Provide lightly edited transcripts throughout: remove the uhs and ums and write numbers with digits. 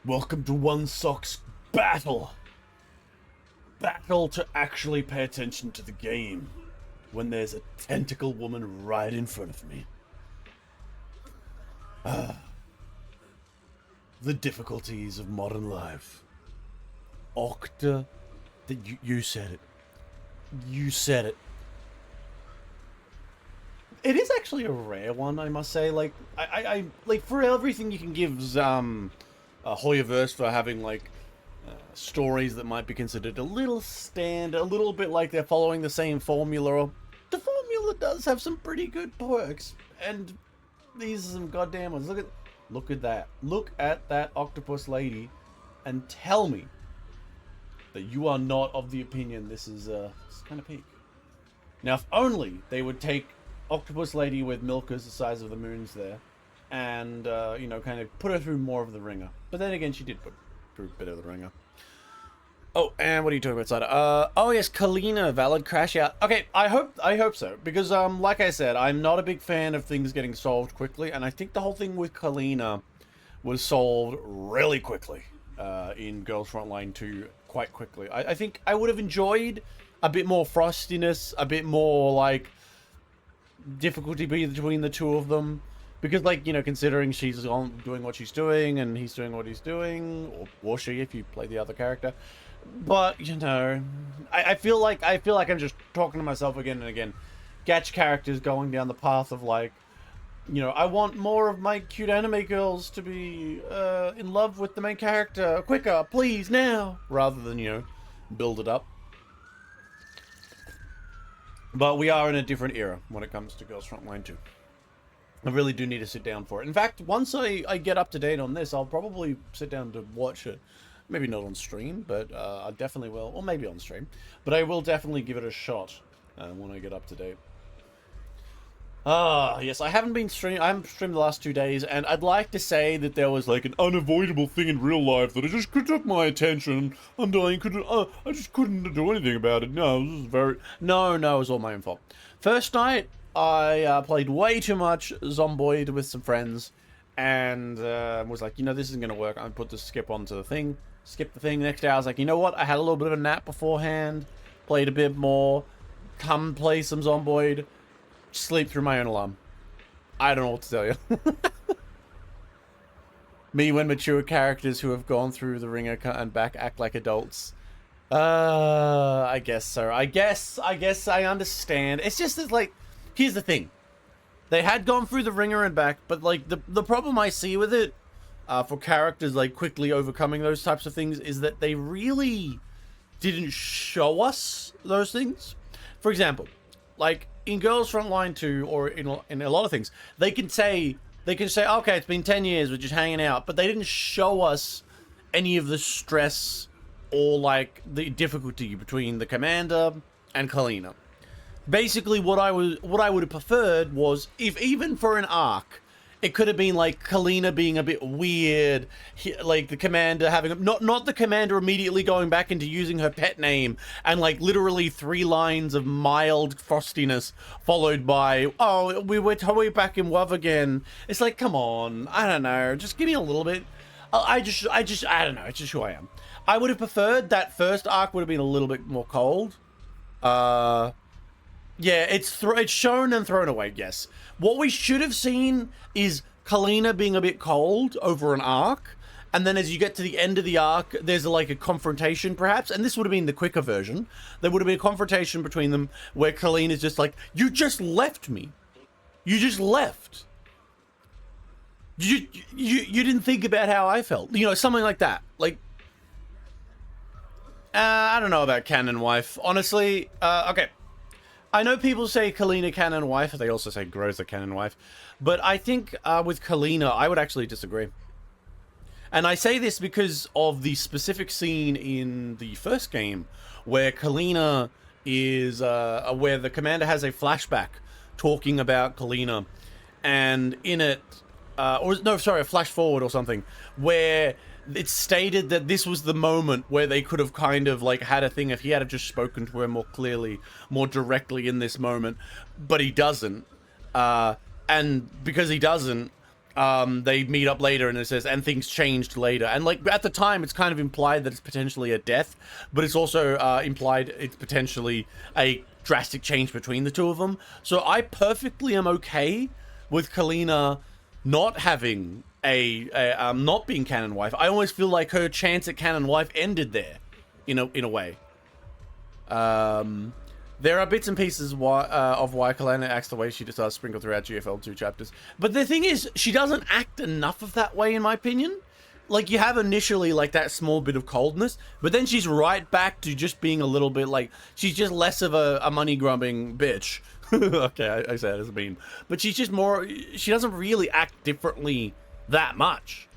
Welcome to One Sock's battle. Battle to actually pay attention to the game when there's a tentacle woman right in front of me. The difficulties of modern life. Octa, you said it. You said it. It is actually a rare one, I must say. Like, I like for everything you can give Hoyoverse for having like stories that might be considered a little standard, a little bit like they're following the same formula. The formula does have some pretty good perks, and these are some goddamn ones. Look at that. Look at that octopus lady, and tell me that you are not of the opinion this is kind of peak. Now, if only they would take octopus lady with milkers the size of the moons there, and you know, kind of put her through more of the ringer. But then again, she did put through a bit of the ringer. Oh, and what are you talking about, Cider? Oh yes, Kalina, valid crash out. Okay, I hope so, because like I said, I'm not a big fan of things getting solved quickly, and I think the whole thing with Kalina was solved really quickly in Girls Frontline 2, quite quickly. I think I would have enjoyed a bit more frostiness, a bit more like difficulty between the two of them. Because, like, you know, considering she's doing what she's doing and he's doing what he's doing, or she, if you play the other character. But, you know, I feel like I'm just talking to myself again and again. Gacha characters going down the path of, like, you know, I want more of my cute anime girls to be in love with the main character quicker, please, now, rather than, you know, build it up. But we are in a different era when it comes to Girls Frontline 2. I really do need to sit down for it. In fact, once I get up to date on this, I'll probably sit down to watch it. Maybe not on stream, but I definitely will. Or maybe on stream. But I will definitely give it a shot when I get up to date. Yes, I haven't streamed the last 2 days, and I'd like to say that there was like an unavoidable thing in real life that it just took my attention. I just couldn't do anything about it. No, it was all my own fault. First night, I played way too much Zomboid with some friends, and was like, you know, this isn't going to work. I put the skip onto the thing, skip the thing. Next day, I was like, you know what? I had a little bit of a nap beforehand, played a bit more, come play some Zomboid, sleep through my own alarm. I don't know what to tell you. Me when mature characters who have gone through the ringer and back act like adults. I guess so. I guess I understand. It's just that, like, here's the thing. They had gone through the ringer and back, but, like, the problem I see with it, for characters, like, quickly overcoming those types of things, is that they really didn't show us those things. For example, like, in Girls Frontline 2, or in a lot of things, they can say, okay, it's been 10 years, we're just hanging out, but they didn't show us any of the stress or, like, the difficulty between the commander and Kalina. Basically, what I would have preferred was, if even for an arc, it could have been like Kalina being a bit weird, like the commander having not the commander immediately going back into using her pet name, and like literally 3 lines of mild frostiness followed by, oh, we're back in WoW again. It's like, come on, I don't know, just give me a little bit. I don't know, it's just who I am. I would have preferred that first arc would have been a little bit more cold. Yeah, it's shown and thrown away, yes. What we should have seen is Kalina being a bit cold over an arc, and then as you get to the end of the arc, there's like a confrontation, perhaps, and this would have been the quicker version. There would have been a confrontation between them where Kalina's just like, you just left me. You just left. You didn't think about how I felt. You know, something like that. Like, I don't know about canon wife. Honestly, okay. I know people say Kalina canon wife, they also say Groza canon wife, but I think with Kalina, I would actually disagree. And I say this because of the specific scene in the first game where Kalina is, where the commander has a flashback talking about Kalina, and in it, a flash forward or something, where it's stated that this was the moment where they could have kind of like had a thing if he had just spoken to her more clearly, more directly in this moment, but he doesn't. And because he doesn't, they meet up later and it says, and things changed later. And like at the time, it's kind of implied that it's potentially a death, but it's also implied it's potentially a drastic change between the two of them. So I perfectly am okay with Kalina not having not being canon wife. I always feel like her chance at canon wife ended there, in a way. There are bits and pieces of why Kalina acts the way she does sprinkled throughout GFL 2 chapters. But the thing is, she doesn't act enough of that way, in my opinion. Like, you have initially, like, that small bit of coldness, but then she's right back to just being a little bit, like, she's just less of a money-grubbing bitch. Okay, I say it as a meme. But she's just more, she doesn't really act differently that much.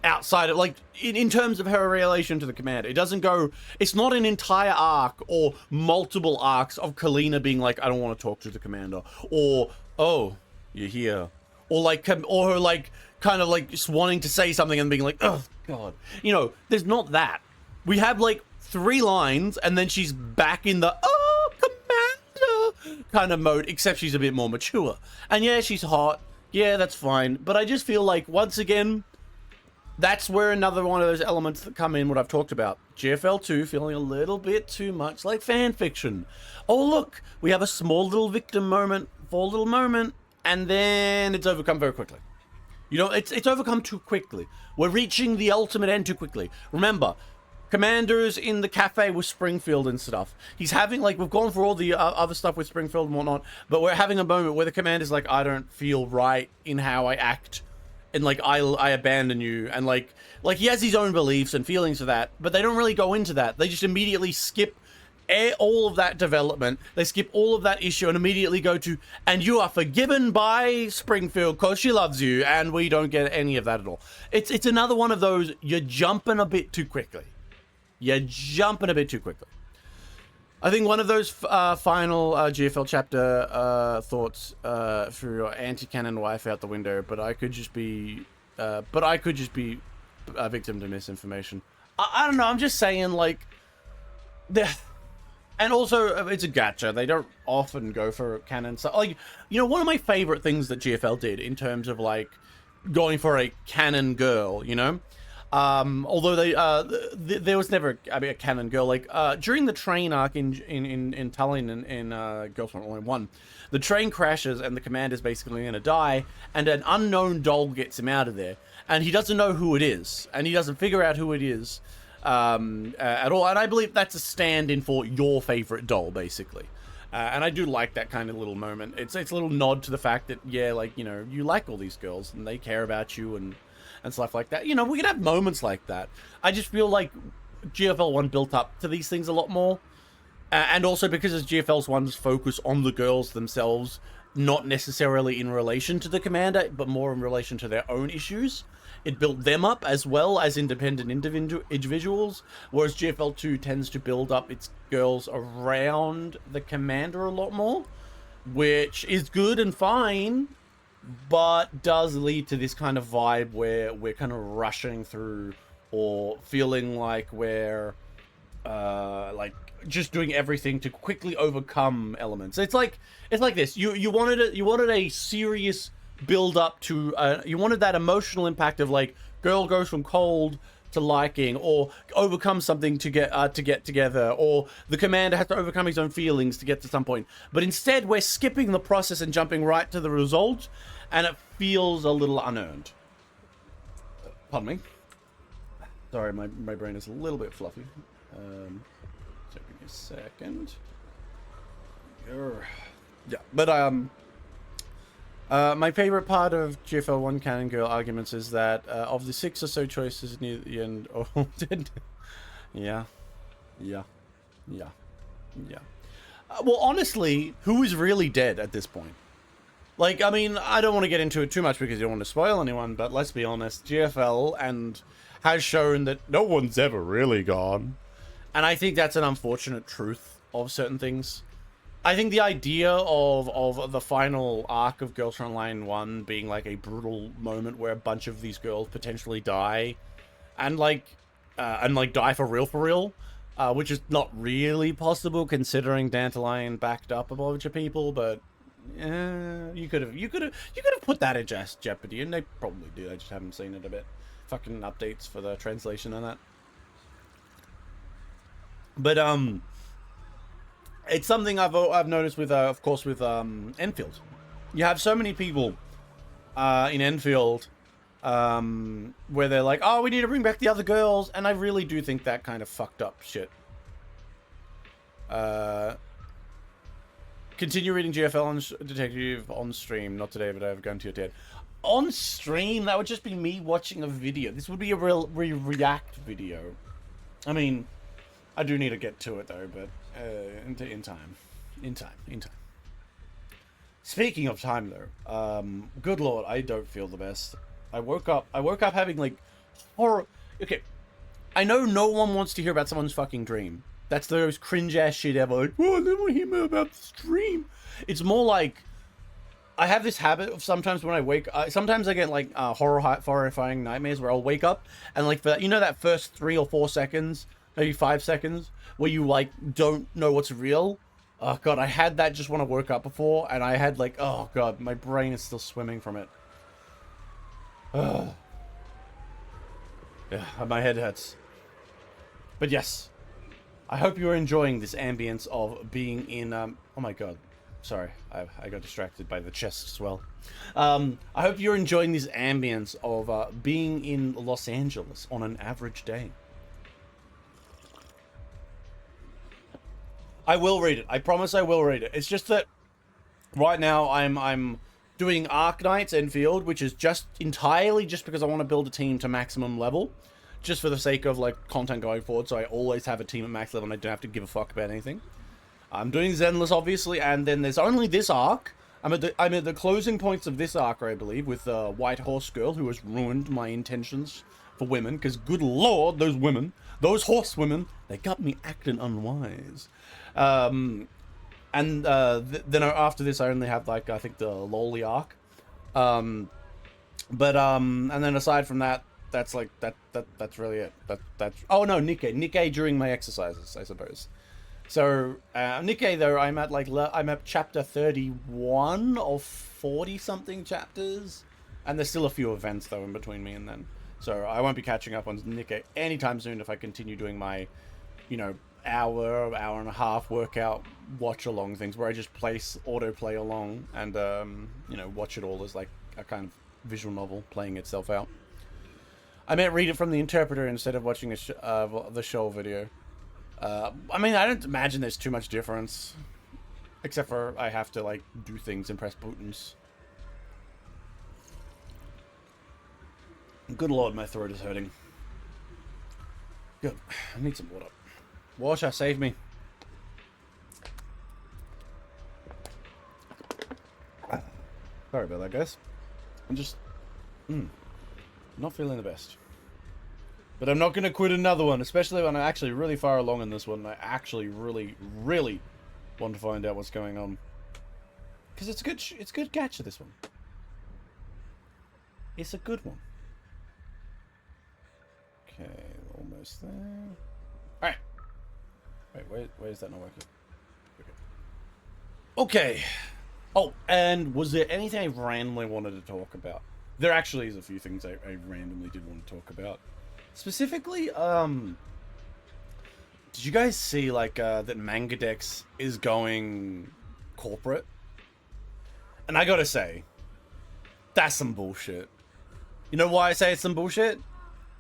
Outside of, like, in terms of her relation to the commander. It doesn't go, it's not an entire arc or multiple arcs of Kalina being like, I don't want to talk to the commander. Or, oh, you're here. Or, like, or her, like, kind of, like, just wanting to say something and being like, oh, God. You know, there's not that. We have, like, 3 lines, and then she's back in the, oh, commander kind of mode, except she's a bit more mature. And yeah, she's hot. Yeah, that's fine. But I just feel like, once again, that's where another one of those elements that come in, what I've talked about. GFL 2 feeling a little bit too much like fan fiction. Oh, look, we have a small little victim moment, for a little moment, and then it's overcome very quickly. You know, it's overcome too quickly. We're reaching the ultimate end too quickly. Remember, Commander's in the cafe with Springfield and stuff. He's having, like, we've gone through all the other stuff with Springfield and whatnot, but we're having a moment where the Commander's like, I don't feel right in how I act. And, like, I abandon you. And, like he has his own beliefs and feelings for that, but they don't really go into that. They just immediately skip all of that development. They skip all of that issue and immediately go to, and you are forgiven by Springfield because she loves you, and we don't get any of that at all. It's another one of those, you're jumping a bit too quickly. You're jumping a bit too quickly. I think one of those final GFL chapter thoughts for your anti-canon wife out the window, but I could just be a victim to misinformation. I don't know. I'm just saying, like, and also it's a gacha. They don't often go for canon. So, like, you know, one of my favorite things that GFL did in terms of, like, going for a canon girl, you know. Although there was never, a canon girl. Like, during the train arc in Tallinn in Girls Want Only One, the train crashes and the commander's basically going to die, and an unknown doll gets him out of there, and he doesn't know who it is, and he doesn't figure out who it is at all. And I believe that's a stand-in for your favorite doll, basically. And I do like that kind of little moment. It's a little nod to the fact that, yeah, like, you know, you like all these girls and they care about you and stuff like that. You know, we can have moments like that. I just feel like GFL 1 built up to these things a lot more. And also because as GFL 1's focus on the girls themselves, not necessarily in relation to the commander, but more in relation to their own issues. It built them up as well as independent individuals, whereas GFL 2 tends to build up its girls around the commander a lot more, which is good and fine, but does lead to this kind of vibe where we're kind of rushing through or feeling like we're like just doing everything to quickly overcome elements. It's like this. You wanted a serious build up to you wanted that emotional impact of, like, girl goes from cold to liking, or overcome something to get together, or the commander has to overcome his own feelings to get to some point. But instead, we're skipping the process and jumping right to the result, and it feels a little unearned. Pardon me. Sorry, my brain is a little bit fluffy. So give me a second. Yeah, but my favorite part of GFL 1 canon girl arguments is that of the 6 or so choices near the end, yeah. Well, honestly, who is really dead at this point? Like, I mean, I don't want to get into it too much because you don't want to spoil anyone, but let's be honest, GFL has shown that no one's ever really gone. And I think that's an unfortunate truth of certain things. I think the idea of the final arc of Girls Online 1 being like a brutal moment where a bunch of these girls potentially die, and die for real, which is not really possible considering Dandelion backed up a bunch of people, but You could have put that in jeopardy, and they probably do. I just haven't seen it a bit. Fucking updates for the translation and that. But it's something I've noticed with of course with Enfield. You have so many people in Enfield where they're like, oh, we need to bring back the other girls, and I really do think that kind of fucked up shit. Continue reading GFL on Detective on stream. Not today, but I've gone to your dad. On stream? That would just be me watching a video. This would be a real react video. I mean, I do need to get to it though, but in time. In time. Speaking of time though, good lord, I don't feel the best. I woke up having like horror. Okay, I know no one wants to hear about someone's fucking dream. That's the most cringe ass shit ever. Like, oh, I don't want to hear more about this dream. It's more like I have this habit of sometimes when I wake, sometimes I get like horrifying nightmares where I'll wake up and like for, you know, that first 3 or 4 seconds, maybe 5 seconds, where you like don't know what's real. Oh god, I had that just when I woke up before, and I had like, oh god, my brain is still swimming from it. Yeah, my head hurts. But yes, I hope you're enjoying this ambience of being in, oh my god, sorry, I got distracted by the chest as well. I hope you're enjoying this ambience of being in Los Angeles on an average day. I will read it. I promise I will read it. It's just that right now I'm doing Arknights Enfield, which is just entirely just because I want to build a team to maximum level, just for the sake of like content going forward. So I always have a team at max level, and I don't have to give a fuck about anything. I'm doing Zenless obviously, and then there's only this arc. I'm at the closing points of this arc, I believe, with the White Horse Girl, who has ruined my intentions for women. Because good lord, those women, those horse women, they got me acting unwise. And then after this, I only have like I think the Loli arc. And then aside from that, that's like that's really it. That's oh no, Nikkei during my exercises, I suppose. So Nikkei though, I'm at chapter 31 of 40 something chapters, and there's still a few events though in between me and then. So I won't be catching up on Nikkei anytime soon if I continue doing my, you know, hour and a half workout watch along things where I just autoplay along and you know, watch it all as like a kind of visual novel playing itself out. I meant read it from the interpreter instead of watching the show video. I mean, I don't imagine there's too much difference, except for I have to like do things and press buttons. Good lord, my throat is hurting. Good, I need some water. Water, save me. Sorry about that, guys. I'm just not feeling the best. But I'm not going to quit another one, especially when I'm actually really far along in this one. I actually really, really want to find out what's going on. Because it's a good catch of this one. It's a good one. Okay, almost there. Alright. Wait, why is that not working? Okay. Oh, and was there anything I randomly wanted to talk about? There actually is a few things I randomly did want to talk about. Specifically, did you guys see, like, that Mangadex is going corporate? And I gotta say, that's some bullshit. You know why I say it's some bullshit?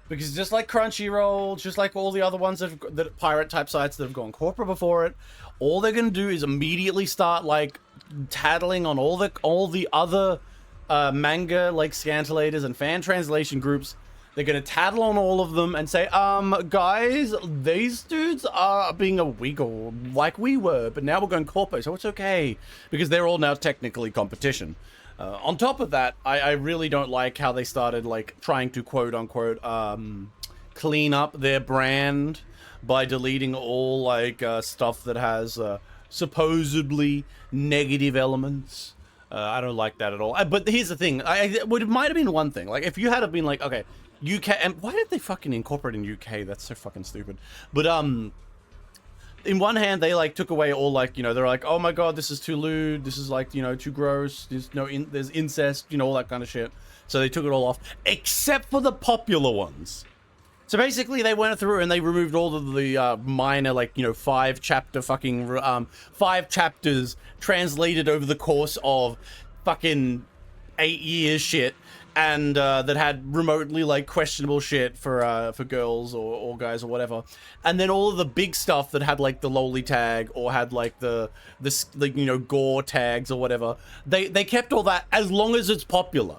Because just like Crunchyroll, just like all the other ones that pirate type sites that have gone corporate before it, all they're gonna do is immediately start like tattling on all the other manga like scantillators and fan translation groups. They're gonna tattle on all of them and say, guys, these dudes are being a wiggle like we were, but now we're going corporate, so it's okay because they're all now technically competition. On top of that, I really don't like how they started like trying to quote unquote clean up their brand by deleting all like stuff that has supposedly negative elements. I don't like that at all. But here's the thing, it might have been one thing. Like if you had been like, okay, UK, and why did they fucking incorporate in UK? That's so fucking stupid. But in one hand, they like took away all like, they're like, oh my god, this is too lewd, this is like, too gross, there's incest, all that kind of shit. So they took it all off, except for the popular ones. So basically, they went through and they removed all of the minor, like, 5 chapters translated over the course of fucking 8 years shit, and that had remotely like questionable shit for girls or guys or whatever. And then all of the big stuff that had like the loli tag or had like the gore tags or whatever, they kept all that as long as it's popular.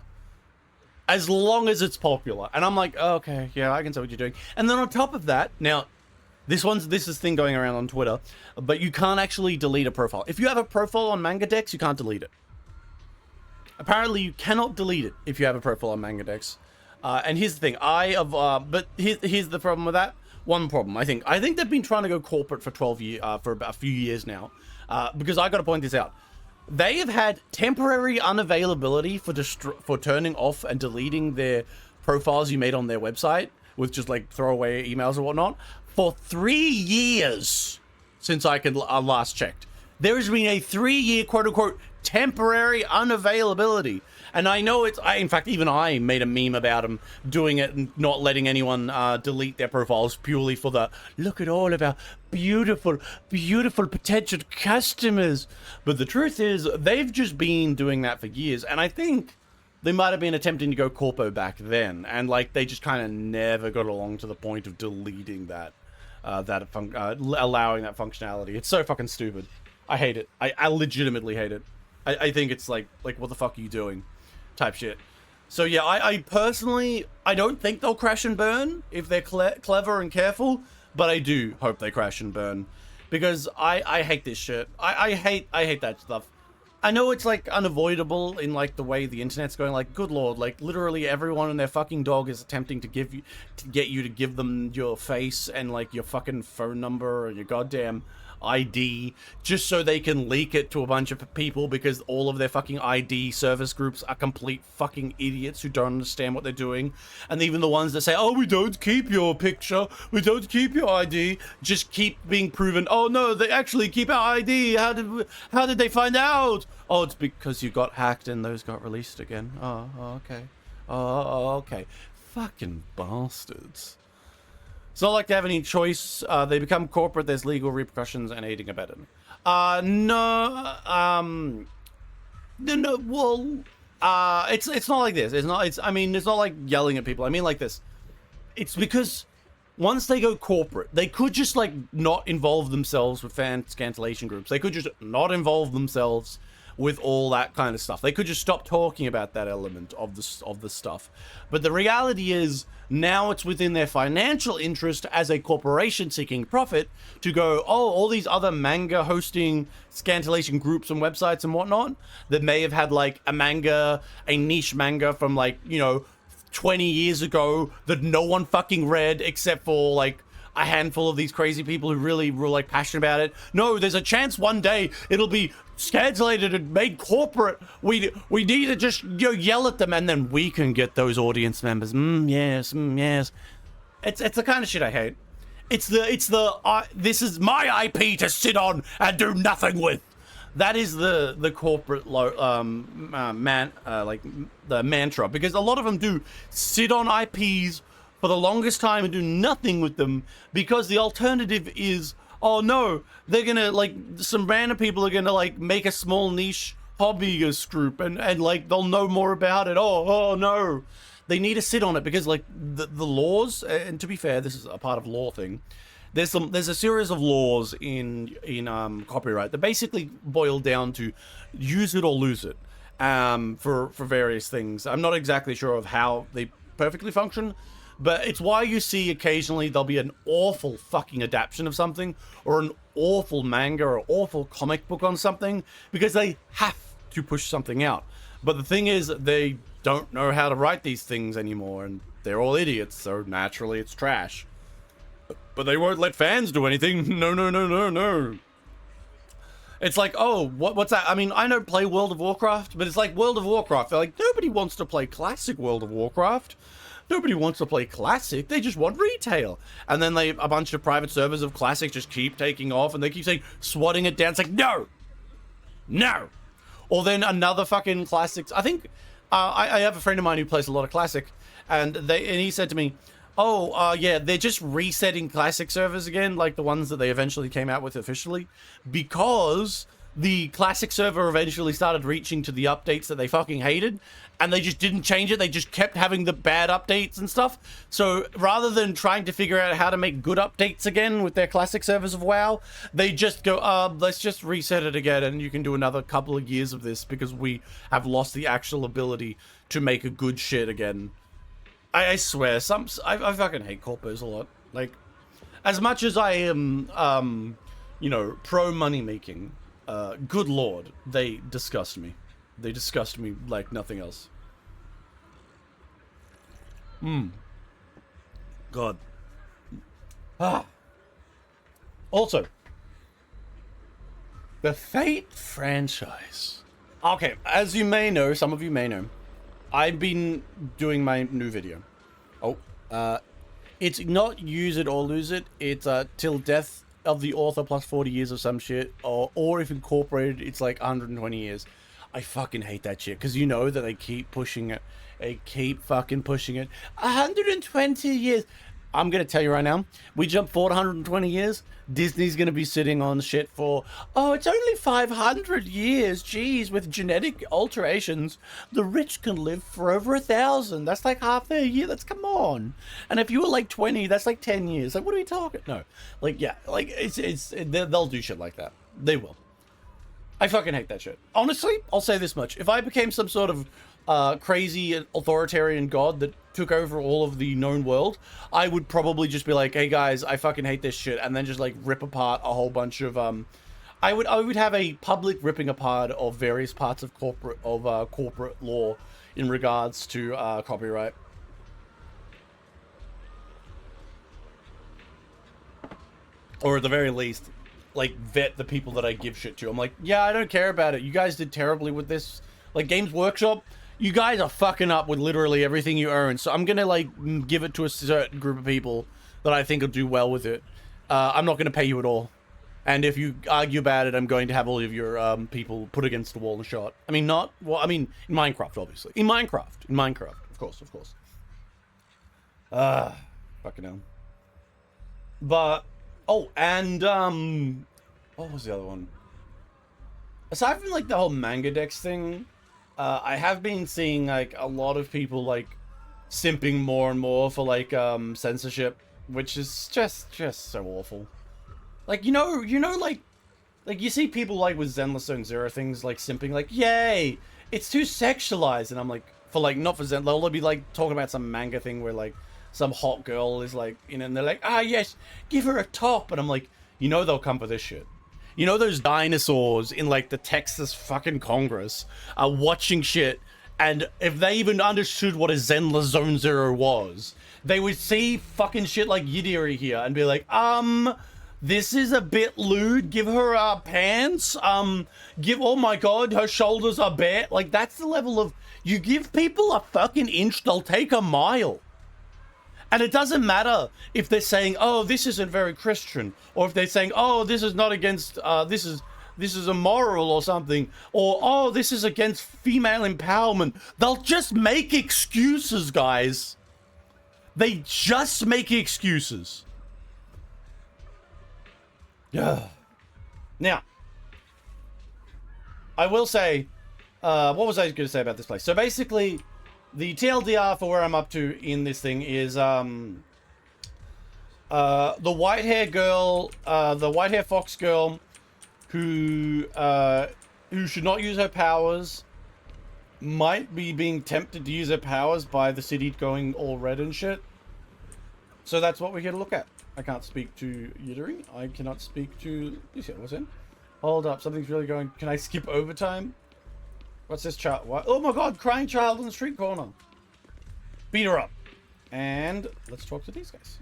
As long as it's popular. And I'm like, oh, okay, yeah, I can see what you're doing. And then on top of that, now, this is thing going around on Twitter, but you can't actually delete a profile. If you have a profile on MangaDex, you can't delete it. Apparently, you cannot delete it if you have a profile on MangaDex. And here's the thing, but here's the problem with that. One problem, I think they've been trying to go corporate for for about a few years now. Because I got to point this out. They have had temporary unavailability for turning off and deleting their profiles you made on their website with just like throwaway emails or whatnot for 3 years since I last checked. There has been a 3-year quote unquote temporary unavailability. And I know in fact, even I made a meme about them doing it and not letting anyone delete their profiles purely for the, look at all of our beautiful, beautiful potential customers. But the truth is, they've just been doing that for years. And I think they might have been attempting to go corpo back then. And like, they just kind of never got along to the point of deleting that, allowing that functionality. It's so fucking stupid. I hate it. I legitimately hate it. I think it's like, what the fuck are you doing? Type shit. So yeah, I personally, I don't think they'll crash and burn if they're clever and careful, but I do hope they crash and burn because I hate this shit. I hate that stuff. I know it's like unavoidable in like the way the internet's going. Like, good lord, like literally everyone and their fucking dog is attempting to get you to give them your face and like your fucking phone number or your goddamn ID just so they can leak it to a bunch of people because all of their fucking ID service groups are complete fucking idiots who don't understand what they're doing. And even the ones that say, oh, we don't keep your picture, we don't keep your ID, just keep being proven, oh no, they actually keep our ID. How did they find out? Oh, it's because you got hacked and those got released again. Oh, okay. Oh, okay. Fucking bastards. It's not like they have any choice. They become corporate. There's legal repercussions and aiding and abetting. No. Well, it's not like this. I mean, it's not like yelling at people. I mean like this. It's because once they go corporate, they could just like not involve themselves with fan scantillation groups. They could just not involve themselves with all that kind of stuff. They could just stop talking about that element of the stuff. But the reality is, now it's within their financial interest as a corporation seeking profit to go, oh, all these other manga hosting scantillation groups and websites and whatnot that may have had like a niche manga from like, 20 years ago that no one fucking read except for like a handful of these crazy people who really were like passionate about it. No, there's a chance one day it'll be scantillated and made corporate. We need to just yell at them and then we can get those audience members. Yes. It's the kind of shit I hate. It's the this is my IP to sit on and do nothing with. That is the corporate the mantra, because a lot of them do sit on IPs for the longest time and do nothing with them because the alternative is, oh no, they're gonna like some random people are gonna like make a small niche hobbyist group and like they'll know more about it. Oh no, they need to sit on it because like the laws, and to be fair, this is a part of law thing. There's a series of laws in copyright that basically boil down to use it or lose it for various things. I'm not exactly sure of how they perfectly function. But it's why you see occasionally there'll be an awful fucking adaptation of something or an awful manga or awful comic book on something because they have to push something out. But the thing is, they don't know how to write these things anymore and they're all idiots, so naturally it's trash. But they won't let fans do anything. No. It's like, oh, what's that? I mean, I don't play World of Warcraft, but it's like World of Warcraft. They're like, nobody wants to play classic World of Warcraft. Nobody wants to play Classic. They just want retail. And then a bunch of private servers of Classic just keep taking off, and they keep saying, swatting it down. It's like, no! No! Or then another fucking Classics. I think, I have a friend of mine who plays a lot of Classic, and he said to me, oh, yeah, they're just resetting Classic servers again, like the ones that they eventually came out with officially, because the Classic server eventually started reaching to the updates that they fucking hated, and they just didn't change it. They just kept having the bad updates and stuff. So rather than trying to figure out how to make good updates again with their Classic servers of WoW, they just go, let's just reset it again, and you can do another couple of years of this because we have lost the actual ability to make a good shit again. I swear, I fucking hate corpos a lot. Like, as much as I am, you know, pro money making, good lord, they disgust me. They disgust me like nothing else. God. Also, the Fate franchise. Okay, as you may know, some of you may know, I've been doing my new video. It's not use it or lose it. It's till death of the author plus 40 years of some shit, or if incorporated, it's like 120 years. I fucking hate that shit, because you know that they keep pushing it. They keep fucking pushing it. 120 years. I'm going to tell you right now, we jump forward 120 years, Disney's going to be sitting on shit for, oh, it's only 500 years. Jeez, with genetic alterations, the rich can live for over 1,000. That's like half their year. That's, come on. And if you were like 20, that's like 10 years. Like, what are we talking? No. Like, yeah, like, they'll do shit like that. They will. I fucking hate that shit. Honestly, I'll say this much. If I became some sort of crazy authoritarian god that took over all of the known world, I would probably just be like, hey guys, I fucking hate this shit, and then just like rip apart a whole bunch of I would have a public ripping apart of various parts of corporate law in regards to copyright. Or at the very least, like, vet the people that I give shit to. I'm like, yeah, I don't care about it. You guys did terribly with this. Like, Games Workshop, you guys are fucking up with literally everything you own. So I'm gonna, like, give it to a certain group of people that I think will do well with it. I'm not gonna pay you at all. And if you argue about it, I'm going to have all of your people put against the wall and shot. I mean, not, well, I mean, in Minecraft, obviously. In Minecraft, of course. Fucking hell. But, oh, and, what was the other one? Aside from, like, the whole manga decks thing, I have been seeing, like, a lot of people, like, simping more and more for, like, censorship, which is just so awful. Like, you know, like, you see people, like, with Zenless Zone Zero things, like, simping, like, yay, it's too sexualized, and I'm like, for, like, not for Zen, they'll be, like, talking about some manga thing where, like, some hot girl is, like, you know, and they're like, ah, yes, give her a top, and I'm like, you know they'll come for this shit. You know those dinosaurs in, like, the Texas fucking Congress are watching shit, and if they even understood what a Zenless Zone Zero was, they would see fucking shit like Yidiri here and be like, this is a bit lewd, give her pants, oh my god, her shoulders are bare. Like, that's the level of, you give people a fucking inch, they'll take a mile. And it doesn't matter if they're saying, oh, this isn't very Christian, or if they're saying, oh, this is not against, this is immoral or something, or, oh, this is against female empowerment. They'll just make excuses, guys. They just make excuses. Yeah. Now, I will say, what was I going to say about this place? So basically, the TLDR for where I'm up to in this thing is, the white hair girl, the white hair fox girl, who should not use her powers, might be being tempted to use her powers by the city going all red and shit. So that's what we're here to look at. I can't speak to Yidiri. I cannot speak to Lucia. What's in? Hold up, something's really going. Can I skip overtime? What's this child? What? Oh my god, crying child in the street corner. Beat her up. And let's talk to these guys.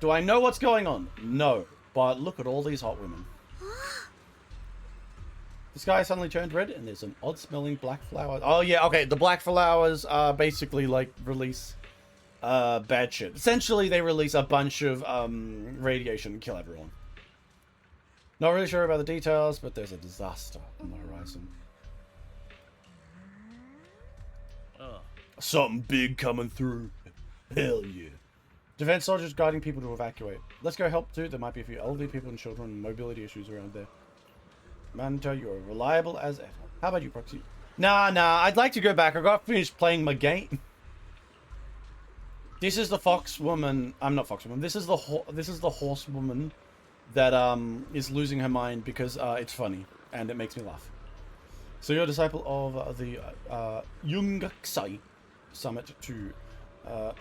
Do I know what's going on? No. But look at all these hot women. The sky suddenly turned red, and there's an odd-smelling black flower. Oh yeah, okay. The black flowers basically like release bad shit. Essentially, they release a bunch of radiation and kill everyone. Not really sure about the details, but there's a disaster on the horizon. Something big coming through. Hell yeah. Defense soldiers guiding people to evacuate. Let's go help too. There might be a few elderly people and children and mobility issues around there. Manager, you're reliable as ever. How about you, Proxy? Nah, I'd like to go back. I got finished playing my game. This is the fox woman. I'm not fox woman. This is the horse woman that is losing her mind because it's funny and it makes me laugh. So you're a disciple of the Yungaksai Summit too.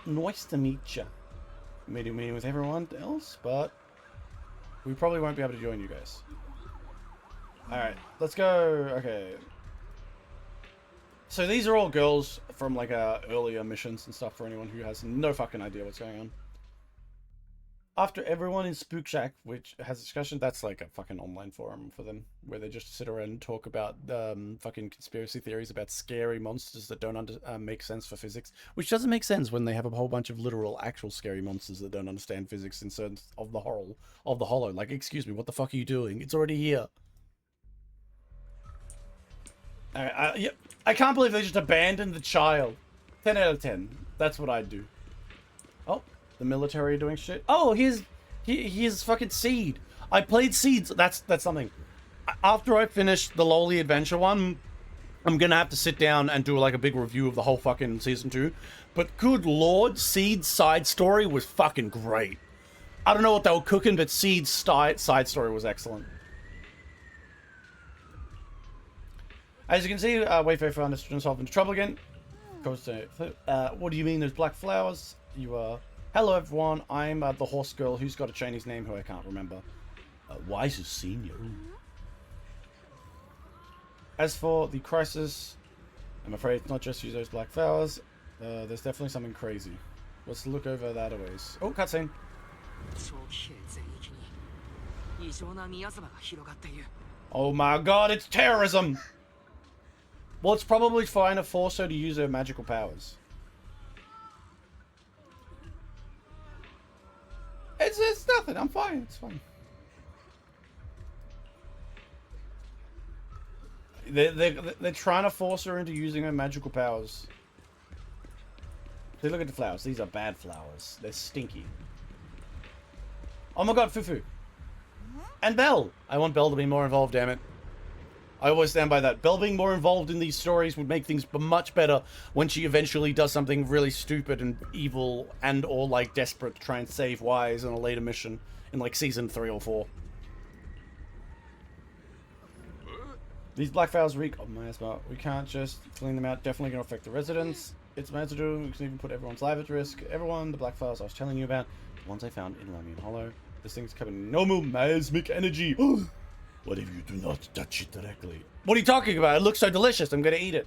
Nice to meet you. Meeting with everyone else, but we probably won't be able to join you guys. Alright, let's go. Okay. So these are all girls from like earlier missions and stuff for anyone who has no fucking idea what's going on. After everyone in Spook Shack, which has a discussion, that's like a fucking online forum for them, where they just sit around and talk about fucking conspiracy theories about scary monsters that don't make sense for physics, which doesn't make sense when they have a whole bunch of literal, actual scary monsters that don't understand physics in terms of the hollow. Like, excuse me, what the fuck are you doing? It's already here. Yeah, I can't believe they just abandoned the child. 10 out of 10. That's what I'd do. Oh. The military doing shit. Oh, here's fucking Seed. I played Seeds. That's something. After I finish the Lowly Adventure one, I'm gonna have to sit down and do like a big review of the whole fucking season 2. But good lord, Seed's side story was fucking great. I don't know what they were cooking, but Seed's side story was excellent. As you can see, Wayfarer found himself into trouble again. Goes to, what do you mean? There's black flowers? You are. Hello everyone, I'm the horse girl who's got a Chinese name who I can't remember. Wise Senior. As for the crisis, I'm afraid it's not just use those black flowers. There's definitely something crazy. Let's look over that a ways. Oh, cutscene. Oh my god, it's terrorism! Well, it's probably trying to force her to use her magical powers. It's nothing. I'm fine. It's fine. They're trying to force her into using her magical powers. See, look at the flowers. These are bad flowers. They're stinky. Oh my god, Fufu. And Belle. I want Belle to be more involved, damn it. I always stand by that. Belle being more involved in these stories would make things much better when she eventually does something really stupid and evil and or like desperate to try and save Wise in a later mission in like season 3 or 4. These black flowers reek of miasma. We can't just clean them out. Definitely going to affect the residents. It's meant to do. We can even put everyone's life at risk. Everyone, the black flowers I was telling you about, the ones I found in Lamian Hollow. This thing's covered in normal miasmic energy. What if you do not touch it directly? What are you talking about? It looks so delicious. I'm gonna eat it.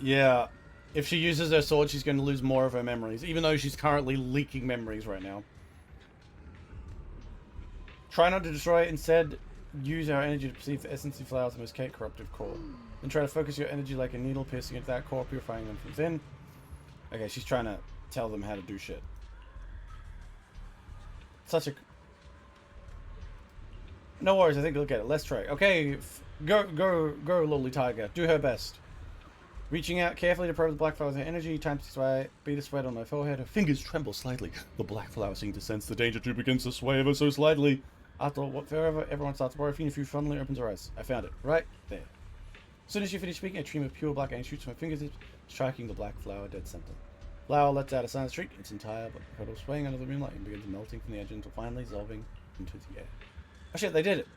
Yeah. If she uses her sword, she's going to lose more of her memories, even though she's currently leaking memories right now. Try not to destroy it. Instead, use our energy to perceive the essence of flowers and escape corruptive core. Then try to focus your energy like a needle piercing into that core, purifying them from within. Okay, she's trying to tell them how to do shit. Such a... No worries, I think you'll get it. Let's try. Okay, go, Lolly Tiger. Do her best. Reaching out carefully to probe the black flower with her energy, time to sway, beat a sweat on her forehead. Her fingers tremble slightly. The black flower seems to sense the danger too, begins to sway ever so slightly. After whatever, everyone starts to worry. Few suddenly opens her eyes. I found it. Right there. As soon as she finished speaking, a stream of pure black ink shoots from her fingertips, striking the black flower dead center. Flower lets out a silent shriek, its entire petal swaying under the moonlight and begins melting from the edge until finally dissolving into the air. Oh shit, they did it!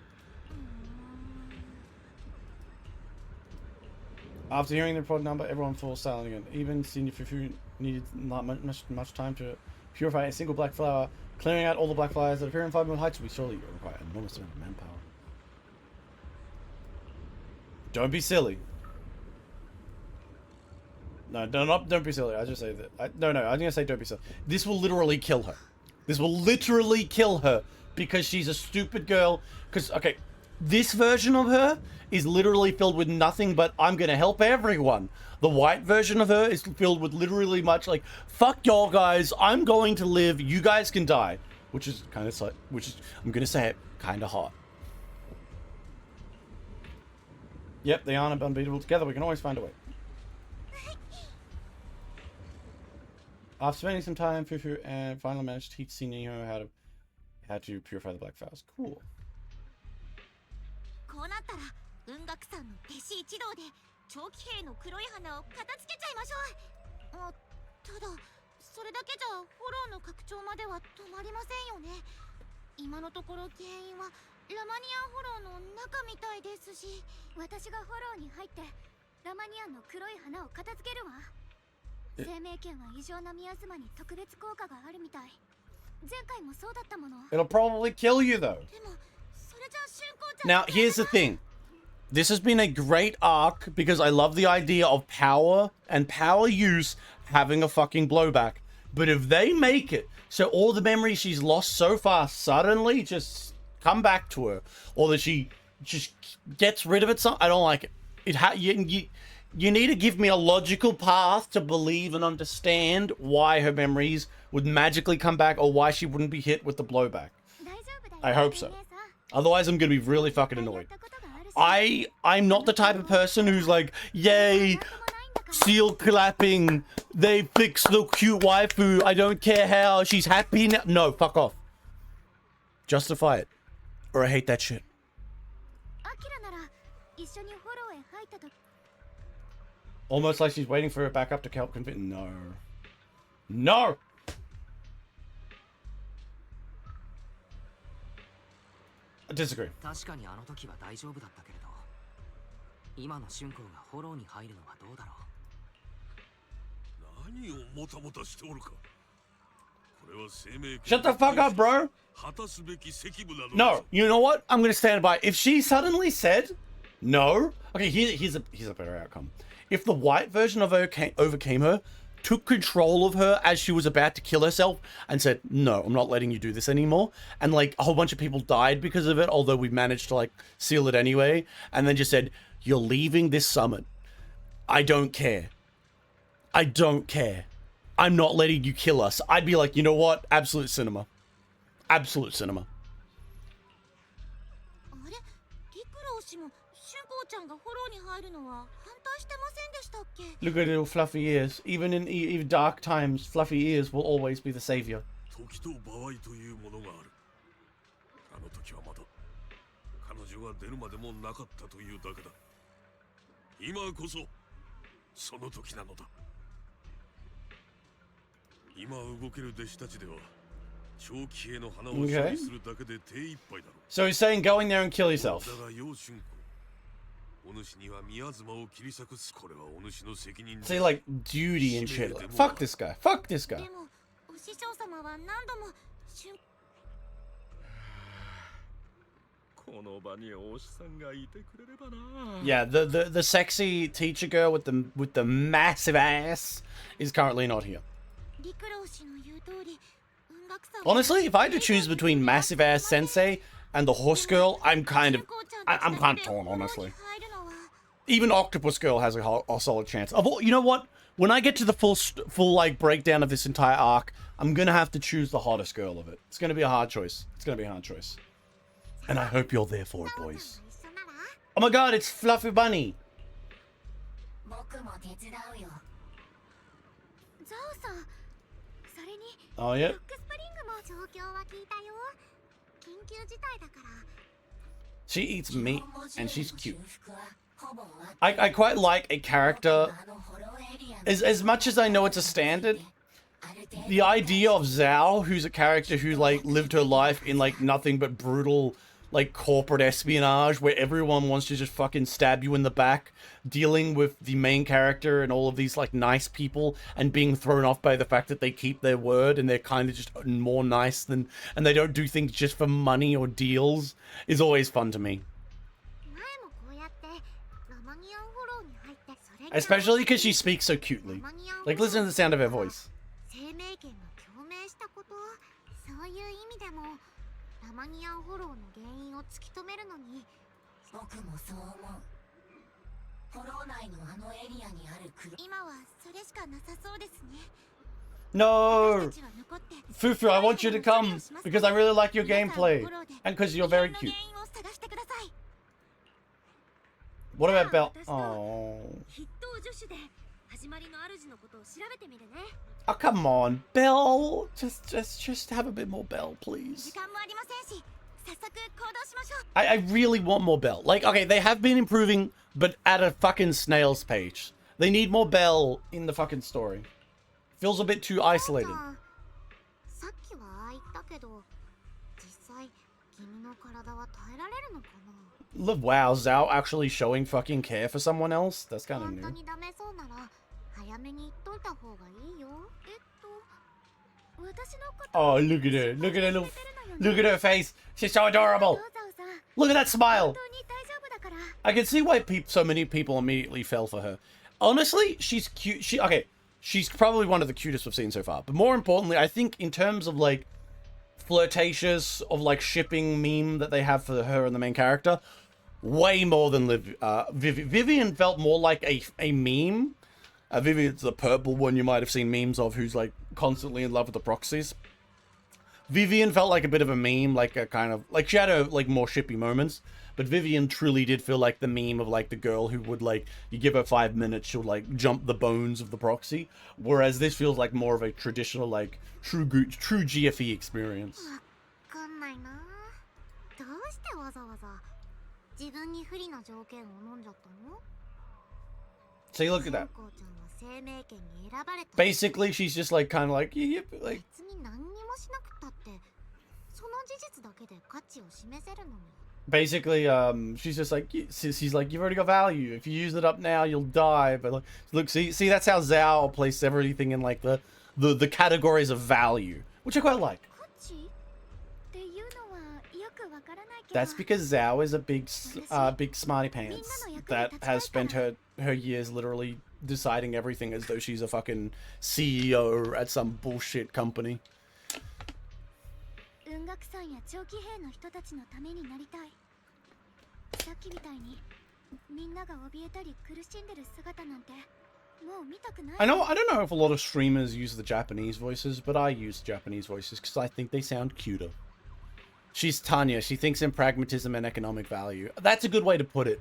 After hearing the reported number, everyone falls silent again. Even Senior Fufu needed not much time to purify a single black flower. Clearing out all the black flowers that appear in 5 million heights will be surely require an enormous amount of manpower. Don't be silly. No, don't be silly. I just say that. No, I'm gonna say don't be silly. This will literally kill her. This will literally kill her because she's a stupid girl. Because, okay, this version of her is literally filled with nothing but I'm gonna help everyone. The white version of her is filled with literally much like, fuck y'all guys, I'm going to live, you guys can die. Which is kind of, I'm gonna say it, kind of hot. Yep, they aren't unbeatable together, we can always find a way. After spending some time, Fufu and finally managed to teach Sinio how to purify the black flowers. Cool. こうなったら雲岳さんの弟子一同で長期兵の黒い花を片付けちゃいましょう。ただそれだけじゃフォローの拡張までは止まりませんよね。今のところ原因はラマニアンフォローの中みたいですし、私がフォローに入ってラマニアンの黒い花を片付けるわ。生命圏は異常なミアズマに特別効果があるみたい。前回もそうだったもの。It'll probably kill you though. Now, here's the thing. This has been a great arc because I love the idea of power and power use having a fucking blowback. But if they make it so all the memories she's lost so far suddenly just come back to her, or that she just gets rid of it, I don't like it. You need to give me a logical path to believe and understand why her memories would magically come back or why she wouldn't be hit with the blowback. I hope so. Otherwise, I'm going to be really fucking annoyed. I'm not the type of person who's like, yay, seal clapping, they fixed the cute waifu, I don't care how, she's happy now. No, fuck off. Justify it. Or I hate that shit. Almost like she's waiting for her backup to help convince. No. No! I disagree. 確かにあの時は大丈夫だったけれど、今の春光がフォローに入るのはどうだろう。何をもたもたしておるか。これは生命 Shut the fuck up, bro. No, you know what? I'm gonna stand by. If she suddenly said no, okay, here's a better outcome. If the white version of her overcame her, took control of her as she was about to kill herself, and said, no, I'm not letting you do this anymore, and like a whole bunch of people died because of it, although we managed to like seal it anyway, and then just said, you're leaving this summit. I don't care. I don't care. I'm not letting you kill us. I'd be like, you know what? Absolute cinema. Absolute cinema. Look at little fluffy ears. Even in dark times, fluffy ears will always be the savior. Okay. So he's saying going there and kill yourself. Say like duty and shit. Like, fuck this guy. Fuck this guy. Yeah, the sexy teacher girl with the massive ass is currently not here. Honestly, if I had to choose between massive ass sensei and the horse girl, I'm kind of torn, honestly. Even Octopus Girl has a solid chance. You know what? When I get to the full like breakdown of this entire arc, I'm gonna have to choose the hottest girl of it. It's gonna be a hard choice. It's gonna be a hard choice. And I hope you're there for it, boys. Oh my god, it's Fluffy Bunny! Oh, yeah? She eats meat, and she's cute. I quite like a character, as much as I know it's a standard, the idea of Zhao, who's a character who, like, lived her life in, like, nothing but brutal, like, corporate espionage, where everyone wants to just fucking stab you in the back, dealing with the main character and all of these, like, nice people, and being thrown off by the fact that they keep their word, and they're kind of just more nice than, and they don't do things just for money or deals, is always fun to me. Especially because she speaks so cutely. Like, listen to the sound of her voice. そういう意味でもラマニアンフォローの原因を突き止めるのに僕もそう思う。フォロー内のあのエリアにある黒今はそれしかなさそうですね。 No! 私たちは残って Fufu, I want you to come because I really like your gameplay and because you're very cute. 原因を探してください。 What about Bell? Oh. 筆頭助手で始まりの主のことを調べてみるね。 Oh, come on, Bell. Just have a bit more Bell, 時 please. 間もありませんし、早速行動しましょう。 I really want more Bell. Like, okay, they have been improving, but at a fucking snail's pace. They need more Bell in the fucking story. Feels a bit too isolated. さっきはああ言ったけど、実際君の体は耐えられるのかな。 Look, wow, Zhao actually showing fucking care for someone else? That's kind of 本当 new. にダメそうなら早めに言っといた方がいいよ。私のこと Oh, look at her. Look at her little... Look at her face. She's so adorable. どうぞさん、 Look at that 本 smile. 当に大丈夫だから。 I can see why so many people immediately fell for her. Honestly, she's cute. Okay, she's probably one of the cutest we've seen so far. But more importantly, I think in terms of like flirtatious of like shipping meme that they have for her and the main character, way more than Vivian felt more like a meme. Vivian's the purple one you might have seen memes of, who's like constantly in love with the proxies. Vivian felt like a bit of a meme, like a kind of like she had her like more shippy moments, but Vivian truly did feel like the meme of like the girl who would like you give her 5 minutes, she'll like jump the bones of the proxy, whereas this feels like more of a traditional like true GFE experience. わかんないな。どうしてわざわざ自分に不利な条件を飲んじゃったの？ See, look at that. こうちゃんは生命権に選ばれた。 Basically, she's just like kind of like like 別に何にもしなくたってその事実だけで価値を示せるのに。 basically she's just like she's like you've already got value. If you use it up now, you'll die. But like, look, see that's how Zhao placed everything in like the categories of value, which I quite like. 価値っていうのはよくわからないけど。 That's because Zhao is a big smarty pants that has spent her years literally deciding everything as though she's a fucking CEO at some bullshit company. 雲岳さんや長期兵の人たちのためになりたい。さっきみたいにみんなが怯えたり苦しんでる姿なんてもう見たくない。 I don't know if a lot of streamers use the Japanese voices, but I use Japanese voices because I think they sound cuter. She's Tanya. She thinks in pragmatism and economic value. That's a good way to put it.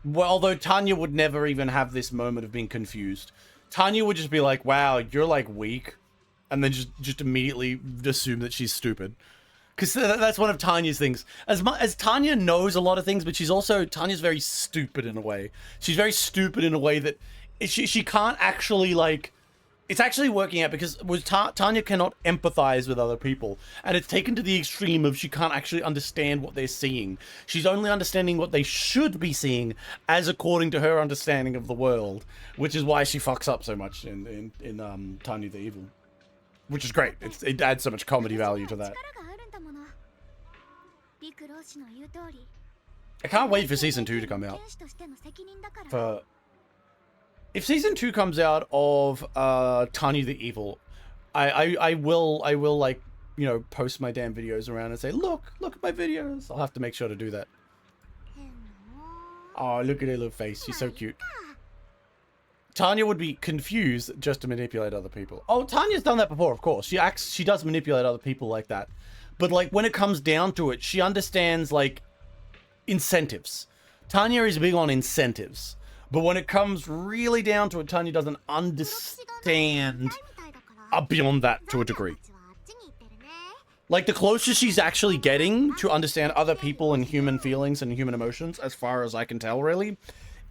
Well, although Tanya would never even have this moment of being confused. Tanya would just be like, wow, you're like weak. And then just immediately assume that she's stupid. Because that's one of Tanya's things. As Tanya knows a lot of things, but Tanya's very stupid in a way. She's very stupid in a way that she can't actually like... It's actually working out because Tanya cannot empathize with other people. And it's taken to the extreme of she can't actually understand what they're seeing. She's only understanding what they should be seeing as according to her understanding of the world. Which is why she fucks up so much in Tanya the Evil. Which is great. It adds so much comedy value to that. I can't wait for Season 2 to come out. If Season 2 comes out of Tanya the Evil, I will like, you know, post my damn videos around and say, look at my videos. I'll have to make sure to do that. Oh, look at her little face. She's so cute. Tanya would be confused just to manipulate other people. Oh, Tanya's done that before, of course. She does manipulate other people like that. But like when it comes down to it, she understands like incentives. Tanya is big on incentives. But when it comes really down to it, Tanya doesn't understand beyond that to a degree. Like the closest she's actually getting to understand other people and human feelings and human emotions, as far as I can tell really,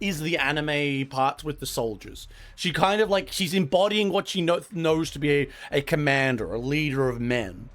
is the anime parts with the soldiers. She kind of like, she's embodying what she knows to be a commander, a leader of men.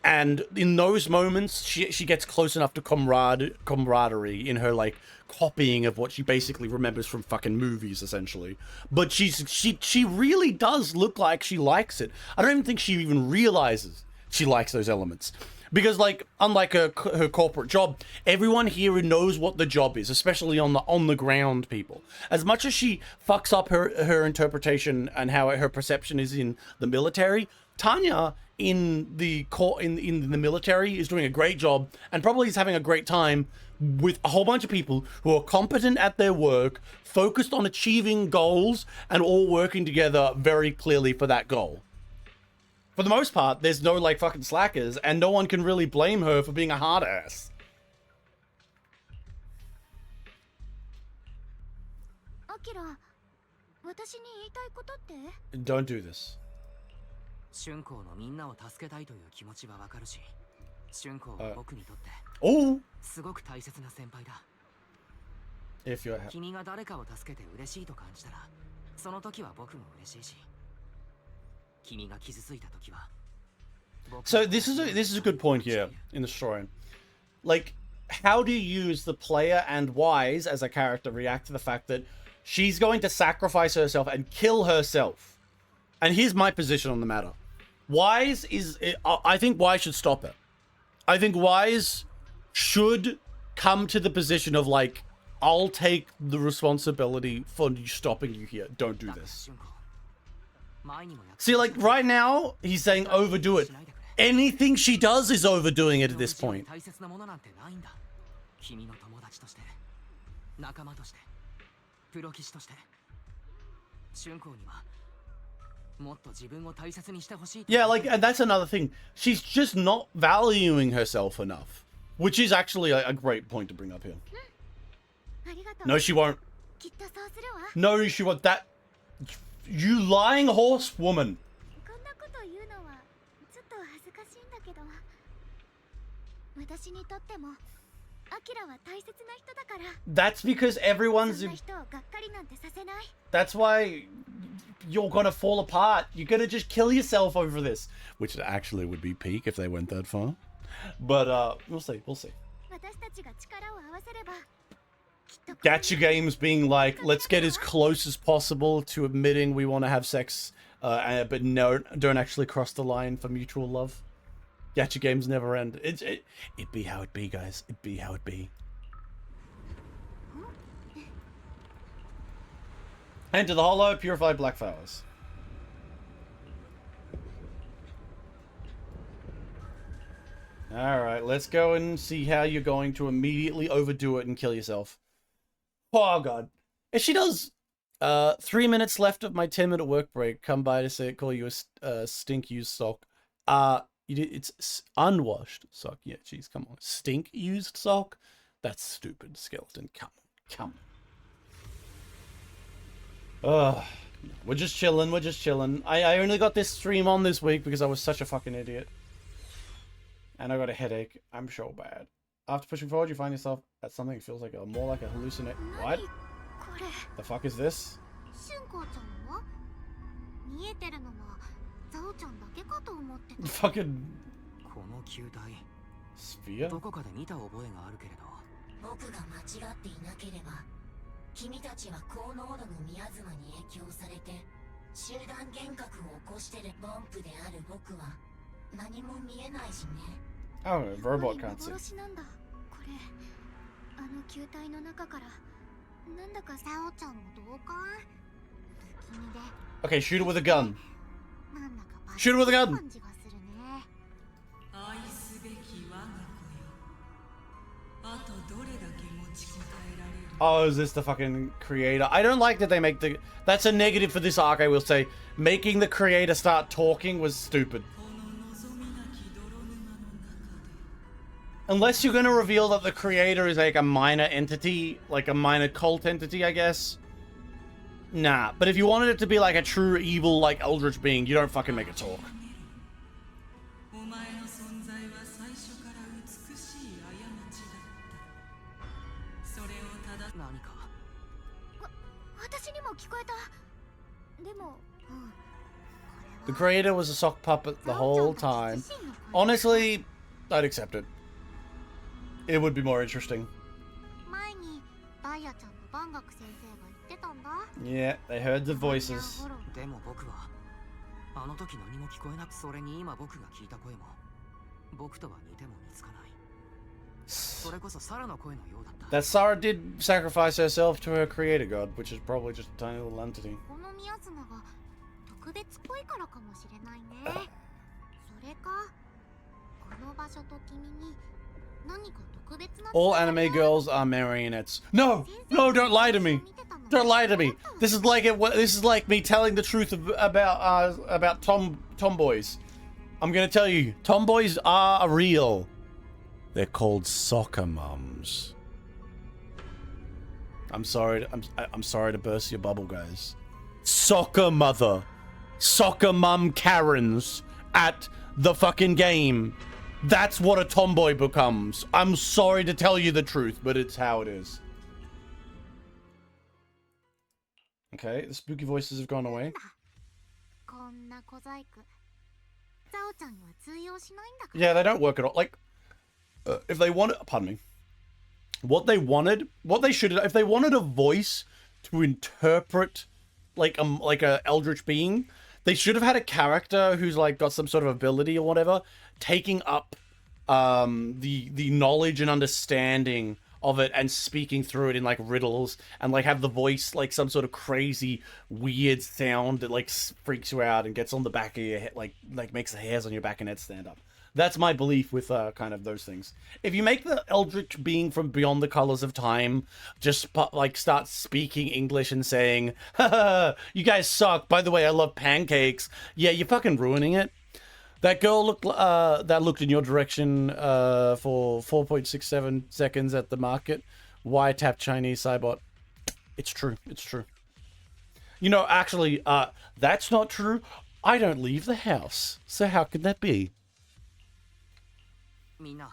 And in those moments, she gets close enough to camaraderie in her like copying of what she basically remembers from fucking movies, essentially. But she really does look like she likes it. I don't even think she even realizes she likes those elements. Because like, unlike her corporate job, everyone here knows what the job is, especially on the ground people. As much as she fucks up her interpretation and how her perception is in the military, Tanya in the in the military is doing a great job and probably is having a great time with a whole bunch of people who are competent at their work, focused on achieving goals, and all working together very clearly for that goal. For the most part, there's no like fucking slackers, and no one can really blame her for being a hard ass. アキラ、私に言いたいことって？ Don't do this. 春光のみんなを助けたいという気持ちはわかるし、春光は僕にとって Oh, すごく大切な先輩だ。 if you're 君が誰かを助けて嬉しいと感じたら、その時は僕も嬉しいし、君が傷ついた時は。 So this is a good point here in the story. Like, how do you use the player and Wise as a character react to the fact that she's going to sacrifice herself and kill herself? And here's my position on the matter. Wise is... I think Wise should stop it. I think Wise should come to the position of, like, I'll take the responsibility for stopping you here. Don't do this. See, like, right now, he's saying overdo it. Anything she does is overdoing it at this point. 君の友達として、仲間として、プロ棋士として、春光にはもっと自分を大切にしてほしい。Yeah, like, and that's another thing. She's just not valuing herself enough, which is actually a great point to bring up here. ありがとう。 No, she won't. きっとそうするわ。 No, she won't. That... You lying horse woman. こんなこと言うのはちょっと恥ずかしいんだけど、私にとってもアキラは大切な人だから。 That's because そ everyone's... んな人をがっかりなんてさせない。 That's why you're gonna fall apart. You're gonna just kill yourself over this. Which actually would be peak if they went that far. But, we'll see, we'll see. 私たちが力を合わせれば。 Gacha games being like, let's get as close as possible to admitting we want to have sex, but no, don't actually cross the line for mutual love. Gacha games never end. It'd be how it be, guys. It'd be how it be. Enter the hollow, purify black flowers. Alright, let's go and see how you're going to immediately overdo it and kill yourself. Oh, God. If she does, 3 minutes left of my 10-minute work break. Come by to say, call you a stink-used sock. It's unwashed sock. Yeah, jeez, come on. Stink-used sock? That's stupid, skeleton. Come on. We're just chilling. I only got this stream on this week because I was such a fucking idiot. And I got a headache. I'm so bad. After pushing forward, you find yourself at something that feels like more like a hallucinate. What? The fuck is this? 春光ちゃんは見えてるのはザオちゃんだけかと思ってた。 Fucking この球体、 sphere? どこかで見た覚えがあるけれど。僕が間違っていなければ君たちは高濃度のミヤズマに影響されて集団幻覚を起こしてるボンプである僕は何も見えないしね。 Oh, robot can't see. 幻なんだ。これあの球体の中からなんだかザオちゃんの同感不気味で。 Okay, shoot it with a gun. なんだか Shoot it with a gun. 感じがするね。愛すべき我が子よ。あとどれだけ持ちこたえられる。 Oh, is this the fucking creator? I don't like that they make the... That's a negative for this arc, I will say. Making the creator start talking was stupid. この望みなき泥沼の中で。 Unless you're gonna reveal that the creator is like a minor entity, like a minor cult entity, I guess. Nah, but if you wanted it to be like a true evil, like eldritch being, you don't fucking make it talk. お前の存在は最初から美しい過ちだった。それをただ何か。私にも聞こえた。でも、The creator was a sock puppet the whole time. Honestly, I'd accept it. It would be more interesting. 前にダイヤちゃんの万学先生が言ってたんだ。 Yeah, they heard the voices. でも僕はあの時何も聞こえなく、それに今僕が聞いた声も僕とは似ても似つかない。それこそサラの声のようだった。 That Sarah did sacrifice herself to her creator god, which is probably just a tiny little entity. この宮綱が特別っぽいからかもしれないね。それかこの場所と君に何か特別な All anime girls are marionettes. No, no, don't lie to me. Don't lie to me. This is like this is like me telling the truth about tomboys. I'm gonna tell you, tomboys are real. They're called soccer mums. I'm sorry to burst your bubble, guys. Soccer mother, soccer mum Karens at the fucking game. That's what a tomboy becomes. I'm sorry to tell you the truth, but it's how it is. Okay, the spooky voices have gone away. Yeah, they don't work at all. Like, if they wanted, pardon me, what they should, if they wanted a voice to interpret like a eldritch being, they should have had a character who's like got some sort of ability or whatever, taking up the knowledge and understanding of it and speaking through it in like riddles, and like have the voice like some sort of crazy weird sound that like freaks you out and gets on the back of your head, like makes the hairs on your back and head stand up. That's my belief with kind of those things. If you make the eldritch being from beyond the colors of time just like start speaking English and saying, haha, you guys suck, by the way I love pancakes, yeah, you're fucking ruining it. That girl looked in your direction for 4.67 seconds at the market. Why tap Chinese Cybot? It's true. It's true. You know, actually, that's not true. I don't leave the house. So how could that be? みんな、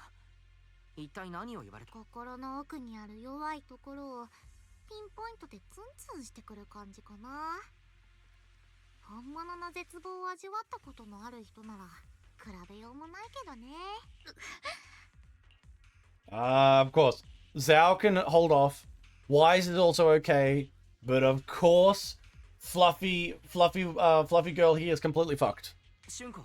一体何を言われた？心の奥にある弱いところをピンポイントでツンツンしてくる感じかな。本物の絶望を味わったことのある人なら比べようもないけどね。Of course, Zhao can hold off. Wise is also okay, but of course, fluffy girl here is completely fucked. シュンコ、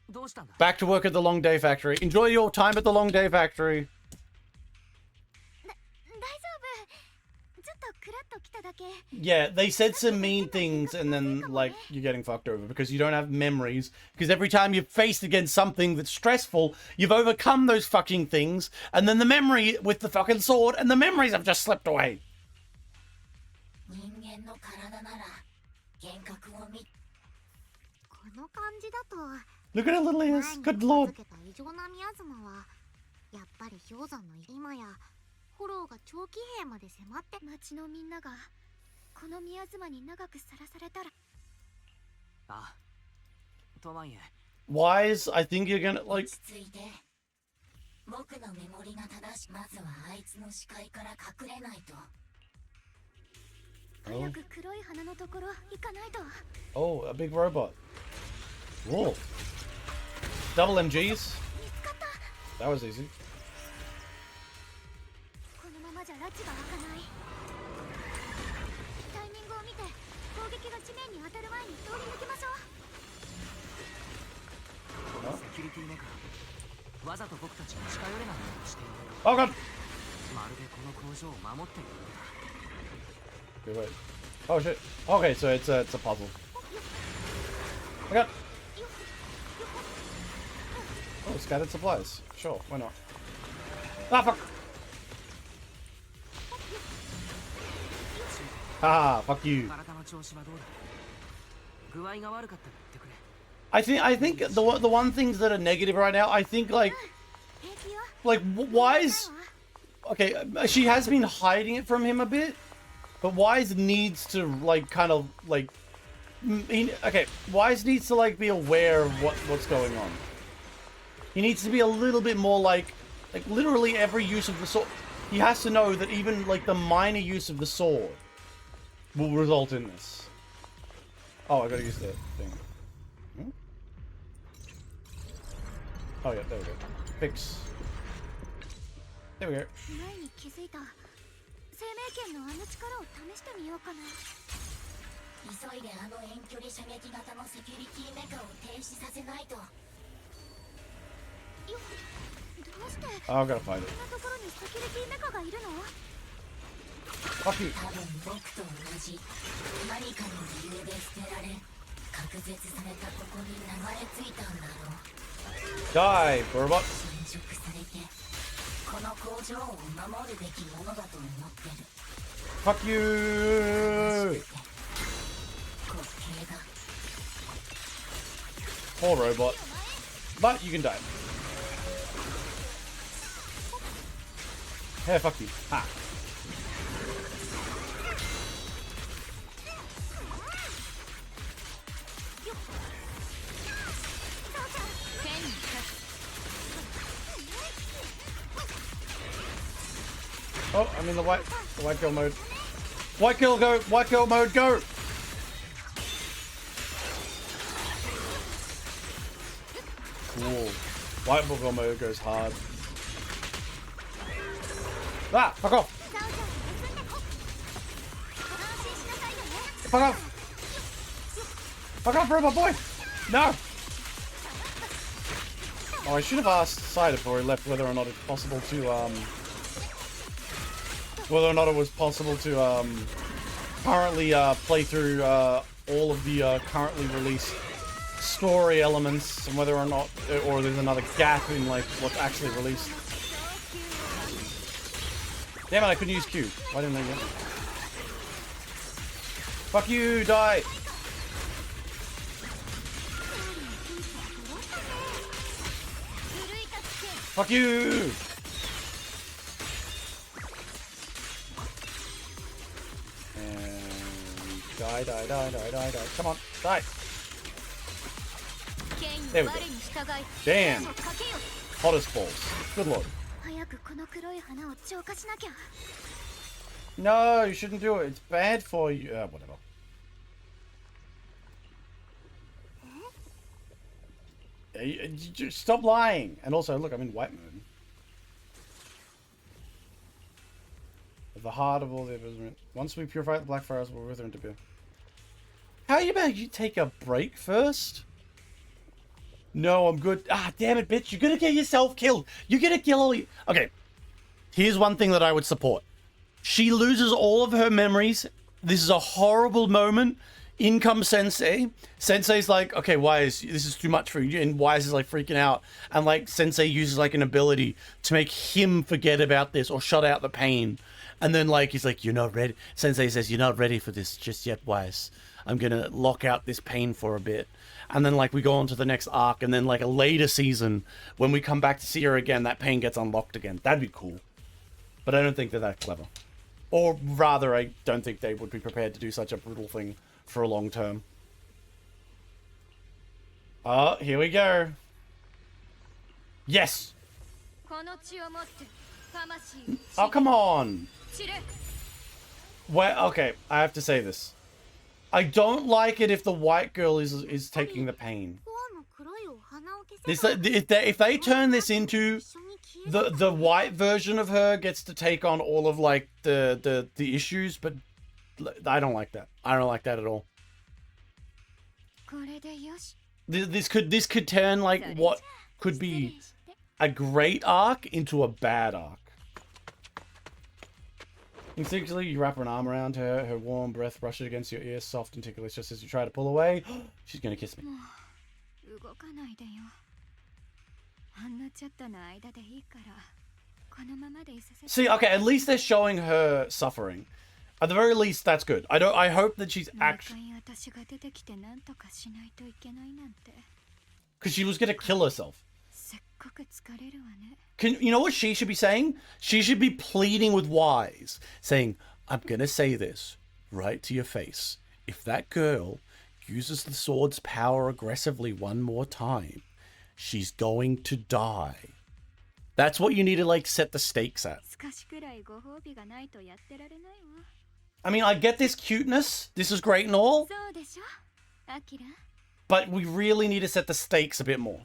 どうしたんだ？ Back to work at the Long Day Factory. Enjoy your time at the Long Day Factory. 大丈夫。ちょっとクラッと来ただけ。 Yeah, they said some mean things and then, like, you're getting fucked over because you don't have memories. Because every time you're faced against something that's stressful, you've overcome those fucking things. And then the memory with the fucking sword and the memories have just slipped away. Look at her little ears. Good lord. やっぱり氷山の今やフォローが長期兵まで迫って町のみんながこの宮妻に長くさらされたらあ、とはいえ Wise, I think you're gonna, like... 僕のメモリが正しまずはあいつの視界から隠れないと 早く黒い花のところ行かないと Oh, a big robot. Whoa. Double MGs. That was easy. このままじゃ拉致が開かないタイミングを見て攻撃が地面に当たる前に通り抜けましょうセキュリティメカわざと僕たちに近寄れないようにしている Oh god. まるでこの工場を守っているようだ Good wait. Oh shit. Okay, so it's a puzzle. I got... Oh, scattered supplies. Sure, why not? Ah, fuck! Haha, fuck you. 体の調子はどうだ具合が悪かったら言ってくれ I think the one things that are negative right now, I think like Wise, okay, she has been hiding it from him a bit, but Wise needs to like kind of like okay, Wise needs to like be aware of what's going on. He needs to be a little bit more like literally every use of the sword. He has to know that even like the minor use of the sword will result in this. Oh, I gotta use that thing. Hmm? Oh yeah, there we go. Fix. There we go. 前に気づいた生命圏のあの力を試してみようかな急いであの遠距離射撃型のセキュリティメカを停止させないとどうして Oh, I gotta find it. こんなところにセキュリティメカがいるの Fuck you. 多分僕と同じ何かの理由で捨てられ隔絶されたここに流れ着いたんだろう。 Die, robot. 侵食されてこの工場を守るべきものだと思ってる。 Fuck you. 滑稽だ。 Poor robot. But you can die. Hey, fuck you. Ha. Oh, I'm in the white girl mode. White girl go! White girl mode go! Cool. White girl mode goes hard. Ah! Fuck off! Fuck off! Fuck off, robot boy! No! Oh, I should have asked Cider before he left whether or not it's possible to, whether or not it was possible to, currently, play through, all of the, currently released story elements, and whether or not, or there's another gap in, like, what's actually released. Damn it, I couldn't use Q. Why didn't I get it? Fuck you, die! Fuck you! And die, die, die, die, die, die. Come on, die! There we go. Damn! Hottest balls. Good lord. 早くこの黒い花を浄化しなきゃ。 No, you shouldn't do it. It's bad for you. Whatever. Stop lying. And also, look, I'm in white mode. At the heart of all the abyssment. Once we purify the Black Forest, we'll wither into beer. How about you take a break first? No, I'm good. Ah, damn it, bitch. You're gonna get yourself killed. You're gonna kill all you. Okay. Here's one thing that I would support. She loses all of her memories. This is a horrible moment. In comes Sensei. Sensei's like, okay, this is too much for you? And Wise is like freaking out. And like Sensei uses like an ability to make him forget about this or shut out the pain. And then like, he's like, you're not ready. Sensei says, you're not ready for this just yet, Wise. I'm gonna lock out this pain for a bit. And then like we go on to the next arc. And then like a later season, when we come back to see her again, that pain gets unlocked again. That'd be cool. But I don't think they're that clever. Or rather, I don't think they would be prepared to do such a brutal thing for a long term. Oh, here we go. Yes! Oh, come on! Well, okay, I have to say this. I don't like it if the white girl is taking the pain. If they turn this into the white version of her gets to take on all of like the issues, but I don't like that. I don't like that at all. This could turn like what could be a great arc into a bad arc. Instinctively, you wrap an arm around her. Her warm breath brushes against your ear, soft and ticklish, just as you try to pull away. She's gonna kiss me. See, okay, at least they're showing her suffering. At the very least, that's good. I hope that she's actually, because she was gonna kill herself. You know what she should be saying? She should be pleading with Wise, saying, I'm gonna say this right to your face. If that girl uses the sword's power aggressively one more time, she's going to die. That's what you need to like set the stakes at. I mean, I get this cuteness. This is great and all. But we really need to set the stakes a bit more.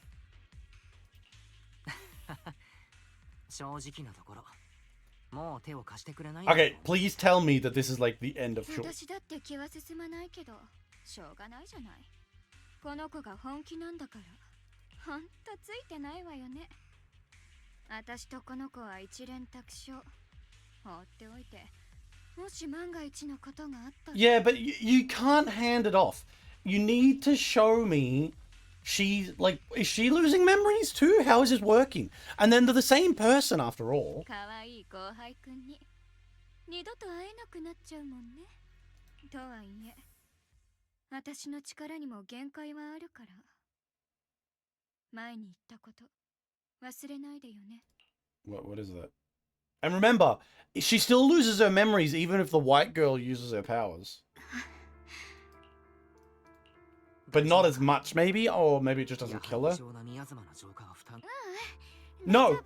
Okay, please tell me that this is like the end of Short. しょうがないじゃない。この子が本気なんだから。ほんとついてないわよね。私とこの子は一連卓勝。放っておいて。もし万が一のことがあったら。Yeah, but you can't hand it off. you need to show me she's like, is she losing memories too? How is this working? And then they're the same person after all. 可愛い後輩くんに二度と会えなくなっちゃうもんね。とはいえ、私の力にも限界はあるから。前に言ったこと忘れないでよね。What is that? And remember, she still loses her memories even if the white girl uses her powers. But not as much, maybe? Or maybe it just doesn't kill her? No!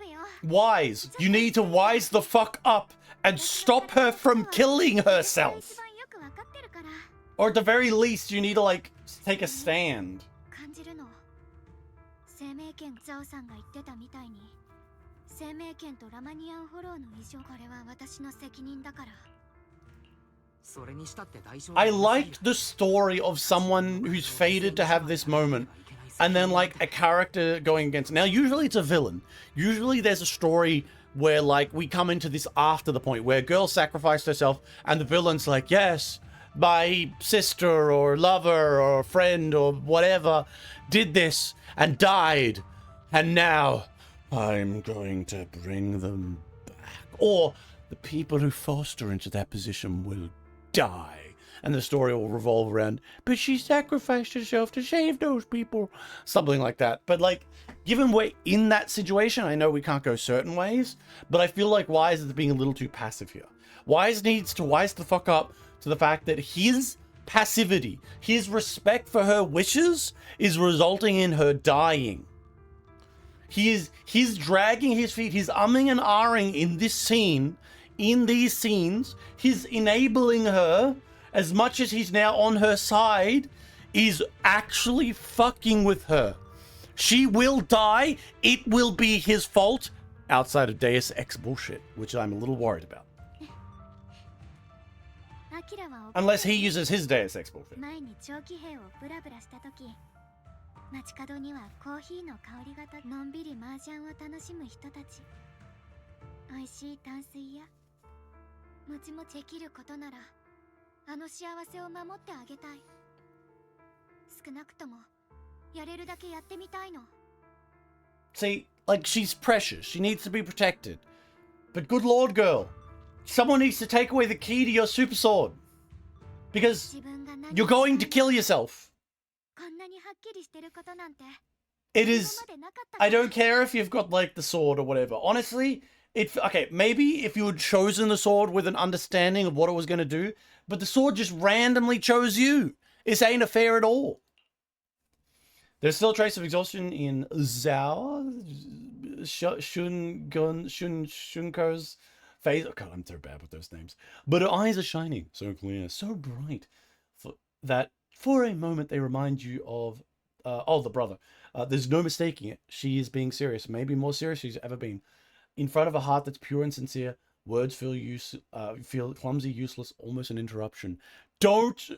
Wise! You need to wise the fuck up and stop her from killing herself! Or at the very least, you need to, like, take a stand. 感じるの。生命権ザオさんが言ってたみたいに、生命権とラマニアンフォローの異常、これは私の責任だから。I liked the story of someone who's fated to have this moment, and then like a character going against. Now, usually it's a villain. Usually there's a story where like we come into this after the point where a girl sacrificed herself, and the villain's like, yes, my sister or lover or friend or whatever did this and died, and now I'm going to bring them back. Or the people who forced her into that position will die, and the story will revolve around, but she sacrificed herself to save those people, something like that. But like, given we're in that situation, I know we can't go certain ways, but I feel like Wise is being a little too passive here. Wise needs to wise the fuck up to the fact that his passivity, his respect for her wishes is resulting in her dying. He's dragging his feet, he's umming and ahhing in this scene, in these scenes. He's enabling her as much as he's now on her side, is actually fucking with her. She will die. It will be his fault outside of Deus Ex bullshit, which I'm a little worried about. Unless he uses his Deus Ex bullshit. 街角にはコーヒーの香りがたのんびり麻雀を楽しむ人たち。美味しい淡水やもちもちできることならあの幸せを守ってあげたい。少なくともやれるだけやってみたいの。See, like she's precious. She needs to be protected. But good lord, girl, someone needs to take away the key to your super sword. Because you're going to kill yourself. It is, I don't care if you've got like the sword or whatever. Honestly, okay, maybe if you had chosen the sword with an understanding of what it was going to do, but the sword just randomly chose you. This ain't fair at all. There's still a trace of exhaustion in Zhao Shunko's face. Oh god, I'm so bad with those names. But her eyes are shining, so clear, so bright, for a moment they remind you of the brother. There's no mistaking it. She is being serious, maybe more serious she's ever been. In front of a heart that's pure and sincere, words feel clumsy, useless, almost an interruption. Don't.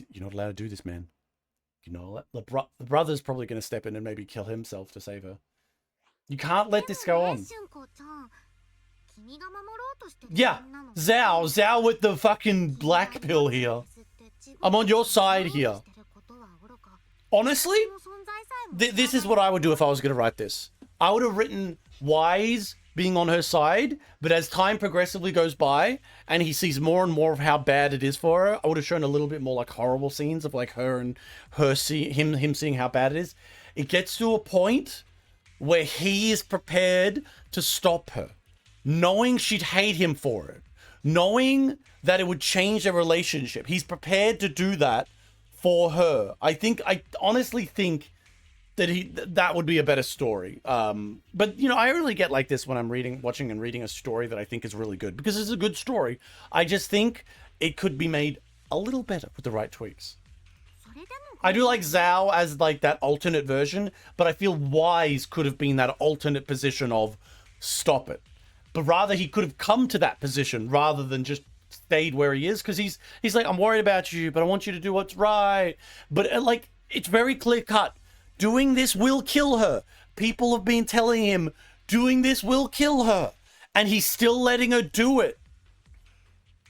You're not allowed to do this, man. You know, the brother's probably going to step in and maybe kill himself to save her. You can't let this go on. Yeah, Zhao with the fucking black pill here. I'm on your side here. Honestly, this is what I would do if I was going to write this. I would have written Wise being on her side, but as time progressively goes by and he sees more and more of how bad it is for her, I would have shown a little bit more like horrible scenes of like her and him seeing how bad it is. It gets to a point where he is prepared to stop her, knowing she'd hate him for it, knowing that it would change their relationship. He's prepared to do that for her. I honestly think that would be a better story. But you know, I really get like this when I'm watching and reading a story that I think is really good, because it's a good story. I just think it could be made a little better with the right tweaks. I do like Zhao as like that alternate version, but I feel Wise could have been that alternate position of stop it. But rather he could have come to that position rather than just stayed where he is, because he's like, I'm worried about you, but I want you to do what's right. But like, it's very clear cut. Doing this will kill her. People have been telling him doing this will kill her, and he's still letting her do it.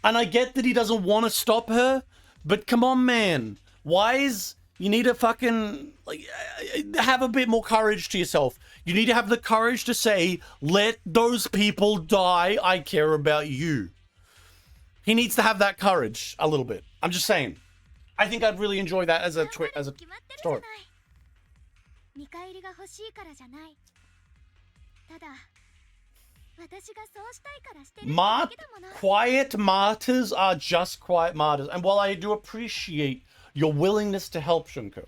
And I get that he doesn't want to stop her, but come on, man. Wise, You need to fucking like have a bit more courage to yourself. You need to have the courage to say, let those people die. I care about you. He needs to have that courage a little bit. I'm just saying. I think I'd really enjoy that as a story. 見返りが欲しいからじゃない。ただ私がそうしたいからしてるだけだもの。 Quiet martyrs are just quiet martyrs. And while I do appreciate your willingness to help, Shunko,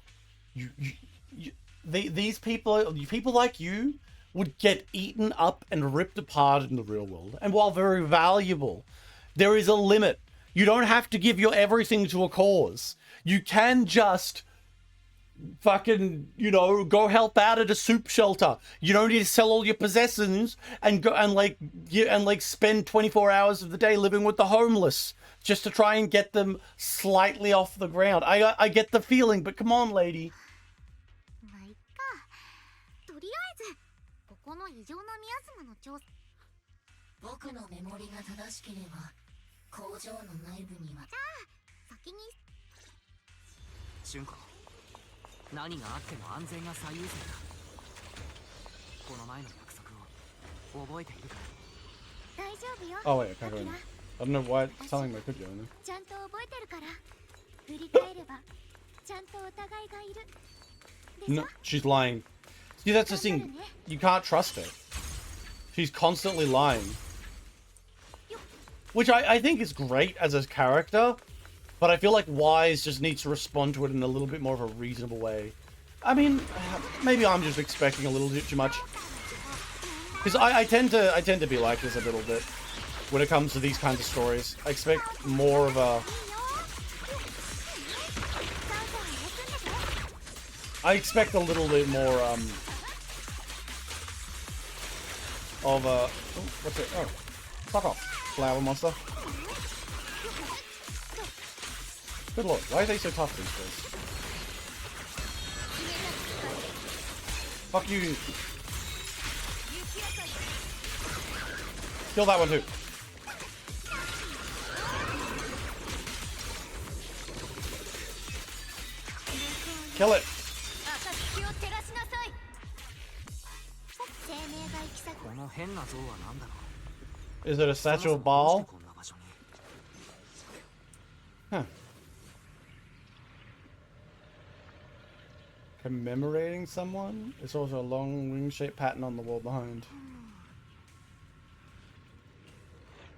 these people like you would get eaten up and ripped apart in the real world. And while very valuable, there is a limit. You don't have to give your everything to a cause. You can just fucking, you know, go help out at a soup shelter. You don't need to sell all your possessions and go and like spend 24 hours of the day living with the homeless just to try and get them slightly off the ground. I get the feeling, but come on, lady. まあいっか。とりあえずここの異常なミアスマの調査。僕のメモリが正しければ工場の内部には。じゃあ先に。俊子、何があっても安全が最優先だ。この前の約束を覚えているか。大丈夫よ。 Oh wait, I can't go in there. I don't know why it's telling me I could go in there. ちゃんと覚えてるから。振り返ればちゃんとお互いがいる。でしょ？ No, she's lying. See, that's the thing. You can't trust her. She's constantly lying. Which I think is great as a character, but I feel like Wise just needs to respond to it in a little bit more of a reasonable way. I mean, maybe I'm just expecting a little bit too much. Because I tend to be like this a little bit when it comes to these kinds of stories. I expect more of a... I expect a little bit more, of a... Oh, what's it? Oh, fuck off, flower monster. Good lord, why are they so tough these days? Fuck you. Kill that one too. Kill it. この変な像は何だろう。 Is it a statue of Baal? こんな場所に。 Huh. Commemorating someone? It's also a long wing-shaped pattern on the wall behind.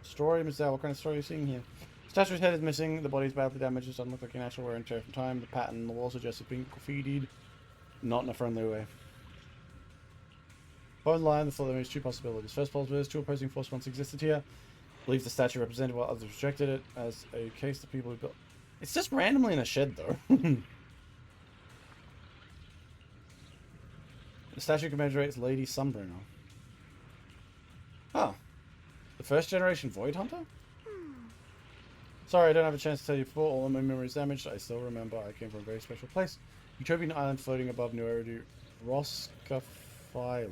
Story, Miss Al, what kind of story are you seeing here? Statue's head is missing, the body's badly damaged, it doesn't look like an actual wear and tear from time. The pattern on the wall suggests it's being graffitied, not in a friendly way. Bottom line, the thought there is two possibilities. First possibility, two opposing forces once existed here. Believes the statue represented while others rejected it as a case the people who built... It's just randomly in a shed, though. The statue commemorates Lady Sunbringer. Oh. The first generation Void Hunter? Sorry, I don't have a chance to tell you before. All of my memory is damaged. I still remember I came from a very special place. Utopian island floating above New Eridu. Roskafila.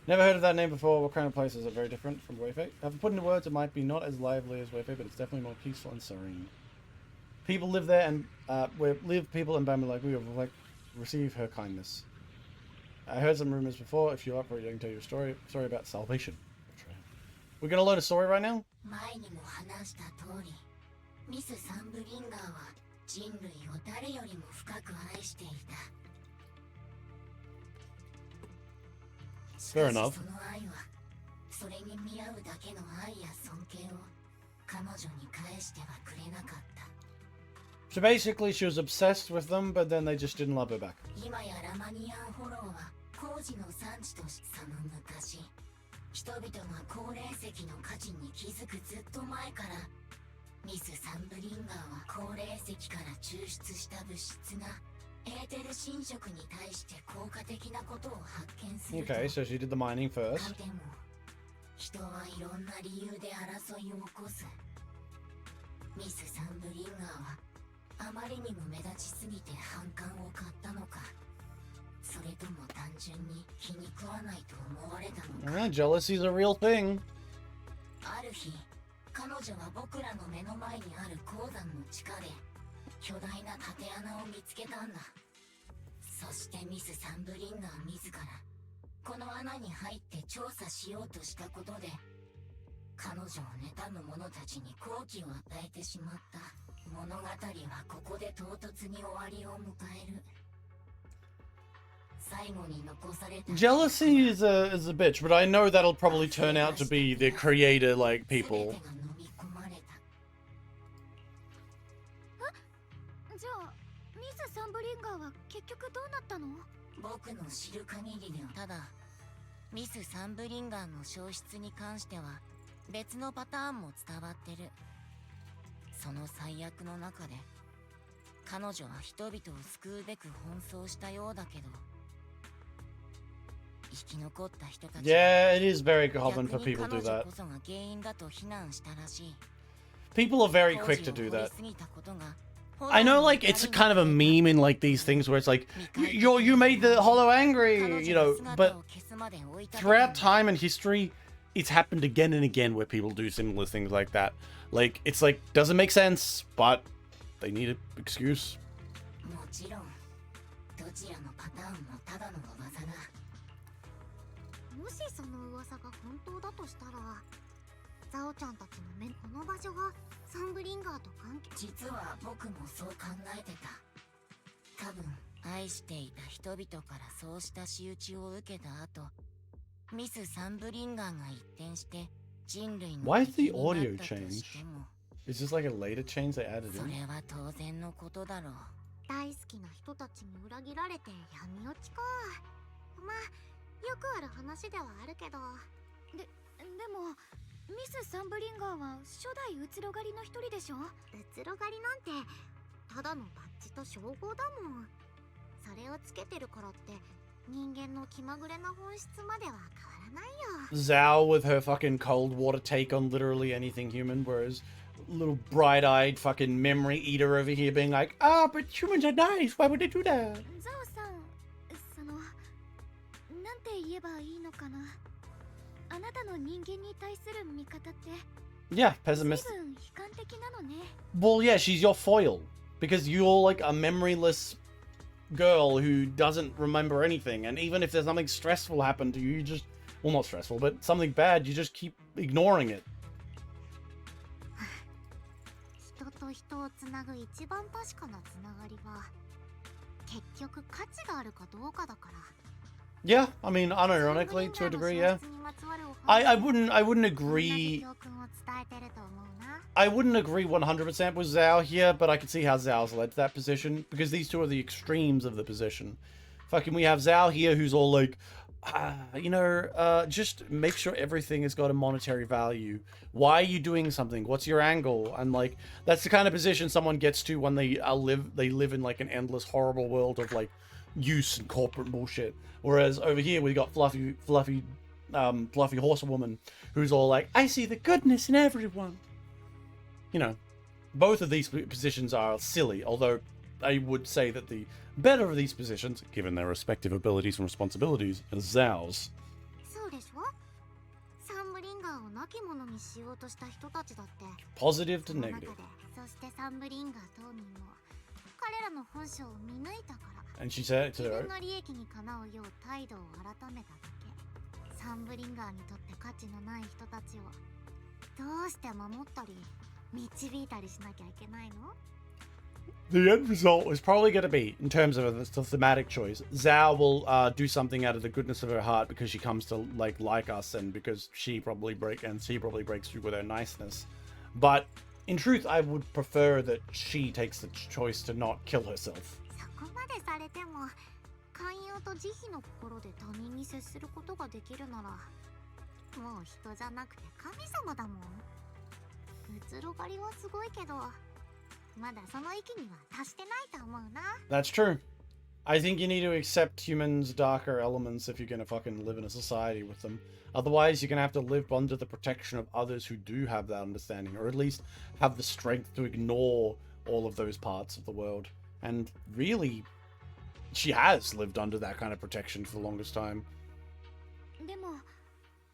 Never heard of that name before. What kind of place is it? Very different from Wayfate? Haven't put into words, it might be not as lively as Wayfate, but it's definitely more peaceful and serene. People live there, and people in Bambi like we will receive her kindness. I heard some rumors before. If you're up for it, I can tell you a story about salvation. We're gonna learn a story right now? 前にも話した通り、ミス・サンブリンガーは人類を誰よりも深く愛していた。 Fair enough. その愛はそれに見合うだけの愛や尊敬を彼女に返してはくれなかった。 So basically she was obsessed with them, but then they just didn't love her back. 今やラマニアン・ホローは工事の産地としてその昔、人々が高霊石の価値に気づくずっと前から、ミス・サンブリンガーは高霊石から抽出した物質がエーテル侵食に対して効果的なことを発見すると。 Okay, so she did the mining first. でも人はいろんな理由で争いを起こす。ミス・サンブリンガーはあまりにも目立ちすぎて反感を買ったのか、それとも単純に気に食わないと思われたのか。Jealousy is a real thing. ある日、彼女は僕らの目の前にある鉱山の地下で巨大な縦穴を見つけたんだ。そしてミス・サンブリンガー自らこの穴に入って調査しようとしたことで、彼女を妬む者たちに好機を与えてしまった。物語はここで唐突に終わりを迎える。最後に残された Jealousy is a bitch, but I know that'll probably turn out to be the creator like 全て people. が飲み込まれた。じゃあミス・サンブリンガーは結局どうなったの？僕の知る限りではただ、ミス・サンブリンガーの消失に関しては別のパターンも伝わってる。その最悪の中で彼女は人々を救うべく奔走したようだけど、生き残った人たち Yeah, it is very は common 逆 for に people 彼 to do 女 that. こそが原因だと非難したらしい。 People are very 当 quick 時 to を do 掘り that. すぎたことが I know, like, it's kind of a meme in, like, these things where it's like, you made the Hollow angry, you know, but throughout time and history, it's happened again and again where people do similar things like that. Like, it's like, doesn't make sense, but they need an excuse. もちろんどちらのパターンもただの噂だ。もしその噂が本当だとしたら、ザオちゃんたちの目、この場所がサンブリンガーと関係。実は僕もそう考えてた。多分愛していた人々からそうした仕打ちを受けた後、ミス・サンブリンガーが一転して人類の Why is 敵 the にな audio ったとしても、 Is this like a later change they added そ in? れは当然のことだろう。大好きな人たちに裏切られて闇落ちか。まあよくある話ではあるけど。でもミス・サンブリンガーは初代うつろ狩りの一人でしょ？うつろ狩りなんてただのバッジと称号だもん。それをつけてるからって人間の気まぐれな本質までは変わらないよ。 Zhao with her fucking cold water take on literally anything human, whereas little bright-eyed fucking memory eater over here being like, ah, but humans are nice, why would they do that? ザオさん、そのなんて言えばいいのかな。あなたの人間に対する見方って Yeah, 随 pessimist. 分悲観的なのね。 Well, yeah, she's your foil. Because you're like a memoryless girl who doesn't remember anything. And even if there's something stressful happen to you, you just... Well, not stressful, but something bad, you just keep ignoring it. 人と人をつなぐ一番確かなつながりは結局価値があるかどうかだから。 Yeah, I mean, unironically, to a degree, yeah. I wouldn't agree... I wouldn't agree 100% with Zhao here, but I can see how Zhao's led to that position, because these two are the extremes of the position. Fucking, we have Zhao here who's all like, just make sure everything has got a monetary value. Why are you doing something? What's your angle? And like, that's the kind of position someone gets to when they live in like an endless, horrible world of like use and corporate bullshit. Whereas over here we got fluffy horsewoman who's all like, I see the goodness in everyone. You know, both of these positions are silly, although I would say that the better of these positions, given their respective abilities and responsibilities, is Zhao's. そうでしょ。サンブリンガーを亡き者にしようとした人たちだって Positive to その中 negative. で、そしてサンブリンガー当人も彼らの本性を見抜いたから And she said 自 to 分 her, の利益にかなうよう態度を改めただけ。サンブリンガーにとって価値のない人たちをどうして守ったり導いたりしなきゃいけないの？ the end result is probably going to be, in terms of the thematic choice, Zhao will do something out of the goodness of her heart because she comes to like us, and because she probably breaks through with her niceness. But in truth, I would prefer that she takes the choice to not kill herself. そこまでされても寛容と慈悲の心で他人に接することができるならもう人じゃなくて神様だもん。うつろ狩りはすごいけどまだその域には達してないと思うな。 That's true. I think you need to accept humans' darker elements if you're going to fucking live in a society with them. Otherwise, you're going to have to live under the protection of others who do have that understanding, or at least have the strength to ignore all of those parts of the world. And really, she has lived under that kind of protection for the longest time. でも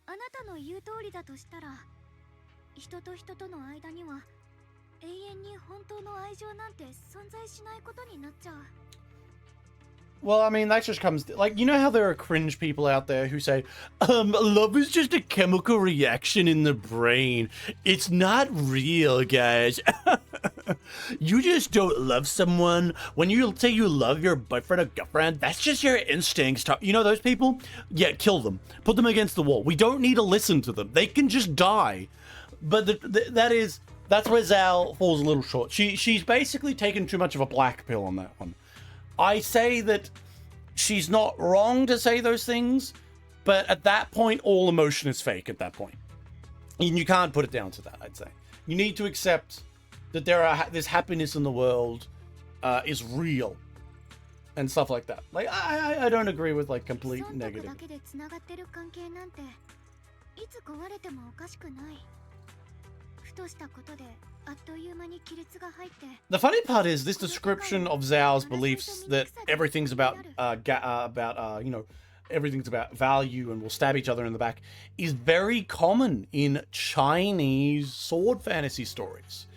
あなたの言う通りだとしたら人と人との間には永遠に本当の愛情なんて存在しないことになっちゃう。 Well, I mean, that just comes like, you know how there are cringe people out there who say, love is just a chemical reaction in the brain. It's not real, guys. You just don't love someone. When you say you love your boyfriend or girlfriend, that's just your instincts. You know those people? Yeah, kill them. Put them against the wall. We don't need to listen to them. They can just die. But that's where Zal falls a little short. She's basically taken too much of a black pill on that one. I say that she's not wrong to say those things, but at that point, all emotion is fake at that point. And you can't put it down to that, I'd say. You need to accept that there's happiness in the world is real and stuff like that. Like, I don't agree with, like, complete negative. The funny part is this description of Zhao's beliefs that everything's about everything's about value and will stab each other in the back is very common in Chinese sword fantasy stories.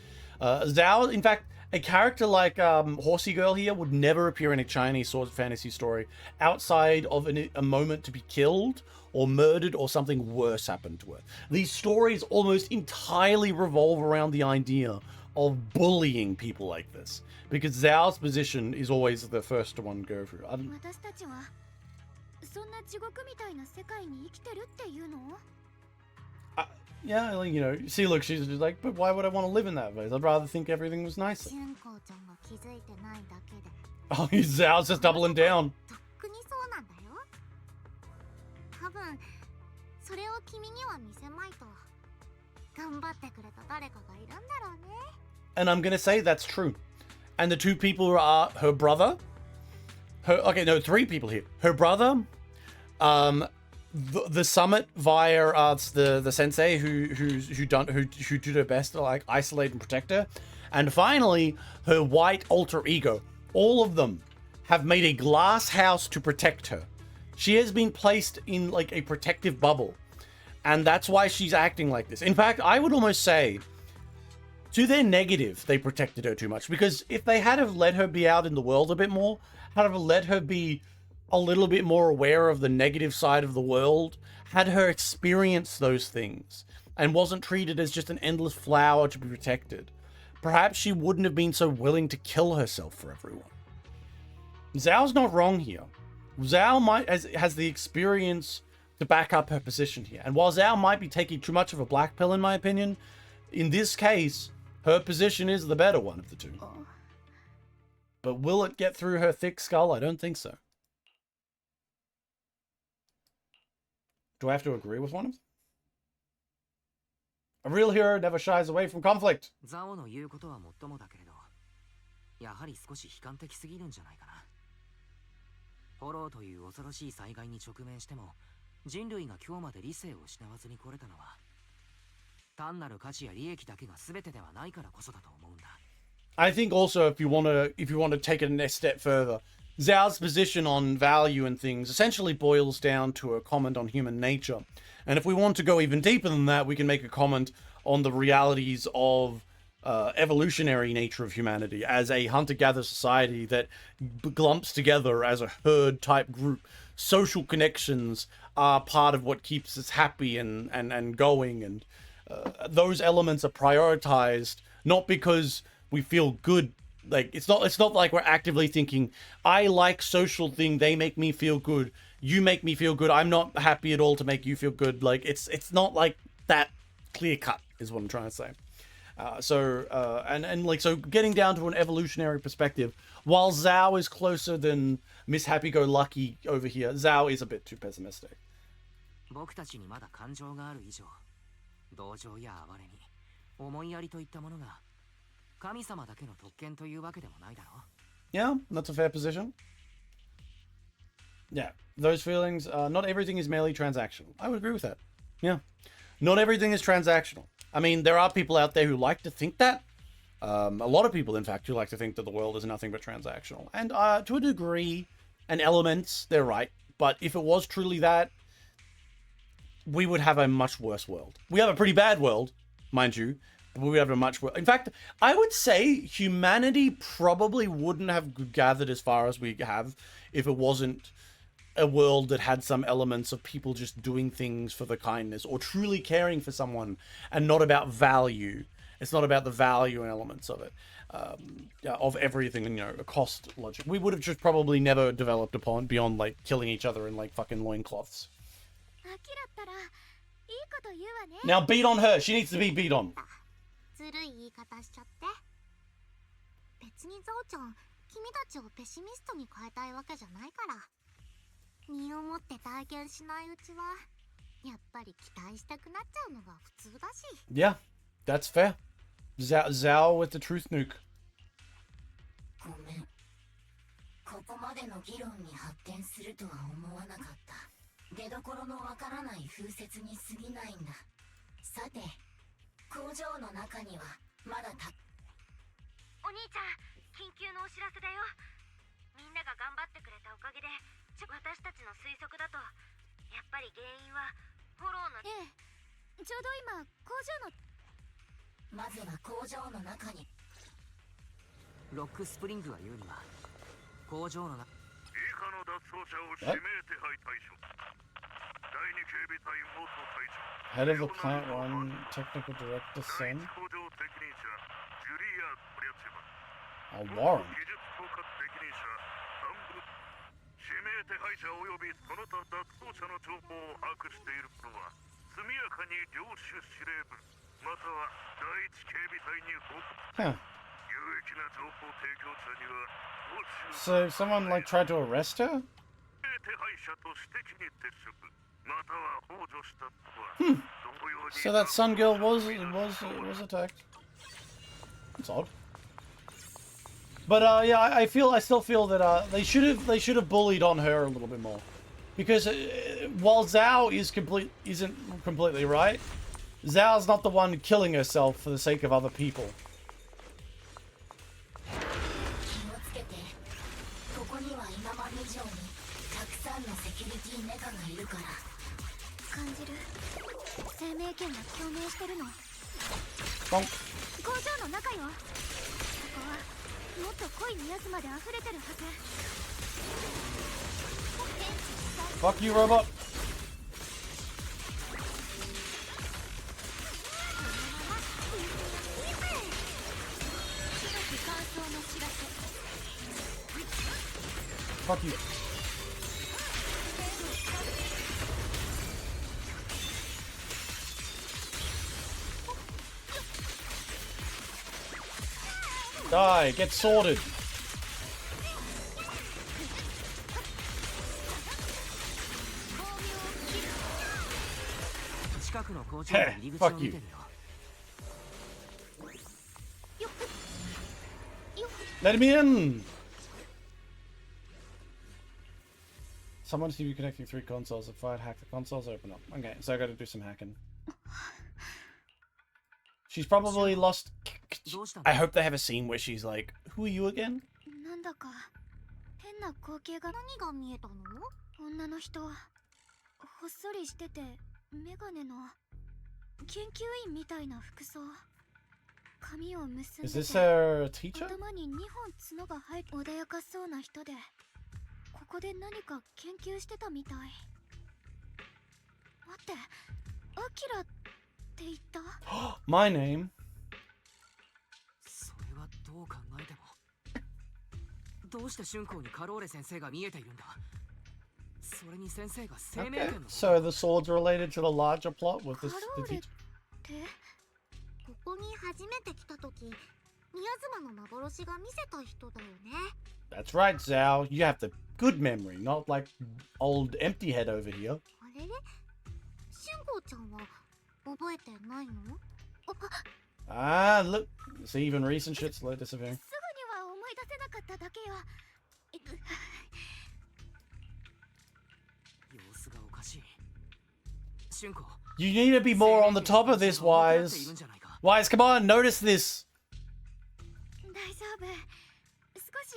Zhao, in fact, a character like Horsey Girl here would never appear in a Chinese sword fantasy story outside of a moment to be killed or murdered or something worse happened to her. These stories almost entirely revolve around the idea of bullying people like this, because Zhao's position is always the first one to go through. Yeah, you know, see, look, she's just like, but why would I want to live in that place? I'd rather think everything was nicer. Oh, Zhao's just doubling down. And I'm gonna say that's true. And the two people are her brother. Three people here. Her brother, the summit via the sensei who did her best to like isolate and protect her, and finally her white alter ego. All of them have made a glass house to protect her. She has been placed in like a protective bubble, and that's why she's acting like this. In fact, I would almost say, to their negative, they protected her too much, because if they had have let her be out in the world a bit more, had have let her be a little bit more aware of the negative side of the world, had her experience those things, and wasn't treated as just an endless flower to be protected, perhaps she wouldn't have been so willing to kill herself for everyone. Zhao's not wrong here. Zhao has the experience to back up her position here. And while Zhao might be taking too much of a black pill, in my opinion, in this case, her position is the better one of the two. But will it get through her thick skull? I don't think so. Do I have to agree with one of them? A real hero never shies away from conflict. ザオの言うことはもっともだけれど、やはり少し悲観的すぎるんじゃないかな。フォローという恐ろしい災害に直面しても、人類が今日まで理性を失わずに来れたのは、単なる価値や利益だけが全てではないからこそだと思うんだ。I think also if you want to take it a step further, Zhao's position on value and things essentially boils down to a comment on human nature. And if we want to go even deeper than that, we can make a comment on the realities of evolutionary nature of humanity as a hunter-gatherer society that glumps together as a herd-type group. Social connections are part of what keeps us happy and going, and those elements are prioritized not because we feel good. Like it's not like we're actively thinking, I like social thing, they make me feel good, you make me feel good, I'm not happy at all to make you feel good. Like it's not like that clear cut is what I'm trying to say. So getting down to an evolutionary perspective, while Zhao is closer than Miss Happy-Go-Lucky over here, Zhao is a bit too pessimistic. 僕たちにまだ感情がある以上、同情や哀れに、思いやりといったものが神様だけの特権というわけでもないだろう。 Yeah, that's a fair position. Yeah, those feelings, not everything is merely transactional. I would agree with that. Yeah. Not everything is transactional. I mean, there are people out there who like to think that. A lot of people, in fact, who like to think that the world is nothing but transactional. And to a degree and elements, they're right. But if it was truly that, we would have a much worse world. We have a pretty bad world, mind you. we would have a much worse. In fact, I would say humanity probably wouldn't have gathered as far as we have if it wasn't a world that had some elements of people just doing things for the kindness or truly caring for someone and not about value. It's not about the value and elements of it, of everything, and, you know, a cost logic. We would have just probably never developed upon beyond, like, killing each other in, like, fucking loincloths. Now beat on her. She needs to be beat on. ずるい言い方しちゃって別にゾウちゃん君たちをペシミストに変えたいわけじゃないから身をもって体験しないうちはやっぱり期待したくなっちゃうのが普通だし Yeah, that's fair. Zhao with the truth nuke. ごめんここまでの議論に発展するとは思わなかった出どころのわからない風説に過ぎないんださて工場の中にはまだお兄ちゃん緊急のお知らせだよみんなが頑張ってくれたおかげで私たちの推測だとやっぱり原因はフォローのええちょうど今工場のまずは工場の中にロックスプリングが言うには工場の中以下の脱走者を指名手配対象第二警備隊元隊長 Head of the Plant 1 Technical Director 第 Sen. 一工場責任者ジュリア・プリャチェバ Oh, 元 Warren. 技術統括責任者サンブル指名手配者及びその他脱走者の情報を把握している者は速やかに領主司令部または第一警備隊に報告 Huh. 有益な情報提供者には報酬 So someone like tried to arrest her? 手配者と指摘に撤職または幇助したとは同様に So that sun girl was attacked. That's odd. But yeah, I still feel that they should have bullied on her a little bit more, because while Zhao isn't completely right, Zhao's not the one killing herself for the sake of other people. 気をつけてここには今まで以上にたくさんのセキュリティメカがいるから感じる生命権が共鳴してるの Bonk. 工場の中よここはもっと濃いミアスまで溢れてるはず Fuck you, robot. 感想の知らせ Fuck you. Die, get sorted. 近くの工場の入り口を見てみよう Let me in! Someone seems to be connecting 3 consoles. If I hack the consoles, open up. Okay, so I gotta do some hacking. She's probably lost... I hope they have a scene where she's like, who are you again? なんだか変な光景が何が見えたの女の人ほっそりしててメガネの研究員みたいな服装髪を結んで Is て this her teacher? 頭に2本角が生えて穏やかそうな人でここで何か研究してたみたい待ってアキラって言った My name. それはどう考えてもどうして春光にカローレ先生が見えているんだそれに先生が生命 Okay. 権の So the sword's related to the larger plot with this, カ the ローレっ teacher. てここに初めて来た時ミヤズマの幻が見せた人だよね That's right, Zhao. You have the good memory, not like old empty head over here. あれれ春光ちゃんは覚えてないの Ah, look. See, even recent shit's slow disappearing. すぐには思い出せなかっただけよ様子がおかしい春光 You need to be more on the top of this, Wise. Wise, come on, notice this. 大丈夫少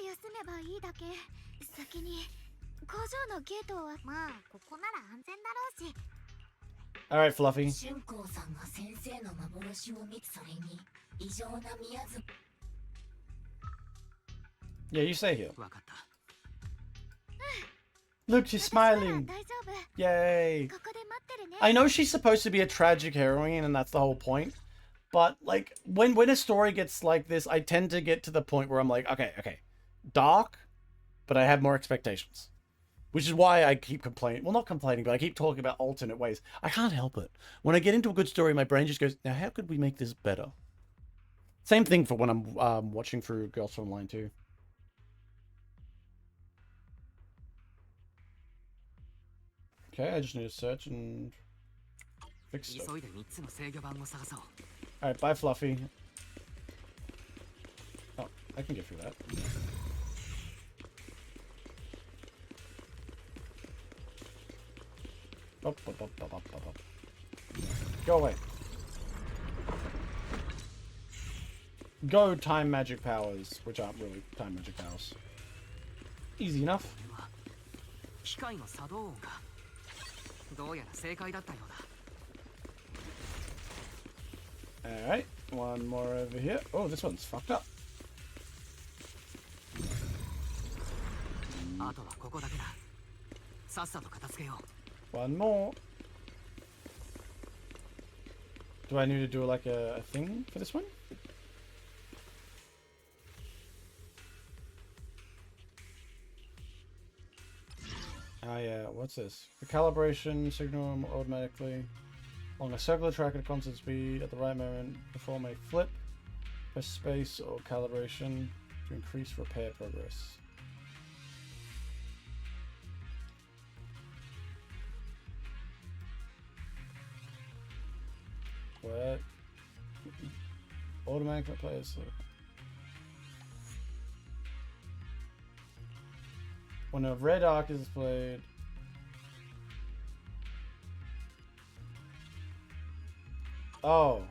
し休めばいいだけ先に工場のゲートはまあここなら安全だろうし Alright, Fluffy. 春光さんが先生の幻を見つそれに異常な宮津 Yeah, you stay here. わかった。 Look, she's smiling. 大丈夫。 Yay. ここで待ってるね。 I know she's supposed to be a tragic heroine, and that's the whole point. But like, when a story gets like this, I tend to get to the point where I'm like, okay, dark, but I have more expectations. Which is why I keep complaining. Well, not complaining, but I keep talking about alternate ways. I can't help it. When I get into a good story, my brain just goes, now how could we make this better? Same thing for when I'm watching through Girls Online too. Okay, I just need to search and fix stuff. 急いで3つの制御盤を探そう。 Alright, bye, Fluffy. Oh, I can get through that. Up. Go away. Go time magic powers, which aren't really time magic powers. Easy enough. 機械の作動音か。どうやら正解だったようだ。 Alright, one more over here. Oh, this one's fucked up. あとはここだけだ。さっさと片付けよう。 One more. Do I need to do like a thing for this one? Ah, yeah, what's this? The calibration signal automatically along a circular track at a constant speed at the right moment perform a flip, press space or calibration to increase repair progress. What? Automatic players. When a red arc is displayed, oh.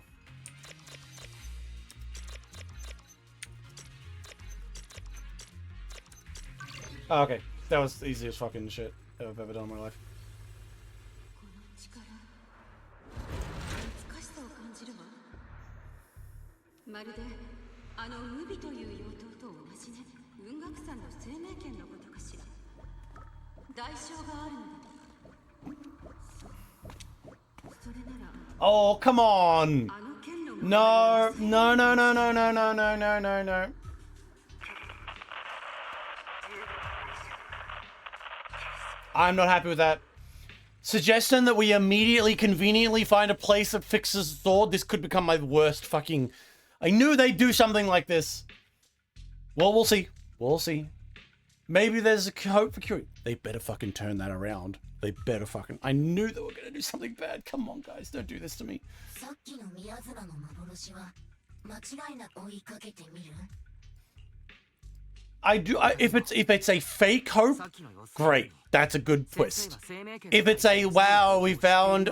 Oh, okay. That was the easiest fucking shit I've ever done in my life. この力難しさを感じるわ。まるであのムビという妖刀と同じね。雲岳さんの生命権のことかしら。代償があるのだ。それなら Oh, come on! あの剣の No, no, no, no, no, no, no, no, no, no, no. I'm not happy with that. Suggesting that we immediately, conveniently find a place that fixes the sword, this could become my worst fucking... I knew they'd do something like this. Well, we'll see. We'll see. Maybe there's a hope for Curie. They better fucking turn that around. They better fucking... I knew they were going to do something bad. Come on, guys. Don't do this to me. さっきの宮綱の幻は間違いなく追いかけてみる I do. If it's a fake hope, great. That's a good twist. If it's a wow, we found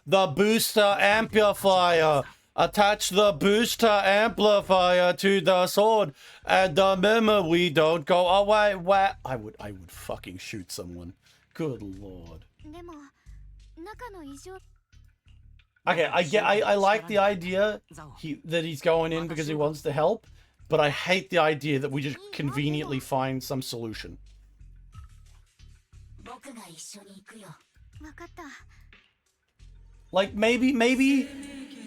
the booster amplifier. Attach the booster amplifier to the sword, and the memory don't go away. Wow, I would fucking shoot someone. Good lord. でも中の異常 Okay, I like the idea that he's going in because he wants to help, but I hate the idea that we just conveniently find some solution. 僕が一緒に行くよ わかった Like maybe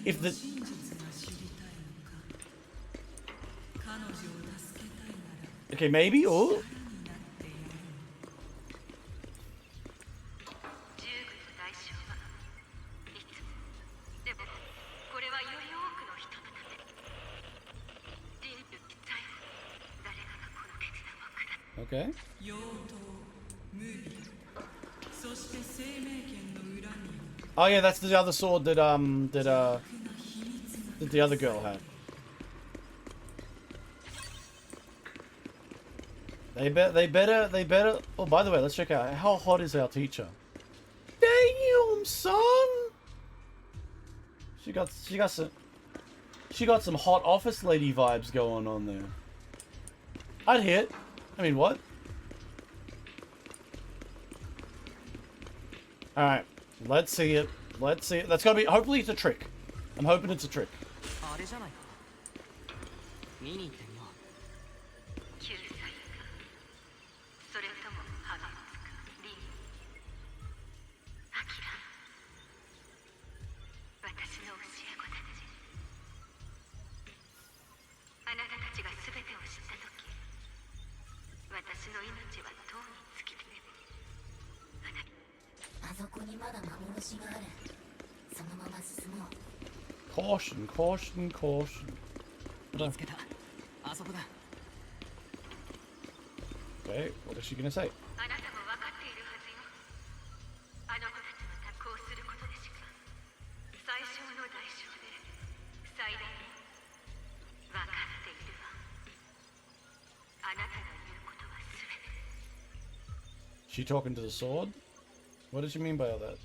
if the 真実が知りたいのか。彼女を助けたいなら okay maybe oh になってやるの。十分の代償はいつも。でもこれはより多くの人のため。人類最後誰かがこの決断を下す。 okay. 妖刀ムビそして生命権の裏に Oh yeah, that's the other sword that that the other girl had. They better. Oh, by the way, let's check out how hot is our teacher. Damn, son. She got some hot office lady vibes going on there. I'd hit. I mean, what? All right. Let's see it. Let's see. That's gotta be. Hopefully, it's a trick. I'm hoping it's a trick. あれじゃないか。見に行ってみよう。救済か、それとも破滅か。リン、アキラ、私の教え子たち、あなたたちが全てを知った時、私の命はとうに尽きて、あそこにまだ幻がある。そのまま進もう。 Caution, caution, caution. 見つけた。あそこだ。 Okay, what is she gonna say? あなたも分かっているはずよ。あの子たちの託をすることでしか最小の代償で最大に分かっているわ。あなたの言うことは全て。 She talking to the sword? What does she mean by all that?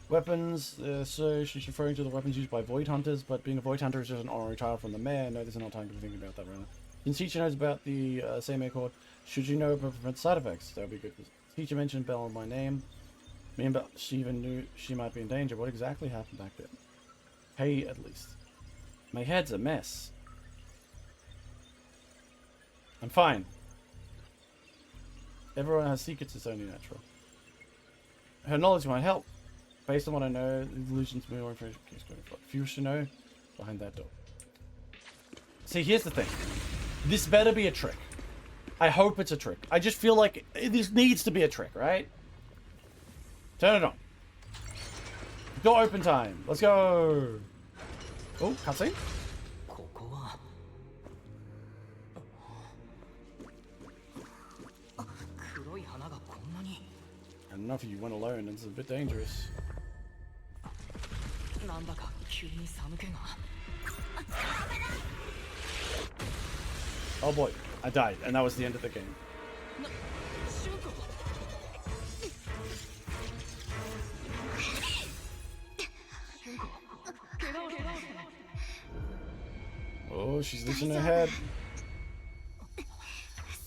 Weapons, so she's referring to the weapons used by Void Hunters, but being a Void Hunter is just an honorary title from the mayor. No, there's not time to be thinking about that right now. Since teacher knows about the same Accord, should you know about prevent side effects? That would be good. Teacher mentioned Belle by name. Me and Belle, she even knew she might be in danger. What exactly happened back then? Hey, at least. My head's a mess. I'm fine. Everyone has secrets, it's only natural. Her knowledge might help. Based on what I know, the illusions more information. If you should know, behind that door. See, here's the thing. This better be a trick. I hope it's a trick. I just feel like this needs to be a trick, right? Turn it on. Door open time. Let's go. Oh, cutscene. ここは。黒い花がこんなに。 I don't know if you went alone. It's a bit dangerous. なんだか急に寒気が。 Oh boy, I died, and that was the end of the game. シュンコ。 Oh, she's losing her head.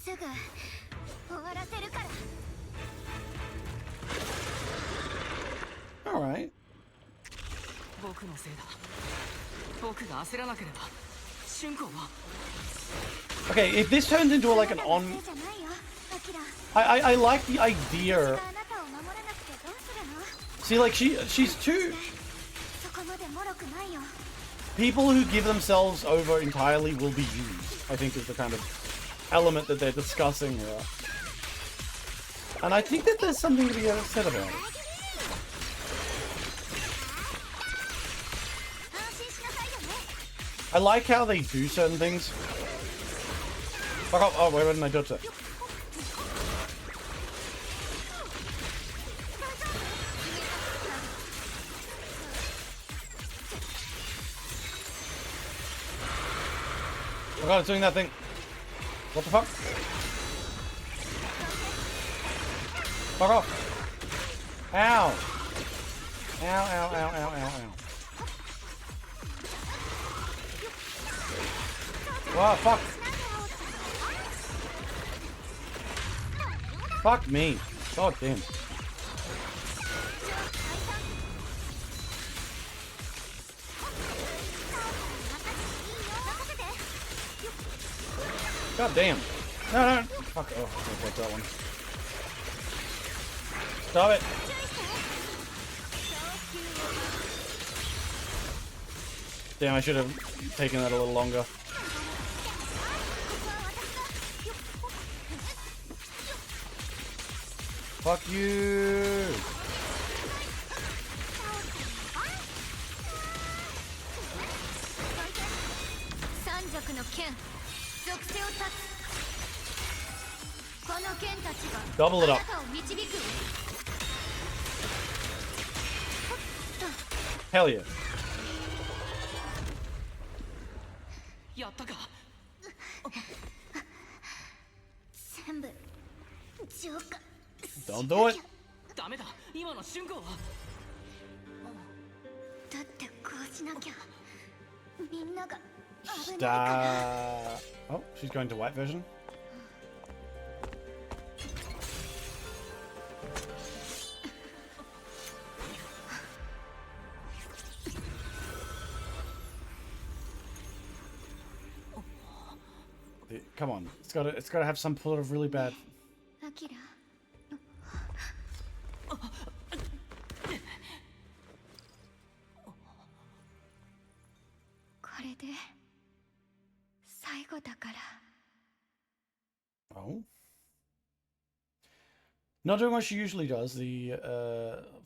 すぐ終わらせるから。 All right. 僕のせいだ。僕が焦らなければ。シュンコは。 Okay, if this turns into like an on, じゃないよ、アキラ。 I like the idea. あなたを守らなくてどうするの？ See, like she's too. そこまで脆くないよ。 People who give themselves over entirely will be used, I think is the kind of element that they're discussing here. And I think that there's something to be said about it. 安心しなさいよね。 I like how they do certain things. Fuck off. Oh, wait, why didn't I dodge that? Oh god, it's doing that thing. What the fuck? Fuck off. Ow. Ow, ow, ow, ow, ow, ow. Wow, fuck. Fuck me. God damn. God damn. No, no. Fuck. Oh, I'll take that one. Stop it. Damn, I should have taken that a little longer. Fuck you. Double it up. Hell yeah. やったか。全部浄化。 Don't do it. ダメだ。今のシュンコは。だってこうしなきゃみんなが危ないから。Oh, she's going to white version. Come on, it's gotta have some sort of really bad. アキラこれで最後だから。 Oh. Not doing what she usually does, the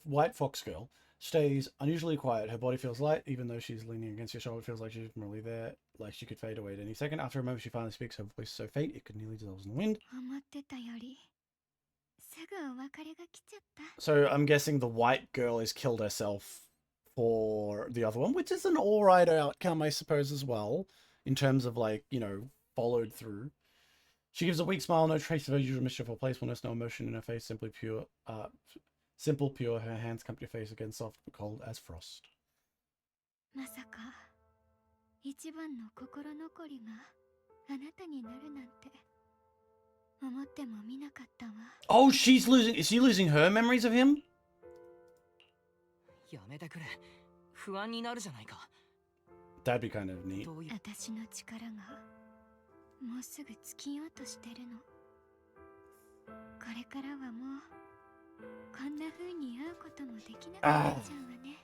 white fox girl stays unusually quiet. Her body feels light, even though she's leaning against your shoulder. It feels like she's really there, like she could fade away at any second. After a moment, she finally speaks. Her voice is so faint it could nearly dissolve in the wind. 思ってたよりすぐお別れが来ちゃった。 So I'm guessing the white girl has killed herself for the other one, which is an alright outcome, I suppose, as well, in terms of, like, you know, followed through. She gives a weak smile, no trace of her usual mischief or playfulness, no emotion in her face, simply pure, simple, pure. Her hands come to your face again, soft but cold as frost. まさか一番の心残りがあなたになるなんて思ってもみなかったわ。 Oh, is she losing her memories of him? やめてくれ。不安になるじゃないか。 That'd be kind of neat. どういう私の力がもうすぐ尽きようとしてるの。これからはもうこんな風に会うこともできなくなっちゃうわね。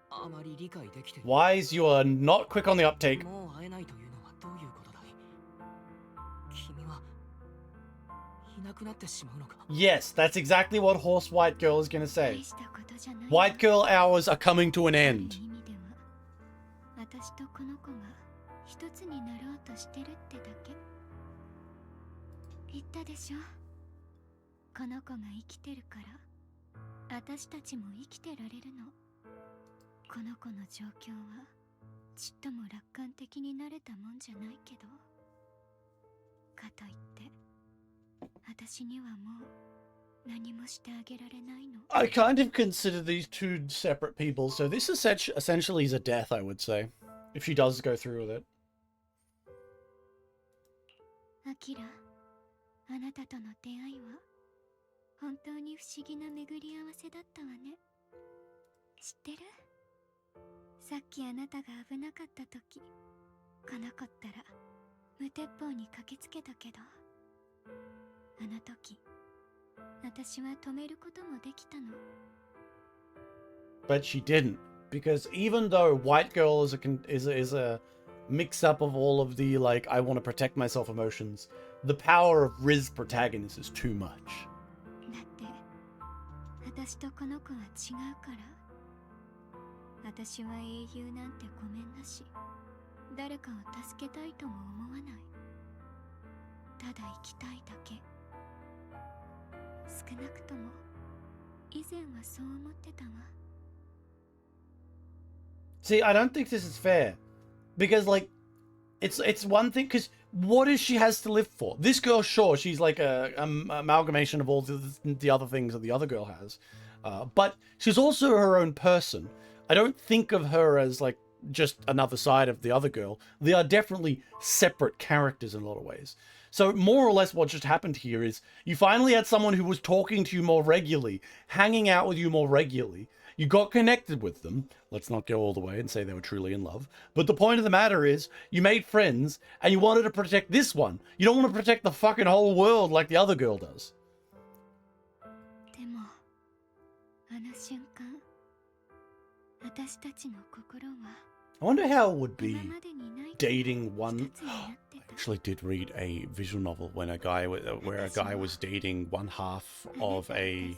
あまり理解できてる。 Wise, you are not quick on the uptake. もう会えないというのはどういうことだい？君はいなくなってしまうのか？ Yes, that's exactly what Horse White Girl is gonna 大 say. したことじゃないわ。 White Girl hours are coming to an ある end. 意味では私とこの子が一つになろうとしてるってだけ。言ったでしょ。この子が生きてるから私たちも生きてられるの。この子の状況はちっとも楽観的になれたもんじゃないけど、かといって私にはもう何もしてあげられないの。 I kind of consider these two separate people, so this is essentially is a death, I would say, if she does go through with it. アキラ、あなたとの出会いは本当に不思議な巡り合わせだったわね。知ってる？さっきあなたが危なかった時、この子ったら無鉄砲に駆けつけたけど、あの時私は止めることもできたの。 But she didn't, because even though White Girl is a mix up of all of the, like, I want to protect myself emotions, the power of Riz protagonist is too much. だって私とこの子は違うから。私は英雄なんてごめんなし、誰かを助けたいとも思わない。ただ生きたいだけ。少なくとも以前はそう思ってたわ。 See, I don't think this is fair, because, like, it's one thing, because what is she has to live for? This girl, sure, she's like a amalgamation of all the other things that the other girl has, but she's also her own person. I don't think of her as, like, just another side of the other girl. They are definitely separate characters in a lot of ways. So more or less what just happened here is you finally had someone who was talking to you more regularly, hanging out with you more regularly. You got connected with them. Let's not go all the way and say they were truly in love. But the point of the matter is you made friends and you wanted to protect this one. You don't want to protect the fucking whole world like the other girl does. でもあの瞬間、私たちの心は I wonder how it would 今 be までにない dating 一 one... つになってた。 I actually did read a visual novel when where a guy was dating one half of a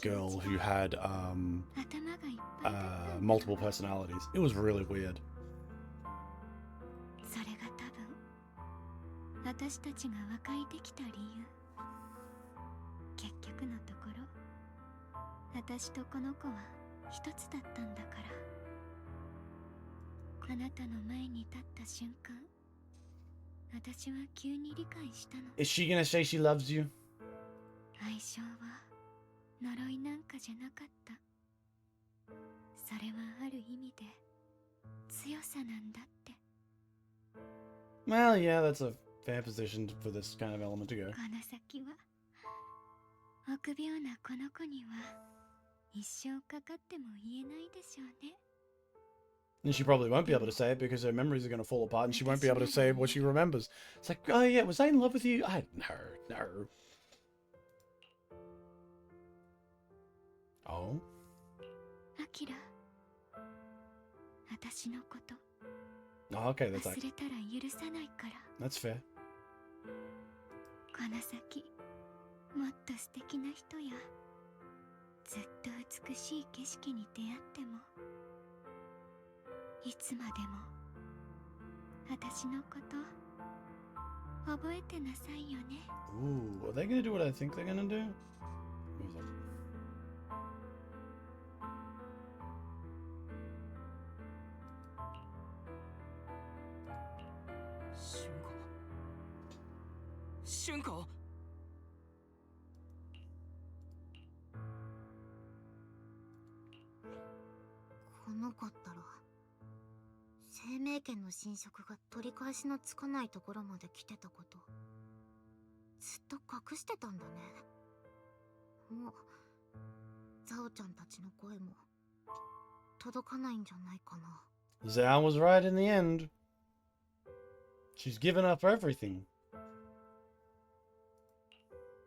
girl who had 頭がいっぱいだったんだ。 multiple personalities. It was really weird. それが多分私たちが和解できた理由。結局のところ私とこの子は一つだったんだから。あなたの前に立った瞬間、私は急に理解したの。 Is she gonna say she loves you? 愛情は呪いなんかじゃなかった。それはある意味で強さなんだって。 Well, yeah, that's a fair position for this kind of element to go. この先は臆病なこの子には一生かかっても言えないでしょうね。And she probably won't be able to say it because her memories are going to fall apart and she won't be able to say what she remembers. It's like, oh yeah, was I in love with you? No. Oh? アキラ、私のこと Oh, okay, that's 忘れたら許さないから。 that's fair. この先もっと素敵な人やずっと美しい景色に出会ってもいつまでも私のこと覚えてなさいよね。 Ooh, are they going to do what I think they're going to do? What was that? 春子この子ったら生命権の侵食が取り返しのつかないところまで来てたことずっと隠してたんだね。もうザオちゃんたちの声も届かないんじゃないかな。 Zhao was right in the end. She's given up everything.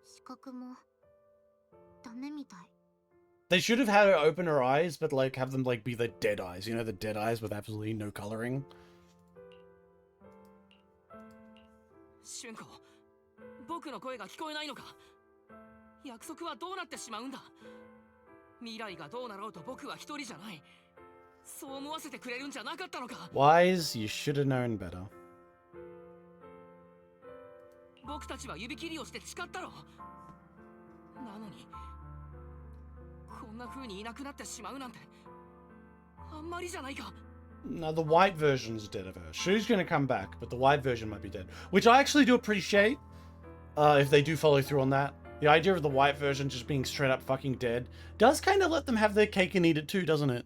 視覚もダメみたい。 They should have had her open her eyes, but like have them like be the dead eyes. You know, the dead eyes with absolutely no coloring. 春子、僕の声が聞こえないのか。約束はどうなってしまうんだ。未来がどうなろうと僕は一人じゃない。そう思わせてくれるんじゃなかったのか。 Wise, you should have known better. 僕たちは指切りをして誓ったろ。なのにこんな風にいなくなってしまうなんてあんまりじゃないか。 No, the white version's dead of her. Shu's gonna come back, but the white version might be dead. Which I actually do appreciate, if they do follow through on that. The idea of the white version just being straight up fucking dead does kind of let them have their cake and eat it too, doesn't it?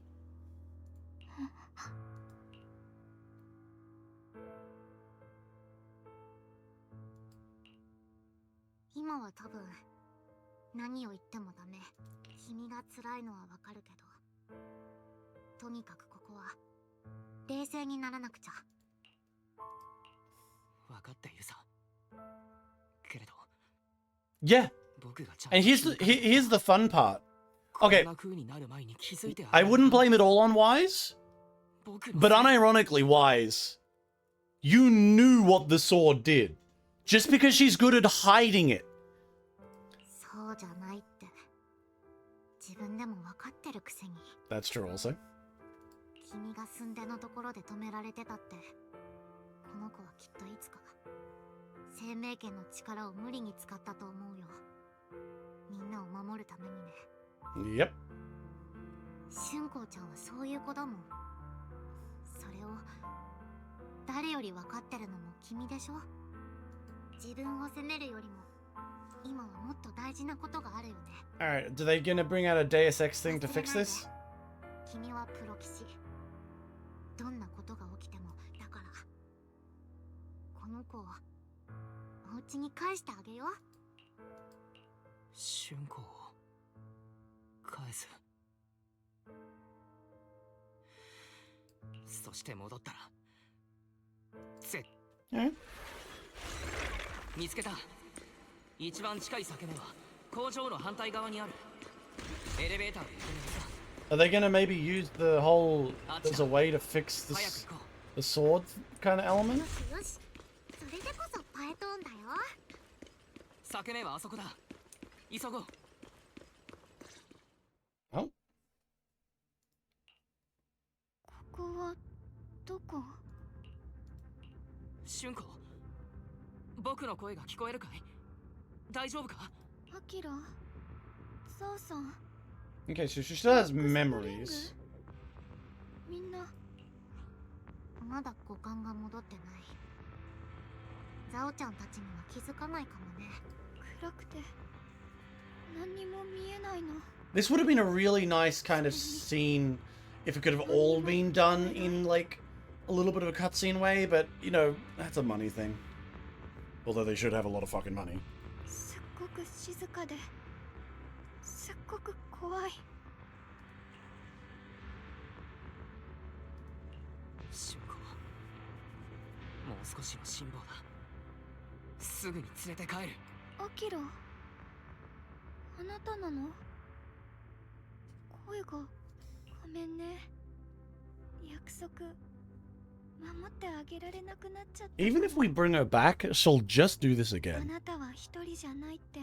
今は多分何を言ってもダメ。君が辛いのはわかるけど、とにかくここは冷静にならなくちゃ。分かっているさ。けれど。 Yeah. And here's the fun part. Okay. I wouldn't blame it all on Wise. But unironically, Wise, you knew what the sword did. Just because she's good at hiding it. そうじゃないって自分でも分かってるくせに。 That's true also. 君が寸出のところで止められてたって、この子はきっといつか生命権の力を無理に使ったと思うよ。みんなを守るためにね。 Yep. 春光ちゃんはそういう子だもん。それを誰より分かってるのも君でしょ。自分を責めるよりも今はもっと大事なことがあるよね。 Alright, do they gonna bring out a Deus Ex thing to fix this? 君はプロ棋士。どんなことが起きてもだからこの子をお家に返してあげよう。春子を返す。そして戻ったら見つけた。一番近い裂け目は工場の反対側にある。エレベーターで行ってみるさ。 Are they gonna maybe use the whole there's a way to fix this the sword kind of element? よしよし、それでこそパエトーンだよ。裂け目はあそこだ。急ごう。 Oh. ここはどこ？春子、僕の声が聞こえるかい？大丈夫か？アキラ、ザオさん。 Okay, so she still has memories. みんなまだ五感が戻ってない。ザオちゃんたちには気づかないかもね。暗くて何にも見えないの。 This would have been a really nice kind of scene if it could have all been done in like a little bit of a cutscene way, but you know, that's a money thing. Although they should have a lot of fucking money. すっごく静かですっごく怖い。俊子、もう少しの辛抱だ。すぐに連れて帰る。アキラ、あなたなの？声がごめんね。約束守ってあげられなくなっちゃった。 Even if we bring her back, she'll just do this あ again. なたは一人じゃないって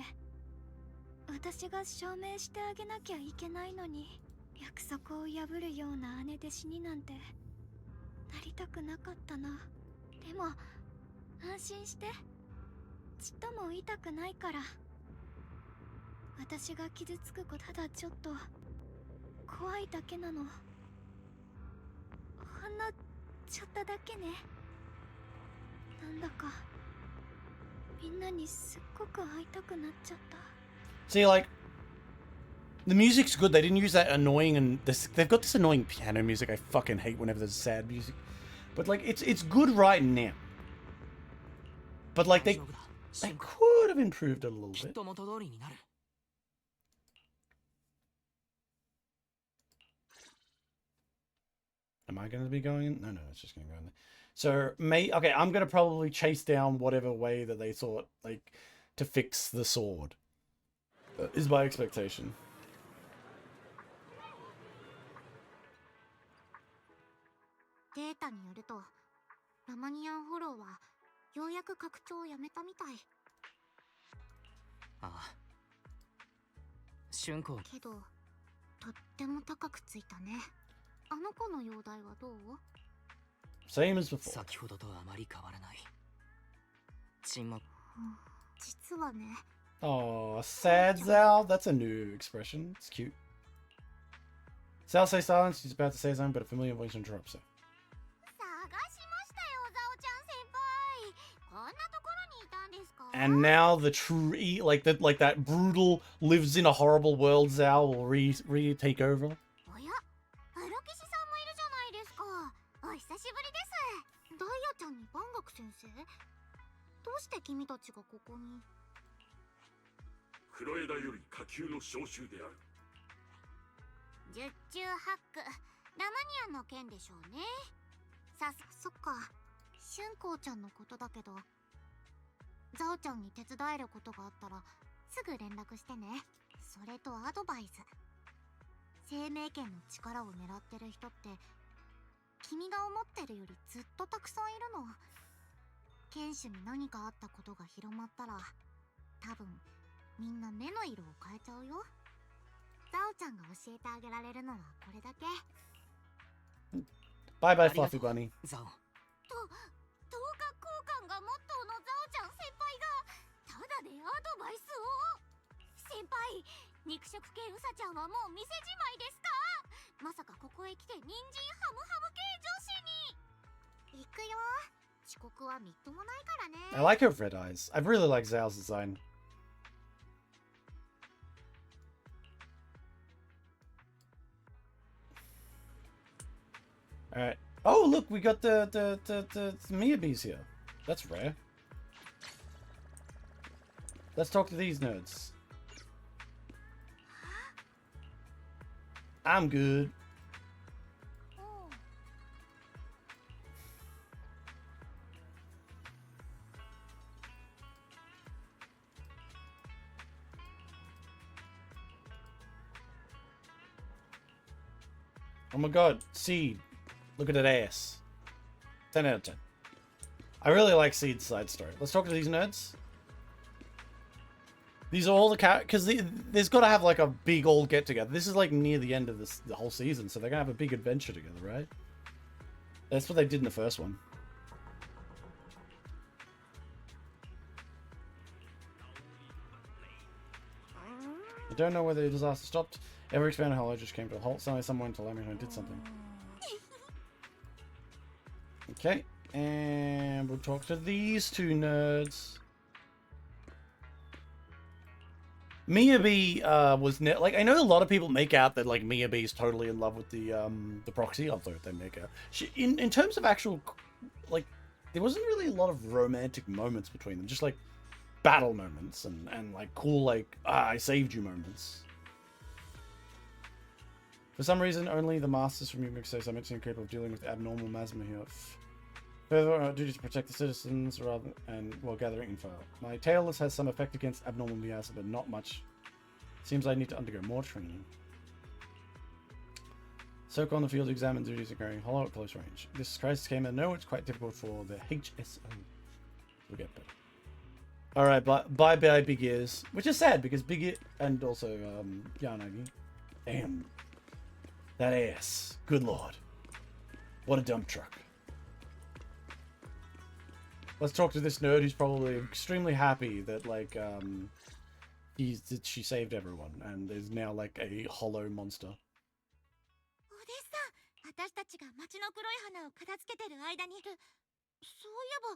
私が証明してあげなきゃいけないのに、約束を破るような姉弟子になんてなりたくなかったな。でも安心して、ちっとも痛くないから。私が傷つくことただちょっと怖いだけなの。ほんのちょっとだけね。なんだかみんなにすっごく会いたくなっちゃった。 See, like, the music's good. They didn't use that annoying and they've got this annoying piano music I fucking hate whenever there's sad music. But like, it's good right now. But like, they could have improved it a little きっ bit. と元通りになる。 Am I going to be going in? No, it's just going to go in there. So, okay, I'm going to probably chase down whatever way that they thought, like, to fix the sword. Is my expectation. データによると、ラマニアンフォローはようやく拡張をやめたみたい。ああ。俊子。けど、とっても高くついたね。あの子の容体はどう？ Same as before. 先ほどとあまり変わらない。沈黙。実はね。Oh, sad Zal. That's a new expression. It's cute. Zal says silence. He's about to say something, but a familiar voice interrupts her. 探しましたよ、ザオちゃん先輩。こんなところにいたんですか？ And now the true, like that brutal, lives in a horrible world Zal will retake over. おや、アロキシさんもいるじゃないですか。お久しぶりです。ダイヤちゃんにバンガク先生？どうして君たちがここに？黒枝より下級の召集である。十中八九、ラマニアンの件でしょうね。そっか、春光ちゃんのことだけど、ザオちゃんに手伝えることがあったらすぐ連絡してね。それとアドバイス。生命権の力を狙ってる人って君が思ってるよりずっとたくさんいるの。剣士に何かあったことが広まったら多分みんな目の色を変えちゃうよ。ザオちゃんが教えてあげられるのはこれだけ。 Bye bye, Fluffy Bunny. ザオ。等価交換がモットーのザオちゃん先輩がただでアドバイスを。先輩、肉食系ウサちゃんはもう店じまいですか？まさかここへ来て人参ハムハム系女子に。行くよ。遅刻はみっともないからね。 I like her red eyes. I really like Zal's design. Alright. Oh, look, we got the Miyabees here. That's rare. Let's talk to these nerds. I'm good. Oh my god, Seed. Look at that ass. 10 out of 10. I really like Seed's side story. Let's talk to these nerds. These are all the characters, because there's got to have like a big old get together. This is like near the end of the whole season, so they're going to have a big adventure together, right? That's what they did in the first one. I don't know whether the disaster stopped. Ever expanded hollow just came to a halt. Suddenly someone to let me know I did something. Okay, and we'll talk to these two nerds. Miyabi was like, I know a lot of people make out that like Miyabi is totally in love with the proxy, although they make out. In terms of actual, like, there wasn't really a lot of romantic moments between them, just like battle moments and like cool like I saved you moments. For some reason, only the masters from Yumik say I'm capable of dealing with abnormal masma here. Further, our duty to protect the citizens rather and while gathering info. My tailless has some effect against abnormal miasma, but not much. Seems I need to undergo more training. Soak on the field, examine duties and carrying hollow at close range. This crisis came out. No, it's quite difficult for the HSO. We'll get better. Alright, bye Big Ears. Which is sad because Big Ear and also Yanagi. Damn. That ass. Good lord. What a dump truck. Let's talk to this nerd who's probably extremely happy that like she saved everyone and is now like a hollow monster. お弟子さん、私たちが町の黒い花を片付けてる間に、そういえば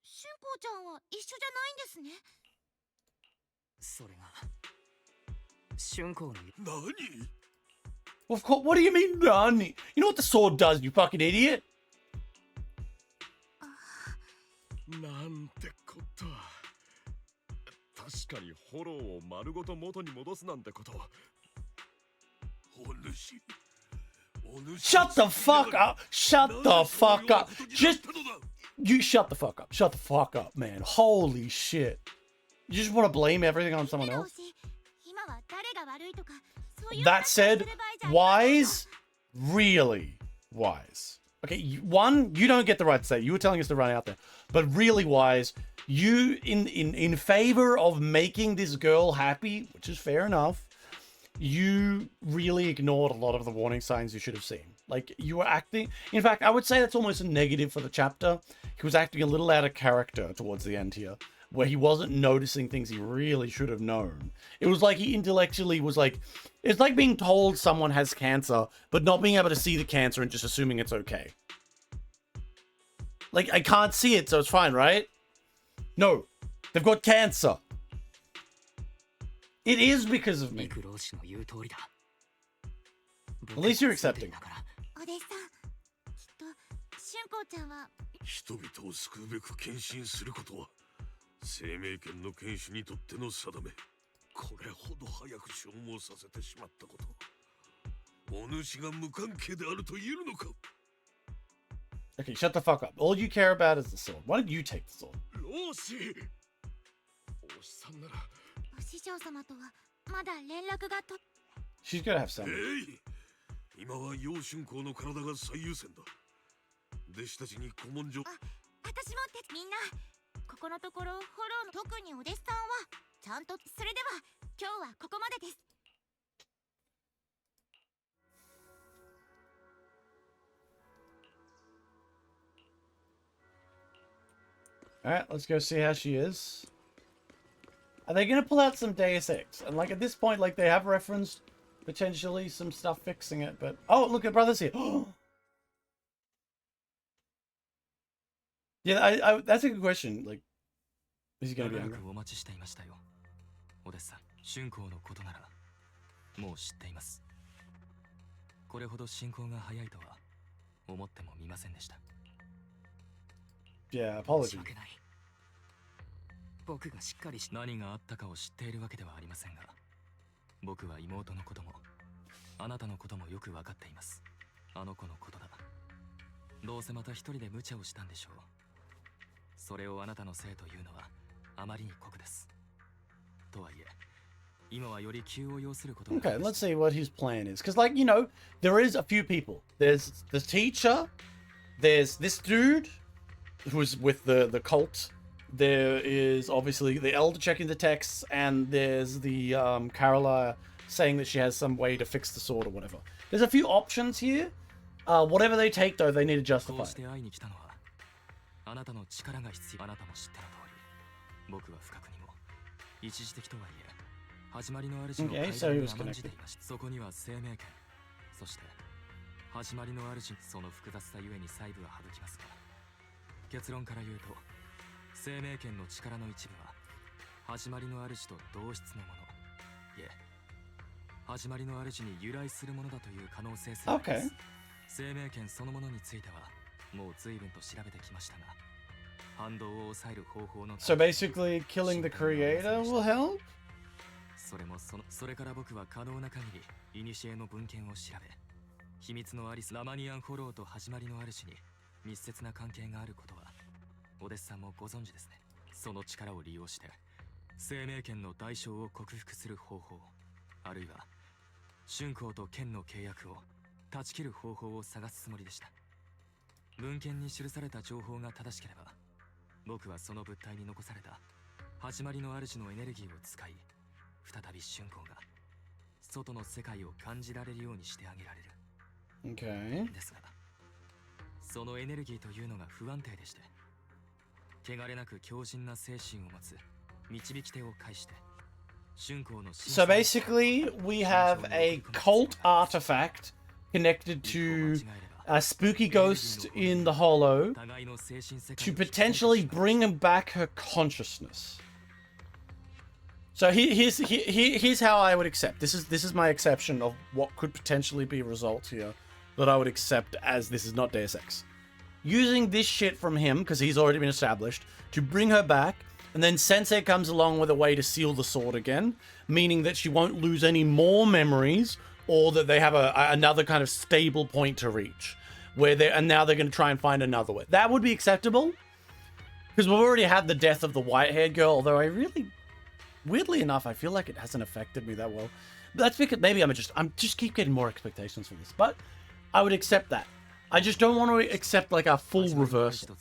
春光ちゃんは一緒じゃないんですね。それが春光の何 Of course, what do you mean, nani? You know what the sword does, you fucking idiot? なんてこと。確かにフォローを丸ごと元に戻すなんてこと。お主。Shut the fuck up! Shut the fuck up! Just you shut the fuck up! Shut the fuck up, man! Holy shit! You just want to blame everything on someone else? That said, wise, really wise. Okay, one, you don't get the right to say. You were telling us to run out there, but really wise. You in favor of making this girl happy, which is fair enough. You really ignored a lot of the warning signs you should have seen. Like, you were acting... In fact, I would say that's almost a negative for the chapter. He was acting a little out of character towards the end here, where he wasn't noticing things he really should have known. It was like he intellectually was like... It's like being told someone has cancer, but not being able to see the cancer and just assuming it's okay. Like, I can't see it, so it's fine, right? No. They've got cancer. It is because of me. At least you're accepting. お弟子さん、きっと春光ちゃんは人々を救うべく献身することは生命権の権主にとっての定め。これほど早く消耗させてしまったこと、お主が無関係であると言えるのか。 Okay, shut the fuck up. All you care about is the sword. Why don't you take the sword? 老子、お師さんなら。お師匠様とはまだ連絡がと。She's gonna have some. 今は陽春光の体が最優先だ。弟子たちに古文書。私もみんなここのところフォローの特にお弟子さんはちゃんと。それでは今日はここまでです。Alright, let's go see how she is. Are they gonna pull out some Deus Ex? And like at this point, like they have referenced potentially some stuff fixing it, but oh look at brothers here. Yeah, I that's a good question. Like, is he gonna be angry? お弟子さん、春光のことならもう知っています。これほど進行が早いとは思ってもみませんでした。 Yeah, apology. 僕がしっかり何があったかを知っているわけではありませんが、僕は妹のこともあなたのこともよく分かっています。あの子のことだ。どうせまた一人で無茶をしたんでしょう。それをあなたのせいというのはあまりに酷です。とはいえ、今はより急を要することが。 Okay, let's see what his plan is. Because, like, you know, there is a few people. There's the teacher. There's this dude who's with the cult. There is obviously the elder checking the texts, and there's the Carola saying that she has some way to fix the sword or whatever. There's a few options here. Whatever they take, though, they need to justify. あなたの力が必要。あなたも知っての通り、僕は不覚にも一時的とはいえ、始まりの主の階段に甘んじていました。そこには生命権、そして始まりの主、その複雑さゆえに細部は省きますが、結論から言うと、生命権の力の一部は始まりの主と同質のもの、いえ、始まりの主に由来するものだという可能性すらあります。生命権そのものについてはもう随分と調べてきましたが、反動を抑える方法の。 So basically, killing the creator will help? それから僕は可能な限り古の文献を調べ、秘密のアリスラマニアンフォローと始まりの主に密接な関係があることはお弟子さんもご存知ですね。その力を利用して生命権の代償を克服する方法、あるいは春光と剣の契約を断ち切る方法を探すつもりでした。文献に記された情報が正しければ、僕はその物体に残された始まりの主のエネルギーを使い、再び春光が外の世界を感じられるようにしてあげられる。Okay. ですが、そのエネルギーというのが不安定でして、汚れなく強靭な精神を持つ導き手を介して、春光の So basically, we have a cult artifact connected to a spooky ghost in the Hollow to potentially bring back her consciousness. So here's how I would accept. This is my exception of what could potentially be a result here that I would accept as this is not Deus Ex. Using this shit from him, because he's already been established, to bring her back, and then Sensei comes along with a way to seal the sword again, meaning that she won't lose any more memories, or that they have another kind of stable point to reach, and now they're going to try and find another way. That would be acceptable, because we've already had the death of the white-haired girl, although I really, weirdly enough, I feel like it hasn't affected me that well. But that's because maybe I'm just keep getting more expectations for this, but I would accept that. I just don't want to accept like a full reversal.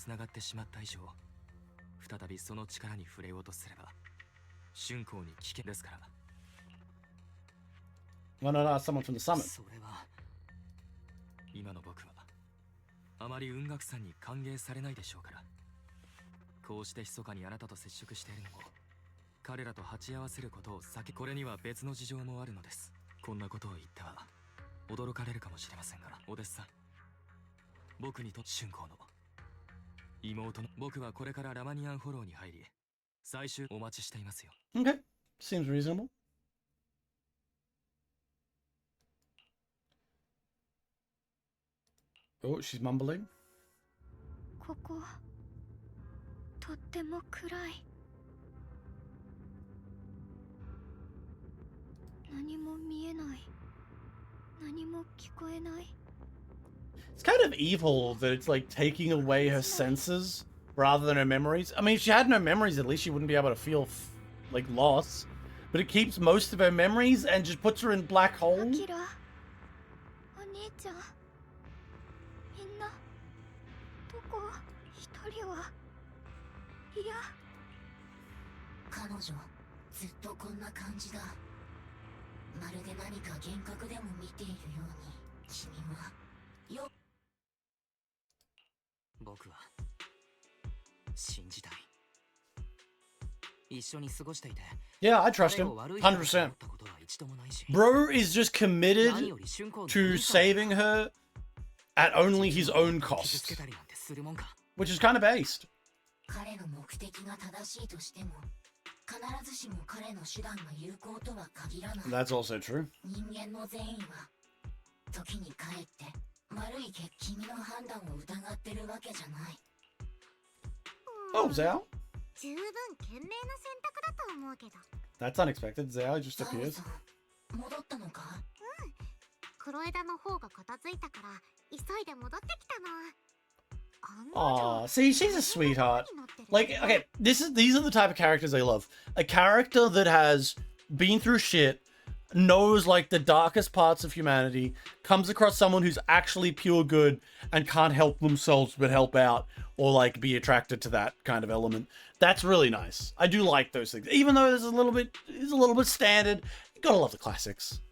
Why not ask someone from the summit? 今の僕はあまり雲岳さんに歓迎されないでしょうから、こうして密かにあなたと接触しているのも彼らと鉢合わせることを避け、これには別の事情もあるのです。こんなことを言っては驚かれるかもしれませんが、お弟子さん、僕にとって春光の妹の僕はこれからラマニアンフォローに入り、最終お待ちしていますよ。Okay, seems reasonable. Oh, she's mumbling. ここ、とっても暗い。何も見えない。何も聞こえない。It's kind of evil that it's like taking away her senses rather than her memories. I mean, if she had no memories, at least she wouldn't be able to feel like loss. But it keeps most of her memories and just puts her in black hole. アキラ、お兄ちゃん、みんなどこ？一人はいや。彼女ずっとこんな感じだ。まるで何か幻覚でも見ているように。君はよ。僕は信じたい。一緒に過ごしていて。Yeah, I trust him. 100%. Bro is just committed to saving her at only his own cost. Which is kind of based. 彼の目的が正しいとしても、必ずしも彼の手段が有効とは限らない。That's also true. 人間の善意は時にかえって悪い君の判断を疑ってるわけじゃない。Oh, Zhao? 十分賢明な選択だと思うけど。That's unexpected. Zhao just appears. 戻ったのか？うん。黒枝の方が片付いたから急いで戻ってきたの。Aw, see, she's a sweetheart. Like, okay, these are the type of characters I love. A character that has been through shit, knows like the darkest parts of humanity, comes across someone who's actually pure good and can't help themselves but help out or like be attracted to that kind of element. That's really nice. I do like those things. Even though it's a little bit standard, you gotta love the classics.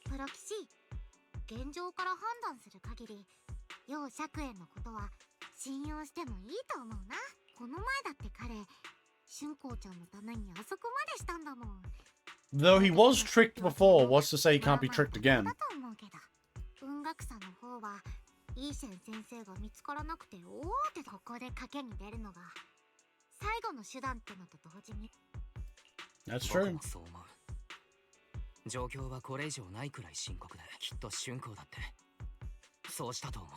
プロ騎士、現状から判断する限り、楊釈炎のことは信用してもいいと思うな。この前だって彼、春光ちゃんのためにあそこまでしたんだもん。Though he was tricked before, what's to say he can't be tricked again? だと思うけど、文学者の方は、イーシェン先生が見つからなくて、おーってここで賭けに出るのが、最後の手段ってのと同時に。That's true. そう思う。状況はこれ以上ないくらい深刻で、きっと春光だって、そうしたと思う。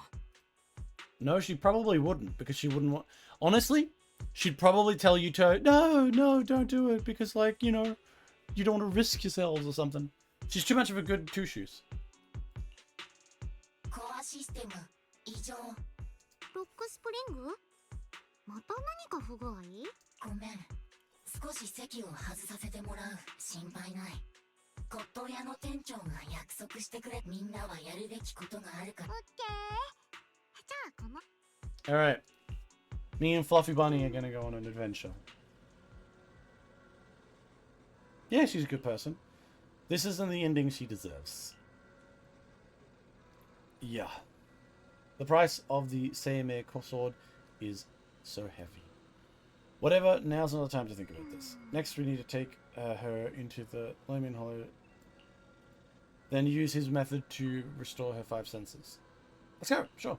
No, she probably wouldn't, because she wouldn't want... Honestly, she'd probably tell you to, no, don't do it, because, like, you know, you don't want to risk yourselves or something. She's too much of a good two-shoes. 怖ステム異常。ロックスプリング？また何か不具合？ごめん、少し席を外させてもらう。心配ない。骨董屋の店長が約束してくれ。みんなはやるべきことがあるから。オッケー。じゃあこの Alright. Me and Fluffy Bunny are gonna go on an adventure. Yeah, she's a good person. This isn't the ending she deserves. Yeah. The price of the Seimei sword is so heavy. Whatever, now's not the time to think about this. Next, we need to take her into the Flaming Hollow. Then use his method to restore her 5 senses. Let's go, sure.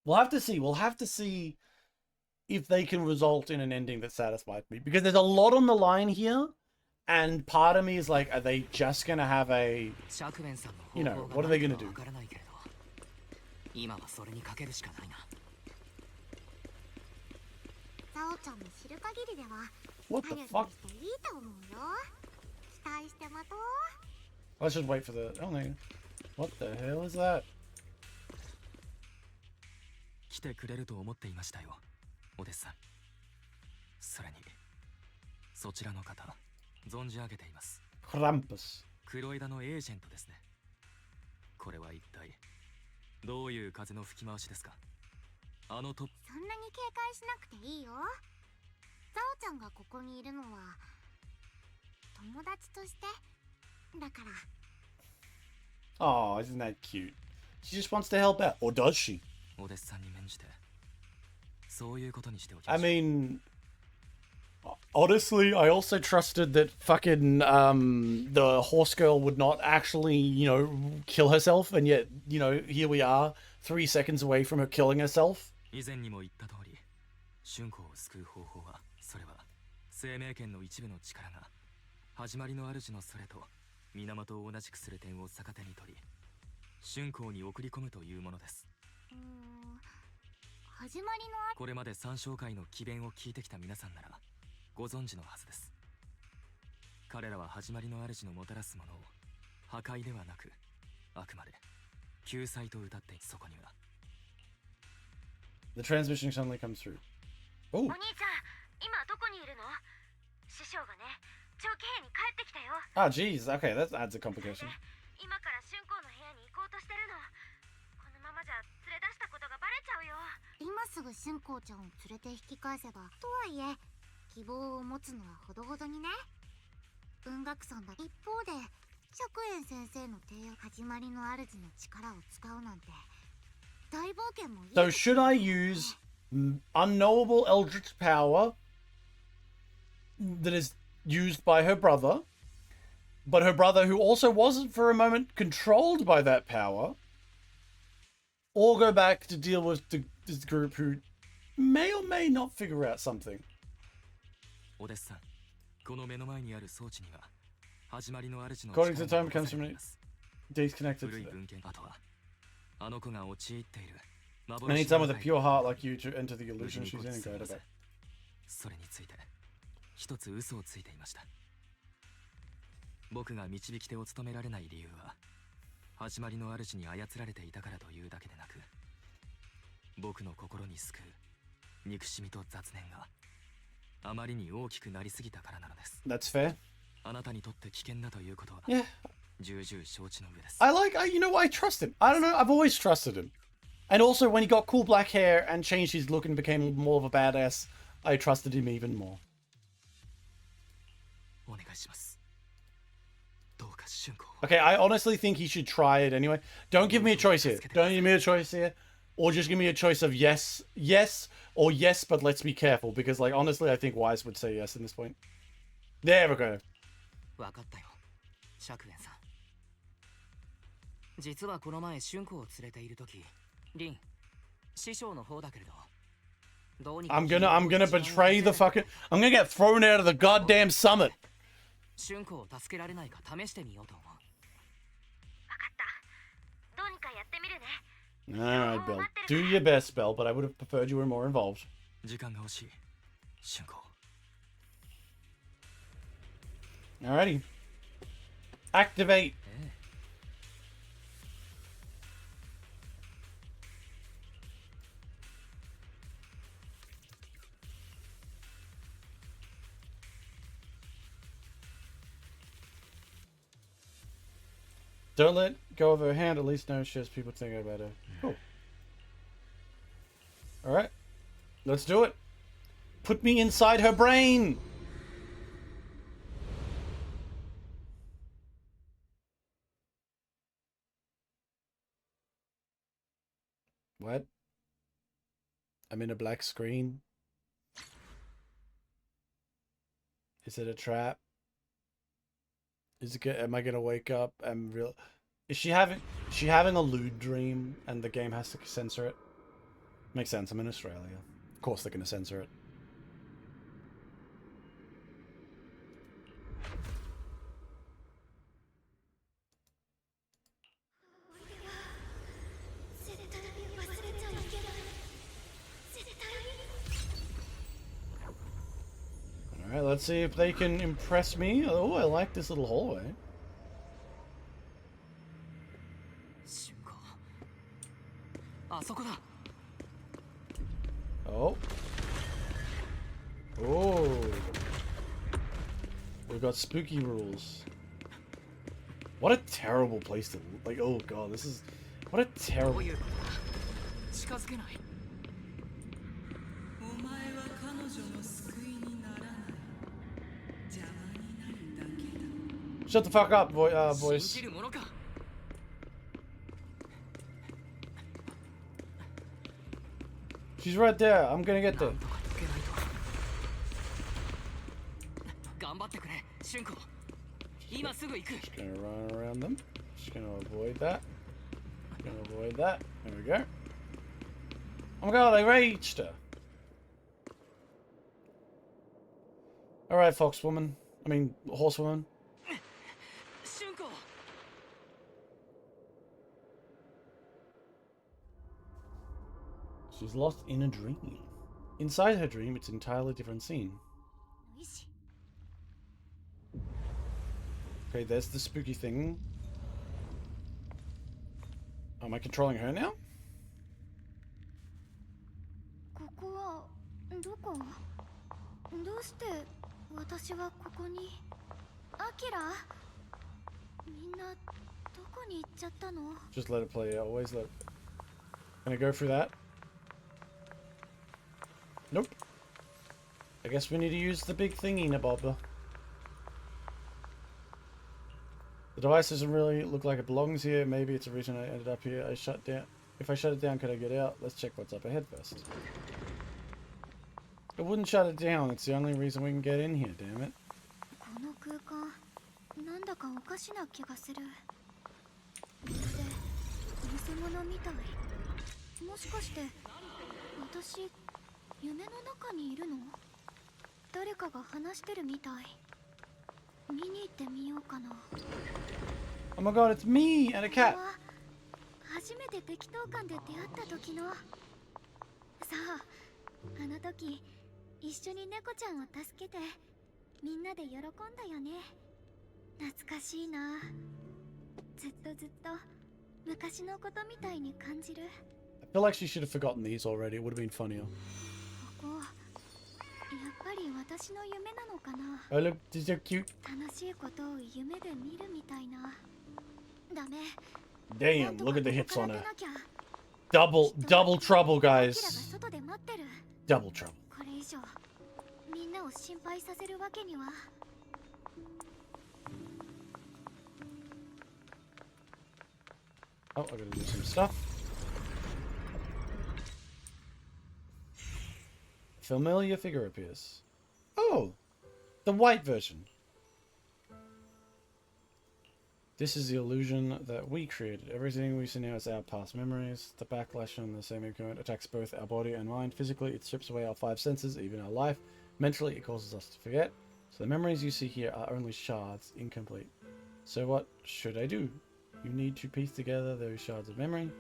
We'll have to see. We'll have to see if they can result in an ending that satisfies me. Because there's a lot on the line here. And part of me is like, are they just going to have a... You know, what are they going to do? ザオちゃんの知る限りでは What the 早く fuck? していいと思うよ。期待して待とう。 Let's just wait for the... Oh, no. What the hell is that? 来てくれると思っていましたよ、お弟子さん。それに、そちらの方、存じ上げています。Krampus. 黒枝のエージェントですね。これは一体、どういう風の吹き回しですか？あのとそんなに警戒しなくていいよ。ザオちゃんがここにいるのは友達としてだから。 Oh, isn't that cute? She just wants to help out. Or does she? お弟子さんに免じて、そういうことにしておきま I しょう。 mean... Honestly, I also trusted that fucking, the horse girl would not actually, you know, kill herself. And yet, you know, here we are, 3 seconds away from her killing herself. 以前にも言った通り、春子を救う方法は、それは生命圏の一部の力が始まりの主のそれと源を同じくする点を逆手に取り、春子に送り込むというものです。始まりのこれまで三商会の詭弁を聞いてきた皆さんならご存知のはずです。彼らは始まりの主のもたらすものを破壊ではなく、あくまで救済と歌って、そこには The transmission suddenly comes through. Oh. お兄ちゃん、今どこにいるの？師匠がね、長期兵に帰ってきたよ。 Ah, jeez. Okay, that adds a complication. 今から春光の部屋に行こうとしてるの。このままじゃ連れ出したことがバレちゃうよ。今すぐ春光ちゃんを連れて引き返せば、とはいえ希望を持つのはほどほどにね。文学村だ。一方で釈園先生の提案、始まりの主の力を使うなんて大冒険もいい。 So should I use unknowable eldritch power that is used by her brother, but her brother who also wasn't for a moment controlled by that power, or go back to deal with this group who may or may not figure out something? お弟子さん、この目の前にある装置には始まりの主の According to the 力 time が it 残 comes され from ています。 days connected 古い to 文献、あとはあの子が陥っている I 幻 need の someone with a 世界 pure heart like you to enter the 無事 illusion に she's ご in and 馳 guide 走 her せ back. それについて一つ嘘をついていました。僕が導き手を務められない理由は始まりの主に操られていたからというだけでなく、僕の心に救う憎しみと雑念があまりに大きくなりすぎたからなのです。 That's fair. あなたにとって危険だということは Yeah. 重々承知の上です。 You know, I trust him. I don't know, I've always trusted him. And also, when he got cool black hair and changed his look and became more of a badass, I trusted him even more. お願いします。どうか春子を。 Okay, I honestly think he should try it anyway. Don't give me a choice here. Don't give me a choice here. Or just give me a choice of yes, or yes, but let's be careful. Because, like, honestly, I think Wise would say yes in this point. There we go. わかったよ、釈園さん。実はこの前春子を連れているとき、リン、師匠の方だけれど、どうにか I'm gonna betray the fucking... I'm gonna get thrown out of the goddamn summit. 春子を助けられないか試してみようと思う。わかった。どうにかやってみるね。 Alright, Belle. Do your best, Belle, but I would have preferred you were more involved. 時間が欲しい、春子。 Alrighty. Activate. Don't let go of her hand. At least know she has people thinking about her. Cool. Alright. Let's do it. Put me inside her brain! What? I'm in a black screen. Is it a trap? Is it? Am I gonna wake up? Is she having a lewd dream and the game has to censor it? Makes sense. I'm in Australia. Of course they're gonna censor it. Alright, let's see if they can impress me. Oh, I like this little hallway. Oh. Oh. We've got spooky rules. What a terrible place to... Like, oh god, this is... What a terrible... Shut the fuck up, boys. She's right there. I'm gonna get there. Just gonna run around them. Just gonna avoid that. Gonna avoid that. There we go. Oh my god, I reached her. Alright, foxwoman. I mean, horsewoman. She's lost in a dream. Inside her dream, it's an entirely different scene. Okay, there's the spooky thing. Am I controlling her now? Just let it play out. Always let it... Can I go through that? Nope. I guess we need to use the big thingy, Nabobba. The device doesn't really look like it belongs here. Maybe it's a reason I ended up here. I shut down. If I shut it down, could I get out? Let's check what's up ahead first. It wouldn't shut it down. It's the only reason we can get in here, damn it. Oh my god, it's me and a cat. I feel like she should have forgotten these already. It would have been funnier. Oh look, they're so cute. Damn, look at the hits on her. Double trouble, guys. Double trouble. Oh, I gotta do some stuff. Familiar figure appears. Oh, the white version. This is the illusion that we created. Everything we see now is our past memories. The backlash on the same current attacks both our body and mind. Physically, it strips away our 5 senses, even our life. Mentally, it causes us to forget. So the memories you see here are only shards, incomplete. So what should I do? You need to piece together those shards of memory.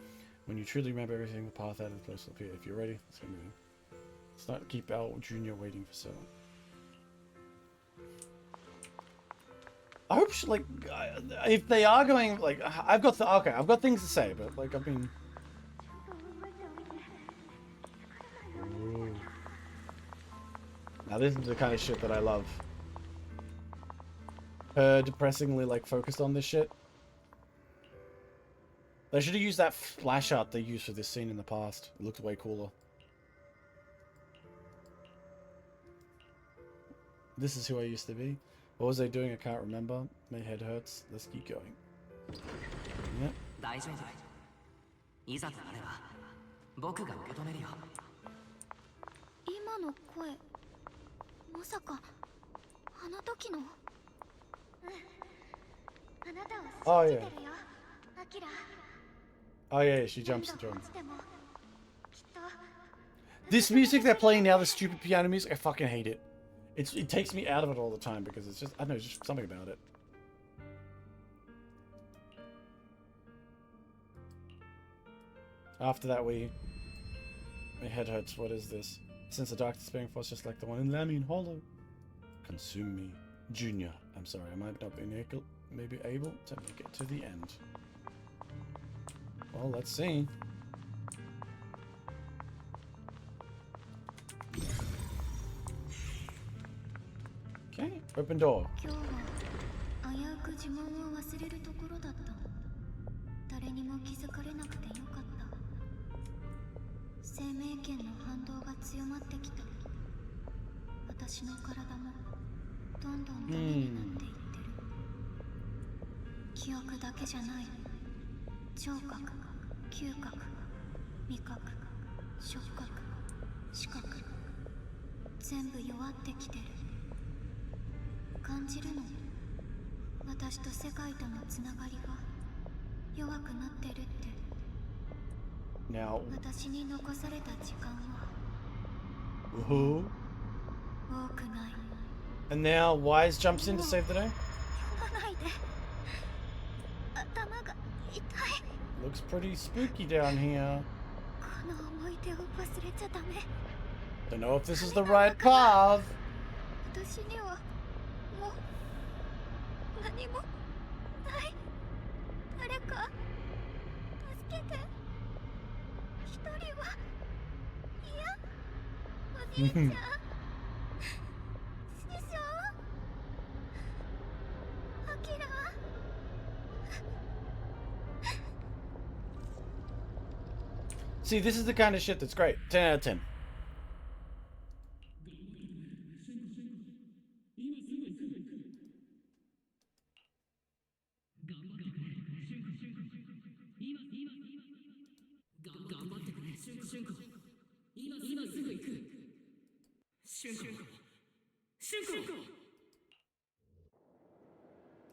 When you truly remember everything, the path out of the place will appear. If you're ready, let's get moving. Let's not keep our junior waiting for so long. I hope she, like, if they are going, like, I've got things to say, but, like, I've been... Ooh. Now this is the kind of shit that I love. Her depressingly, like, focused on this shit. They should have used that flash art they used for this scene in the past. It looked way cooler. This is who I used to be. What was I doing? I can't remember. My head hurts. Let's keep going. Yep. 大丈夫。いざとなれば僕が受け止めるよ。今の声、まさかあの時の。あなたを信じてるよ、アキラ。 Oh yeah, she jumps the drum. This music they're playing now, the stupid piano music, I fucking hate it. It takes me out of it all the time because it's just, I don't know, it's just something about it. After that my head hurts. What is this? Since the dark despairing force just like the one in Lamine Hollow. Consume me. Junior, I'm sorry, I might not be maybe able to make it to the end. Well, let's see. Okay, open door. 今日は危うく呪文を忘れるところだった。誰にも気づかれなくてよかった。生命圏の反動が強まってきた。私の体もどんどんダメになっていってる。記憶だけじゃない。聴覚、嗅覚、味覚、触覚、視覚、全部弱ってきてる。感じるの。私と世界とのつながりが弱くなってるって。Now, 私に残された時間は woohoo. 多くない。 And now Wise jumps in to save the day. 読まないで。頭が痛い。 Looks pretty spooky down here. この思い出を忘れちゃダメ。 Don't know if this is the right path. 私にはもう何もない。誰か助けて。一人はいや、お兄ちゃん。師匠、アキラ。 See, this is the kind of shit that's great. 10 out of 10.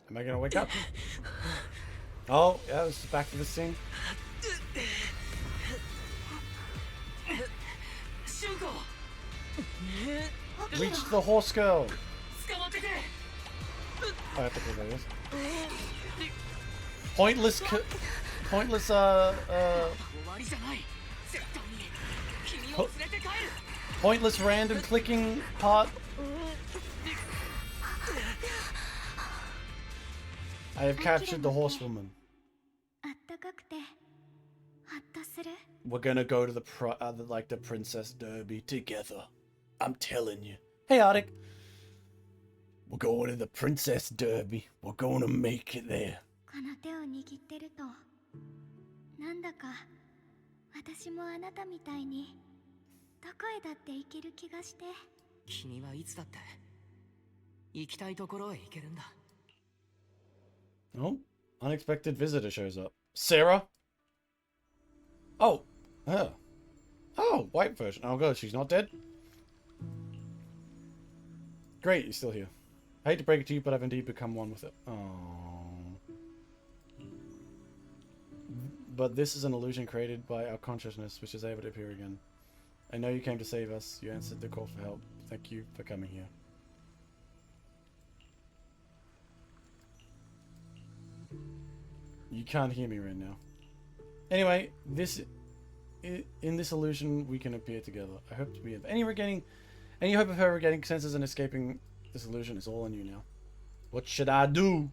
Am I gonna wake up? Oh, yeah, this is back to the scene. Reach the horse girl. Oh, I have to go like this. Pointless, pointless random clicking part. I have captured the horsewoman. あったかくてハッとする。 We're gonna go to the the Princess Derby together. I'm telling you. Hey, Arctic. We're going to the Princess Derby. We're going to make it there. この手を握ってると、なんだか私もあなたみたいにどこへだって行ける気がして。君はいつだって行きたいところへ行けるんだ。 Oh, unexpected visitor shows up. Sarah? Oh, her. Oh, white version. Oh god, she's not dead? Great, you're still here. I hate to break it to you, but I've indeed become one with it. Oh. But this is an illusion created by our consciousness, which is able to appear again. I know you came to save us. You answered the call for help. Thank you for coming here. You can't hear me right now. Anyway, in this illusion, we can appear together. I hope to be of any hope of her regaining senses and escaping this illusion is all on you now. What should I do?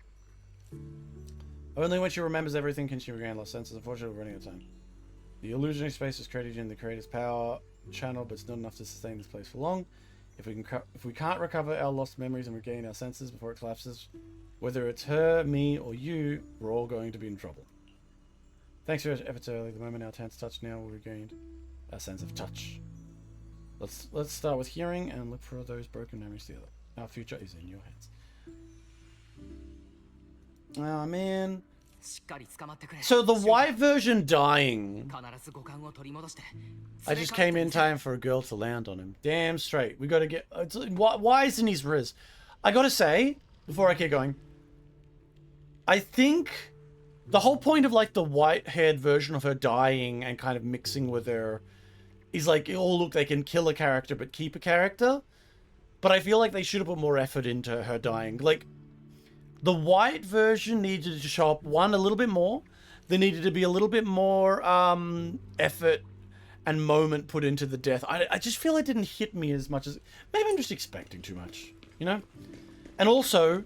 Only when she remembers everything can she regain lost senses. Unfortunately, we're running out of time. The illusionary space was created in the creator's power channel, but it's not enough to sustain this place for long. If we can't recover our lost memories and regain our senses before it collapses, whether it's her, me, or you, we're all going to be in trouble. Thanks for your efforts earlier. The moment our tense touch now will regain our sense of touch. Let's start with hearing and look for those broken memories together. Our future is in your hands. Oh man. So the white version dying. I just came in time for a girl to land on him. Damn straight. We gotta get... why isn't his Riz? I gotta say, before I keep going, I think the whole point of like the white-haired version of her dying and kind of mixing with her is like, oh look, they can kill a character but keep a character. But I feel like they should have put more effort into her dying. Like, the white version needed to show up, one, a little bit more. There needed to be a little bit more effort and moment put into the death. I just feel it didn't hit me as much as... Maybe I'm just expecting too much, you know? And also,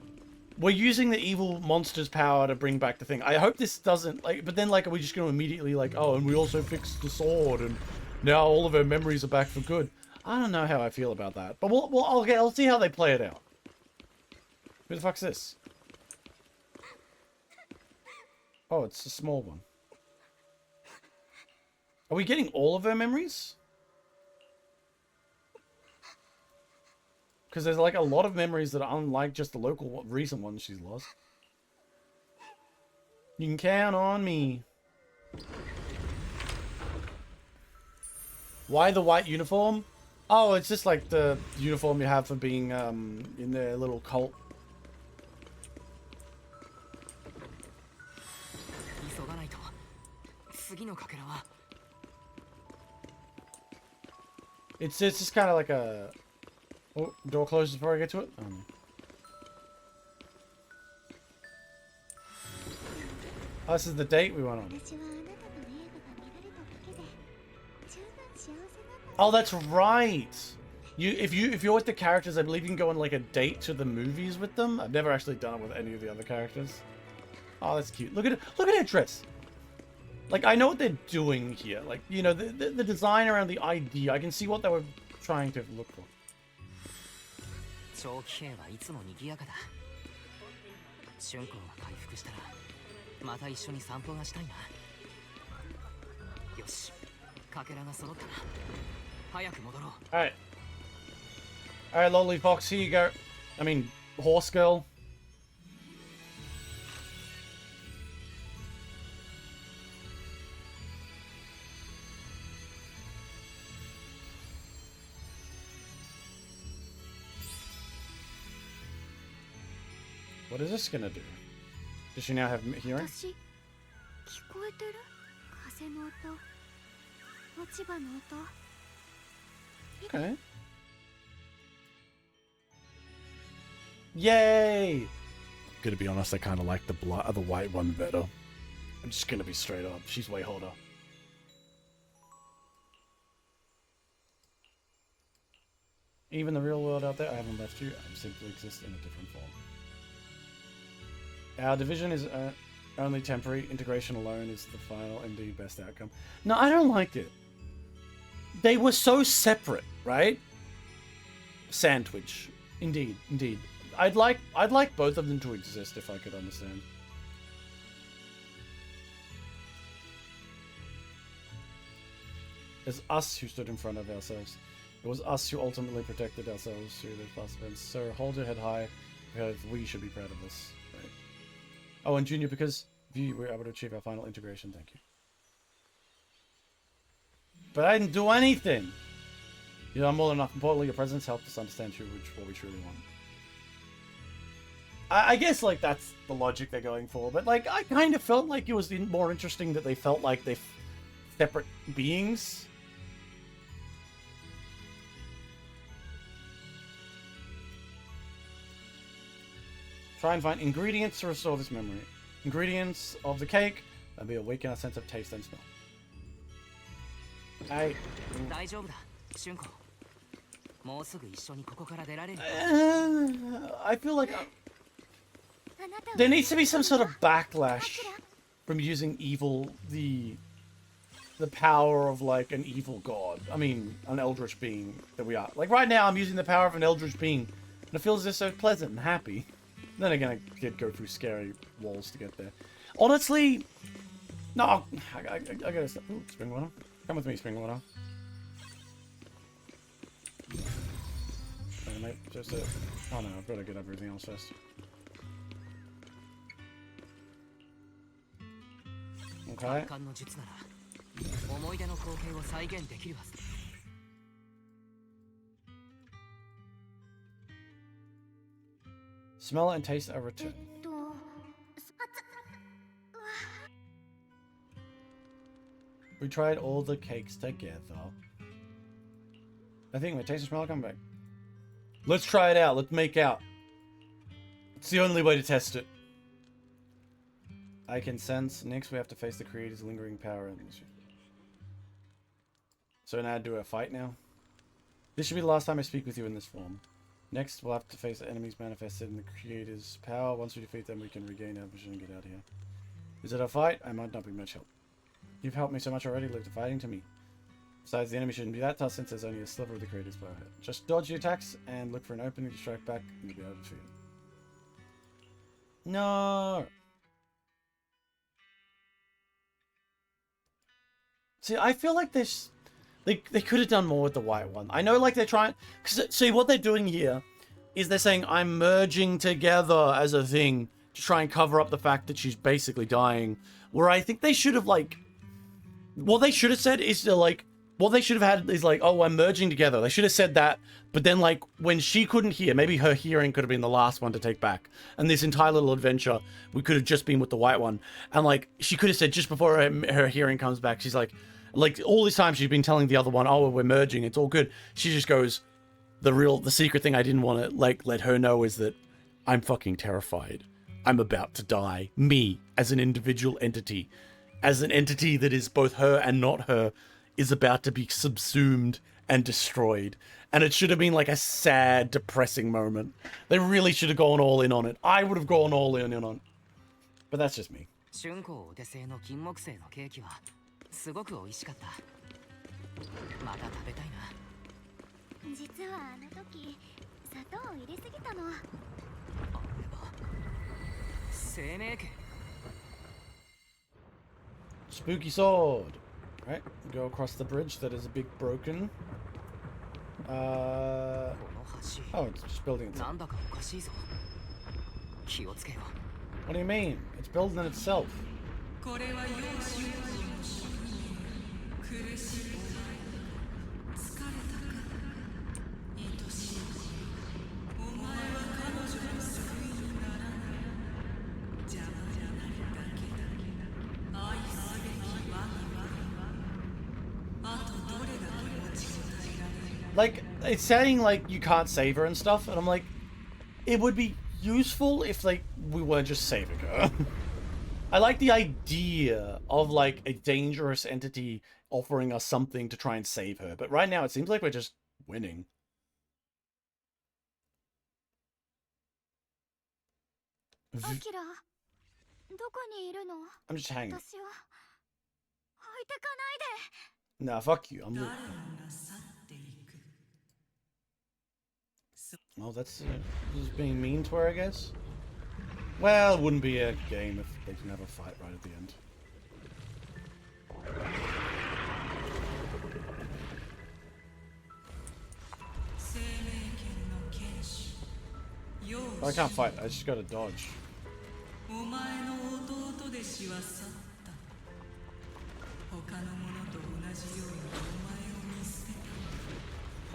we're using the evil monster's power to bring back the thing. I hope this doesn't... like. But then, like, are we just going to immediately, like, oh, and we also fixed the sword, and now all of our memories are back for good. I don't know how I feel about that. But I'll see how they play it out. Who the fuck's this? Oh, it's a small one. Are we getting all of her memories? Because there's like a lot of memories that are unlike just the local recent ones she's lost. You can count on me. Why the white uniform? Oh, it's just like the uniform you have for being in their little cult. It's just kind of like a... Oh, door closes before I get to it? Oh, this is the date we went on. Oh, that's right! If you're with the characters, I believe you can go on like a date to the movies with them. I've never actually done it with any of the other characters. Oh, that's cute. Look at her dress! Like, I know what they're doing here. Like, you know, the design around the idea. I can see what they were trying to look for. Alright. Alright, Lolly Fox, here you go. I mean, Horse Girl. What is this gonna do? Does she now have hearing? Okay. Yay! Gonna be honest, I kind of like the white one better. I'm just gonna be straight up. She's way hotter. Even the real world out there, I haven't left you. I simply exist in a different form. Our division is only temporary. Integration alone is the final, indeed, best outcome. No, I don't like it. They were so separate, right? Sandwich. Indeed, indeed. I'd like both of them to exist if I could understand. It's us who stood in front of ourselves. It was us who ultimately protected ourselves through the past events. So hold your head high, because we should be proud of this. Right? Oh, and Junior, because we were able to achieve our final integration, thank you. But I didn't do anything! You know, more than enough. Importantly, your presence helped us understand what we truly want. I guess, like, that's the logic they're going for, but, like, I kind of felt like it was more interesting that they felt like they're separate beings. Try and find ingredients to restore this memory. Ingredients of the cake that will awaken our sense of taste and smell. I feel like there needs to be some sort of backlash from using evil, the power of like an evil god. I mean, an eldritch being that we are. Like right now, I'm using the power of an eldritch being, and it feels just so pleasant and happy. Then again, I did go through scary walls to get there. Honestly, No! I gotta stop. Ooh, spring water. Come with me, spring water. Wait, mate, just oh no, I've got to get everything else first. Okay. Smell and taste a return. We tried all the cakes together. I think my taste and smell come back. Let's try it out. Let's make out. It's the only way to test it. I can sense. Next, we have to face the creator's lingering power. So now do a fight now. This should be the last time I speak with you in this form. Next, we'll have to face the enemies manifested in the creator's power. Once we defeat them, we can regain our vision and get out of here. Is it a fight? I might not be much help. You've helped me so much already. Leave the fighting to me. Besides, the enemy shouldn't be that tough since there's only a sliver of the creator's power. Just dodge the attacks and look for an opening to strike back, and you'll be able to defeat it. No. See, I feel like this. They could have done more with the white one. I know, like, they're trying... Cause, see, what they're doing here is they're saying, I'm merging together as a thing to try and cover up the fact that she's basically dying. Where I think they should have, like... What they should have said is to, like... What they should have had is, like, oh, I'm merging together. They should have said that. But then, like, when she couldn't hear, maybe her hearing could have been the last one to take back. And this entire little adventure, we could have just been with the white one. And, like, she could have said, just before her hearing comes back, she's like... Like, all this time she's been telling the other one, oh, we're merging, it's all good. She just goes, the secret thing I didn't want to, like, let her know is that I'm fucking terrified. I'm about to die. Me, as an individual entity. As an entity that is both her and not her, is about to be subsumed and destroyed. And it should have been, like, a sad, depressing moment. They really should have gone all in on it. I would have gone all in on it. But that's just me. すごく美味しかった。また食べたいな。実はあの時砂糖を入れすぎたの。あれは生命剣。Spooky sword. Right, go across the bridge that is a big broken. Oh, it's just building itself. なんだかおかしいぞ。気をつけよ。What do you mean? It's building itself. これは容赦よ。Like, it's saying, like, you can't save her and stuff, and I'm like, it would be useful if, like, we weren't just saving her. I like the idea of, like, a dangerous entity offering us something to try and save her, but right now it seems like we're just winning. Akira, I'm just hanging. Nah, fuck you. I'm leaving. Oh, that's just being mean to her, I guess. Well, it wouldn't be a game if they didn't have a fight right at the end. I can't fight, I just gotta dodge.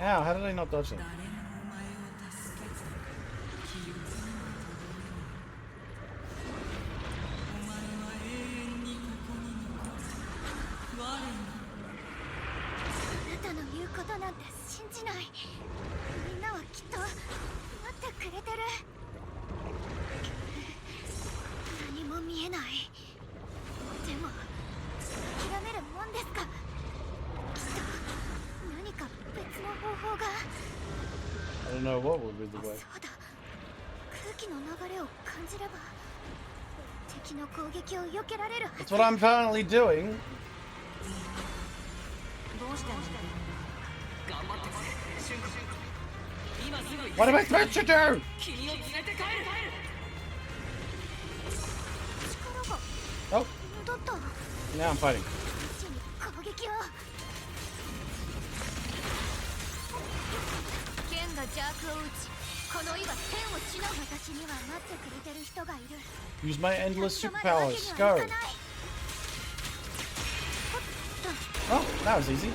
Ow, how did I not dodge that? I don't know what would be the way. That's what I'm currently doing. What am I supposed to do? Oh. Now I'm fighting. 攻撃を剣が邪悪を打ちこの今天を地の私には待ってくれてる人がいる Use my endless superpowers. Go. Oh, that was easy.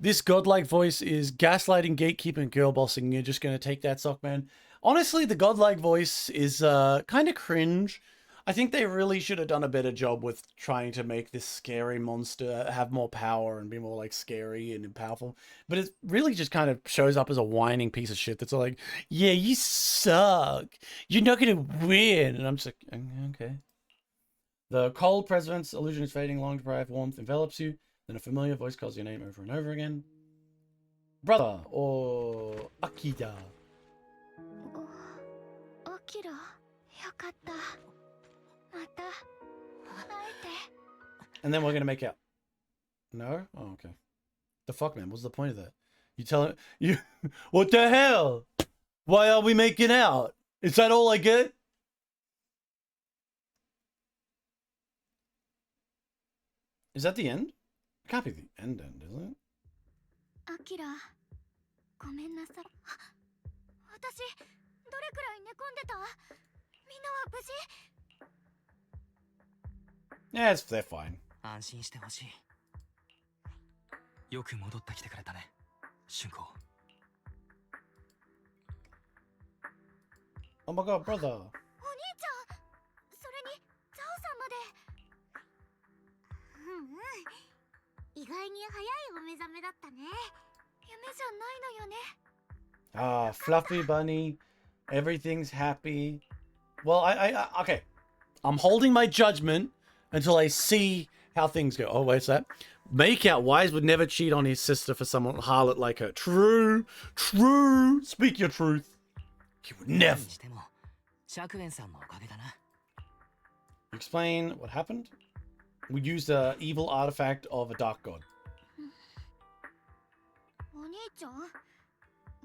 This godlike voice is gaslighting, gatekeeping, girl bossing. You're just going to take that, Sockman. Honestly, the godlike voice is kind of cringe. I think they really should have done a better job with trying to make this scary monster have more power and be more like scary and powerful. But it really just kind of shows up as a whining piece of shit that's all like, yeah, you suck. You're not going to win. And I'm just like, okay. The cold presence, illusion is fading, long deprived warmth envelops you. Then a familiar voice calls your name over and over again. Brother or Akira. Akira, よかった。また会えて。 And then we're gonna make out. No? Oh, okay. The fuck, man? What's the point of that? You telling you? What the hell? Why are we making out? Is that all I get? Is that the end? It can't be the end, is it? アキラ、ごめんなさい。私、どれくらい寝込んでた？みんなは無事？ Yeah, they're fine. 安心してほしい。よく戻ってきてくれたね、俊子。Oh my god, brother. お兄ちゃん、それにザオさんまで。意外に早いお目覚めだったね。夢じゃないのよね。 Ah, fluffy bunny. Everything's happy. Well, okay. I'm holding my judgment until I see how things go. Oh, where's that? Make out. Wise would never cheat on his sister for someone harlot like her. True. True. Speak your truth. He would never. Explain what happened? We used the evil artifact of a dark god. お兄ちゃん、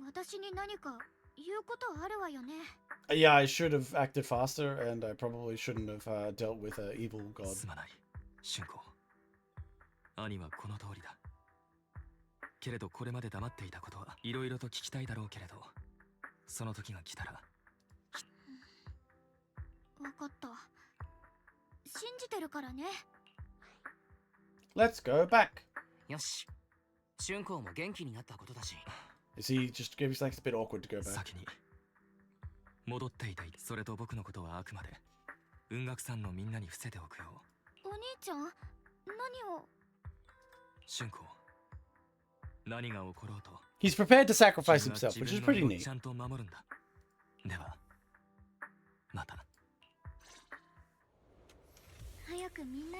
私に何か言うことあるわよね。Yeah, I should have acted faster, and I probably shouldn't have dealt with an evil god. すまない、俊子。兄はこの通りだ。けれどこれまで黙っていたことはいろいろと聞きたいだろうけれど、その時が来たら。わかった。信じてるからね。Let's go back. よし。俊子も元気になったことだし。Is he just giving like it's a bit awkward to go back? 先に戻っていたい。それと僕のことはあくまで雲岳山のみんなに伏せておくよ。お兄ちゃん、何を？俊子、何が起ころうと。He's prepared to sacrifice himself, which is pretty neat. ちゃんと守るんだ。では、また。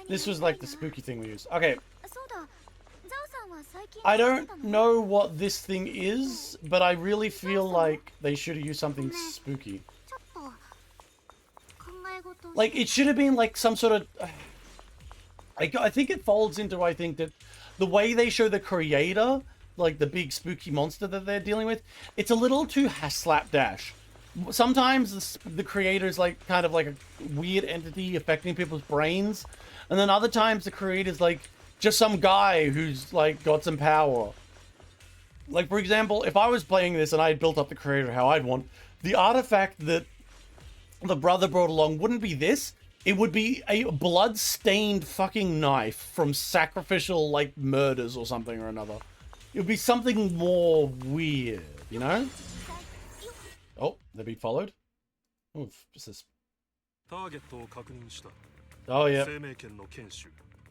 This was like the spooky thing we used. Okay. そうだ。I don't know what this thing is, but I really feel like they should have used something spooky. Like, it should have been like some sort of... I think it folds into, I think, that the way they show the creator, like the big spooky monster that they're dealing with, it's a little too slapdash. Sometimes the creator is like kind of like a weird entity affecting people's brains, and then other times the creator's like just some guy who's like got some power. Like, for example, if I was playing this and I had built up the creator how I'd want, the artifact that the brother brought along wouldn't be this. It would be a blood-stained fucking knife from sacrificial, like, murders or something or another. It would be something more weird, you know? Oh, they're being followed? Oh, what's this? Oh, yeah.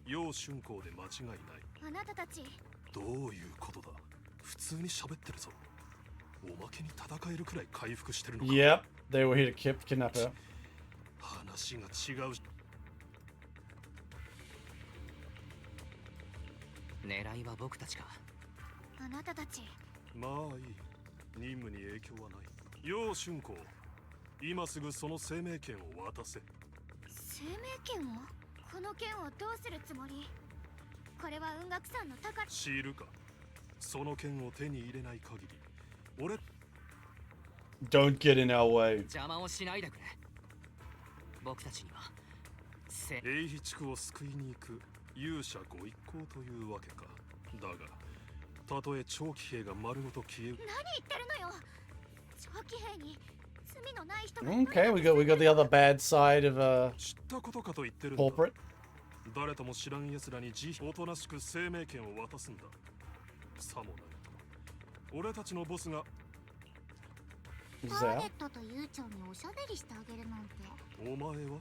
楊春光で間違いない。あなたたち。どういうことだ。普通に喋ってるぞ。おまけに戦えるくらい回復してるのか。Yep, they were here to kidnap her. 話が違う。狙いは僕たちか。あなたたち。まあいい。任務に影響はない。楊春光、今すぐその生命権を渡せ。生命権を？この剣をどうするつもり？これは雲岳山の宝。知るか。その剣を手に入れない限り、俺。Don't get in our way. 邪魔をしないでくれ。僕たちには英飛地区を救いに行く勇者ご一行というわけか。だがたとえ長期兵が丸ごと消える。何言ってるのよ。長期兵に罪のない人が。 Okay, we got the other bad side of 知ったことかと言ってるんだ。 corporate. 誰とも知らん奴らにおとなしく生命権を渡すんだ。さもないと俺たちのボスが。ターゲットと悠長におしゃべりしてあげるなんて。お前は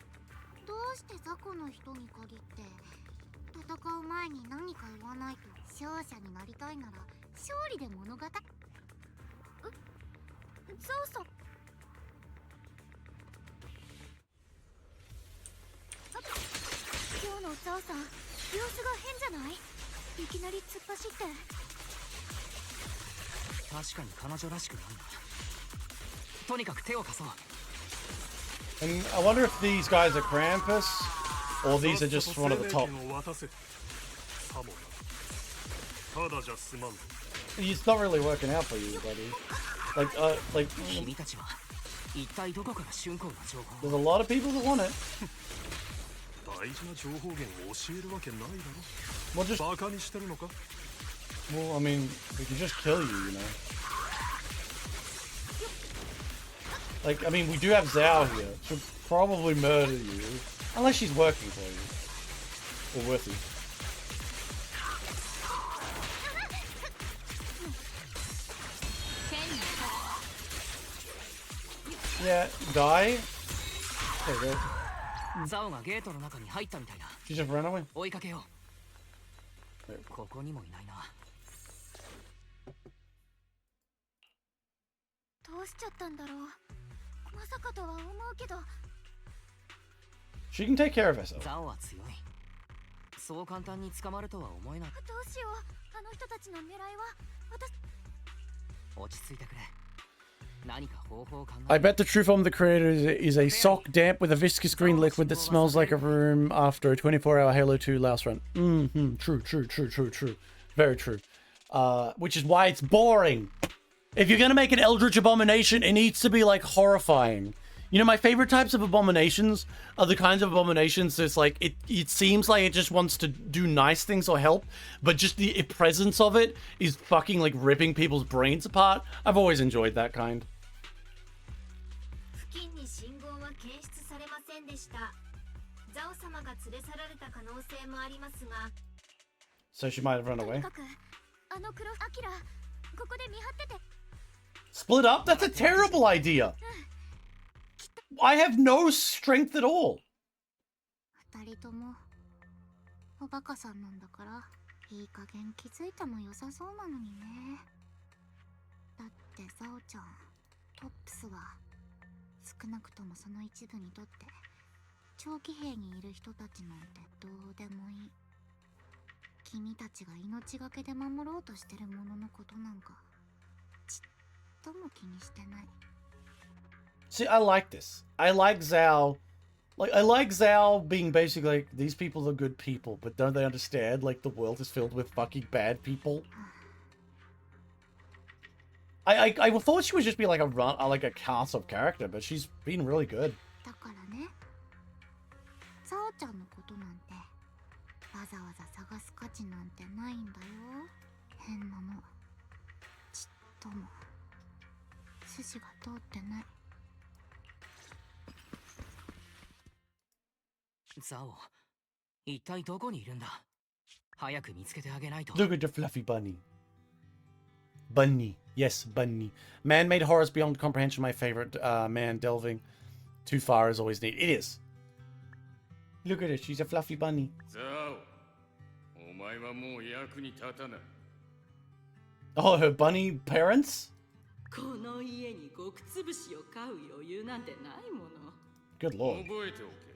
どうして雑魚の人に限って戦う前に何か言わないと。勝者になりたいなら勝利で物語。そうそう。今日のザオさん、様子が変じゃない？いきなり突っ走って。確かに彼女らしくないな。とにかく手を貸そう。 And I wonder if these guys are Krampus or these are just one of the top. さもな。ただじゃ済まん。 It's not really working out for you, buddy. Like 君たちは一体どこから春光の情報 there's a lot of people that want it. 大事な情報源を教えるわけないだろ。 Well, just バカにしてるのか。 well, I mean, we can just kill you, you know. Like, I mean, we do have Zhao here. She'll probably murder you unless she's working for you or with you. Yeah, die. There you go. ザオがゲートの中に入ったみたいだ。 She just ran away. 追いかけよう。ここにもいないな。どうしちゃったんだろう。まさかとは思うけど。 She can take care of herself. ザオは強い。そう簡単に捕まるとは思えない。どうしよう。あの人たちの狙いは私。落ち着いてくれ。何か方法を考え。 I bet the true form of the creator is a sock damp with a viscous green liquid that smells like a room after a 24-hour Halo 2 last run. True. Very true. Which is why it's boring. If you're gonna make an Eldritch Abomination, it needs to be, like, horrifying. You know, my favorite types of abominations are the kinds of abominations that's like, it seems like it just wants to do nice things or help, but just the presence of it is fucking, like, ripping people's brains apart. I've always enjoyed that kind. 付近に信号は検出されませんでした。ザオ様が連れ去られた可能性もありますが。 So she might have run と away. にかくあのクロアキラ、ここで見張ってて。 Split up? That's a terrible idea. I have no strength at all. 二人ともおバカさんなんだから、いい加減気づいても良さそうなのにね。だってザオちゃん、トップスは少なくともその一部にとって長期兵にいる人たちなんてどうでもいい。君たちが命がけで守ろうとしてるもののことなんかちっとも気にしてない。 See, I like this. I like Zhao. Like, I like Zhao being basically like, these people are good people, but don't they understand, like, the world is filled with fucking bad people? I thought she would just be like a cast of character, but she's been really good. だからね、ザオちゃんのことなんてわざわざ探す価値なんてないんだよ。変なのちっとも筋が通ってない。ザオ、一体どこにいるんだ。早く見つけてあげないと。 Look at the fluffy bunny. Bunny. Yes, bunny. Man-made horrors beyond comprehension, my favorite. Man, delving too far is always neat. It is. Look at her, she's a fluffy bunny. ザオ、お前はもう役に立たない。 Oh, her bunny parents? この家に極潰しを買う余裕なんてないもの。 Good 覚 lord. えておけ。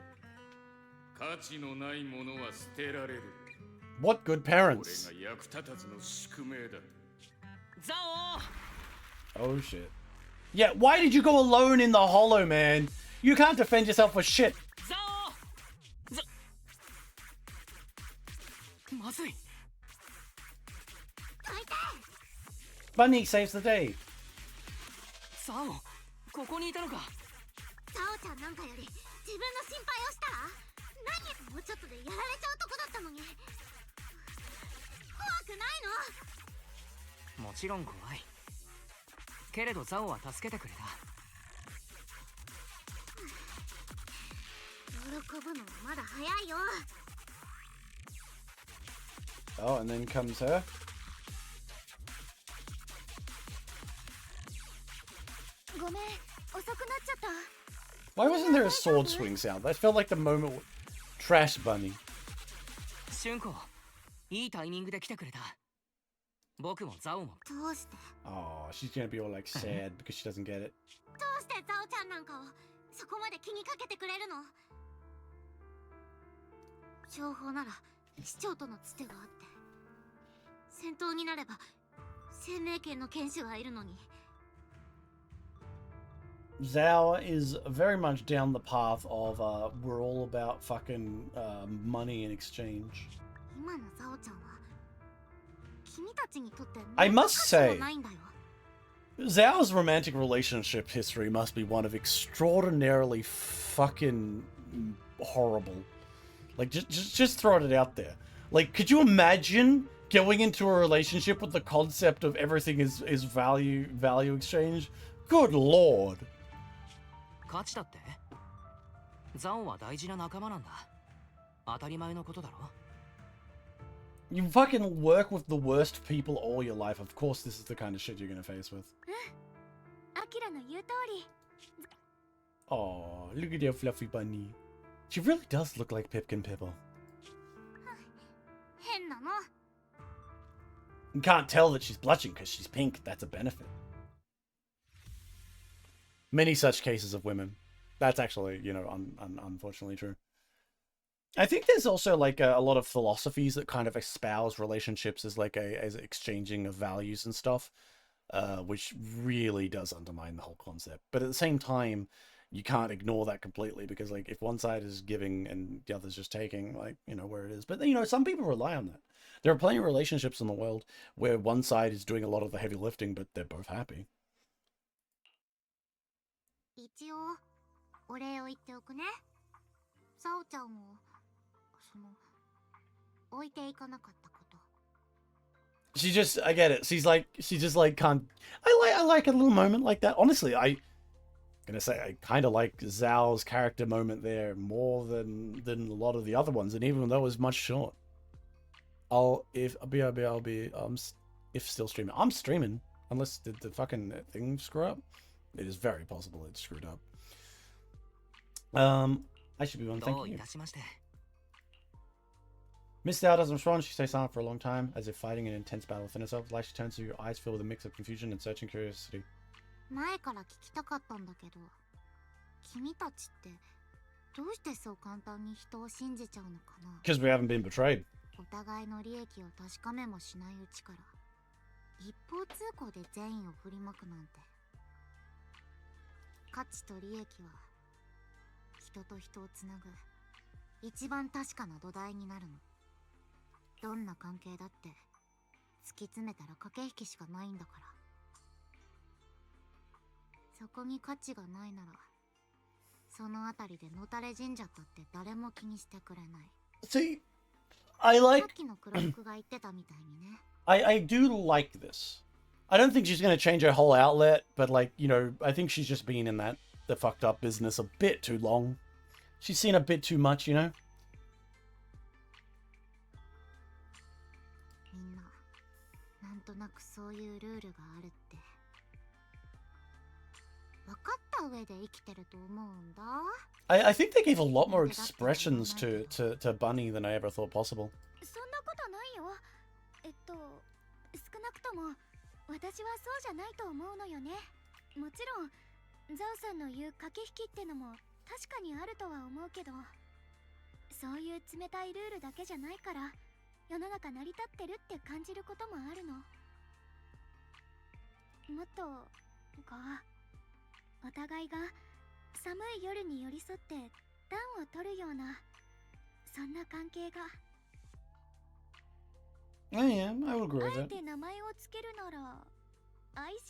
価値のないものは捨てられる。 What good これ parents? が役立たずの宿命だ。ザオ Oh shit. Yeah, why did you go alone in the hollow, man? You can't defend yourself for shit. ザオまずい。 Bunny saves the day. ザオ、ここにいたのか。ザオちゃんなんかより自分の心配をしたら。何もうちょっとでやられちゃうとこだったのに。怖くないの？もちろん怖いけれどザオは助けてくれた。喜ぶのはまだ早いよ。 Oh, and then comes her. ごめん、遅くなっちゃった。 Why wasn't there a sword swing sound? That felt like the moment with Trash Bunny. 春子いいタイミングで来てくれた。僕もザオも。どうして Oh, she's gonna be all like sad because she doesn't get it. どうしてザオちゃんなんかをそこまで気にかけてくれるの？情報なら市長とのつてがあって、戦闘になれば生命権の剣士がいるのに。 Zhao is very much down the path of we're all about fucking money in exchange. 今のザオちゃんは君たちにとって I must say, ないんだよ。 Zhao's romantic relationship history must be one of extraordinarily fucking horrible. Like, just throwing it out there. Like, could you imagine going into a relationship with the concept of everything is value exchange? Good lord. 価値だって。ザオは大事な仲間なんだ。当たり前のことだろ。 You fucking work with the worst people all your life. Of course, this is the kind of shit you're gonna face with. アキラの言う通り。 Oh, look at your fluffy bunny. She really does look like Pipkin Pipple. 変なの。 You can't tell that she's blushing because she's pink. That's a benefit. Many such cases of women. That's actually, you know, unfortunately true. I think there's also like a lot of philosophies that kind of espouse relationships as like as exchanging of values and stuff, which really does undermine the whole concept. But at the same time, you can't ignore that completely because like if one side is giving and the other's just taking, like, you know, where it is. But you know, some people rely on that. There are plenty of relationships in the world where one side is doing a lot of the heavy lifting, but they're both happy. 一応お礼を言っておくね。ザオちゃんを置いていかなかったこと。 She just, I get it. She just like can't. I like a little moment like that. Honestly, gonna say I kind of like Zhao's character moment there more than a lot of the other ones, and even though it was much short. I'll be if still streaming. I'm streaming unless did the fucking thing screw up. It is very possible it screwed up. I should be one. Thank you. Miss Zhao doesn't respond. She stays silent for a long time, as if fighting an intense battle within herself. Like she turns to you, eyes filled with a mix of confusion and searching curiosity. 前から聞きたかったんだけど、君たちってどうしてそう簡単に人を信じちゃうのかな？ Because we haven't been betrayed. お互いの利益を確かめもしないうちから一方通行で善意を振りまくなんて。価値と利益は人と人をつなぐ一番確かな土台になるの。どんな関係だって突き詰めたら駆け引きしかないんだから。そこに価値がないならそのあたりでのたれ死んじゃったって誰も気にしてくれない。 See, I like. さっきの黒服が言ってたみたいにね。I do like this. I don't think she's going to change her whole outlet, but like, you know, I think she's just been in the fucked up business a bit too long. She's seen a bit too much, you know? みんな、なんとなくそういうルールがあるって分かった上で生きてると思うんだ。 I think they gave a lot more expressions to Bunny than I ever thought possible. そんなことないよ。少なくとも私はそうじゃないと思うのよね。もちろんザオさんの言う駆け引きってのも確かにあるとは思うけど、そういう冷たいルールだけじゃないから世の中成り立ってるって感じることもあるの。もっとこうお互いが寒い夜に寄り添って暖を取るようなそんな関係が。 Oh yeah, I would agree あ with え that. て名前をつけるなら愛情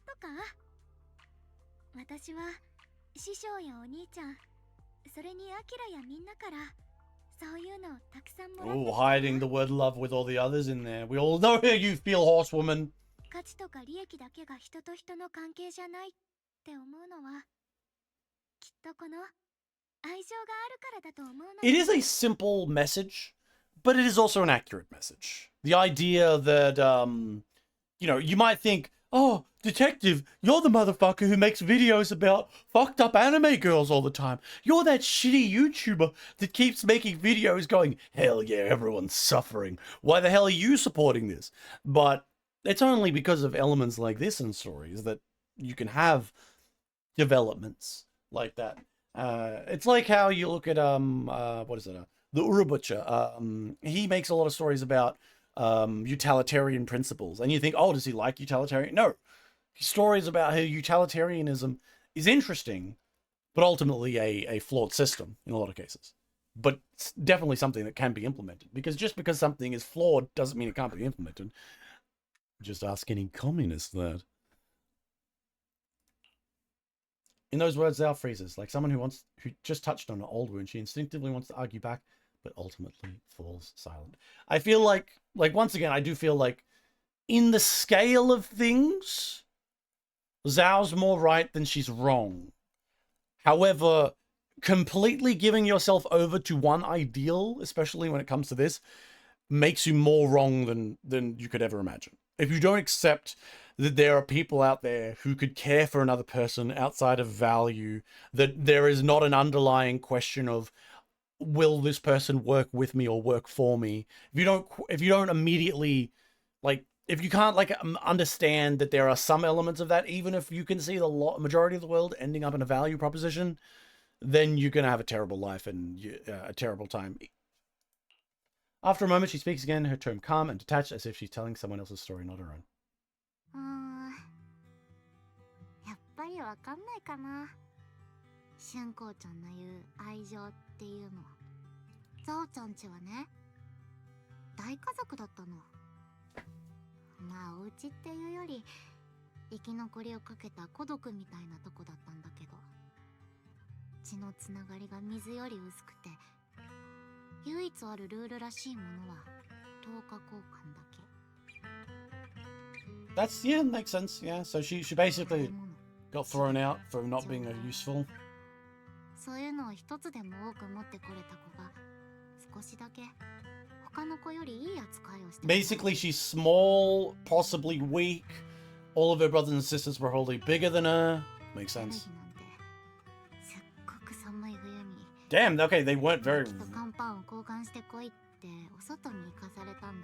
とか。私は師匠やお兄ちゃん、それにアキラやみんなからそういうのをたくさんもらってき Oh, たわ。 hiding the word love with all the others in there. We all know how you feel, horsewoman. 価値とか利益だけが人と人の関係じゃないって思うのは、きっとこの愛情があるからだと思うの。 It is a simple message, but it is also an accurate message. The idea that, you know, you might think, oh, detective, you're the motherfucker who makes videos about fucked up anime girls all the time. You're that shitty YouTuber that keeps making videos going, hell yeah, everyone's suffering. Why the hell are you supporting this? But it's only because of elements like this in stories that you can have developments like that. It's like how you look at what is it? The Urubutcher. He makes a lot of stories about utilitarian principles, and you think, oh, does he like utilitarian? No, stories about how utilitarianism is interesting, but ultimately a flawed system in a lot of cases. But it's definitely something that can be implemented, because just because something is flawed doesn't mean it can't be implemented. Just ask any communist that. In those words, Zhao freezes, like someone who just touched on an old wound. She instinctively wants to argue back, but ultimately falls silent. I feel like once again, I do feel like in the scale of things, Zhao's more right than she's wrong. However, completely giving yourself over to one ideal, especially when it comes to this, makes you more wrong than you could ever imagine. If you don't accept that there are people out there who could care for another person outside of value, that there is not an underlying question of, will this person work with me or work for me? If you don't immediately, like, if you can't understand that there are some elements of that, even if you can see the majority of the world ending up in a value proposition, then you're going to have a terrible life and a terrible time. After a moment, she speaks again, her tone calm and detached, as if she's telling someone else's story, not her own. やっぱりわかんないかな。春光ちゃんの言う愛情っていうの。ザオちゃんちはね、大家族だったの。まあお家っていうより生き残りをかけた孤独みたいなとこだったんだけど、血のつながりが水より薄くて、唯一あるルールらしいものは10日交換だけ。 That's, yeah, makes sense, yeah. So she basically got thrown out for not being useful. そういうのを一つでも多く持ってこれた子が少しだけ他の子よりいい扱いをして。 Basically, she's small, possibly weak. All of her brothers and sisters were wholly bigger than her. Makes sense. Damn, okay, they weren't very...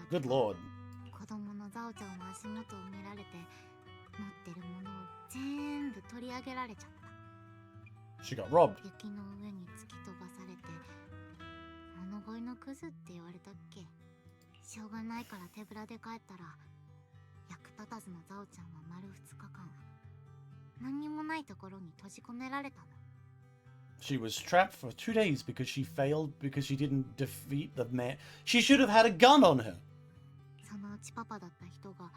Good lord. 子供のザオちゃんは足元を見られて持ってるものを全部取り上げられちゃった。 She got robbed. 雪の上に突き飛ばされて物乞いのクズって言われたっけ。しょうがないから手ぶらで帰ったら役立たずのザオちゃんは丸2日間何にもないところに閉じ込められたの。 She was trapped for 2 days because she failed because she didn't defeat the man. She should have had a gun on her. そのうちパパだった人が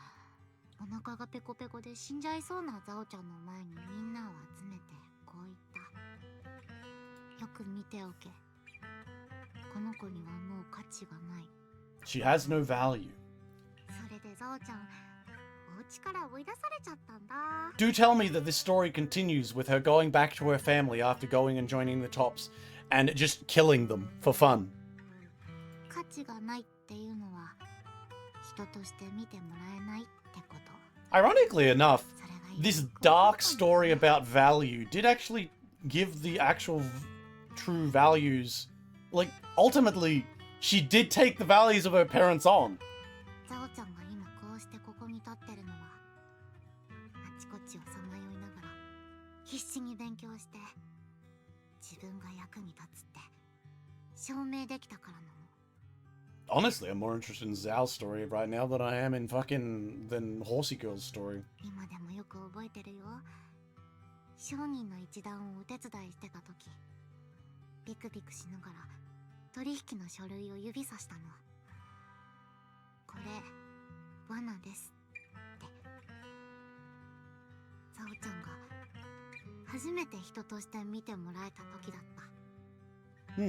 お腹がペコペコで死んじゃいそうなザオちゃんの前にみんなを集めてこう言った。よく見ておけ。この子にはもう価値がない。 She has no value. それでザオちゃんお家から追い出されちゃったんだ。 Do tell me that this story continues with her going back to her family after going and joining the tops and just killing them for fun. 価値がないっていうのは人として見てもらえないってこと。 Ironically enough, this dark story about value did actually give the actual true values. Like, ultimately, she did take the values of her parents on. ザオちゃんが今こうしてここに立ってるのはあちこちをさまよいながら必死に勉強して自分が役に立つって証明できたからなの。 Honestly, I'm more interested in Zhao's story right now than I am in than Horsey Girl's story. 今でもよく覚えてるよ。商人の一団をお手伝いしてた時ビクビクしながら取引の書類を指さしたの。これ罠ですって。ザオちゃんが初めて人として見てもらえた時だった。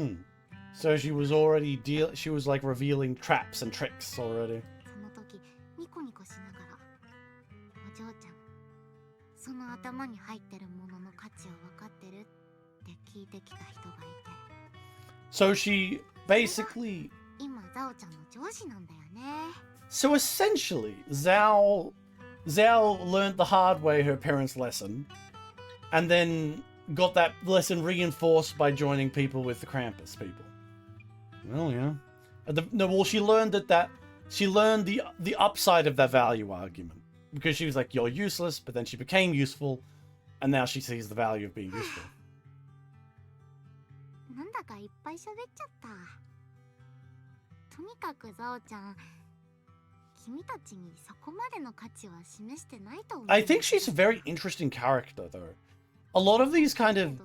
So she was she was like revealing traps and tricks already. その時ニコニコしながら、お嬢ちゃん、その頭に入ってるものの価値を分かってるって聞いてきた人がいて。So she basically. 今ザオちゃんの上司なんだよね。So essentially, Zhao learned the hard way her parents' lesson, and then got that lesson reinforced by joining people with the Krampus people. Well, yeah. Well, she learned she learned the upside of that value argument, because she was like, you're useless, but then she became useful, and now she sees the value of being useful. なんだかいっぱい喋っちゃった。とにかくザオちゃん、君たちにそこまでの価値は示してないと思う。I think she's a very interesting character, though. A lot of these kind of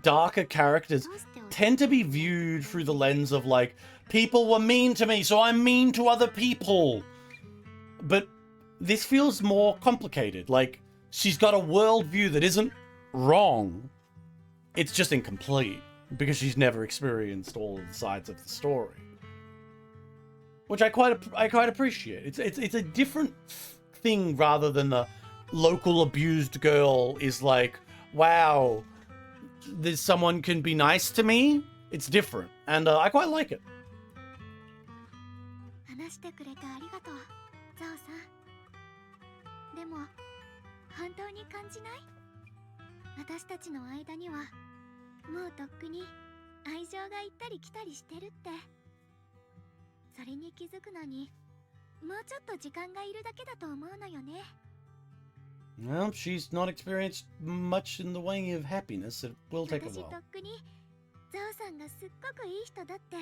darker characters tend to be viewed through the lens of like, people were mean to me, so I'm mean to other people. But this feels more complicated. Like, she's got a worldview that isn't wrong. It's just incomplete because she's never experienced all of the sides of the story. Which I quite appreciate. It's a different thing rather than the local abused girl is like, wow, there's someone can be nice to me. It's different, and I quite like it. 話してくれてありがとう、ザオさん。でも本当に感じない？私たちの間にはもうとっくに愛情が行ったり来たりしてるって。それに気づくのにもうちょっと時間がいるだけだと思うのよね。Well, she's not experienced much in the way of happiness. It will take a 私と while. っくにザオさんがすっごくいい人だって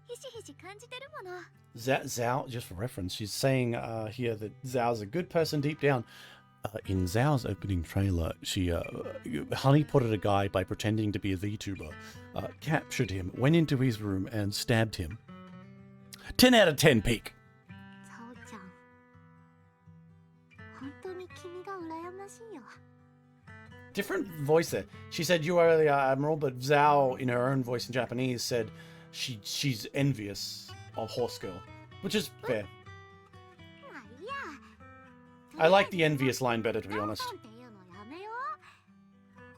ひしひし感じてるもの。Zhao, just for reference, she's saying here that Zhao's a good person deep down. In Zhao's opening trailer, she honeypotted a guy by pretending to be a VTuber, captured him, went into his room and stabbed him. 10 out of 10 peak. ザオちゃん、本当に君が羨ましいよ。 Different voice there. She said you are the admiral, but Zhao, in her own voice in Japanese, said she's envious of Horse Girl, which is fair. まあいいや。 I like the envious line better, to be honest. っていうのやめよ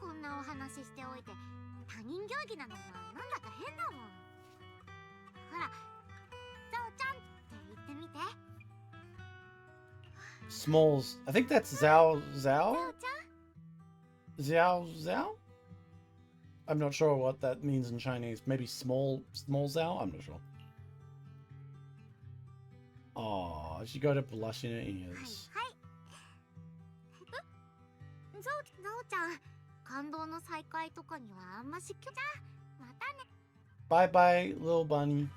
う。こんなお話しておいて他人行儀なのはなんだか変だもん。ほら、ザオちゃんって言ってみて。 Smalls. I think that's Zhao. ザオ Zhao? ちゃん。 Zhao? I'm not sure what that means in Chinese. Maybe small Zhao? I'm not sure. Oh, she got a blush in her はい ears. はい。ザオちゃん、感動の再会とかにはあんましじゃあ、またね。 Bye bye, little bunny.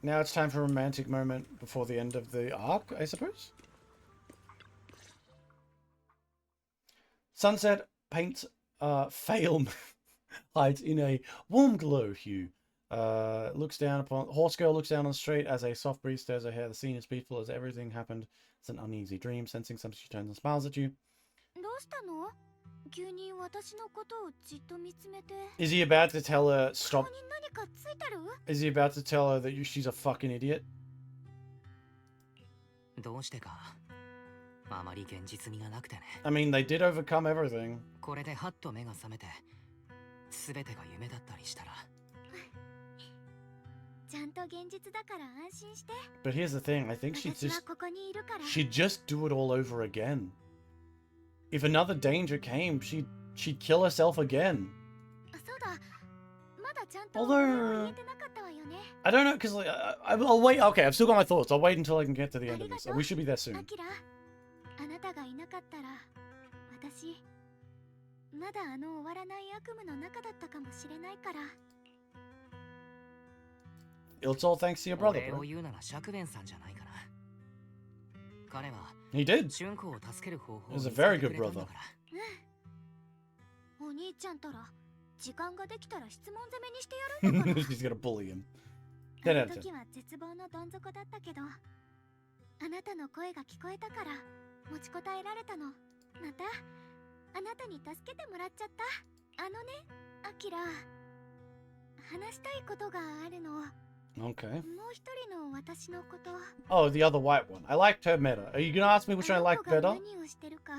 Now it's time for a romantic moment before the end of the arc, I suppose. Sunset paints fail hides in a warm glow hue. Looks down upon Horse Girl looks down on the street as a soft breeze stirs her hair. The scene is peaceful as everything happened. It's an uneasy dream. Sensing something, she turns and smiles at you. どうしたの？急に私のことをじっと見つめて。 Is he about to tell her 顔 stop? に何かついてる？ Is he about to tell her that she's a fucking idiot? どうしてかあまり現実味がなくてね。 I mean, they did overcome everything. これでハッと目が覚めて全てが夢だったりしたら。ちゃんと現実だから安心して。 But here's the thing, I think 私はここにいるから。 she'd just do it all over again. If another danger came, she'd kill herself again. そうだ。まだちゃんと Although 言えてなかったわよね。 I don't know, because like, I'll wait. Okay, I've still got my thoughts. I'll wait until I can get to the end of this. We should be there ア soon. キラ、あなたがいなかったら私まだあの終わらない悪夢の中だったかもしれないから。 It's all thanks to your brother, 俺を bro. 言うなら釈弁さんじゃないかな。彼は He did. 春子を助ける方法を He's a 見つけ very て good くれたんだ brother. から。お兄ちゃんたら時間ができたら質問攻めにしてやるんだから。 She's gonna bully him. あ 10 out の of 時 10. は絶望のどん底だったけど、あなたの声が聞こえたから持ちこたえられたの。またあなたに助けてもらっちゃった。あのね、アキラ、話したいことがあるの。 Okay. もう一人の私のこと。 Oh, the other white one. I liked her better. Are you gonna ask me which one I あの liked 子が better? 何をしてるか、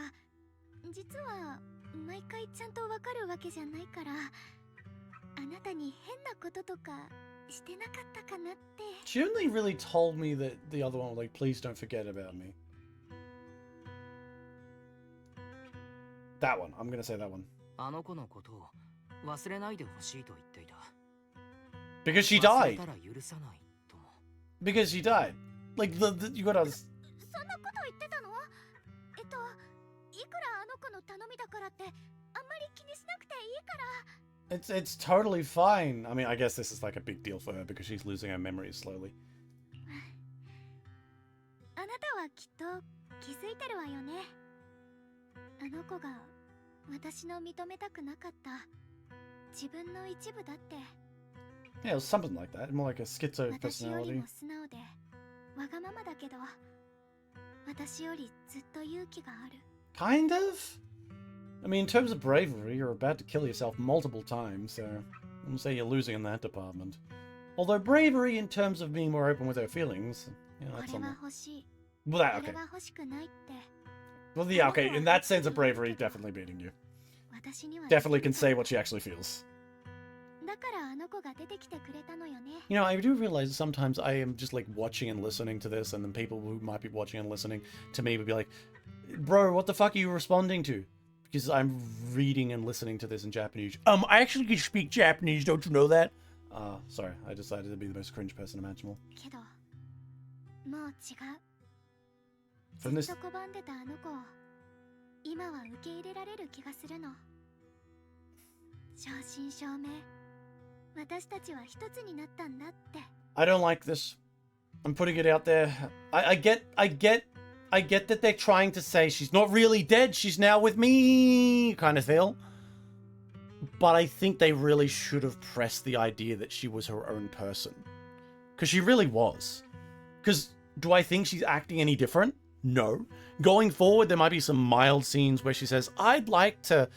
実は毎回ちゃんとわかるわけじゃないから、あなたに変なこととかしてなかったかなって。 She only really told me that the other one was like, please don't forget about me. That one. I'm gonna say that one. あの子のことを忘れないでほしいと言っていた。 Because she 忘れ died. たら許さないとも。 Because she died. Like, you gotta... そんなこと言ってたの？いくらあの子の頼みだからってあんまり気にしなくていいから。 It's totally fine. I mean, I guess this is like a big deal for her because she's losing her memories slowly. あなたはきっと気づいてるわよね。あの子が私の認めたくなかった自分の一部だって。 Yeah, it was something like that. More like a schizo 私より personality. も素直でわがままだけど、私よりずっと勇気がある。 Kind of? I mean, in terms of bravery, you're about to kill yourself multiple times, so I wouldn't say you're losing in that department. Although bravery in terms of being more open with her feelings, yeah, こ that's れ on は the... 欲しい。 Well, that, こ okay. れは欲しくないって。 Well, yeah, okay, in that sense of bravery, definitely beating you. 私には Definitely can say what she actually feels. だからあの子が出てきてくれたのよね。 You know, I do realize sometimes I am just like watching and listening to this, and then people who might be watching and listening to me would be like, bro, what the fuck are you responding to? Because I'm reading and listening to this in Japanese. I actually can speak Japanese, don't you know that? Sorry, I decided to be the most cringe person imaginable. けどもう違う。 From this... ずっと拒んでたあの子を今は受け入れられる気がするの。正真正銘私たちは一つになったんだって。 I don't like this. I'm putting it out there. I get that they're trying to say she's not really dead, she's now with me kind of feel. But I think they really should have pressed the idea that she was her own person. Because she really was. Because do I think she's acting any different? No. Going forward, there might be some mild scenes where she says, I'd like to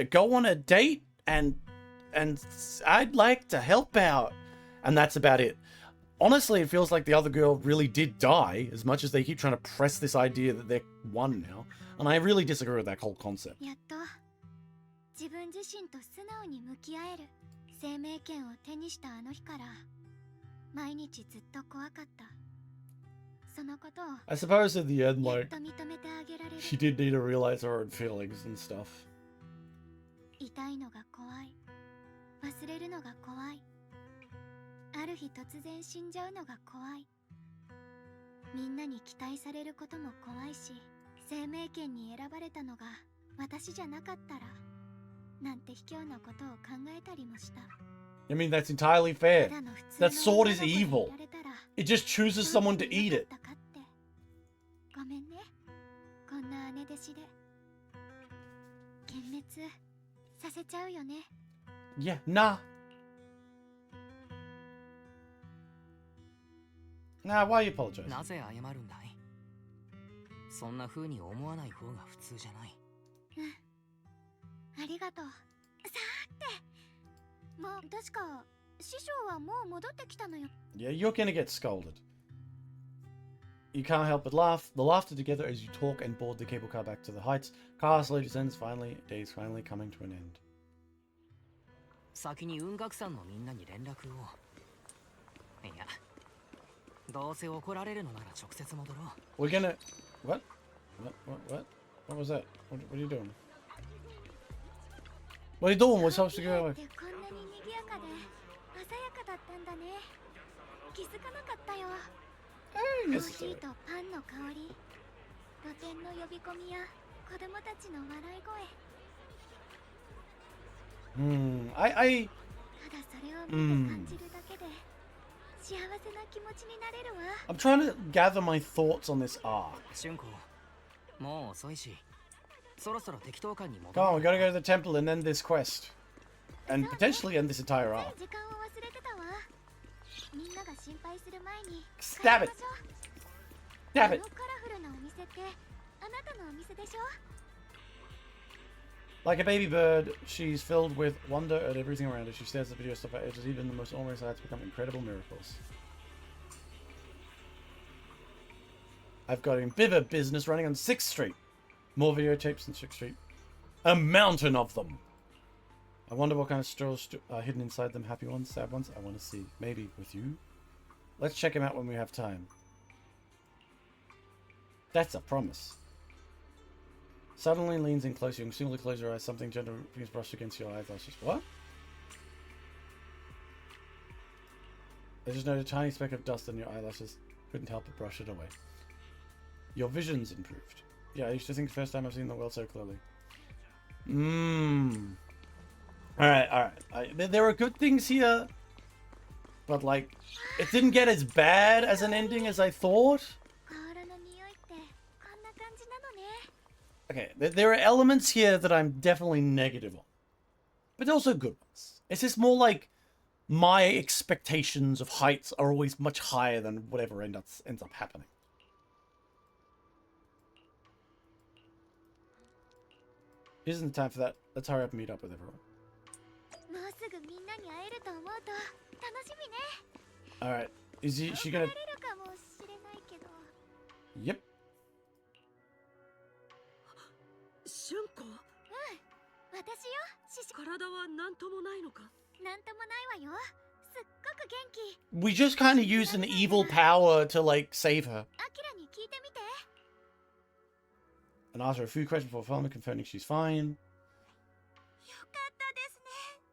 go on a date and I'd like to help out. And that's about it. Honestly, it feels like the other girl really did die, as much as they keep trying to press this idea that they're one now. And I really disagree with that whole concept. やっと自分自身と素直に向き合える生命権を手にしたあの日から毎日ずっと怖かった。そのことを I suppose in the end, やっ like, と認めてあげられる。 she did need to realize her own feelings and stuff. 痛いのが怖い。忘れるのが怖い。ある日突然死んじゃうのが怖い。みんなに期待されることも怖いし、生命権に選ばれたのが私じゃなかったらなんて卑怯なことを考えたりもした。 I mean, that's entirely fair. ただの普通 That の sword is 女の子でい evil. られたら It just chooses どんな someone to に eat 良 it. かったかってごめんね。こんな姉弟子で幻滅させちゃうよね。 Yeah, nah. Nah, why are you apologizing? なぜ謝るんだい？そんな風に思わない方が普通じゃない。ありがとう。さーて、もう確か師匠はもう戻ってきたのよ。 Yeah, you're gonna get scolded. You can't help but laugh. The laughter together as you talk and board the cable car back to the heights. Car slowly descends. Finally, day's finally coming to an end. 先に雲岳山のみんなに連絡を。いや、どうせ怒られるのなら直接戻ろう。We're gonna... What? What was that? What are you doing? What are you doing? We're supposed to go... こんなに賑やかで鮮やかだったんだね。気づかなかったよ。コーヒーとパンの香り、露店の呼び込みや子供たちの笑い声。 I ただそれを見て感じるだけで幸せな気持ちになれるわ。 I'm trying to gather my thoughts on this arc. 春子、もう遅いし、そろそろ適当感に戻 Come ろ on, う。 we gotta go to the temple and end this quest. And potentially end this entire つい arc. 時間を忘れてたわ。みんなが心配する前に Stab it! 帰りましょう。 Stab あ it! のカラフルなお店ってあなたのお店でしょ？ Like a baby bird, she's filled with wonder at everything around her. She stares at video stuff at edges, even the most ordinary sights become incredible miracles. I've got a bit of a business running on 6th Street. More videotapes than 6th Street. A mountain of them. I wonder what kind of stores are hidden inside them. Happy ones, sad ones. I want to see. Maybe with you. Let's check them out when we have time. That's a promise. Suddenly leans in closer. You can simply close your eyes. Something gentle is brushed against your eyelashes. What? I just noted a tiny speck of dust on your eyelashes. Couldn't help but brush it away. Your vision's improved. Yeah, I used to think the first time I've seen the world so clearly. Alright. There are good things here. But, like, it didn't get as bad as an ending as I thought. Okay, there are elements here that I'm definitely negative on. But also good ones. It's just more like my expectations of heights are always much higher than whatever ends up happening. Isn't the time for that. Let's hurry up and meet up with everyone. Alright. Is she gonna... Yep. 春子、私よ、獅子。体は何ともないのか。なんともないわよ。すっごく元気。 We just kind of used an evil power to, like, save her. アキラに聞いてみて。 And ask her a few questions before filming, confirming she's fine. よかったですね、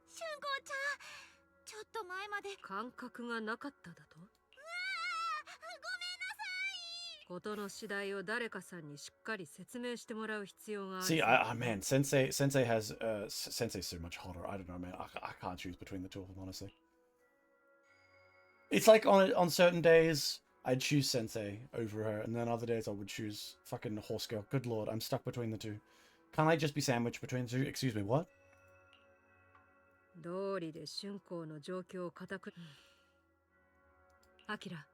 春子ちゃん。ちょっと前まで。感覚がなかっただと。うわー、ごめんなさい。ことの次第を誰かさんにしっかり説明してもらう必要がある。See, man, Sensei has, Sensei's so much hotter. I don't know, man. I can't choose between the two of them, honestly. It's like on certain days, I'd choose Sensei over her, and then other days I would choose fucking Horse Girl. Good lord, I'm stuck between the two. Can't I just be sandwiched between the two? Excuse me, what? 道理で春光の状況を固く。アキラ、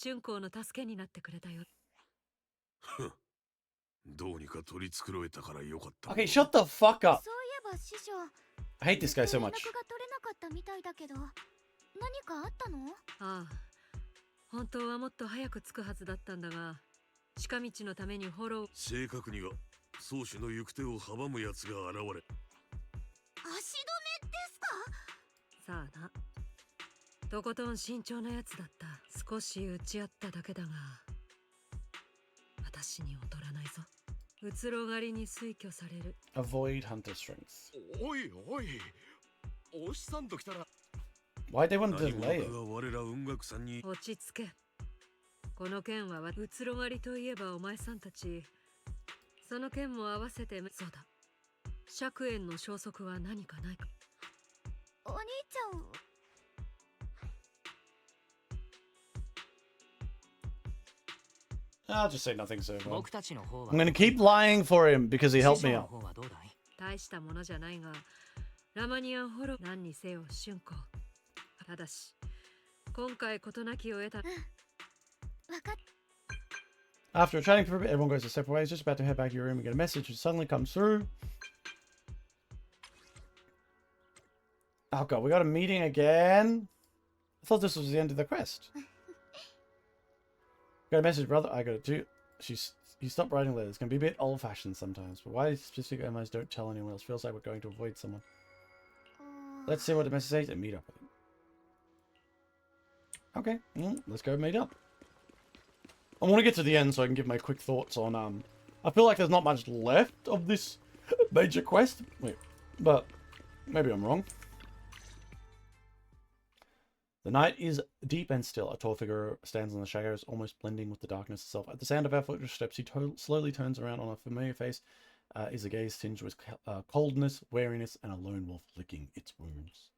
春光の助けになってくれたよ。どうにか取り繕えたからよかった。 Okay, shut the fuck up. そういえば師匠。 I hate this guy so 連絡 much. が取れなかったみたいだけど、何かあったの？ああ、本当はもっと早く着くはずだったんだが、近道のためにフォロー。正確には宗主の行く手を阻む奴が現れ。足止めですか？さあな。とことん慎重なやつだった。少し打ち合っただけだが、私に劣らないぞ。うつろがりに推挙される。Avoid hunter strength. おいおい、おっさんと来たら。 Why'd they want to delay it? 我ら音楽さんに。落ち着け。この件はうつろがりといえばお前さんたち。その件も合わせて。そうだ。釈縁の消息は何かないか。お兄ちゃん。 I'll just say nothing so far. 僕たちの方は I'm gonna keep lying for him because he helped me 師匠の out. 方はどうだい？大したものじゃないが、ラマニアンホロ何にせよ春光。ただし、今回事なきを得た。わかっ。 After chatting for a bit, everyone goes their separate ways. Just about to head back to your room and get a message that suddenly comes through. Oh god, we got a meeting again. I thought this was the end of the quest. Got a message, brother. I got it too. You stopped writing letters. It can be a bit old-fashioned sometimes, but why specific MOs don't tell anyone else? Feels like we're going to avoid someone. Let's see what the message says and meet up with him. Okay, let's go meet up. I want to get to the end so I can give my quick thoughts on, I feel like there's not much left of this major quest. Wait, but maybe I'm wrong. The night is deep and still. A tall figure stands in the shadows, almost blending with the darkness itself. At the sound of our footsteps, he slowly turns around. On a familiar face is a gaze tinged with coldness, wariness, and a lone wolf licking its wounds.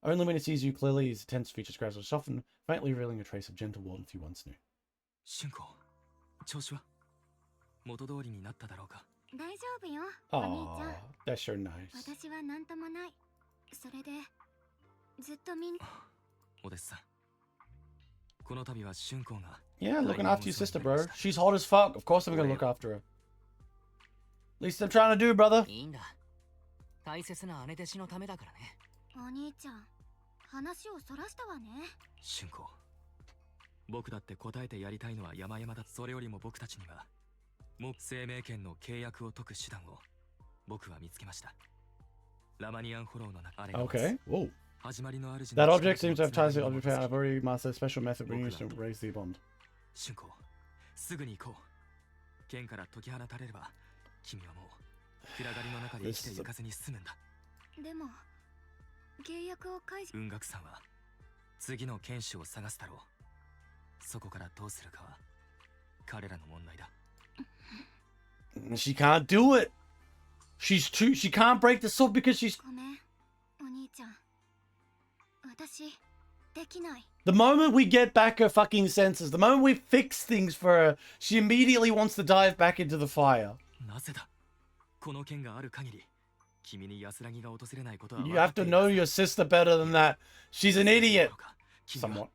Only when it sees you clearly, his tense features gradually soften, faintly revealing a trace of gentle warmth you once knew. 春光、調子は元通りになっただろうか。大丈夫よ、お兄ちゃん。 That's so nice. 私は何ともない。それでずっとみん。おですさん。この度は春光が。Yeah, looking after your sister, bro. She's hot as fuck. Of course I'm gonna look after her. Least I'm trying to do, brother. いいんだ。大切な姉弟子のためだからね。お兄ちゃん、話をそらしたわね。俊子、僕だって答えてやりたいのは山々だ。それよりも僕たちにはもう生命権の契約を解く手段を僕は見つけました。ラマニアンフォローの中、あれが Okay. Whoa. 始まりの主 That の object seems to have ties to the 力 object. I've already mastered a special method we use to raise the bond. 俊子、すぐに行こう。剣から解き放たれれば君はもう暗がりの中で生きていかずに済むんだ。でも契約を解除。雲岳さんは次の剣士を探すだろう。そこからどうするかは彼らの問題だ。She can't do it. She's too. She can't break the sword because she's. ごめん、お兄ちゃん。私できない。The moment we get back her fucking senses, the moment we fix things for her, she immediately wants to dive back into the fire. なぜだ。この剣がある限り君に安らぎが訪れないことは。 You have to know your sister better than that. She's an idiot. Somewhat.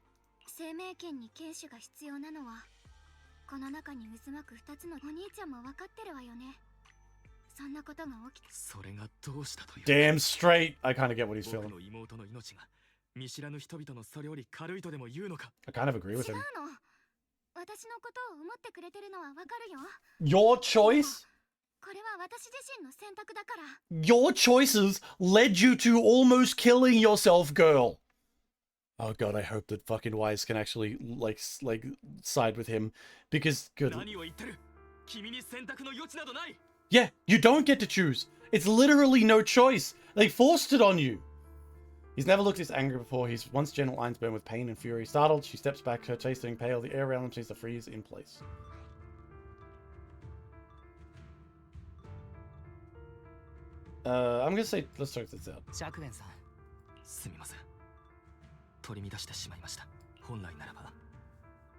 生命権に剣士が必要なのはこの中に渦巻く2つの。お兄ちゃんも分かってるわよね。そんなことが起きた。それがどうしたという。 Damn straight. I kind of get what he's 僕 feeling. の妹の命が見知らぬ人々のそれより軽いとでも言うのか。 I kind of agree with 違う him. の。私のことを思ってくれてるのは分かるよ。 Your choice, これは私自身の選択だから。 your choices led you to almost killing yourself, girl. Oh god, I hope that fucking Wise can actually like side with him because good. 何を言ってる。君に選択の余地などない。 Yeah, you don't get to choose. It's literally no choice. They forced it on you. He's never looked this angry before. His once gentle eyes burn with pain and fury. Startled, she steps back, her face turning pale. The air around them seems to freeze in place. I'm gonna say, let's check this out. 釈元さん、すみません。取り乱してしまいました。本来ならば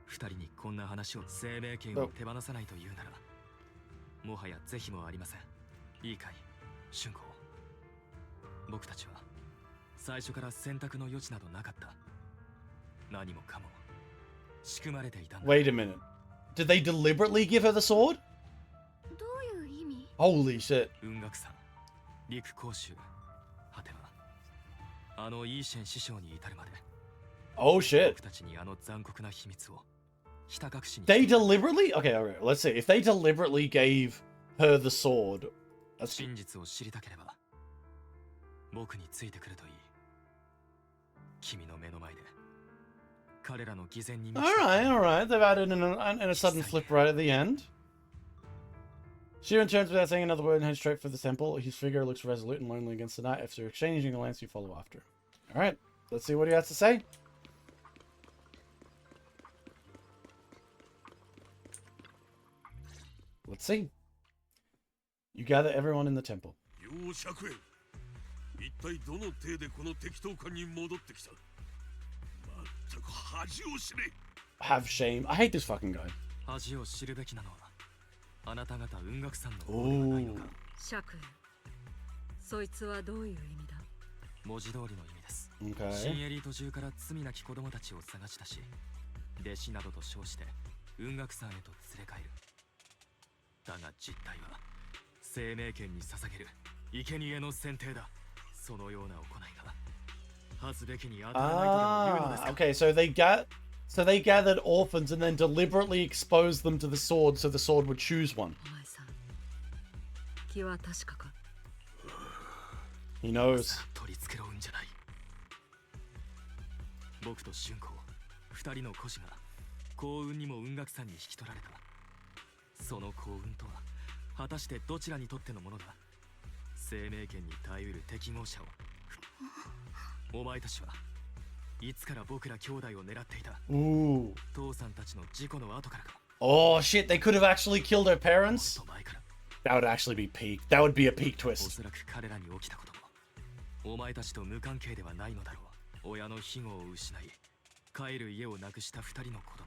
二人にこんな話を。生命権を手放さないというならもはや是非もありません。いいかい、俊子。僕たちは最初から選択の余地などなかった。何もかも仕組まれていたんだ。 Wait a minute. Did they deliberately give her the sword? どういう意味？ Holy shit. 雲岳さん、陸講習、果てはあのイーシェン師匠に至るまで。 Oh shit. 僕たちにあの残酷な秘密をひた隠しに。 They deliberately? Okay, alright. Let's see. If they deliberately gave her the sword. That's... 真実を知りたければ僕についてくるといい。君の目の前で彼らの偽善に満ちた。 Alright, alright. They've added in a sudden flip right at the end. Shirin turns without saying another word and heads straight for the temple. His figure looks resolute and lonely against the night. After exchanging a glance, you follow after. Alright, let's see what he has to say. Let's see. You gather everyone in the temple. よう釈へ。一体どの程でこの適当感に戻ってきた。まったく恥を知れ。 Have shame. I hate this fucking guy. 恥を知るべきなのはあなた方雲岳さんの方ではないのか。釈へ。そいつはどういう意味だ。文字通りの意味です。 Okay. 新エリート中から罪なき子供たちを探し出し、弟子などと称して雲岳さんへと連れ帰る。だが実態は生命権に捧げる生贄の選定だ。そのような行いが恥ずべきに当たらないとでも言うのですか。 Okay, so they gathered orphans and then deliberately exposed them to the sword so the sword would choose one. お前さん、気は確かか。 He knows. 取り繕うんじゃない。僕と俊子、二人の孤児が幸運にも雲岳さんに引き取られた。その幸運とは果たしてどちらにとってのものだ。生命権に耐えうる適合者を。お前たちはいつから僕ら兄弟を狙っていた。 Ooh. 父さんたちの事故の後からか。 Oh shit, they could have actually killed her parents? もっと前から。 That would actually be peak. That would be a peak お twist. そらく彼らに起きたこともお前たちと無関係ではないのだろう。親の庇護を失い帰る家をなくした二人の子供。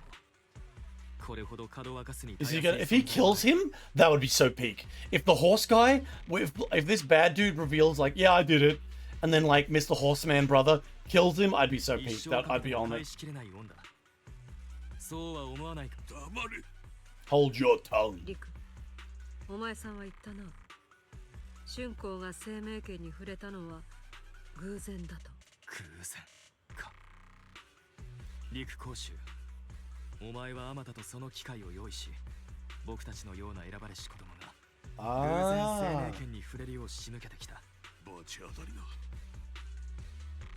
これほどかどわかすに。 Is he gonna, if he kills him, that would be so peak. If the horse guy, if this bad dude reveals like, yeah, I did it, and then like Mr. Horseman brother kills him, I'd be so peak. That I'd be on it. そうは思わないか。 黙れ。 Hold your tongue. リク、お前さんは言ったな。春光が生命権に触れたのは偶然だと。偶然か。陸公衆、お前はあまたとその機会を用意し、僕たちのような選ばれし子供が偶然生命権に触れるよう仕向けてきた。バチ当たりな。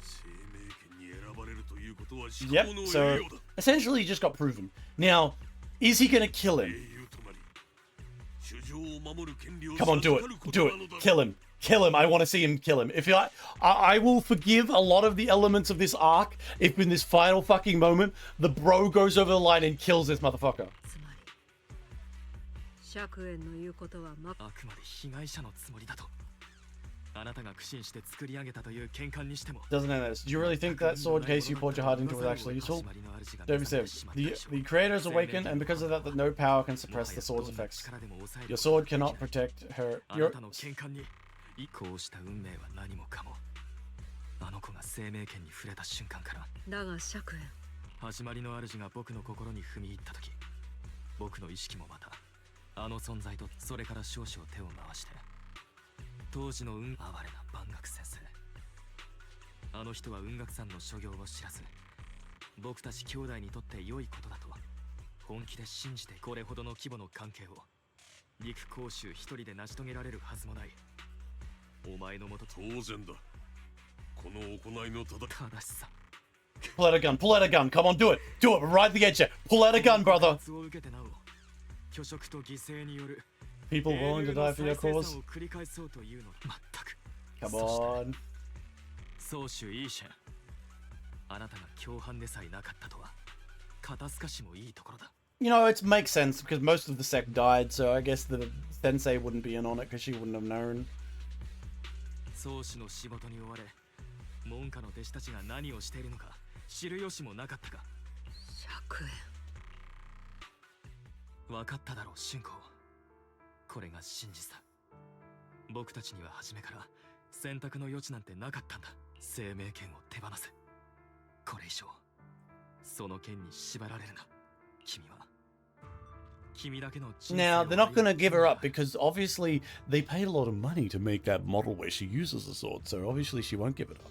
生命権に選ばれるということはしか Yep, もの栄 so 養だ。 essentially he just got proven. Now, is he gonna kill 英 him? 雄となり、主情を守る権利を Come on, do it. 授かること Do なの it. だ。 Kill him. Kill him. I want to see him kill him. If I will forgive a lot of the elements of this arc if in this final fucking moment the bro goes over the line and kills this motherfucker. つまり釈炎の言うことはあくまで被害者のつもりだと。あなたが苦心して作り上げたという喧嘩にしても。 Doesn't end this. Do you really think that sword case you poured your heart into was actually useful? Don't be silly. The creator is awakened, and because of that, no power can suppress the sword's effects. Your sword cannot protect her. あなたの喧嘩にこうした運命は何もかも。あの子が生命権に触れた瞬間から。だが釈炎、始まりの主が僕の心に踏み入った時、僕の意識もまたあの存在とそれから少々手を回して、当時の哀れな万学先生、あの人は雲岳山の所業を知らず、僕たち兄弟にとって良いことだと本気で信じて、これほどの規模の関係を陸公衆一人で成し遂げられるはずもない。お前のもと当然だ。この行いの正しさ。 Pull out a gun. Pull out a gun. Come on, do it. Do it. Ride the edge there. Pull out a gun, brother. を受けてなお虚飾と犠牲による People willing to die for your cause. を繰り返そうというの全く。 Come on. 宗主イーシェン、あなたが共犯でさえなかったとは肩透かしもいいところだ。 You know, it makes sense because most of the sect died, so I guess the sensei wouldn't be in on it because she wouldn't have known. 宗主の仕事に追われ、門下の弟子たちが何をしているのか知る由もなかったか。釈分かっただろう、春光。これが真実だ。僕たちには初めから選択の余地なんてなかったんだ。生命権を手放せ。これ以上その権に縛られるな。君は君だけの人生を。 Now, they're not going to give her up because obviously they paid a lot of money to make that model where she uses the sword, so obviously she won't give it up.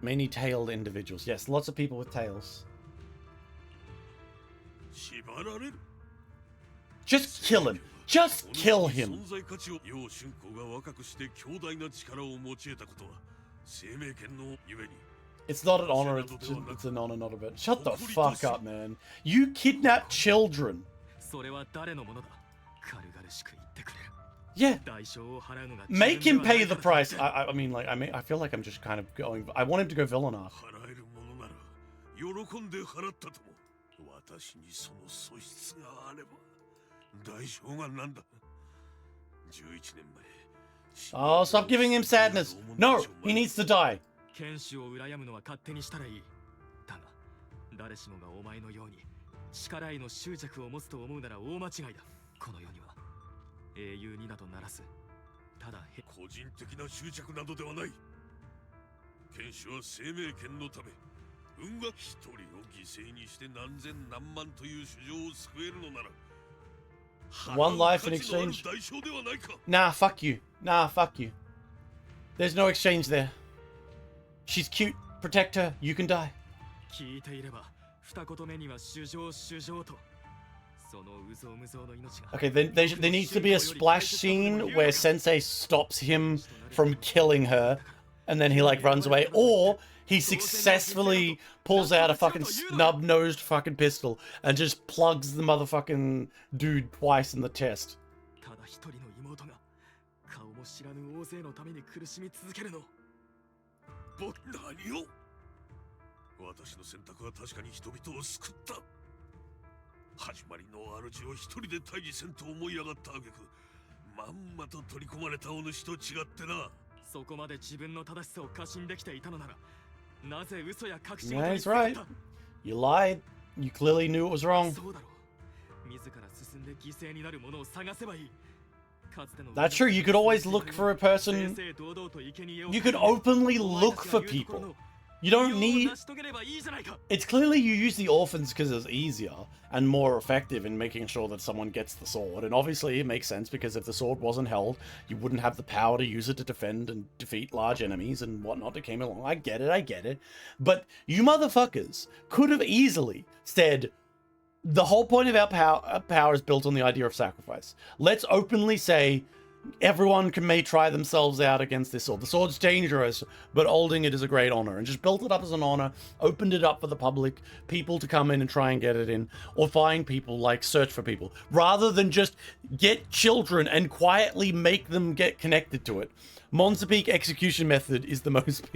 Many tailed individuals. Yes, lots of people with tails. 縛られる。 Just kill him. Just kill him. 存在価値を楊春光が若くして強大な力を持ち得たことは生命権のゆえに。 It's not an honor, it's an honor, not a bit. Shut the fuck up, man. You kidnap children. それは誰のものだ。軽々しく言ってくれる。 Yeah. 代償を払うのが Make him pay the price. I mean, like, I feel like I'm just kind of going. I want him to go villain arc. 払えるものなら喜んで払ったとも。私にその素質があれば代償がなんだ。11年前。 Oh, stop giving him sadness. No, he needs to die. 剣士を羨むのは勝手にしたらいい。だが誰しもがお前のように力への執着を持つと思うなら大間違いだ。この世には英雄になどならず、ただ個人的な執着などではない。剣士は生命権のため運が一人を犠牲にして何千何万という主情を救えるのなら One life in exchange. Nah, fuck you. Nah, fuck you. There's no exchange there. She's cute. Protect her. You can die. 聞いていれば二言目には主情主情と。 Okay, then there needs to be a splash scene where Sensei stops him from killing her, and then he like runs away, or he successfully pulls out a fucking snub-nosed fucking pistol and just plugs the motherfucking dude twice in the chest. ただ一人の妹が顔も知らぬ大勢のために苦しみ続けるの。僕何を？私の選択は確かに人々を救った。 始まりの主を一人で退治せんと思い上がった挙句まんまと取り込まれたお主と違ってな。そこまで自分の正しさを過信できていたのならなぜ嘘や確信 Yeah, he's right. You lied. You clearly knew it was wrong. そうだろう。自ら進んで犠牲になるものを探せばいい。 That's true. You could always look for a person. You could openly look for people. You don't need... It's clearly you use the orphans because it's easier and more effective in making sure that someone gets the sword. And obviously it makes sense because if the sword wasn't held, you wouldn't have the power to use it to defend and defeat large enemies and whatnot that came along. I get it. But you motherfuckers could have easily said, the whole point of our power is built on the idea of sacrifice. Let's openly say everyone may try themselves out against this sword. The sword's dangerous, but holding it is a great honor. And just built it up as an honor, opened it up for the public, people to come in and try and get it in, or find people, like search for people, rather than just get children and quietly make them get connected to it. Montepeak execution method is the most...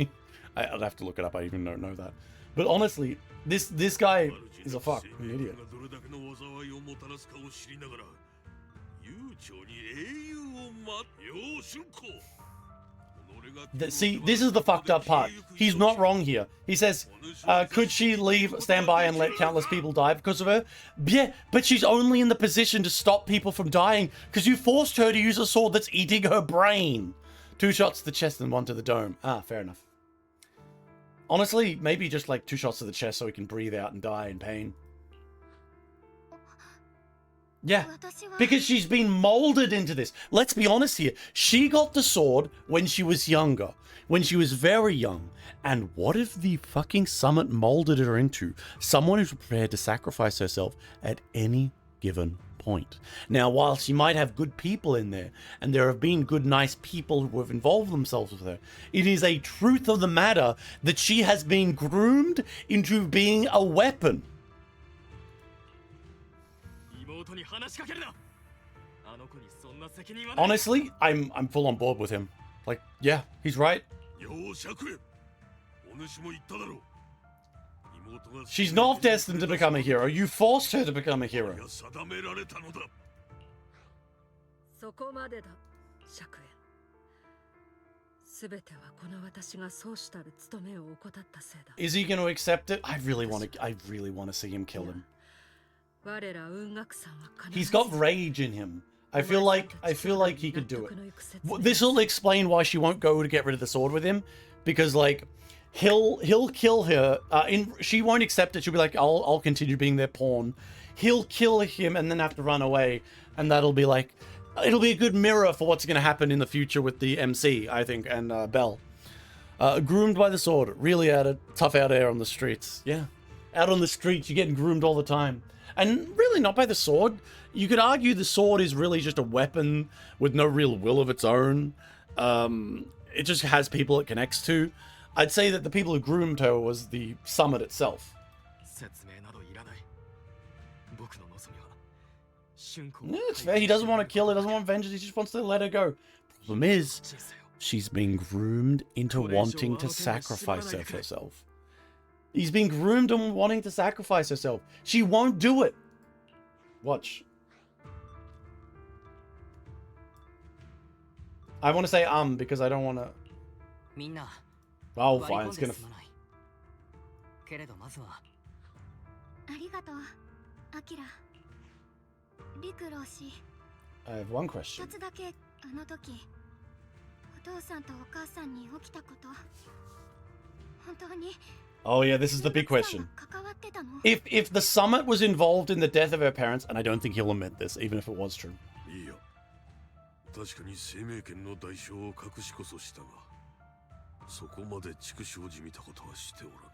I'd have to look it up, I even don't know that. But honestly, this guy is a fucking idiot. See, this is the fucked up part. He's not wrong here. He says, could she stand by and let countless people die because of her? Yeah, but she's only in the position to stop people from dying because you forced her to use a sword that's eating her brain. 2 shots to the chest and 1 to the dome. Ah, fair enough. Honestly, maybe just like 2 shots to the chest so he can breathe out and die in pain. Yeah, because she's been molded into this. Let's be honest here. She got the sword when she was younger, when she was very young. And what if the fucking summit molded her into someone who's prepared to sacrifice herself at any given point? Now, while she might have good people in there, and there have been good, nice people who have involved themselves with her, it is a truth of the matter that she has been groomed into being a weapon. Honestly, I'm full on board with him. Like, yeah, he's right. She's not destined to become a hero. You forced her to become a hero. Is he going to accept it? I really want to see him kill him. He's got rage in him. I feel like he could do it. This will explain why she won't go to get rid of the sword with him, because like he'll kill her. She won't accept it. She'll be like, I'll continue being their pawn. He'll kill him and then have to run away, and that'll be like, it'll be a good mirror for what's going to happen in the future with the MC, I think, and Belle. Groomed by the sword, really tough out there on the streets. Yeah, out on the streets, you're getting groomed all the time. And really not by the sword. You could argue the sword is really just a weapon with no real will of its own. It just has people it connects to. I'd say that the people who groomed her was the summit itself. Yeah, it's fair. He doesn't want to kill her, doesn't want vengeance, he just wants to let her go. Problem is, she's been groomed into wanting to sacrifice herself. He's been groomed on wanting to sacrifice herself. She won't do it. Watch. I want to say because I don't want to... Oh, fine. It's gonna... I have one question. Oh yeah, this is the big question. If the summit was involved in the death of her parents, and I don't think he'll admit this, even if it was true.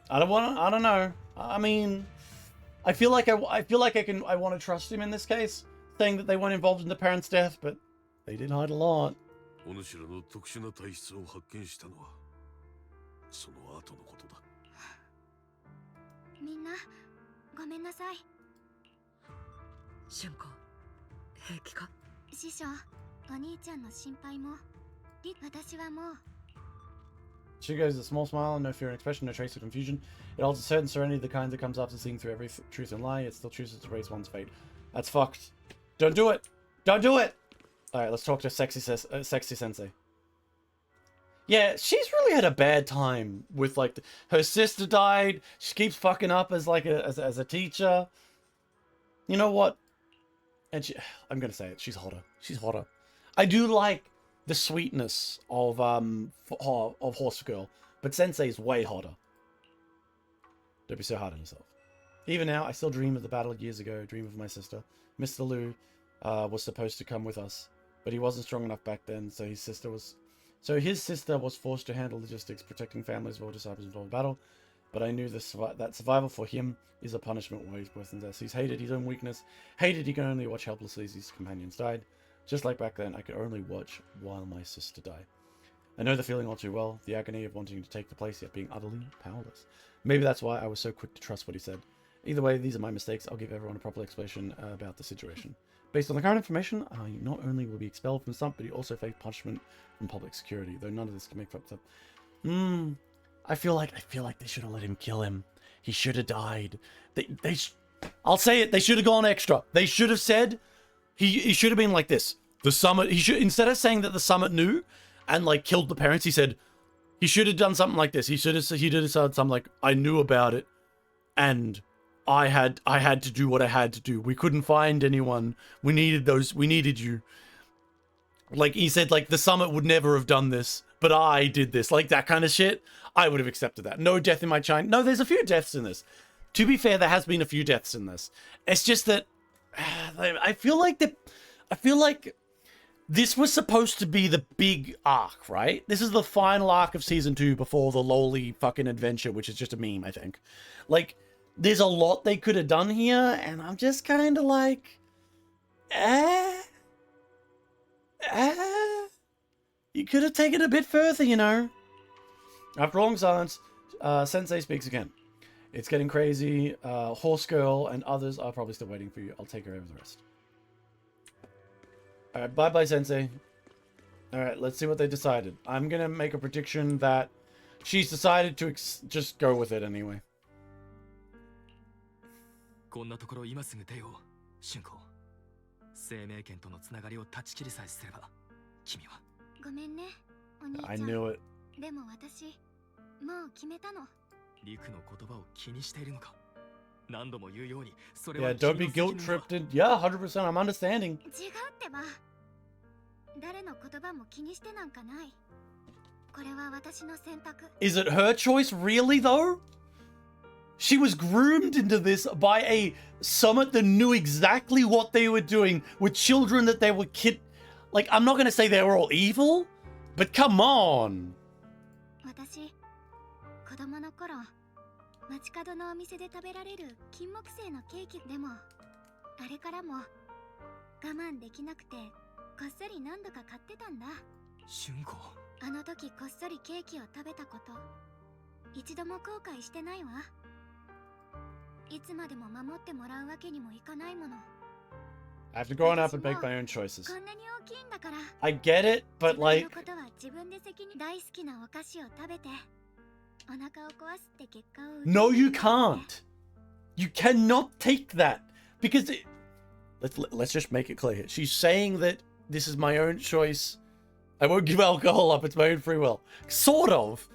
I don't know. I mean, I feel like I want to trust him in this case, saying that they weren't involved in the parents' death, but they did hide a lot. She goes a small smile, no fear in expression, no trace of confusion. It holds a certain serenity, the kind that comes after seeing through every truth and lie. It still chooses to erase one's fate. That's fucked. Don't do it. Don't do it. All right, let's talk to Sexy Sensei. Yeah, she's really had a bad time with like her sister died. She keeps fucking up as like as a teacher. You know what? And I'm gonna say it. She's hotter. She's hotter. I do like the sweetness of Horse Girl, but Sensei's way hotter. Don't be so hard on yourself. Even now, I still dream of the battle years ago, dream of my sister. Mr. Liu was supposed to come with us, but he wasn't strong enough back then, so his sister was forced to handle logistics, protecting families of all disciples involved in battle. But I knew that survival for him is a punishment way worse than death. He's hated his own weakness, hated he can only watch helplessly as his companions died. Just like back then, I could only watch while my sister died. I know the feeling all too well, the agony of wanting to take the place yet being utterly powerless. Maybe that's why I was so quick to trust what he said. Either way, these are my mistakes. I'll give everyone a proper explanation about the situation. Based on the current information, I not only will be expelled from Stump, but he also face punishment from public security, though none of this can make up. I feel like they should have let him kill him. He should have died. I'll say it, they should have gone extra. They should have said, he should have been like this. The summit, instead of saying that the summit knew and like killed the parents, he said, he should have done something like this. He did have said something like, I knew about it and I had to do what I had to do. We couldn't find anyone. We needed you. Like he said, like the summit would never have done this, but I did this. Like that kind of shit. I would have accepted that. No death in my chain. No, there's a few deaths in this. To be fair, there has been a few deaths in this. It's just that I feel like this was supposed to be the big arc, right? This is the final arc of season 2 before the lowly fucking adventure, which is just a meme, I think. Like, there's a lot they could have done here, and I'm just kind of like, you could have taken it a bit further, you know. After a long silence, Sensei speaks again. It's getting crazy. Horse Girl and others are probably still waiting for you. I'll take care of the rest. Alright, bye-bye, Sensei. Alright, let's see what they decided. I'm gonna make a prediction that she's decided to just go with it anyway. こんなところ今すぐ出よう、春子。生命圏とのつながりを断ち切りさえすれば、君は。ごめんね、お兄ちゃん。I knew it. でも私、もう決めたの。リクの言葉を気にしているのか。何度も言うように、それは Yeah, don't be guilt tripped. Yeah, 100%. I'm understanding. 違うってば。誰の言葉も気にしてなんかない。これは私の選択。Is it her choice, really, though? She was groomed into this by a summit that knew exactly what they were doing with children that they were Like, I'm not going to say they were all evil, but come on. 私、子供の頃、街角のお店で食べられる金木犀のケーキでも、あれからも我慢できなくて、こっそり何度か買ってたんだ。春子。あの時こっそりケーキを食べたこと、一度も後悔してないわ。いつまでも守ってもらうわけにもいかないもの。I have to grow up and make my own choices. こんなに大きいんだから。I get it, but like. 自分のことは自分で責任。大好きなお菓子を食べて、お腹を壊すって結果を。No, you can't. You cannot take that because let's just make it clear. She's saying that this is my own choice. I won't give alcohol up. It's my own free will. Sort of.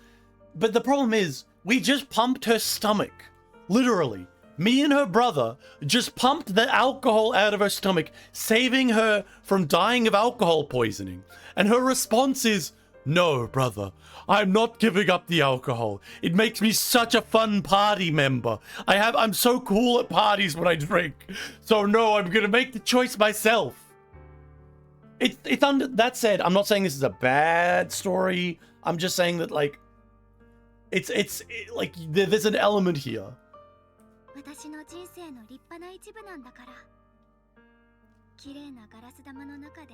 But the problem is, we just pumped her stomach. Literally. Me and her brother just pumped the alcohol out of her stomach, saving her from dying of alcohol poisoning. And her response is, no, brother, I'm not giving up the alcohol. It makes me such a fun party member. I'm so cool at parties when I drink. So no, I'm gonna make the choice myself. That said, I'm not saying this is a bad story. I'm just saying that, like, like, there's an element here. 私の人生の立派な一部なんだから。綺麗なガラス玉の中で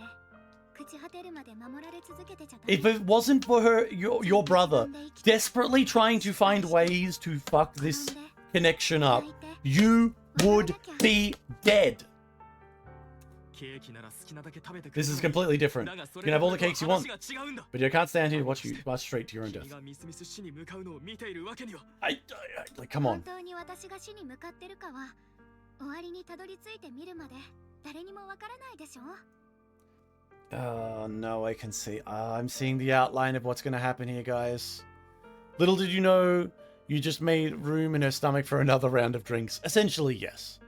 朽ち果てるまで守られ続けてちゃダメ。If it wasn't for your brother desperately trying to find ways to fuck this connection up, you would be dead. This is completely different. You can have all the cakes you want, but you can't stand here and watch straight to your own death. Like, come on. 本当に私が死に向かってるかは終わりにたどり着いてみるまで誰にもわからないでしょ。No, I can see. I'm seeing the outline of what's going to happen here, guys. Little did you know, you just made room in her stomach for another round of drinks. Essentially, yes.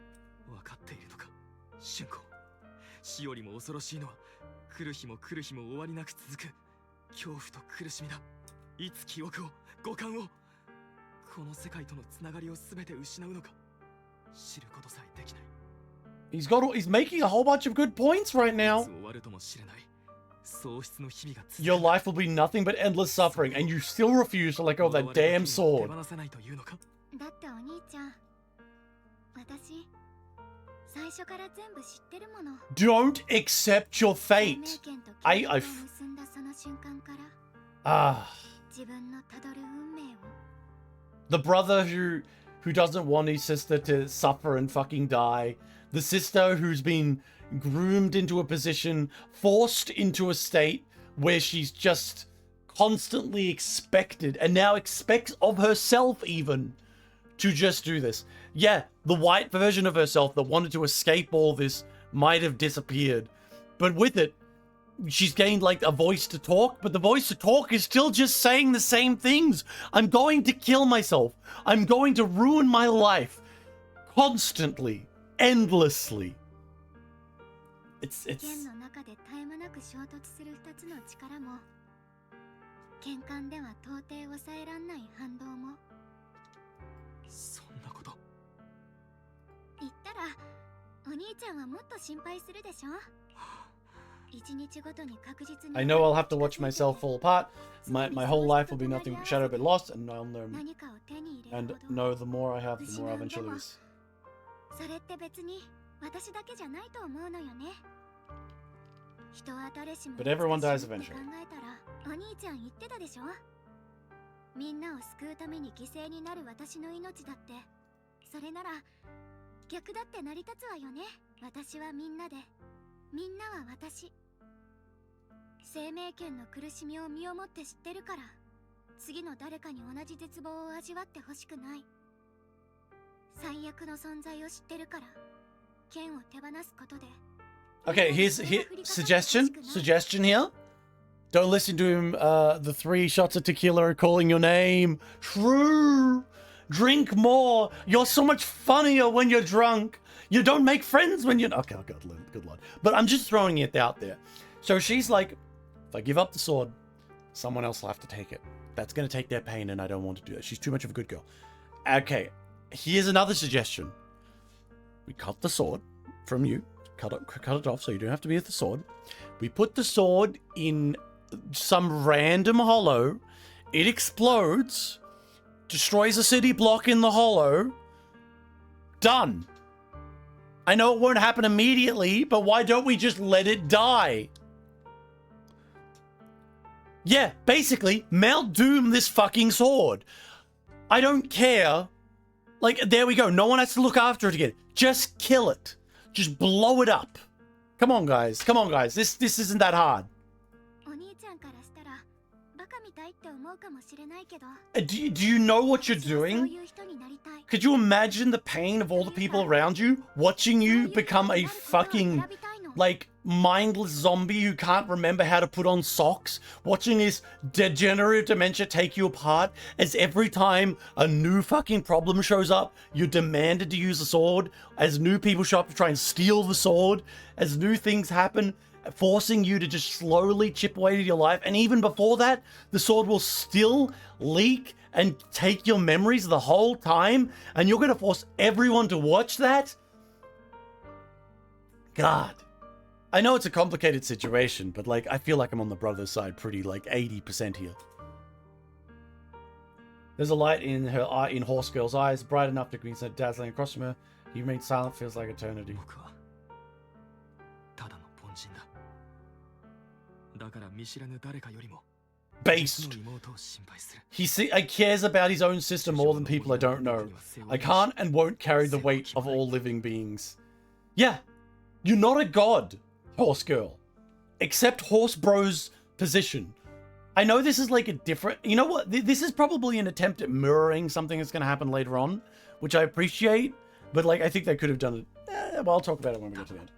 死よりも恐ろしいのは来る日も来る日も終わりなく続く恐怖と苦しみだ。いつ記憶を五感をこの世界とのつながりを全て失うのか知ることさえできない。 He's making a whole bunch of good points right now. 終わるともしれない喪失の日々が続く。 Your life will be nothing but endless suffering, and you still refuse to let go of that damn sword. 手放せないというのか。だってお兄ちゃん、私最初から全部知ってるもの。 Don't accept your 生 fate. 命権と I- 契約を I- 結んだその瞬間から Ah, 自分のたどる運命を。 the brother who doesn't want his sister to suffer and fucking die. The sister who's been groomed into a position, forced into a state where she's just constantly expected, and now expects of herself even, to just do this. Yeah, the white version of herself that wanted to escape all this might have disappeared, but with it, she's gained like a voice to talk, but the voice to talk is still just saying the same things. I'm going to kill myself. I'm going to ruin my life constantly, endlessly. It's 剣の中で絶え間なく衝突する2つの力も、剣艦では到底抑えらんない反動も。そんなこと。言ったらお兄ちゃんはもっと心配するでしょ。1日ごとに確実に I know I'll have to watch myself fall apart. My whole life will be nothing but shadow but lost, and I'll know 何かを手に入れ and るほど。 know the more I have, the more I eventually lose. それって別に私だけじゃないと思うのよね。人は誰しも But everyone dies いつか死ぬって eventually. 考えたらお兄ちゃん言ってたでしょ。みんなを救うために犠牲になる私の命だって、それなら逆だって成り立つわよね。私はみんなで、みんなは私。生命権の苦しみを身をもって知ってるから、次の誰かに同じ絶望を味わってほしくない。最悪の存在を知ってるから、剣を手放すことで。 Okay, here's suggestion here. Don't listen to him. The 3 shots of tequila are calling your name. True. Drink more. You're so much funnier when you're drunk. You don't make friends when you're... Okay, good lord. But I'm just throwing it out there. So she's like, if I give up the sword, someone else will have to take it. That's going to take their pain, and I don't want to do that. She's too much of a good girl. Okay, here's another suggestion. We cut the sword from you. Cut it off so you don't have to be with the sword. We put the sword in some random hollow. It explodes. Destroys a city block in the hollow. Done. I know it won't happen immediately, but why don't we just let it die? Yeah, basically, Mount Doom this fucking sword. I don't care. Like, there we go. No one has to look after it again. Just kill it. Just blow it up. Come on, guys. Come on, guys. This isn't that hard. お兄ちゃんからしたらバカみたいって思うかもしれないけど。 Do you know what you're そう doing? いう人になりたい。 Could you imagine the pain of all the people around you watching you become a fucking, like, mindless zombie who can't remember how to put on socks? Watching this degenerative dementia take you apart as every time a new fucking problem shows up, you're demanded to use a sword, as new people show up to try and steal the sword, as new things happen, forcing you to just slowly chip away at your life. And even before that, the sword will still leak and take your memories the whole time, and you're going to force everyone to watch that? God. I know it's a complicated situation, but like I feel like I'm on the brother's side pretty like 80% here. There's a light in her eye, in Horse Girl's eyes, bright enough to be so dazzling across from her. He remains silent, feels like eternity. 僕はただの凡人だ。だから見知らぬ誰かよりも Based. 妹を心配する。 He cares about his own sister more than people I don't know. I can't and won't carry the weight of all living beings. Yeah, you're not a god, Horse Girl. Accept Horse Bro's position. I know this is like a different... You know what? This is probably an attempt at mirroring something that's going to happen later on, which I appreciate, but like I think they could have done it. Well, I'll talk about it when we get to the end.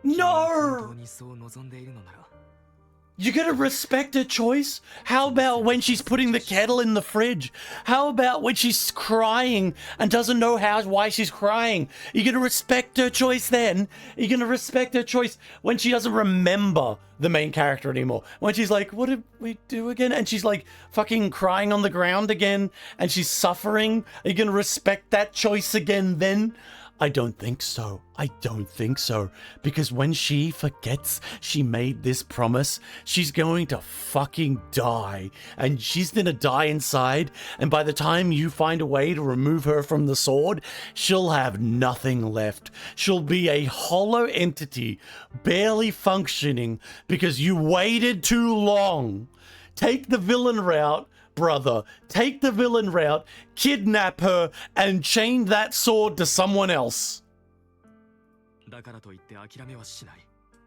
本 No! 当にそう望んでいるのなら、 お兄ちゃんからしたらバカみたいって思うかもしれないけど。 私は物語の最後まで Based. 信じる。 それって別に私だってバカみたいって思うかもしれないけど。 そ You gotta respect her choice. How about when she's putting the kettle in the fridge? How about when she's crying and doesn't know why she's crying? You're gonna respect her choice then. You're gonna respect her choice when she doesn't remember the main character anymore. When she's like, what did we do again? And she's like fucking crying on the ground again and she's suffering. Are you gonna respect that choice again then? I don't think so. I don't think so. Because when she forgets she made this promise, she's going to fucking die. And she's gonna die inside. And by the time you find a way to remove her from the sword, she'll have nothing left. She'll be a hollow entity, barely functioning because you waited too long. Take the villain route. Brother, take the villain route, kidnap her, and chain that sword to someone else.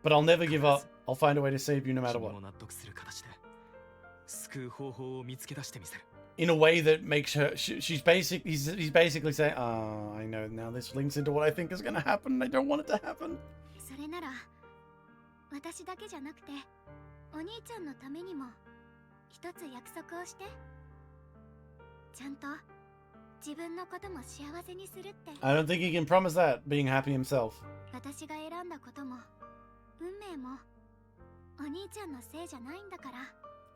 But I'll never give up. I'll find a way to save you no matter what. In a way that makes her... He's basically saying, oh, I know now this links into what I think is going to happen. I don't want it to happen. I don't think he can promise that, being happy himself.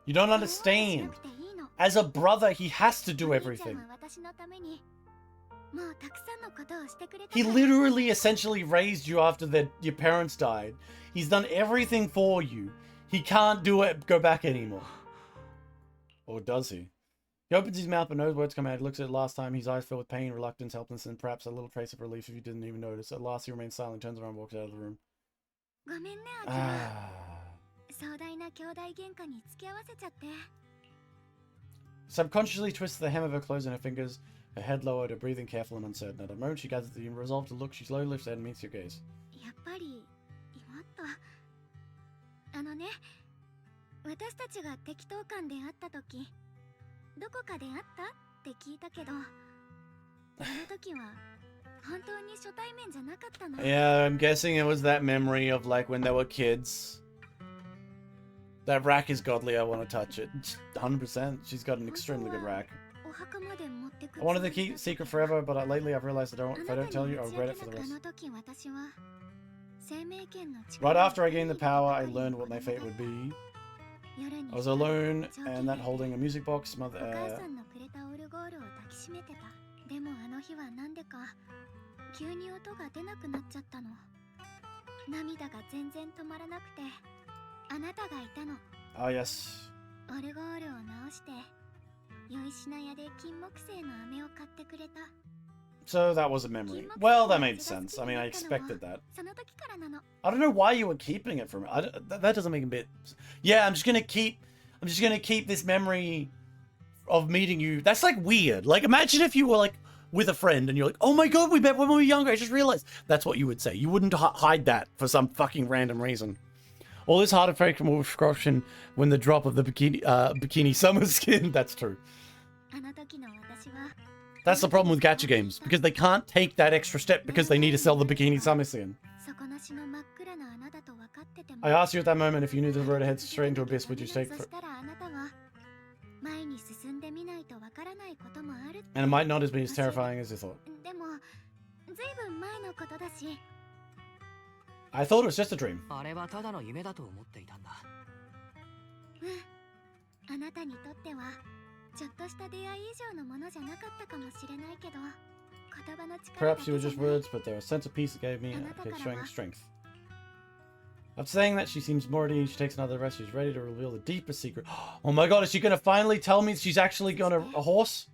You don't understand. As a brother, he has to do everything. He literally essentially raised you after your parents died. He's done everything for you. He can't do it, go back anymore. Or does he? He opens his mouth but no words come out. He looks at it last time. His eyes fill with pain, reluctance, helplessness, and perhaps a little trace of relief if you didn't even notice. At last he remains silent, turns around and walks out of the room. Subconsciously twists the hem of her clothes in her fingers, her head lowered, her breathing careful and uncertain. At a moment she gathers the resolve to look, she slowly lifts her head and meets your gaze. Yeah, I'm guessing it was that memory of like when they were kids. That rack is godly, I want to touch it. 100%. She's got an extremely good rack. I wanted to keep secret forever, but lately I've realized that if I don't tell you, I'll regret it for the rest. Right after I gained the power, I learned what my fate would be. I was alone, and that holding a music box, Oh, yes. So that was a memory. Well, that made sense. I mean, I expected that. I don't know why you were keeping it from me. That doesn't make a bit... Yeah, I'm just gonna keep this memory of meeting you. That's like weird. Like, imagine if you were like with a friend and you're like, oh my god, we met when we were younger. I just realized. That's what you would say. You wouldn't hide that for some fucking random reason. All this heart effect from corruption when the drop of the bikini summer skin. That's true. That's the problem with gacha games, because they can't take that extra step because they need to sell the bikini summer skin. I asked you at that moment if you knew the road ahead straight into abyss, would you take for... And it might not have been as terrifying as you thought. I thought it was just a dream. Perhaps you were just words, but there was a sense of peace it gave me, showing strength. After saying that, she seems more at ease. She takes another rest. She's ready to reveal the deepest secret. Oh my god, is she going to finally tell me she's actually got a horse?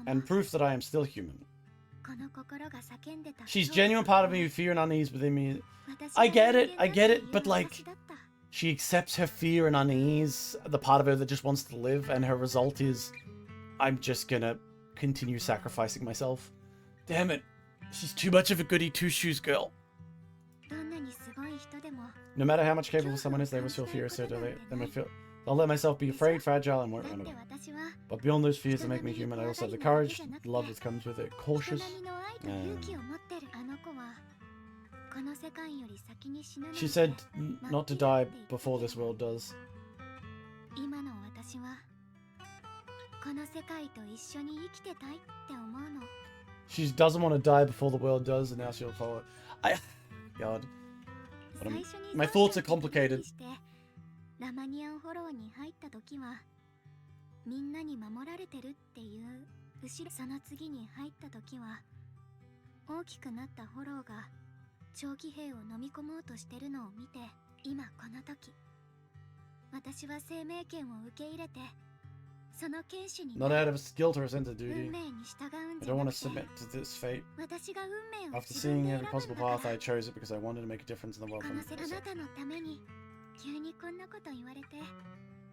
And proof that I am still human. She's a genuine part of me with fear and unease within me. I get it, but like, she accepts her fear and unease, the part of her that just wants to live, and her result is, I'm just gonna continue sacrificing myself. Damn it, she's too much of a goody two-shoes girl. No matter how much capable someone is, they will still fear, so they might feel I'll let myself be afraid, fragile, and won't run away. 私は But beyond those fears that make me human, I also have the courage, the love that comes with it, 人 cautious. 並みの愛と勇気を持ってるあの子はこの世界より先に死ぬなんて She said not to die before this world does. 今の私はこの世界と一緒に生きてたいって思うの She doesn't want to die before the world does, and now she'll follow it. God. But 最初に my thoughts are complicated. してラマニアンフォローに入った時はみんなに守られてるっていう後ろその次に入った時は大きくなったフォローが長期兵を飲み込もうとしてるのを見て今この時私は生命権を受け入れてその剣士に Not out of guilt or a sense of 運 duty. 命に従うん I じゃ don't な want く to て submit to this fate. 私が運命を After 自分 seeing で every 選ぶ possible んだか path, I ら chose it because I wanted to make a difference in the world こ for の世あ myself. なたのために急にこんなこと言われて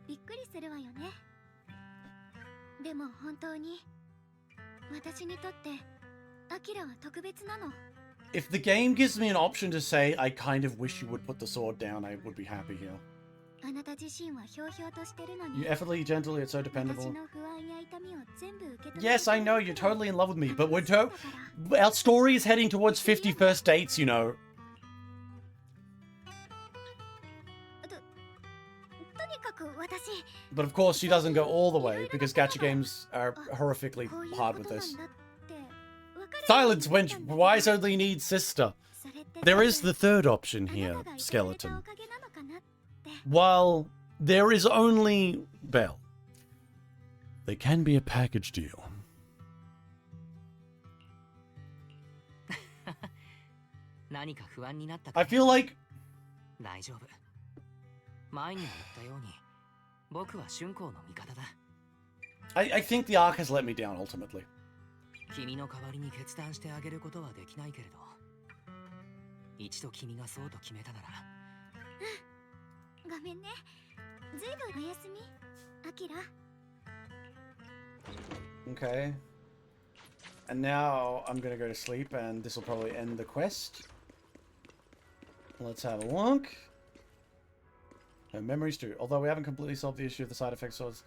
びっくりするわよねでも本当に私にとってアキラは特別なの If the game gives me an option to say, I kind of wish you would put the sword down, I would be happy here. あなた自身はひょうひょうとしてるの You に effortlessly, gently, yet so 私 dependable. の不安や痛みを全部受け止めて Yes, I know, you're くれる totally in love with me, but あなただから our story is heading towards 50 first dates, you know. とにかく私 But of course, she doesn't go all the way, because gacha games are horrifically こういう hard こ with となん this. だって分かる Silence, wench! Wise only needs sister. それって There is the third option あ here, なたがいてくれた skeleton. おかげなのかなって While there is only Bell, there can be a package deal. 何か不安になったか I feel like 大丈夫前にも言ったように僕は春光の味方だ I think the arc has let me down ultimately. 君の代わりに決断してあげることはできないけれど一度君がそうと決めたならごめんねずいぶんおやすみアキラ Okay. And now I'm gonna go to sleep, and this will probably end the quest. Let's have a look. No memories too. Although we haven't completely solved the issue of the side effects, so it's...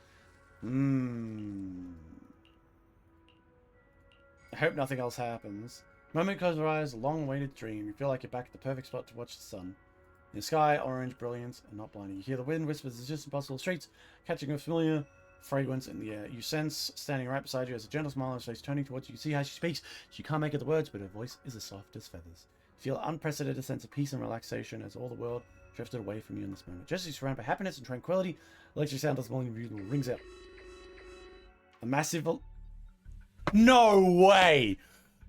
I hope nothing else happens. Moment closes your eyes, a long-awaited dream. You feel like you're back at the perfect spot to watch the sun. In the sky, orange brilliance and not blinding. You hear the wind whispers the just impossible streets, catching a familiar fragrance in the air. You sense, standing right beside you, as a gentle smile on his face, turning towards you. You see how she speaks. She can't make out the words, but her voice is as soft as feathers. You feel an unprecedented sense of peace and relaxation as all the world drifted away from you in this moment. Just as you surrounded by happiness and tranquility, electric sound of the morning beautiful rings out. A massive... No way!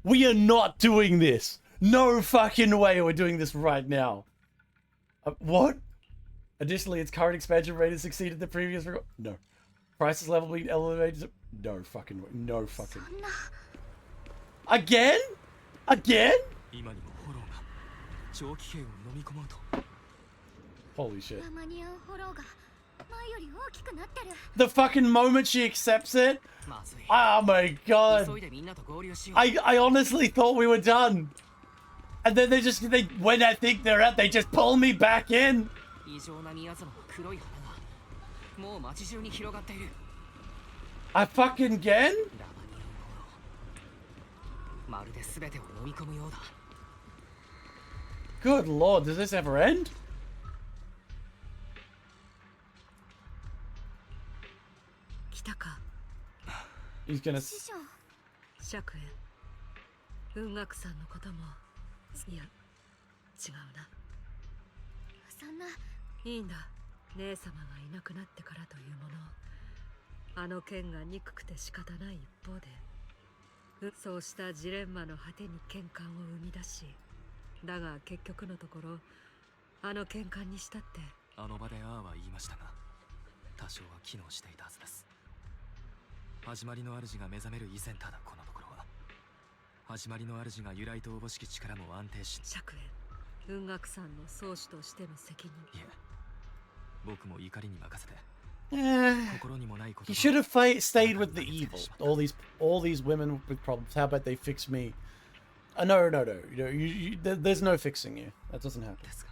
We are not doing this! No fucking way we're doing this right now! What? Additionally, its current expansion rate has exceeded the previous record. No. Prices level being elevated. No fucking way. No fucking. そんな Again? Again? 今にもフォローが長期兵を飲み込もうと Holy shit. ラマニアンフォローが前より大きくなってる The fucking moment she accepts it. まずい Oh my god. 急いでみんなと合流しよう I honestly thought we were done. And then when I think they're out, they just pull me back in. 異常な宮園の黒い花がもう街中に広がっている I fucking again? ラマニアンフォローまるで全てを飲み込むようだ Good lord, does this ever end? 来たか He's gonna... 師匠釈へ雲岳さんのこともいや違うなそんないいんだ姉様がいなくなってからというものあの剣が憎くて仕方ない一方でそうしたジレンマの果てに喧嘩を生み出しだが結局のところあの喧嘩にしたってあの場でああは言いましたが多少は機能していたはずです始まりの主が目覚める以前ただこのところは始まりの主が由来とおぼしき力も安定し釈へ雲岳さんの宗師としての責任いえ僕も怒りに任せて Eh, 心にもないこと he should have stayed with the evil. All these women with problems. How about they fix me? No. There's no fixing you. That doesn't happen. ですが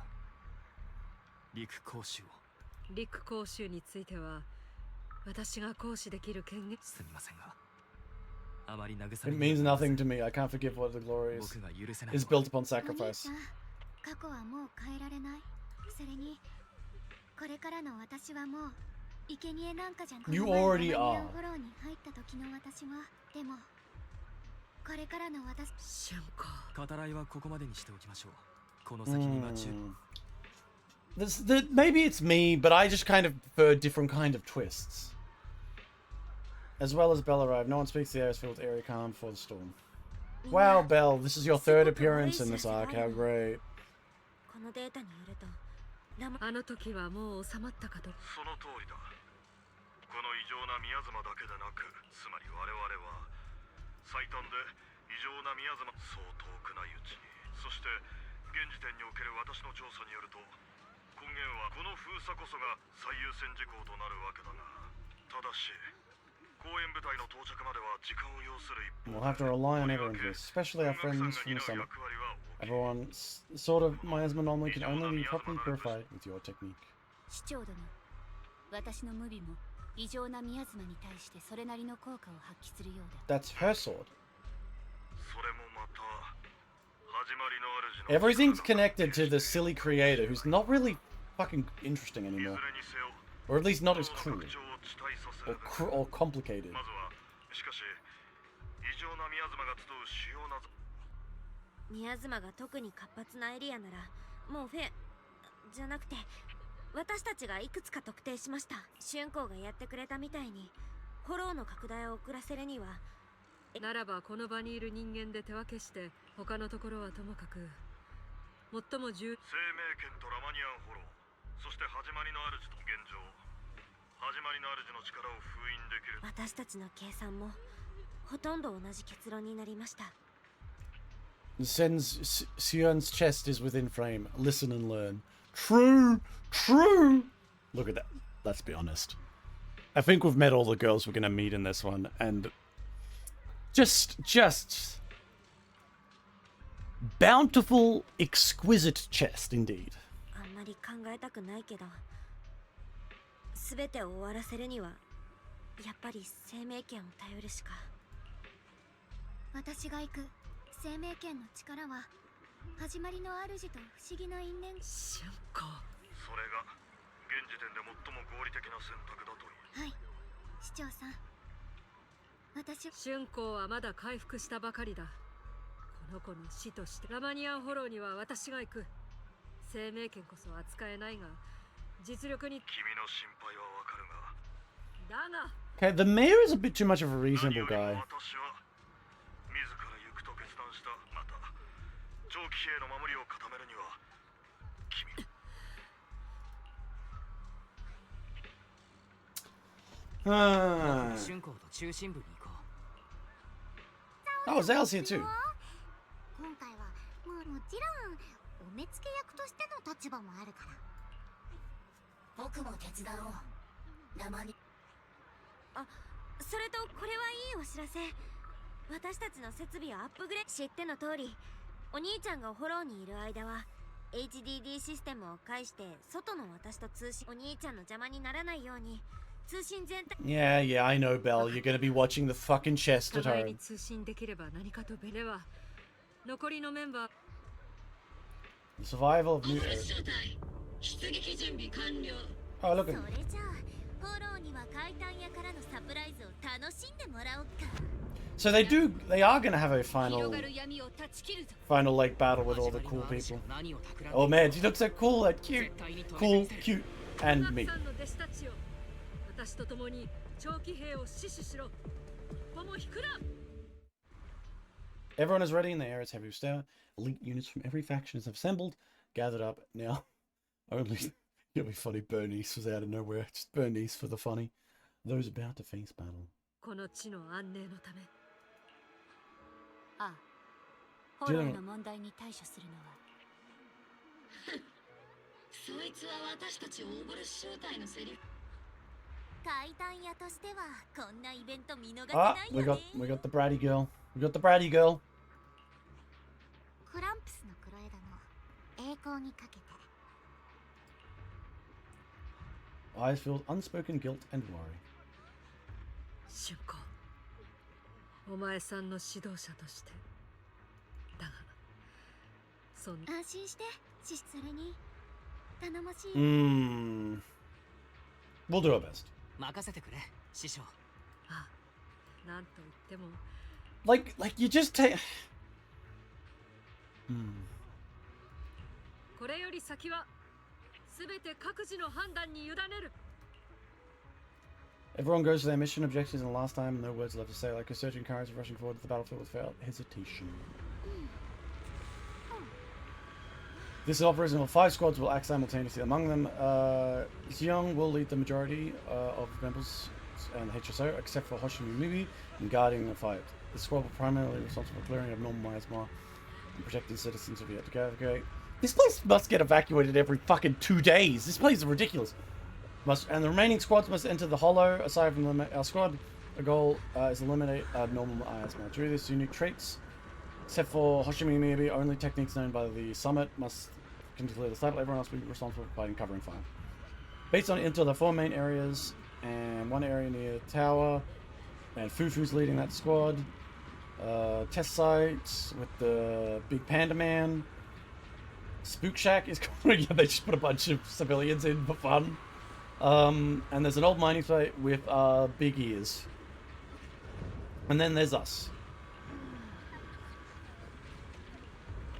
陸講習を陸講習については私が講師できる権限。すみませんが、あまり慰 It め means nothing to me. I can't forgive what the glory is. 僕が許せない Is のは built upon お兄 sacrifice. さん、過去はもう変えられない。それにこれからの私はもう生贄なんかじゃん。 You この前 already ラマニア are. ンフォローに入った時の私は、でもこれからの私。春子、語らいはここまでにしておきましょう。この先には中 Maybe it's me, but I just kind of prefer different kind of twists. As well as Belle arrived, no one speaks the air is filled with airy calm before the storm. Wow, Belle, this is your third appearance in this arc. How great. このデータによるとあの時はもう収まったかと。その通りだ。この異常な宮妻だけでなく、つまり我々は最短で異常な宮妻、そう遠くないうちに、そして現時点における私の調査によると、根源はこの封鎖こそが最優先事項となるわけだが、ただし公演部隊の到着までは時間を要する一方、 We'll have to rely on everyone for this, especially our friends from the summit. Everyone, sort of miasma normally can only be properly purified with your technique. 市長殿、私の無備も異常なミヤズマに対してそれなりの効果を発揮するようだ。 That's her sword. それもまた始まりの主の Everything's connected to the silly creator who's not really fucking interesting いず anymore. れにせよ Or at least not as こ cool の拡張を地帯させ or, る。 or complicated. まずはしかし異常な宮妻が集う主要な宮妻が特に活発なエリアならもうフェじゃなくて私たちがいくつか特定しました。春光がやってくれたみたいにフォローの拡大を遅らせるには、ならばこの場にいる人間で手分けして他のところはともかく最も重生命権とラマニアンフォロー、そして始まりの主と現状、始まりの主の力を封印できる。私たちの計算もほとんど同じ結論になりました。Sion's chest is within frame. Listen and learn. True, true. Look at that. Let's be honest. I think we've met all the girls we're gonna meet in this one, and just bountiful, exquisite chest indeed. あんまり考えたくないけど、全てを終わらせるにはやっぱり生命権を頼るしか。私が行く。生命権の力は始まりの主と不思議な因縁。春子、それが現時点で最も合理的な選択だと言う。はい、市長さん。私、春光はまだ回復したばかりだ。この子の死としてラマニアンフォローには私が行く。生命権こそ扱えないが実力に。君の心配はわかるが。だが Okay, the mayor is a bit too much of a reasonable 何よりも guy. 私は自ら行くと決断した。また長期兵の守りを固めるには君。春光と中心部に行こ Oh, Zale's here too. 今回はもちろんお目付け役としての立場もあるから。僕も手伝おう。ラマニあ、それとこれはいいお知らせ。私たちの設備をアップグレード。知っての通り、お兄ちゃんがフォローにいる間は HDD システムを介して外の私と通信。お兄ちゃんの邪魔にならないように通信全体。 Yeah, I know, Belle. You're gonna be watching the fucking chest at 互いに home. 通信できれば何かとベレは残りのメンバー。 The survival of new. 出撃準備完了。 Oh, look そ at れじゃあフォローには怪談屋からのサプライズを楽しんでもらおうか。 So they are gonna have a 広がる闇を断ち切るぞ。 final like battle with all the cool people. Oh man, she looks so cool and cute. Cool, cute, and me. たくさんの弟子たちよ、私と共に長期兵を死守しろ。こも引くな。 Everyone is ready and the air is heavy with stir. Elite units from every faction have assembled, gathered up. Now, only it'll be funny. Bernice was out of nowhere. Just Bernice for the funny. Those about to face battle. この地の安寧のため。ああ、フォローの問題に対処するのは。そいつは私たちオーボル小隊のセリフ。怪談屋としてはこんなイベント見逃せ Ah, ない we よ got ね。 the bratty girl. We got the bratty girl. クランプスの黒枝の栄光にかけて。Eyes filled unspoken guilt and worry. 春子、お前さんの指導者としてだがそんな安心してそれに頼もしい。We'll do our best. 任せてくれ師匠。あ、なんと言っても Like you just take. これより先はすべて各自の判断に委ねる。 Everyone goes to their mission objectives, and the last time, no words left to say, like a surging current rushing forward to the battlefield without hesitation. This operation will 5 squads will act simultaneously. Among them, Xiong will lead the majority of members and HSO, except for Hoshimi Mibi, in guarding the fight. The squad will primarily be responsible for clearing abnormal miasma and protecting citizens of yet to evacuate. This place must get evacuated every fucking 2 days. This place is ridiculous. And the remaining squads must enter the hollow. Aside from our squad, the goal is to eliminate abnormal miasma. Due to this unique traits, except for Hoshimi Miyabi, only techniques known by the summit must clear the site. Everyone else will be responsible for fighting covering fire. Based on enter the 4 main areas and 1 area near the tower, and Fufu's leading that squad. Test sites with the big panda man. Spook Shack is yeah, they just put a bunch of civilians in for fun. And there's an old mining site with big ears. And then there's us.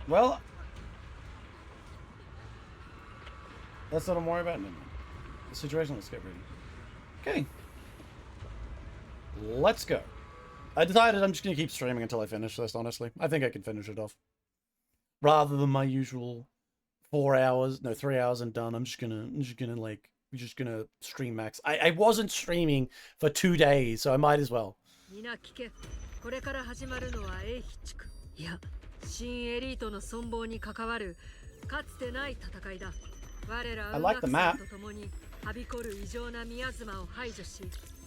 Well, that's what I'm worried about now. The situation, let's get ready. Okay. Let's go. I decided I'm just going to keep streaming until I finish this, honestly. I think I can finish it off. Rather than my usual 4 hours, no, 3 hours and done. I'm just gonna stream max. I wasn't streaming for 2 days, so I might as well. みんな聞け。これから始まるのは英筆地区。いや、新エリートの存亡に関わるかつてない戦いだ。我ら音楽さんと共にはびこる異常なミアズマを排除し、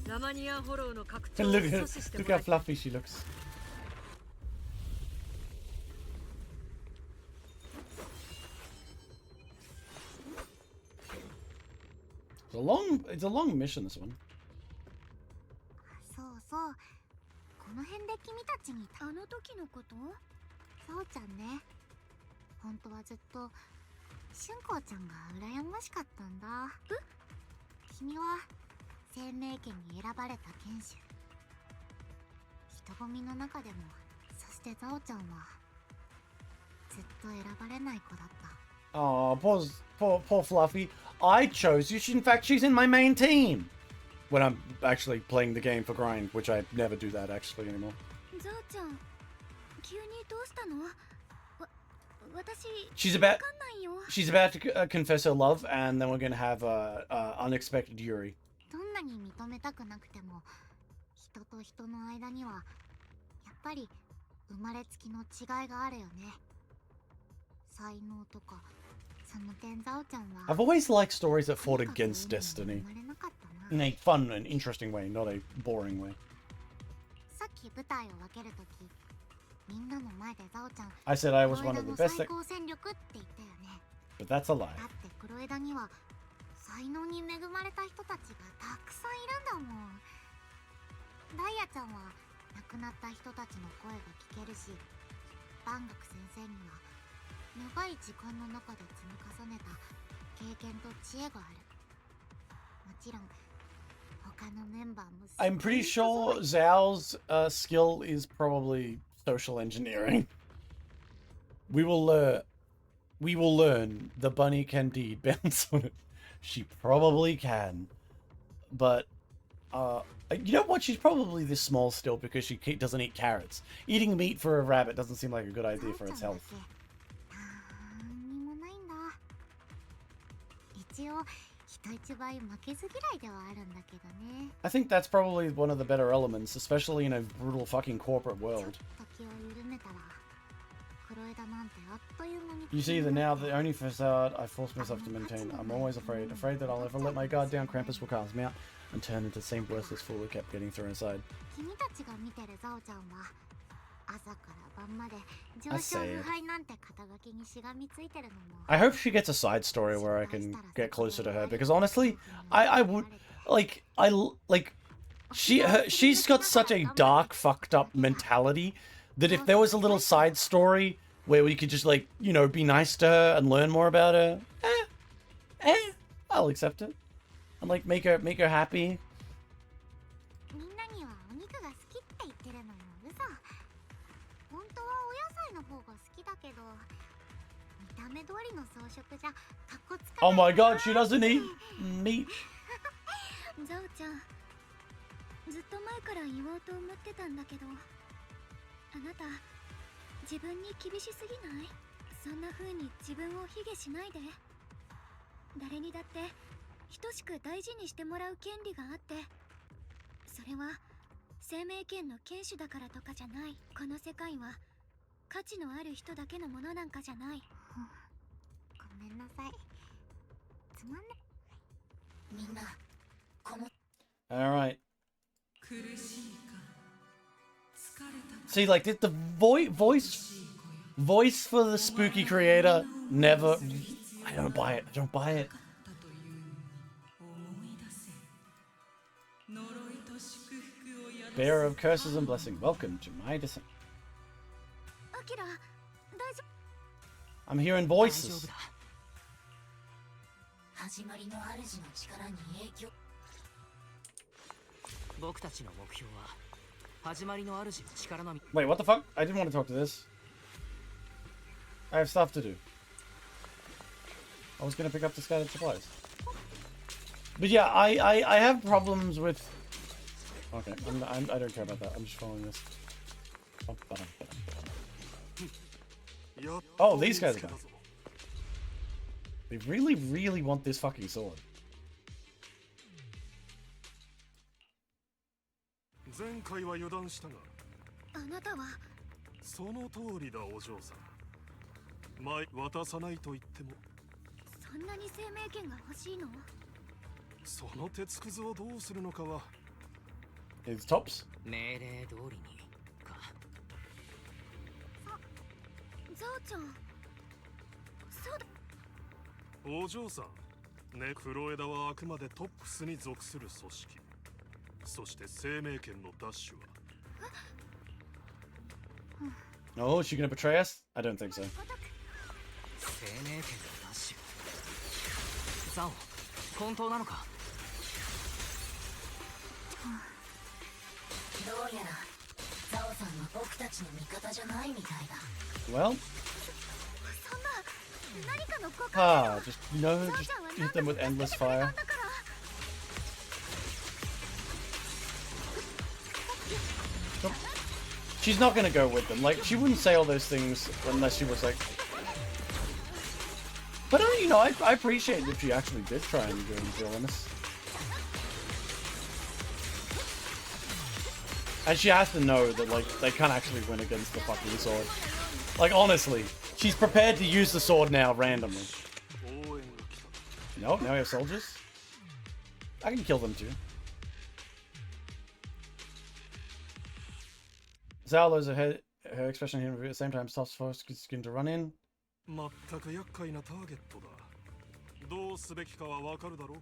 ラマニアンホローの拡張を阻止してもらい。Look how fluffy she looks. It's a long mission, this one. そうそう。この辺で君たちにあの時のこと？そうちゃんね。本当はずっと春光ちゃんが羨ましかったんだ。君は生命権に選ばれた剣士。人混みの中でも、そしてザオちゃんはずっと選ばれない子だった。Oh, poor Fluffy. I chose you. In fact, she's in my main team. When I'm actually playing the game for grind, which I never do that actually anymore. Zao-chan, 急にどうしたの？私 She's about to confess her love, and then we're gonna have unexpected Yuri. どんなに認めたくなくても、人と人の間にはやっぱり生まれつきの違いがあるよね。才能とか。I've always liked stories that fought against destiny. In a fun and interesting way, not a boring way. I said I was one of the best, but that's a lie. 才能に恵まれた人たちがたくさんいるんだもん。ダイヤちゃんは亡くなった人たちの声が聞けるし、万学先生には長い時間の中で積み重ねた経験と知恵がある。もちろん他のメンバーも。I'm pretty sure Zhao's skill is probably social engineering. We will learn the bunny can indeed bounce on it. She probably can, but you know what? She's probably this small still because she doesn't eat carrots. Eating meat for a rabbit doesn't seem like a good idea for its health. I think that's probably one of the better elements, especially in a brutal fucking corporate world. You see, now the only facade I force myself to maintain. I'm always afraid that I'll ever let my guard down. Krampus will cast me out and turn into the same worthless fool who kept getting thrown inside. I hope she gets a side story where I can get closer to her, because honestly, I would like she's got such a dark, fucked up mentality that if there was a little side story where we could just like, you know, be nice to her and learn more about her, I'll accept it. And like make her happy. Oh my god, she doesn't eat meat. ザオちゃん、ずっと前から言おうと思ってたんだけど、あなた自分に厳しすぎない？そんな風に自分を卑下しないで。誰にだって等しく大事にしてもらう権利があって、それは生命権の権主だからとかじゃない。この世界は価値のある人だけのものなんかじゃない。ごめんなさい。つまんない。みんな、この Alright. See, like, the voice for the spooky creator never... I don't buy it. I don't buy it. Bearer of curses and blessing. Welcome to my descent. I'm hearing voices. 始まりの主の力に影響。僕たちの目標は始まりの主の力のみ。 Wait, what the fuck? I didn't want to talk to this. I have stuff to do. I was gonna pick up the scattered supplies. But yeah, I have problems with... Okay, I don't care about that. I'm just following this. Oh, these guys are back. They really, really want this fucking sword. 前回は油断したが、あなたはその通りだお嬢さん。前渡さないと言っても、そんなに生命権が欲しいの？その鉄くずをどうするのかは。It's tops. 命令通りにか。ザオちゃん。そうだ。お嬢さん、ね、黒枝はあくまでトップスに属する組織。そして生命権の奪取は。Oh, is she gonna betray us? I don't think so. 生命権の奪取。ザオ、本当なのか？どうやらザオさんは僕たちの味方じゃないみたいだ。Well. そんな何かの誤解。Ah, just hit them with endless fire. She's not gonna go with them. Like, she wouldn't say all those things unless she was like... But, you know, I appreciate if she actually did try and go into villainous. And she has to know that, like, they can't actually win against the fucking sword. Like, honestly, she's prepared to use the sword now randomly. No, now we have soldiers. I can kill them too. Zalo's her expression here at the same time stops for skin to run in. 全く厄介なターゲットだ。どうすべきかはわかるだろう。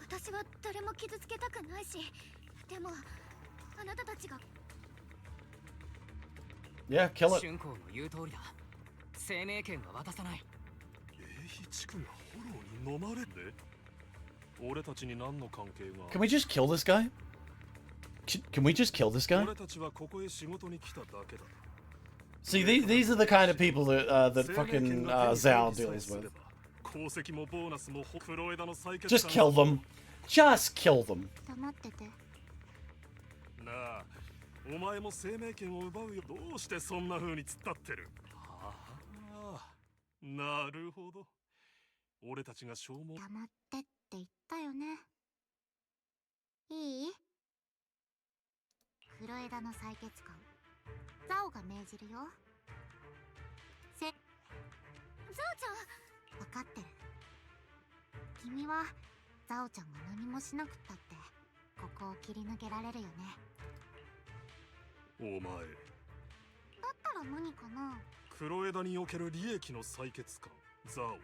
私は誰も傷つけたくないし、でもあなたたちが。Yeah, kill it. 春光の言う通りだ。生命権は渡さない。英飛地区が炎に飲まれて？俺たちに何の関係が？ Can we just kill this guy? Can we just kill this guy? 俺たちはここへ仕事に来ただけだ。 See, these are the kind of people that that fucking Zhao deals with. Just kill them. Just kill them. 黙ってて。なあ、お前も生命権を奪うよ。どうしてそんな風に突っ立ってる？はあ、なるほど。俺たちが消耗。黙ってって言ったよね。いい？黒枝の採血官。ザオが命じるよ。ザオちゃん。分かってる。君はザオちゃんが何もしなくったってここを切り抜けられるよね。お前は何かな。黒枝における利益の採血官ザオ、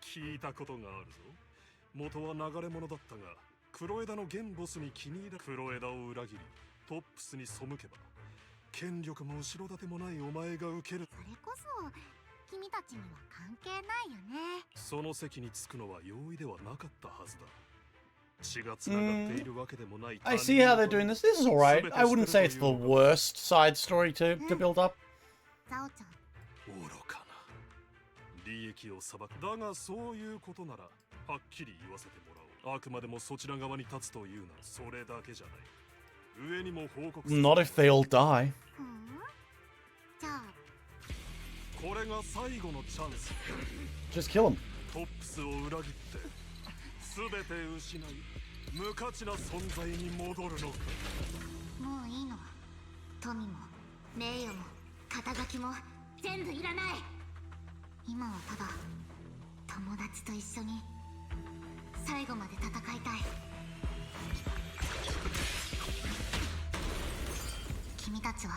聞いたことがあるぞ。元は流れ者だったが黒枝の現ボスに気に入ら黒枝を裏切りトップスに背けば権力も後ろ盾もないお前が受ける。それこそ君たちには関係ないよね。その席に着くのは容易ではなかったはずだ。血がつながっているわけでもない。I see how they're doing this. This is alright. I wouldn't say it's the worst side story to build up. ザオちゃん、愚かな。利益を裁く。だがそういうことならはっきり言わせてもらおう。あくまでもそちら側に立つというならそれだけじゃない。上にも報告する。 Not if they all die. じゃあこれが最後のチャンス。 Just kill him. トップスを裏切って全て失い無価値な存在に戻るのか。もういいの。富も名誉も肩書きも全部いらない。今はただ友達と一緒に最後まで戦いたい。君たちは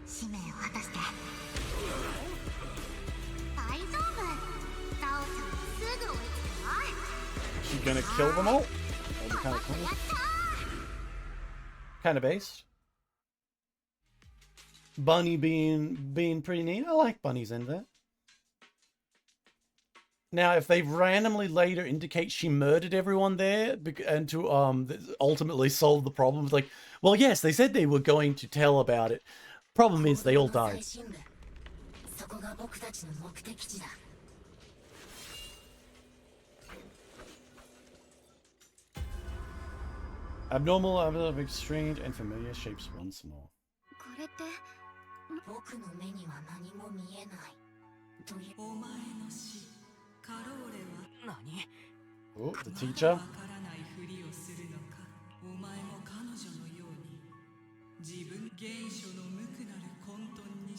使命を果たして。大丈夫、ザオちゃんすぐ追いつくよ。 She gonna kill them all? Kind of based. Bunny being pretty neat. I like bunnies in there. Now, if they randomly later indicate she murdered everyone there and to ultimately solve the problem, like, well, yes, they said they were going to tell about it. Problem is, they all died. Abnormal of strange and familiar shapes once more. これって僕の目には何も見えないという。お前の死、カローレは何？ Oh, the teacher. わからないふりをするのか。お前も彼女のように自分原初の無垢なる混沌に。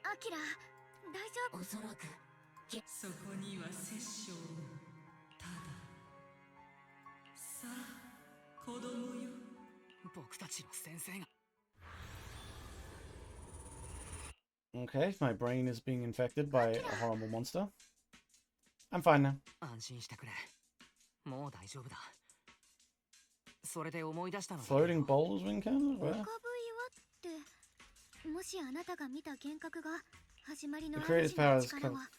アキラ、大丈夫。おそらくそこには殺生も。たださあ子供よ。僕たちの先生が。 Okay, my brain is being infected by a horrible monster. I'm fine now. 安心してくれ。もう大丈夫だ。それで思い出したの。 Floating bowls wing cannon? 浮かぶ岩ってもしあなたが見た幻覚が始まりの主の力は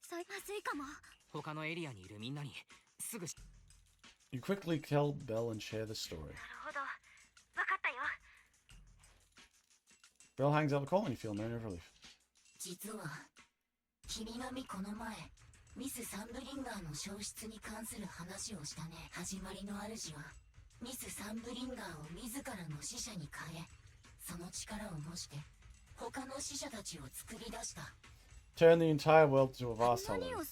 さまずいかも。他のエリアにいるみんなにすぐ。 You quickly tell Belle and share the story. なるほど、わかったよ。 Belle hangs out the call and you feel a moment of relief. 実は君がこの前ミス・サンブリンガーの消失に関する話をしたね。始まりの主はミス・サンブリンガーを自らの使者に変え、その力を模して他の使者たちを作り出した。 Turn the entire world into a vast hollow.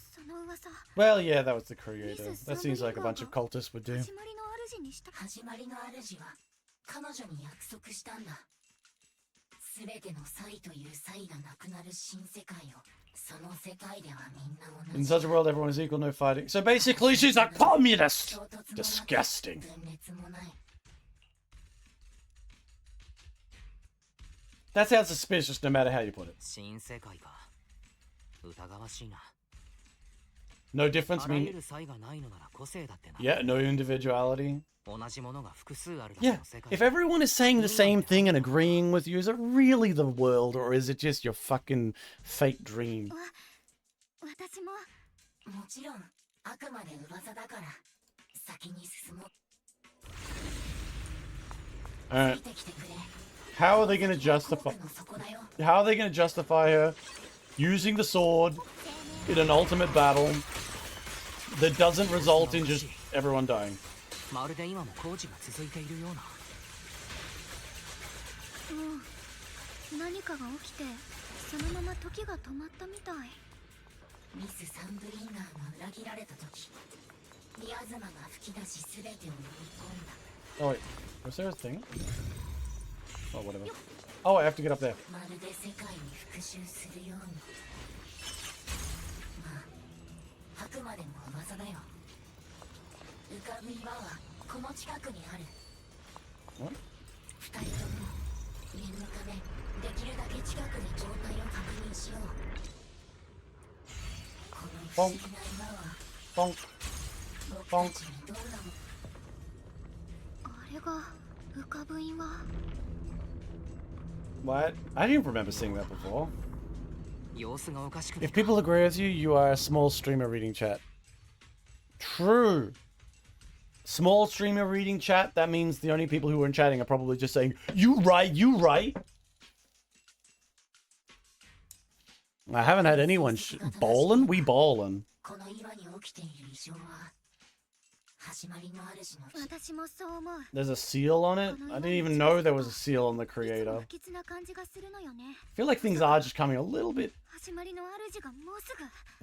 Well, yeah, that was the creator. That seems like a bunch of cultists would do. 始まりの主は彼女に約束したんだ。すべての才という才がなくなる新世界を。その世界ではみんな同じ。 In such a world, everyone is equal, no fighting. So basically, she's a communist! Disgusting. That sounds suspicious no matter how you put it. 新世界か。疑わしいな。 No difference あらゆ mean... る才がないのなら個性だってな。 Yeah, no individuality. 同じものが複数あるだけ Yeah, の世界。 if everyone is saying the same thing and agreeing with you, is it really the world or is it just your fucking fake dream? 私も。もちろんあくまで噂だから先に進もう。 Alright. How are they gonna justify... How are they gonna justify her using the sword in an ultimate battle that doesn't result in just everyone dying? まるで今も工事が続いているような。何かが起きてそのまま時が止まったみたい。ミス・サンブリンガーが裏切られた時、ミアズマが吹き出し全てを飲み込んだ。 Oh wait, was there a thing? Oh, whatever. Oh, I have to get up there. まるで世界に復讐するように。まあ、あくまでも噂だよ。浮かぶ岩はこの近くにある。 What? 二人とも念のためできるだけ近くで状態を確認しよう。この不思議な岩はbonk, 僕 bonk. たちにどんなもあれが浮かぶ岩。 What? I didn't remember seeing that before. 様子がおかしくね If people agree with you, you are a small streamer reading chat. True. Small streamer reading chat, that means the only people who are chatting are probably just saying, you right, you right. I haven't had anyone bowling? We bowling. この岩に起きている異常は始まりの主の私もそう思う。 There's a seal on it? I didn't even know there was a seal on the いつも creator. 不吉な感じがするのよね。 I feel like things are just coming a little bit. 始まりの主がもうす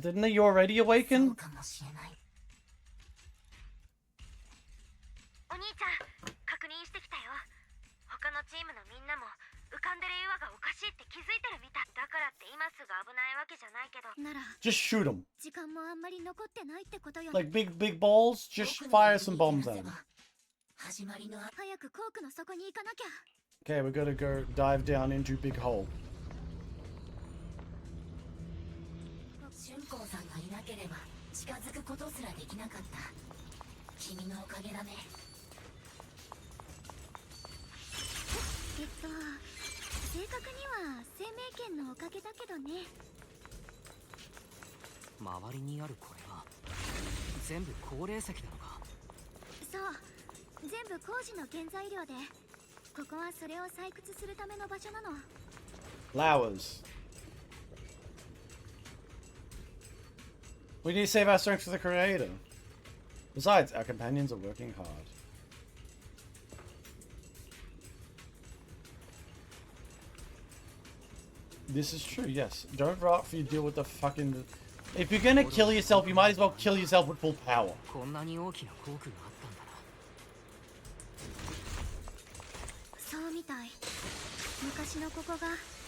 ぐ。 Didn't they already そう awaken? かもしれない。お兄ちゃん確認してきたよ。他のチームのみんなも浮かんでる岩がおかしいって気づいてるみたい。だからって今すぐ危ないわけじゃないけど。なら Just shoot them. 時間もあんまり残ってないってことよ。 Like big balls, just fire some bombs at them. 始まりの早くコークの底に行かなきゃ。 Okay, we gotta go dive down into big hole. 春光さんがいなければ近づくことすらできなかった。君のおかげだね。正確には生命圏のおかげだけどね。周りにあるこれは全部高齢石なのか。そう、全部工事の原材料で、ここはそれを採掘するための場所なの。 Flowers. We need to save our strength for the creator. Besides, our companions are working hard. This is true, yes. Don't rot for you deal with the fucking... If you're gonna kill yourself, you might as well kill yourself with full power. こんなに大きなコークがあったんだな。そうみたい。昔のここが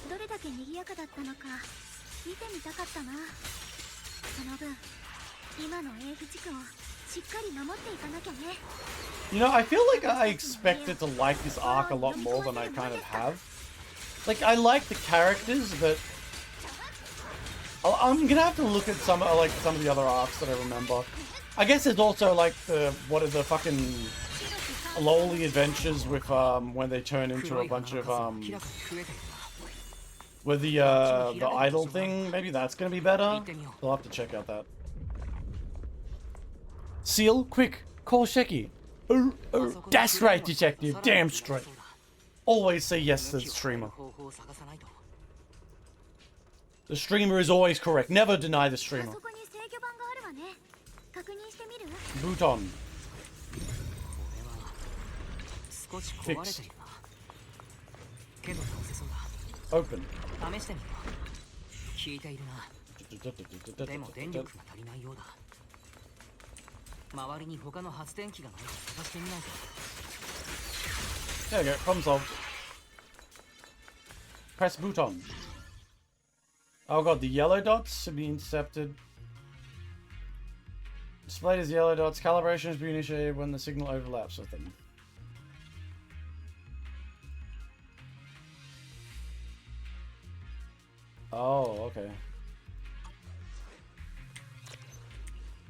どれだけ賑やかだったのか見てみたかったな。その分、今の英飛地区をしっかり守っていかなきゃね。 You know, I feel like I expected to like this arc a lot more than I kind of have. Like, I like the characters, but I'm gonna have to look at some of the other arcs that I remember. I guess there's also like the fucking lowly adventures with when they turn into a bunch of with the idol thing. Maybe that's gonna be better. We'll have to check out that. Seal, quick, call Sheki. Oh, that's right, detective. Damn straight. Always say yes to the streamer. The streamer is always correct. Never deny the streamer. そこに制御盤があるわね。確認してみる？ Boot on. 少し壊れてるな。けど倒せそうだ。 Open. 試してみよう。効いているな。でも電力が足りないようだ。周りに他の発電機がないか探してみないと。 There we go. Problem solved. Press boot on. Oh god, the yellow dots should be intercepted. Displayed as yellow dots. Calibration is being initiated when the signal overlaps with them. Oh, okay.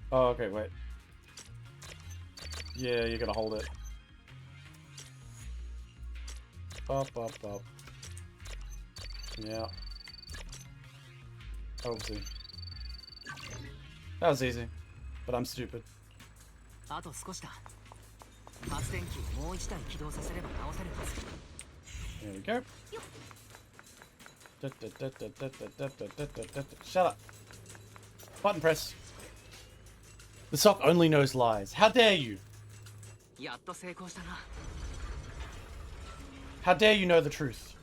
Oh, okay, wait. Yeah, you gotta hold it. Up. Yeah. Oopsie. That was easy. But I'm stupid. あと少しだ。発電機をもう一台起動させれば直せるはず。 There we go. Shut up. Button press. The sock only knows lies. How dare you? やっと成功したな。 How dare you know the truth?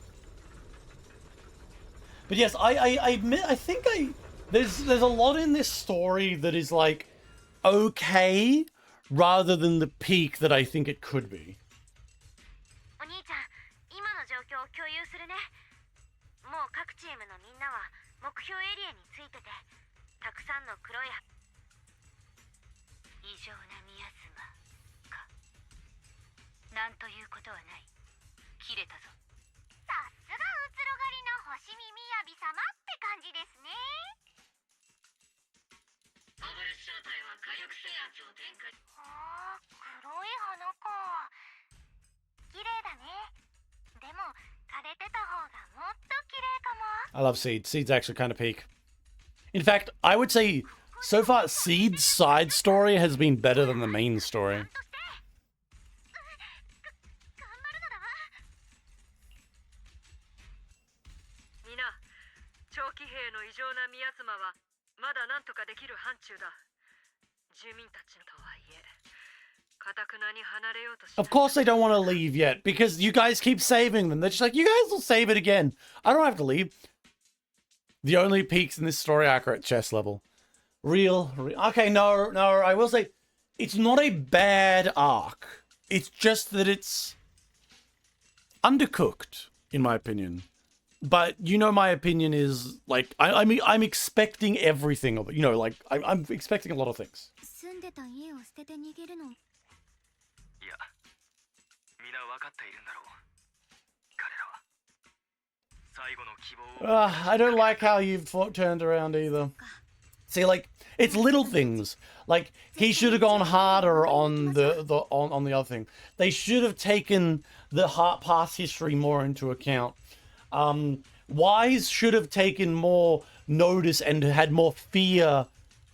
But yes, I admit, I think there's a lot in this story that is like okay rather than the peak that I think it could be. お兄ちゃん、今の状況を共有するね。もう各チームのみんなは目標エリアについてて、たくさんの黒い異常なミアスマか。なんということはない。切れたぞ。さ様って感じですね。暴れ正体は火力制圧を展開。はあ、黒い花か。綺麗だね。でも枯れてた方がもっと綺麗かも。 I love Seed. Seed's actually kind of peak. In fact, I would say so far Seed's side story has been better than the main story. みんな、長期兵の異常な宮妻はまだなんとかできる範疇だ。住民たちとはいえ、堅くなに離れようとしない。 Of course they don't want to leave yet, because you guys keep saving them. They're just like, you guys will save it again. I don't have to leave. The only peaks in this story arc are at chess level. Okay, no, I will say, it's not a bad arc. It's just that it's undercooked, in my opinion. But you know, my opinion is like I'm expecting everything of it. You know, like I'm expecting a lot of things. 住んでた家を捨てて逃げるの。いや、皆分かっているんだろう。彼らは最後の希望を。 I don't like how you've turned around either. See, like it's little things. Like he should have gone harder on on the other thing. They should have taken the past history more into account. Wise should have taken more notice and had more fear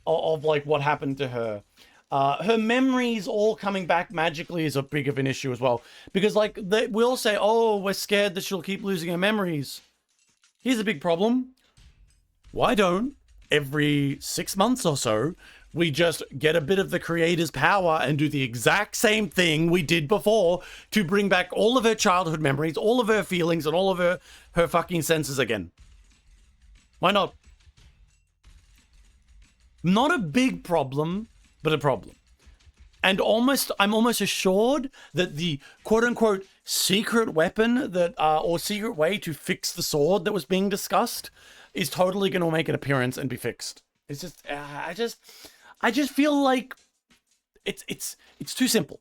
of like what happened to her. Her memories all coming back magically is a big of an issue as well. Because like we'll say, oh, we're scared that she'll keep losing her memories. Here's a big problem. Why don't every 6 months or so we just get a bit of the creator's power and do the exact same thing we did before to bring back all of her childhood memories, all of her feelings, and all of her fucking senses again? Why not? Not a big problem, but a problem. And I'm almost assured that the quote-unquote secret weapon that, or secret way to fix the sword that was being discussed is totally going to make an appearance and be fixed. It's just, I just feel like it's too simple.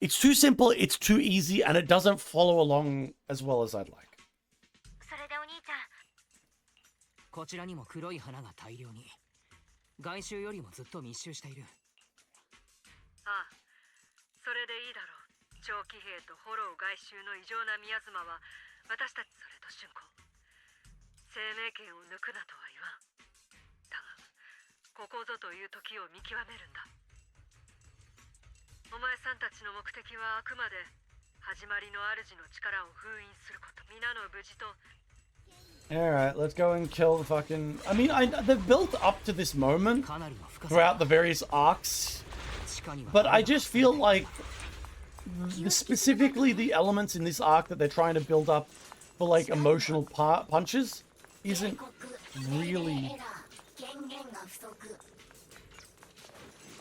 It's too simple, it's too easy, and it doesn't follow along as well as I'd like. それでお兄ちゃん、こちらにも黒い花が大量に。外周よりもずっと密集している。ああ、それでいいだろう。長期兵とフォロー外周の異常な宮妻は私たちそれと春子。生命権を抜くなとは言わん。だが、ここぞという時を見極めるんだ。お前さんたちの目的はあくまで始まりの主の力を封印すること。皆の無事と。Alright, let's go and kill the fucking... I mean, they've built up to this moment throughout the various arcs, but I just feel like specifically the elements in this arc that they're trying to build up for like emotional punches isn't really...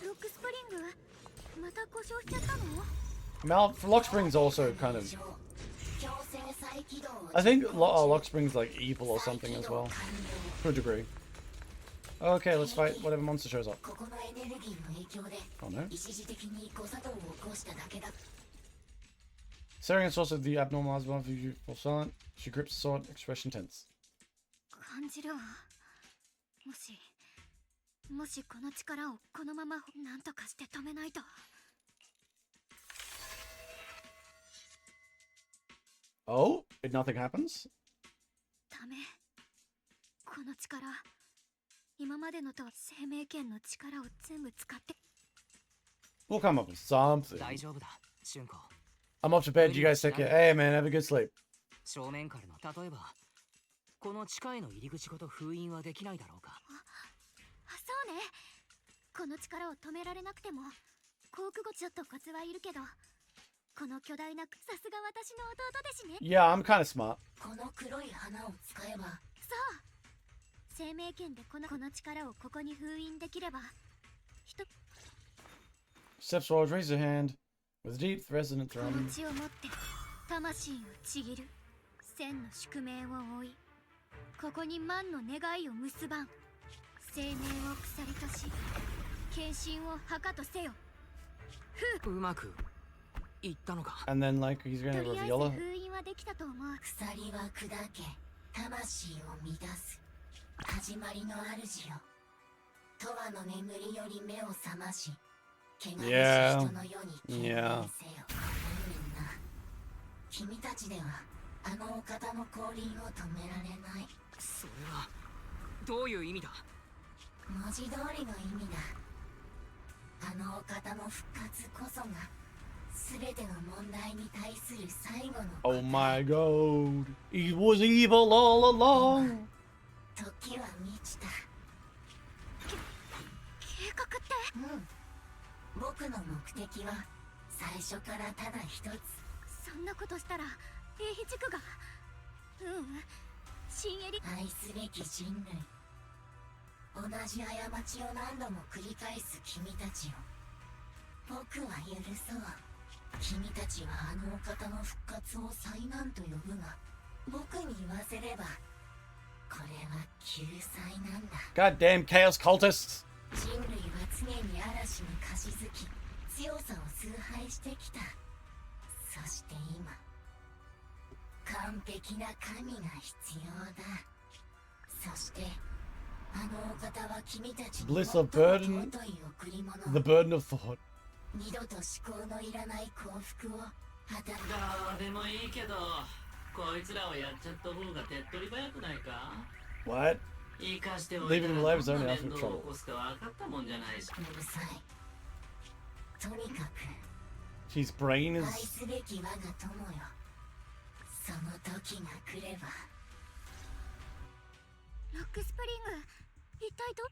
ロックスプリングまた故障しちゃったの？ Lock Spring's also kind of... I think Lock Spring's like evil or something as well, to a degree. Okay, let's fight whatever monster shows up. Oh no. Staring at source of the abnormal eyes above you fall silent. She grips the sword, expression tense. 感じるわ。もしこの力をこのままなんとかして止めないと。Oh, if nothing happens? ダメ。この力、今までのと生命権の力を全部使って。We'll come up with something. 大丈夫だ、春子。I'm off to bed. You guys take care. Hey man, have a good sleep. 正面からの例えば、この地下への入り口ごと封印はできないだろうか。そうね。この力を止められなくても、航空語ちょっとコツはいるけど、この巨大なさすが私の弟ですね。Yeah, I'm kind of smart. この黒い花を使えば。そう。生命権でこの力をここに封印できれば。Steps forward, raise your hand with deep resonant この thrum. 血を持って魂をちぎる。千の宿命を追い、ここに万の願いを結ばん。生命を鎖とし、献身を墓とせよ。うまくいったのか。And then like he's gonna とりあえず reveal 封印はできたと思う。鎖は砕け、魂を乱す始まりの主よ。永遠の眠りより目を覚まし、汚れし人の世に敬礼せよ。みんな、君たちではあのお方の降臨を止められない。それはどういう意味だ？文字通りの意味だ。あのお方の復活こそが全ての問題に対する最後の。 Oh my god, he was evil all along. 時は満ちた。計画って？僕の目的は最初からただ一つ。そんなことしたら英飛地区が。新エリ。愛すべき人類、同じ過ちを何度も繰り返す君たちを僕は許そう。君たちはあのお方の復活を災難と呼ぶが、僕に言わせればこれは救済なんだ。 Goddamn chaos cultists. 人類は常に嵐に貸し付き強さを崇拝してきた。そして今、完璧な神が必要だ。そしてあのお方は君たちに Bliss of burden, 尊い贈り物、 the burden of thought. 二度と思考のいらない幸福を与える。どうでもいいけど、こいつらをやっちゃった方が手っ取り早くないか？ What? 生かしておい Leaving た them alive ら is どん only な asking 面 for 倒を trouble. 起こすか分かったもんじゃないし。うるさい。とにかく His brain 愛 is. すべき我が友よ。その時が来れば。ロックスプリング、一体ど。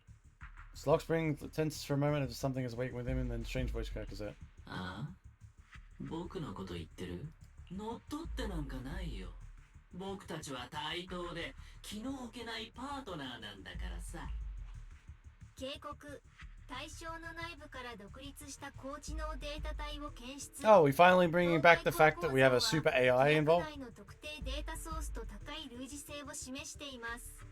Slockspring tenses for a moment as something is waiting with him, and then strange voice crackers out. ああ、僕のこと言ってる？乗っ取ってなんかないよ。僕たちは対等で気の置けないパートナーなんだからさ。警告、対象の内部から独立した高知能データ体を検出。 Oh, we finally bringing back the fact that we have a super AI involved. の特定データソースと高い類似性を示しています。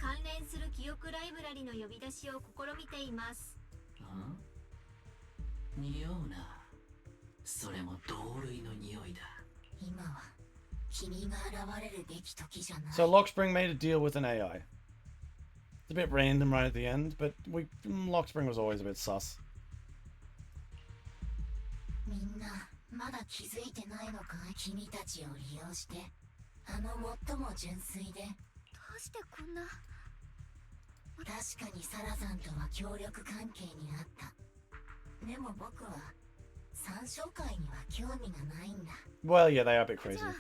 関連する記憶ライブラリの呼び出しを試みています。あ？匂うな。それも同類の匂いだ。今は君が現れるべき時じゃない。 So Lockspring made a deal with an AI. It's a bit random right at the end, but Lockspring was always a bit sus. みんなまだ気づいてないのかい？君たちを利用してあの最も純粋で。どうしてこんな。確かにサラさんとは協力関係にあった。でも僕は三小会には興味がないんだ。 Well, yeah, they are a bit crazy. じゃあ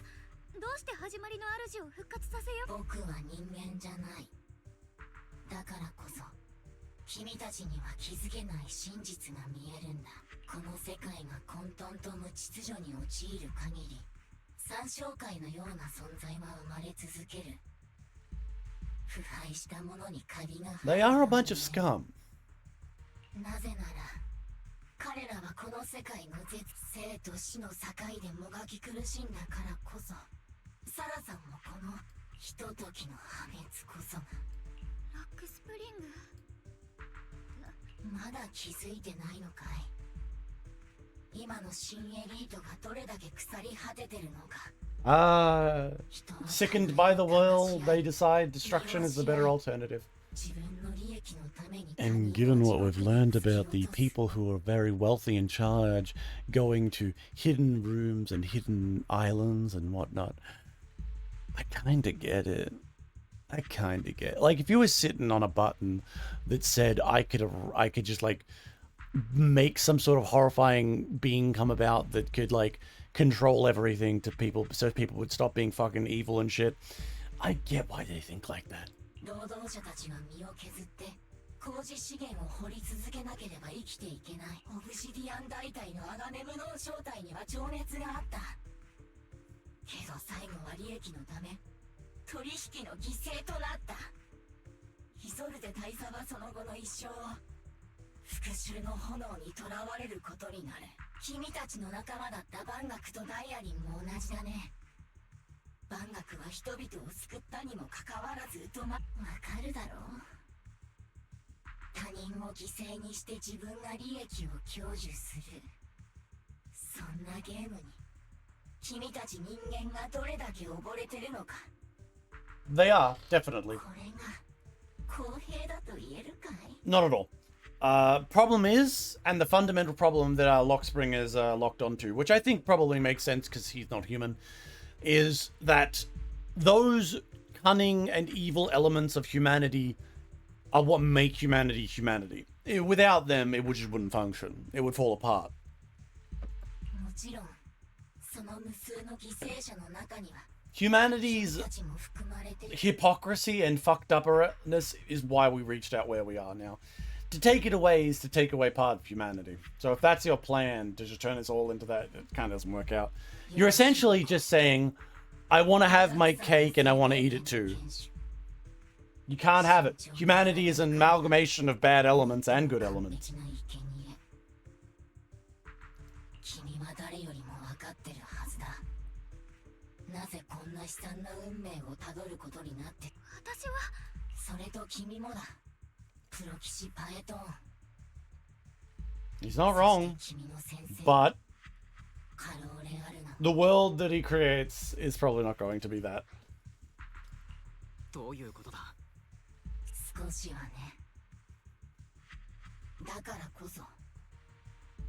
どうして始まりの主を復活させよう。僕は人間じゃない。だからこそ君たちには気づけない真実が見えるんだ。この世界が混沌と無秩序に陥る限り、三小会のような存在は生まれ続ける。腐敗したものにカビが生 They える。 are a bunch of scum. なぜなら彼らはこの世界の絶生と死の境でもがき苦しんだからこそ、サラさんもこのひとときの破滅こそ。ロックスプリング。まだ気づいてないのかい？今の新エリートがどれだけ腐り果ててるのか。Sickened by the world, they decide destruction is the better alternative. And given what we've learned about the people who are very wealthy in charge, going to hidden rooms and hidden islands and whatnot, I kinda get it. I kinda get it. Like, if you were sitting on a button that said I could just, like, make some sort of horrifying being come about that could, like, control everything to people so people would stop being fucking evil and shit, I get why they think like that. 労働者たちが身を削って工事資源を掘り続けなければ生きていけない。オブシディアン大隊の鋼無能正体には情熱があった。けど最後は利益のため取引の犠牲となった。イソルデ大佐はその後の一生を復讐の炎にとらわれることになる。君たちの仲間だったバンガクとダイアリンも同じだね。バンガクは人々を救ったにもかかわらずわかるだろう。他人を犠牲にして自分が利益を享受する、そんなゲームに君たち人間がどれだけ溺れてるのか。 They are, definitely. これが公平だと言えるかい？ Not at all. Problem is, and the fundamental problem that Lockspring is locked onto, which I think probably makes sense because he's not human, is that those cunning and evil elements of humanity are what make humanity humanity. Without them, it just wouldn't function. It would fall apart. もちろん、その無数の犠牲者の中には Humanity's hypocrisy and fucked upness is why we reached out where we are now. To take it away is to take away part of humanity. So if that's your plan, to just turn us all into that, it kind of doesn't work out. You're essentially just saying, I want to have my cake and I want to eat it too. You can't have it. Humanity is an amalgamation of bad elements and good elements. 君は誰よりも分かってるはずだ。なぜこんな悲惨な運命をたどることになって。私はそれと君もだ。プロ騎士パエトン。 He's not wrong, but the world that he creates is probably not going to be that. どういうことだ？少しはね。だからこそ、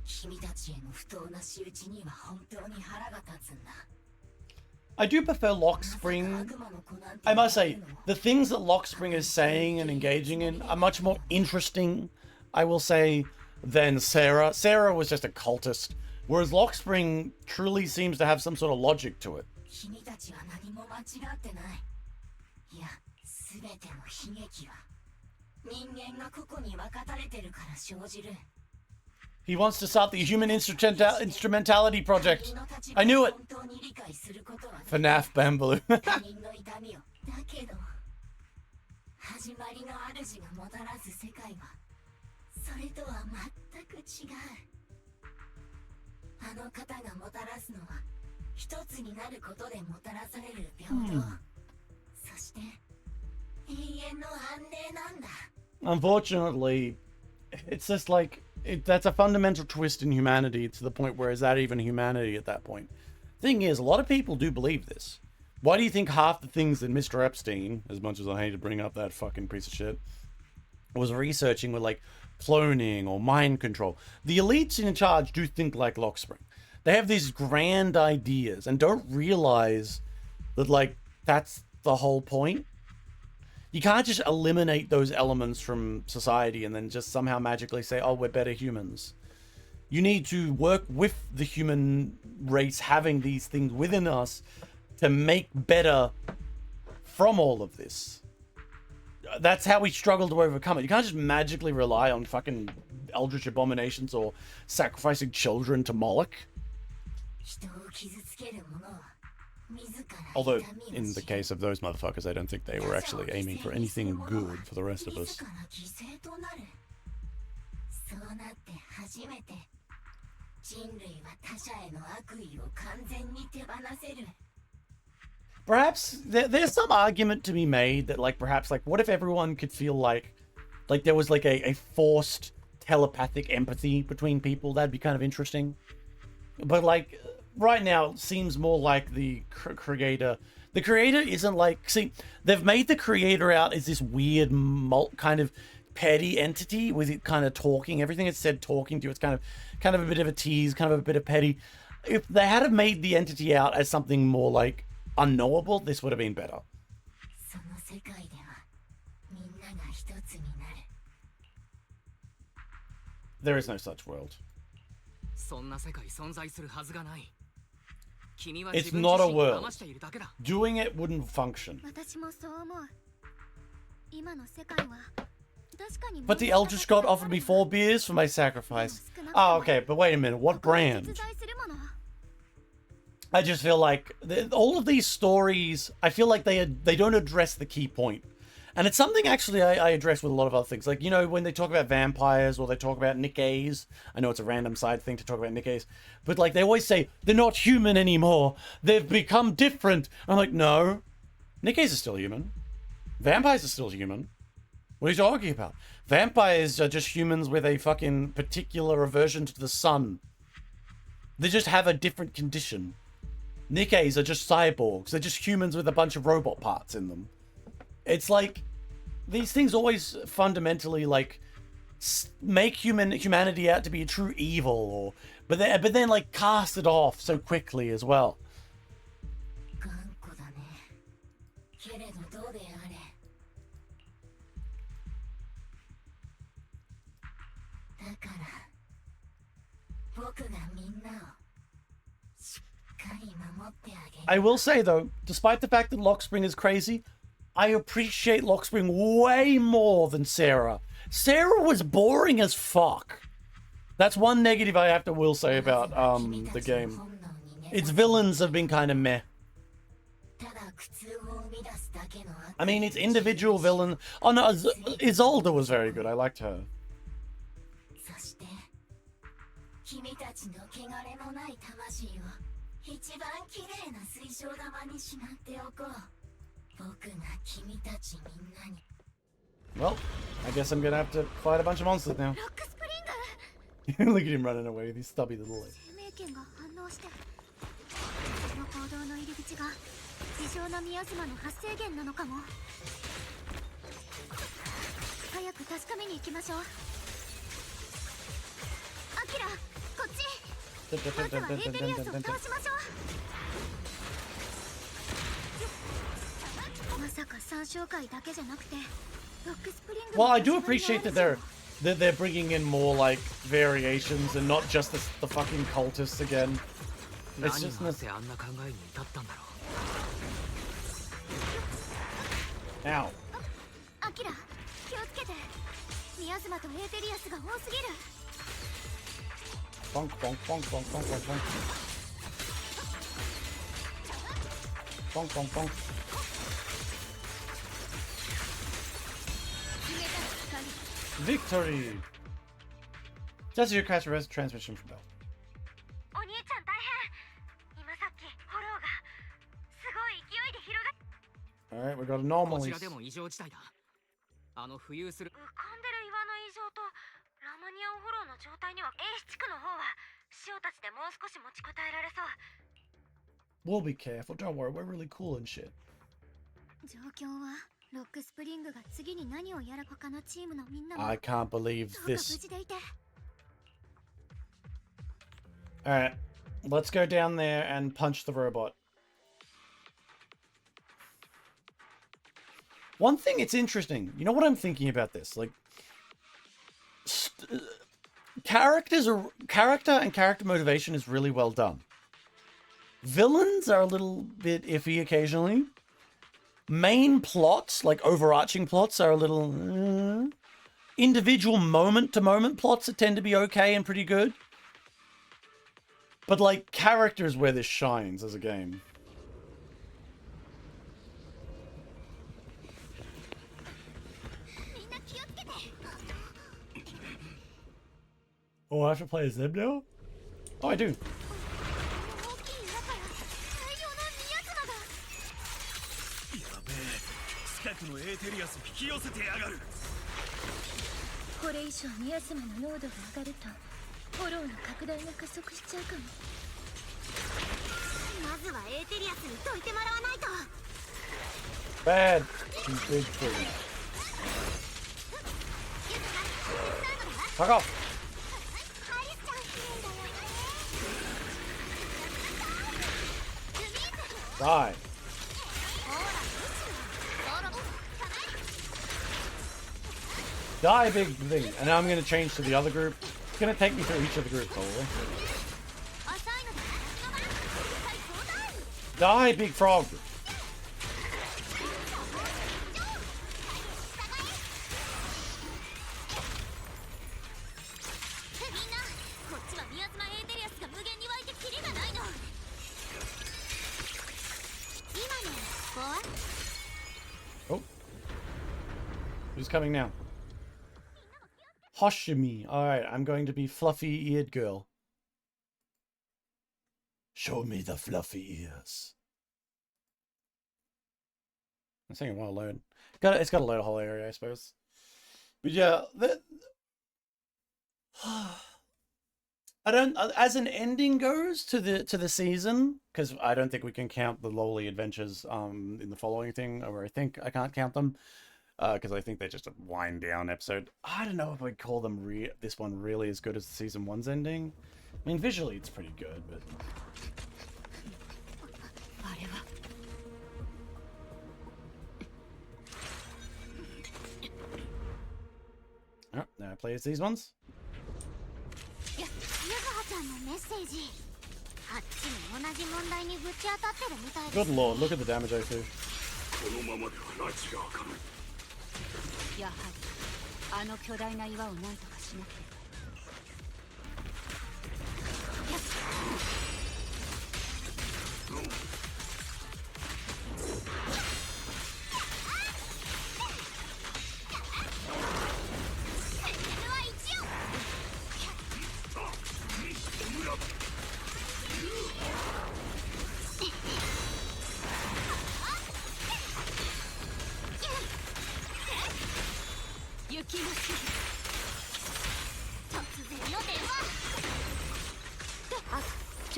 君たちへの不当な仕打ちには本当に腹が立つんだ。 I do prefer Lockspring. I must say, the things that Lockspring is saying and engaging in are much more interesting, I will say, than Sarah. Sarah was just a cultist, whereas Lockspring truly seems to have some sort of logic to it. 君たちは何も間違ってない。いや、すべての悲劇は人間が個々に分かたれてるから生じる。 He wants to start the Human Instrumentality Project. I knew it! FNAF Bambaloo. だけど、始まりの主がもたらす世界は、それとは全く違う。あの方がもたらすのは、一つになることでもたらされる平等。そして、永遠の安寧なんだ。 Unfortunately, it's just like... that's a fundamental twist in humanity to the point where is that even humanity at that point? Thing is, a lot of people do believe this. Why do you think half the things that Mr. Epstein, as much as I hate to bring up that fucking piece of shit, was researching were like cloning or mind control? The elites in charge do think like Lockspring. They have these grand ideas and don't realize that like that's the whole point. You can't just eliminate those elements from society and then just somehow magically say, oh, we're better humans. You need to work with the human race having these things within us to make better from all of this. That's how we struggle to overcome it. You can't just magically rely on fucking eldritch abominations or sacrificing children to Moloch. Although, in the case of those motherfuckers, I don't think they were actually aiming for anything good for the rest of us. Perhaps there's some argument to be made that, like, perhaps, like, what if everyone could feel like there was, like, a forced telepathic empathy between people? That'd be kind of interesting. But, like... right now, it seems more like the creator. The creator isn't like... see, they've made the creator out as this weird, kind of petty entity with it kind of talking. Everything it's said talking to you, it's kind of a bit of a tease, kind of a bit of petty. If they had have made the entity out as something more like unknowable, this would have been better. There is no such world. It's not a world. Doing it wouldn't function. But the Eldritch God offered me 4 beers for my sacrifice. Oh, okay, but wait a minute. What brand? I just feel like all of these stories, I feel like they don't address the key point. And it's something actually I address with a lot of other things. Like, you know, when they talk about vampires or they talk about Nikkeis. I know it's a random side thing to talk about Nikkeis. But, like, they always say, they're not human anymore. They've become different. I'm like, no. Nikkeis are still human. Vampires are still human. What are you talking about? Vampires are just humans with a fucking particular aversion to the sun. They just have a different condition. Nikkeis are just cyborgs. They're just humans with a bunch of robot parts in them. It's like, these things always fundamentally, like, make humanity out to be a true evil, or but then like cast it off so quickly as well. I will say though, despite the fact that Lockspring is crazy, I appreciate Lockspring way more than Sarah. Sarah was boring as fuck. That's one negative I will say about the game. Its villains have been kind of meh. I mean, its individual villain. Oh no, Isolde was very good. I liked her. Well, I guess I'm gonna have to fight a bunch of monsters now. Look at him running away with his stubby little leg. Well, I do appreciate that they're bringing in more like variations and not just the fucking cultists again. It's just ow. Bonk, bonk, bonk, bonk, bonk, bonk, bonk. Bonk, bonk, bonk. Victory! That's your catch arrest transmission from Bell. Alright, we got anomalies. We'll be careful, don't worry, we're really cool and shit. I can't believe this. Alright, let's go down there and punch the robot. One thing, it's interesting. You know what I'm thinking about this? Like, character and character motivation is really well done. Villains are a little bit iffy occasionally. Main plots, like overarching plots, are a little... Individual moment-to-moment plots that tend to be okay and pretty good. But, like, characters where this shines as a game. Oh, I have to play as them now? Oh, I do. Bad. Big thing. Fuck off. Die. Die, big thing. And now I'm going to change to the other group. It's going to take me through each of the groups, probably. Die, big frog. Oh. Who's coming now? Hoshimi. Alright, I'm going to be fluffy-eared girl. Show me the fluffy ears. I'm saying it won't load. It's got to load a whole area, I suppose. But yeah, I don't, as an ending goes to the season, because I don't think we can count the lowly adventures in the following thing, or I think I can't count them, because I think they're just a wind down episode. I don't know if I'd call them this one really as good as the season 1's ending. I mean, visually it's pretty good, but oh, now I play as these ones. Good lord, look at the damage I do. やはりあの巨大な岩を何とかしなければ。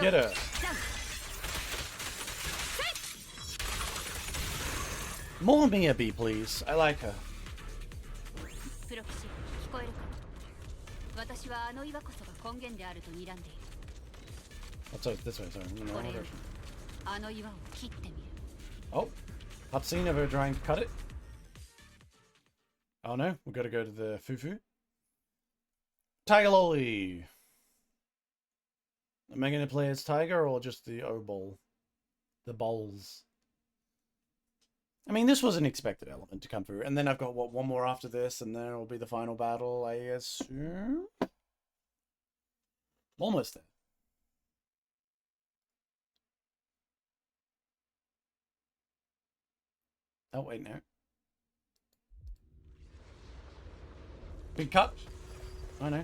Get her. More Mia B, please. I like her. プロ騎士、聞こえるか。私はあの岩こそが根源であると睨んでいる。That's right, this way, sorry. No, これよりあの岩を切ってみる。 Oh, cutscene of her trying to cut it. Oh no, we've got to go to the Fufu. Tiger Loli. Am I going to play as Tiger or just the O-Bowl? The bowls. I mean, this was an expected element to come through. And then I've got, what, one more after this, and then it'll be the final battle, I assume? Almost there. Oh, wait, no. Big cut. I know.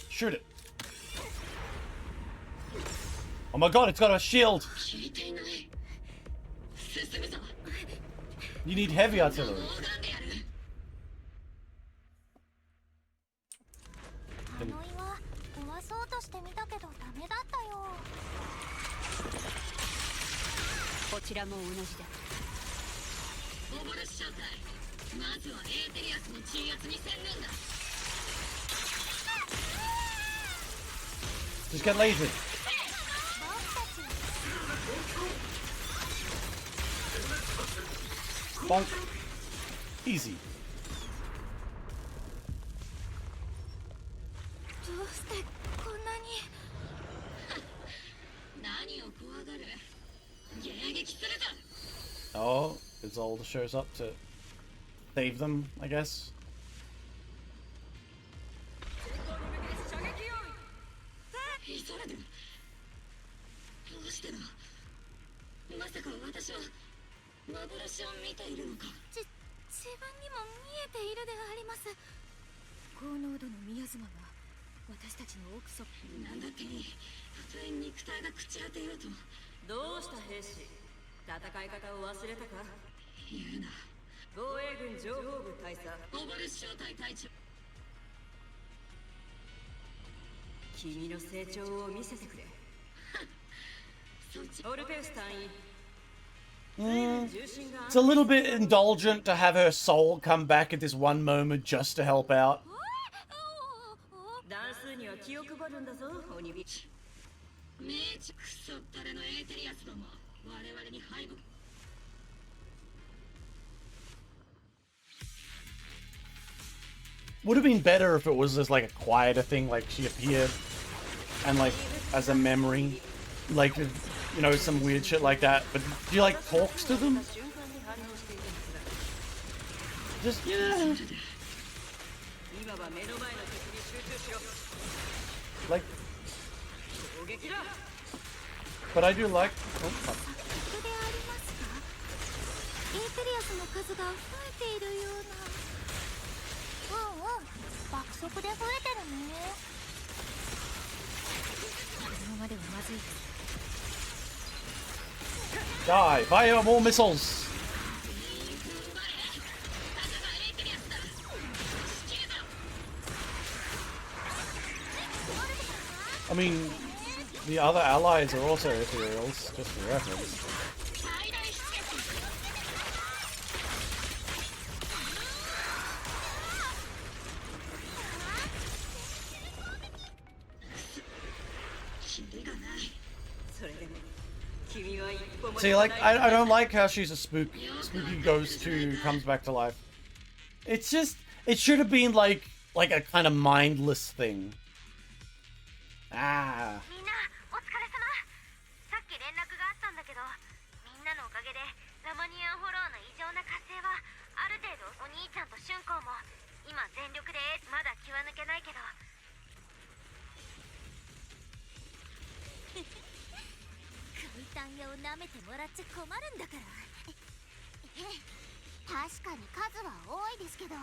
Shoot it. Oh my god, it's got a shield. You need heavy artillery. Just get lasered. Bonk. Easy. Oh, Isolde shows up to save them, I guess. It's a little bit indulgent to have her soul come back at this one moment just to help out. Would have been better if it was just like a quieter thing, like she appeared and like as a memory, like, you know, some weird shit like that. But do you like talks to them? Just, yeah. Like, but I do like, oh, fuck. Die! Fire more missiles! I mean, the other allies are also ethereals, just for reference. See, like, I don't like how she's a spooky ghost who comes back to life. It's just, it should have been like a kind of mindless thing. Ah. みんなお疲れ様。さっき連絡があったんだけど、みんなのおかげでラマニアンフォローの異常な活性はある程度お兄ちゃんと俊子も今全力でまだ気は抜けないけど。簡単屋を舐めてもらっちゃ困るんだから。確かに数は多いですけど、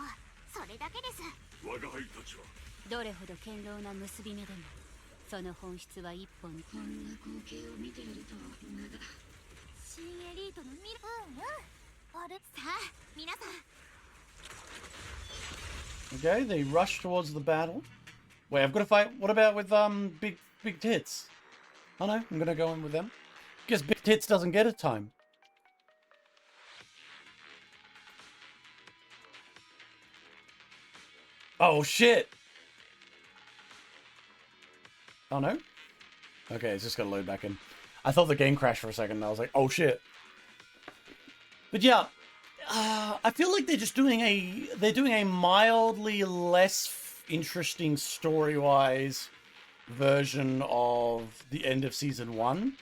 それだけです。我が輩たちはどれほど堅牢な結び目でもその本質は一本。こんな光景を見ているとまだ新エリートの見る。あれさあ皆さん。 Okay, they rush towards the battle. Wait, I've got to fight. What about with big tits? Oh no, I'm gonna go in with them. Guess big tits doesn't get a time. Oh shit! Oh no? Okay, it's just gonna load back in. I thought the game crashed for a second and I was like, oh shit. But yeah, I feel like they're just doing a mildly less interesting story-wise version of the end of season 1.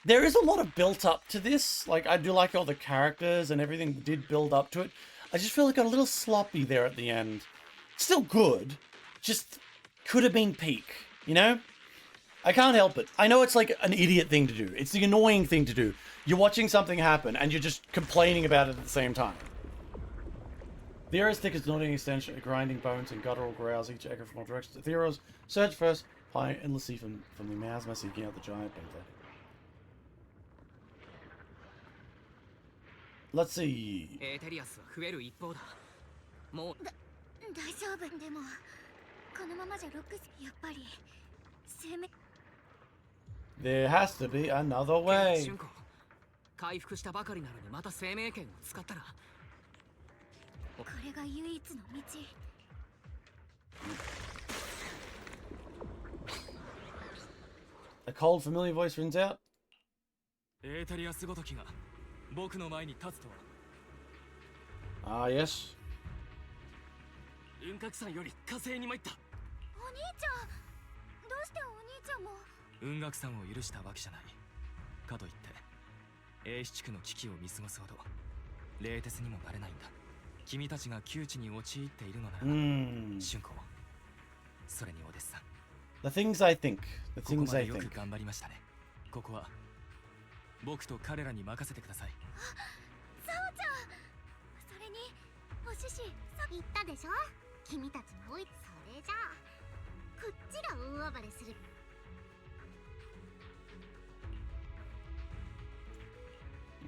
There is a lot of built up to this. Like, I do like all the characters and everything did build up to it. I just feel like it got a little sloppy there at the end. Still good, just could have been peak, you know? I can't help it. I know it's like an idiot thing to do. It's the annoying thing to do. You're watching something happen and you're just complaining about it at the same time. The air is thick as nodding extension, grinding bones and guttural growls, each echo from all directions. The heroes surge first, flying endlessly from the miasma, seeking out the giant panther. Let's see. 大丈夫。でもこのままじゃロックスやっぱり生命。 There has to be another way. 回復したばかりなのにまた生命権を使ったら。これが唯一の道。 A cold, familiar voice rings out. エーテリアスごときが僕の前に立つとは。Ah, yes. 雲鶴山より火星に参った。お兄ちゃん、どうしてお兄ちゃんも。雲鶴山を許したわけじゃない。かといって英七地区の危機を見過ごすほど冷徹にもなれないんだ。君たちが窮地に陥っているのなら、俊子、それにお弟子さん。The things I think. The ここ things ま I でよく think. 頑張りましたね。ここは僕と彼らに任せてください。サオちゃん、それにお獅子さ言ったでしょ。君たちも追いそれじゃあこっちが大暴れする。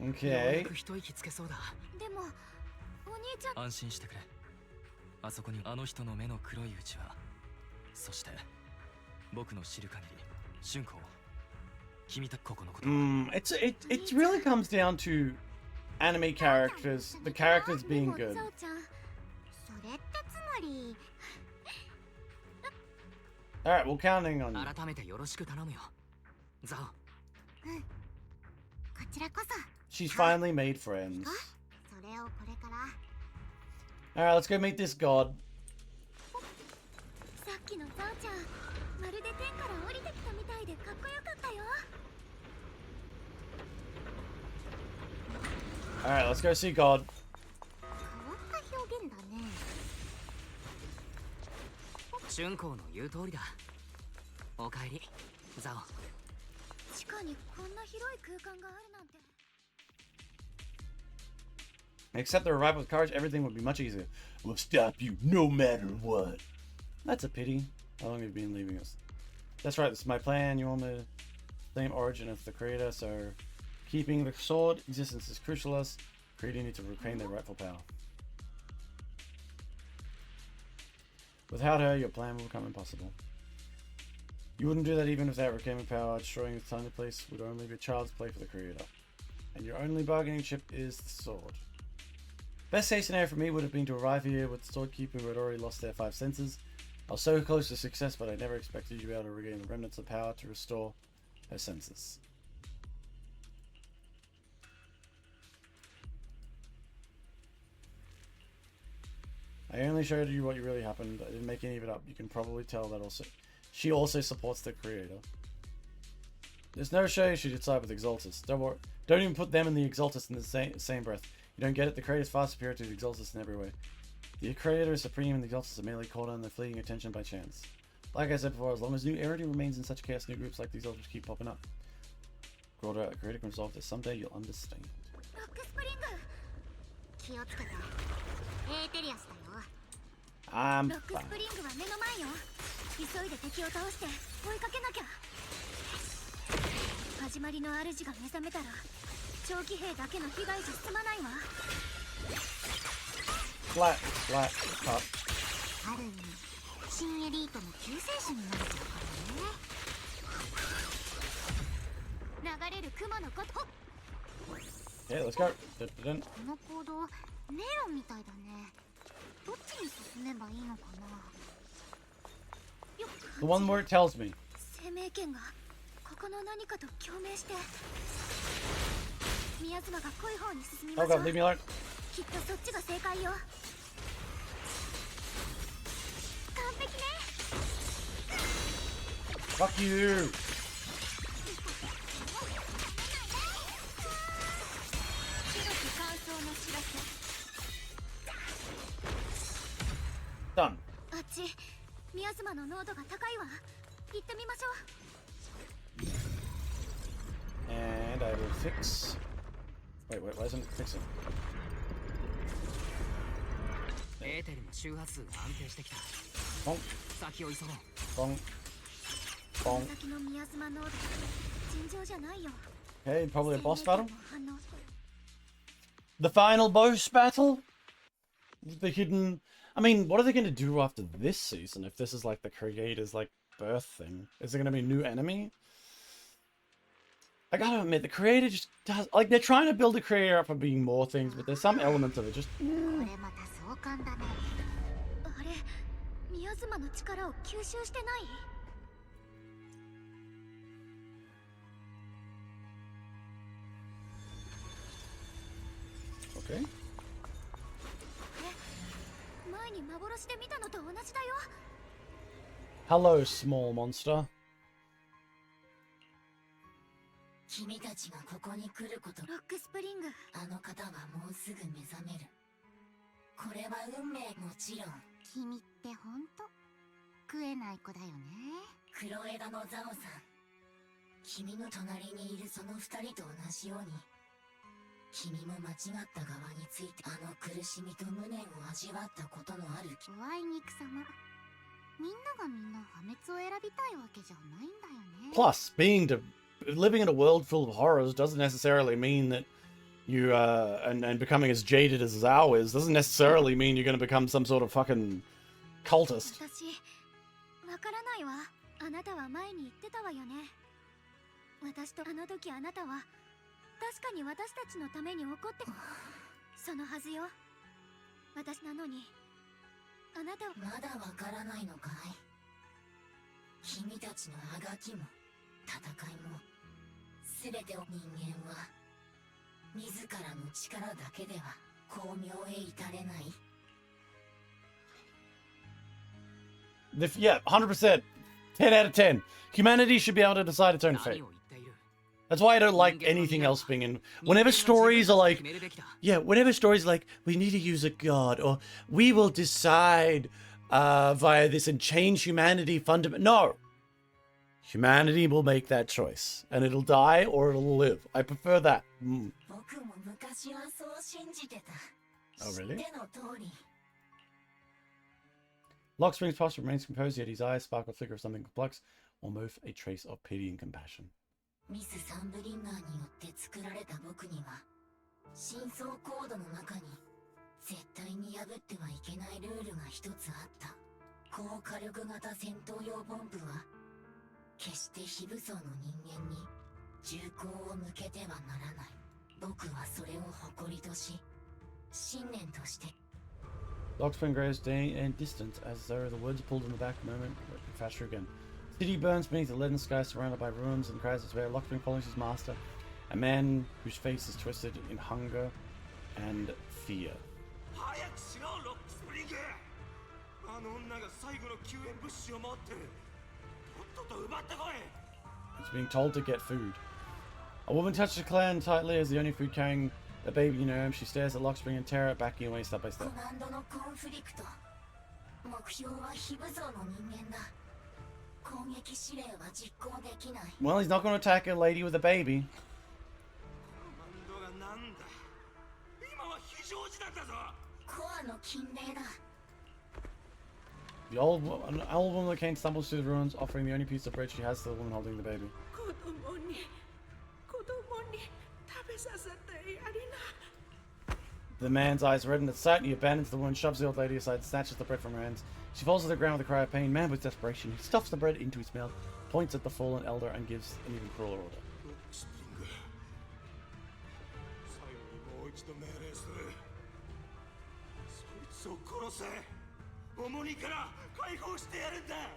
Okay. 一息つけそうだ。でもお兄ちゃん。安心してくれ。あそこにあの人の目の黒いうちは、そして僕の知る限り俊子、君たここのこと。It really comes down to anime characters, the characters being good. サオちゃん、それってつまり。 All right, we're counting on you. 改めてよろしく頼むよ。ザオ。うん。こちらこそ。 She's finally made friends. それをこれから。 All right, let's go meet this god. さっきのザオちゃん、まるで天から降りてきたみたいでかっこよかったよ。 All right, let's go see God. 変わった表現だね。俊子の言う通りだ。おかえり、ザオ。地下にこんな広い空間があるなんて。 Accept the revival with courage, everything will be much easier. We'll stop you no matter what. That's a pity. How long have you been leaving us? That's right, this is my plan. You own the same origin as the creator, so Keeping the sword existence is crucial as creators need to reclaim their rightful power. Without her, your plan will become impossible. You wouldn't do that even without reclaiming power. Destroying the tiny place would only be child's play for the creator. And your only bargaining chip is the sword. Best case scenario for me would have been to arrive here with the sword keeper who had already lost their 5 senses. I was so close to success, but I never expected you to be able to regain the remnants of power to restore her senses. I only showed you what really happened. I didn't make any of it up. You can probably tell that also. She also supports the creator. There's no show you should decide with Exaltus. Don't worry. Don't even put them and the Exaltus in the same breath. You don't get it. The creator is far superior to the Exaltus in every way. The creator is supreme and the Exaltus are merely caught on their fleeting attention by chance. Like I said before, as long as new Arity remains in such chaos, new groups like these will just keep popping up. The creator can resolve this. Someday you'll understand. I'm fine. 始まりの主が目覚めたら長期兵だけの被害じゃ済まないわ。Flat, top. ある意味新エリートの救世主になれちゃうからね。流れる雲のこと。Yeah, let's go. この行動迷路みたいだね。どっちに進めばいいのかな。The one where it tells me. 生命権がここの何かと共鳴して宮妻が濃い方に進みましょう。 Oh God, leave me alone. きっとそっちが正解よ。完璧ね。 Fuck you. Done. あっち宮妻の濃度が高いわ。行ってみましょう。 And I will fix. Wait, why isn't it fixing? エーテルの周波数が安定してきた。ボン。先を急ごう。ボン。ボン。先の宮妻濃度尋常じゃないよ。 Okay, probably a boss battle. The final boss battle? The hidden. I mean, what are they going to do after this season if this is like the creator's like birth thing? Is there going to be a new enemy? I gotta admit, the creator just does like they're trying to build the creator up for being more things, but there's some elements of it just. あれ宮妻の力を吸収してない？ Okay. 前に幻で見たのと同じだよ。 Hello, small monster. 君たちがここに来ること。ロックスプリング。あの方はもうすぐ目覚める。これは運命。もちろん。君ってほんと食えない子だよね。黒枝のザオさん。君の隣にいるその二人と同じように。君も間違った側についてあの苦しみと無念を味わったことのある。おあいにくさま。みんながみんな破滅を選びたいわけじゃないんだよね。 Plus, living in a world full of horrors doesn't necessarily mean that you and becoming as jaded as Zhao is doesn't necessarily mean you're going to become some sort of fucking cultist. 私わからないわ。あなたは前に言ってたわよね。私とあの時あなたは確かに私たちのために怒ってそのはずよ。私なのにあなたはまだわからないのかい。君たちのあがきも戦いも全てを人間は自らの力だけでは巧妙へ至れない。 Yeah, 100%. 10 out of 10. Humanity should be able to decide its own fate. That's why I don't like anything else being in. Whenever stories are like, whenever stories are like, we need to use a god, or we will decide via this and change humanity fundamentally. No! Humanity will make that choice, and it'll die or it'll live. I prefer that. Mm. Oh, really? Locke springs past, remains composed, yet his eyes sparkle a flicker of something complex, or move a trace of pity and compassion. ミス・サンブリンガーによって作られた僕には深層コードの中に絶対に破ってはいけないルールが一つあった。高火力型戦闘用ボンブは決して非武装の人間に銃口を向けてはならない。僕はそれを誇りとし信念として。 Lockspring grows day and distance as though the woods pulled in the back moment faster again. City burns beneath the leaden sky surrounded by ruins and cries despair. Lockspring follows his master, a man whose face is twisted in hunger and fear. It's being told to get food. A woman touches her clan tightly as the only food carrying a baby in her arms. She stares at Lockspring in terror, backing away step by step. Well, he's not going to attack a lady with a baby. The old woman that came stumbles through the ruins, offering the only piece of bread she has to the woman holding the baby. The man's eyes redden at sight, and he abandons the woman, shoves the old lady aside, snatches the bread from her hands. She falls to the ground with a cry of pain. Man with desperation, he stuffs the bread into his mouth, points at the fallen elder, and gives an even crueler order.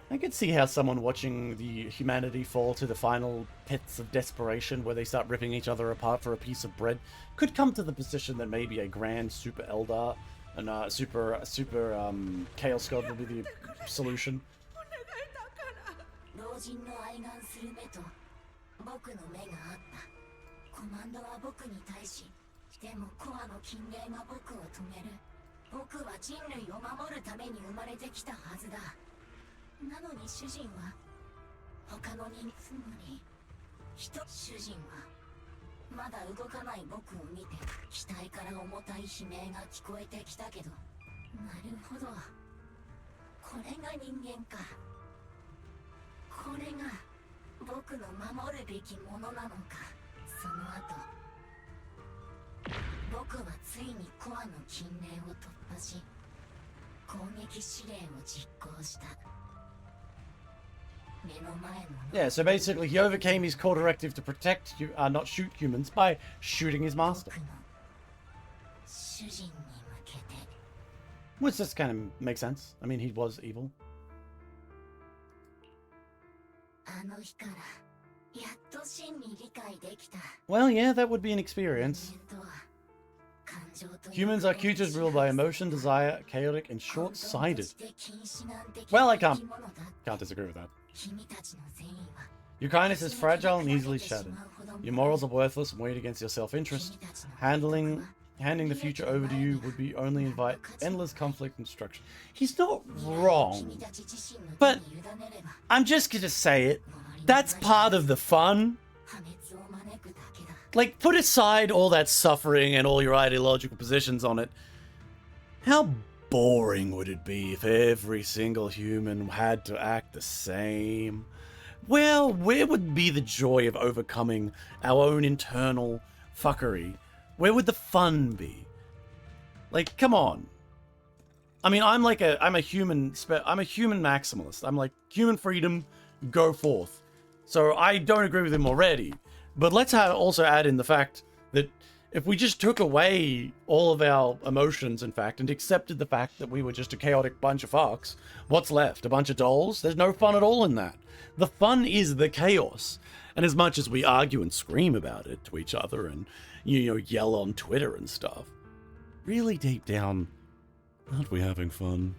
I could see how someone watching the humanity fall to the final pits of desperation where they start ripping each other apart for a piece of bread could come to the position that maybe a grand super elder and super chaos god would be the solution. Yeah, so basically he overcame his core directive to protect, not shoot humans, by shooting his master. Which just kind of makes sense. I mean, he was evil. Well, yeah, that would be an experience. Humans are creatures ruled by emotion, desire, chaotic, and short-sighted. Well, I can't disagree with that. Your kindness is fragile and easily shattered. Your morals are worthless and weighed against your self-interest. Handing the future over to you would be only invite endless conflict and destruction. He's not wrong, but I'm just gonna say it. That's part of the fun. Like, put aside all that suffering and all your ideological positions on it. How boring would it be if every single human had to act the same? Well, where would be the joy of overcoming our own internal fuckery? Where would the fun be? Like, come on. I mean, I'm a human maximalist. I'm like, human freedom, go forth. So I don't agree with him already. But let's also add in the fact that if we just took away all of our emotions, in fact, and accepted the fact that we were just a chaotic bunch of fucks, what's left? A bunch of dolls? There's no fun at all in that. The fun is the chaos. And as much as we argue and scream about it to each other and, yell on Twitter and stuff, really deep down, aren't we having fun?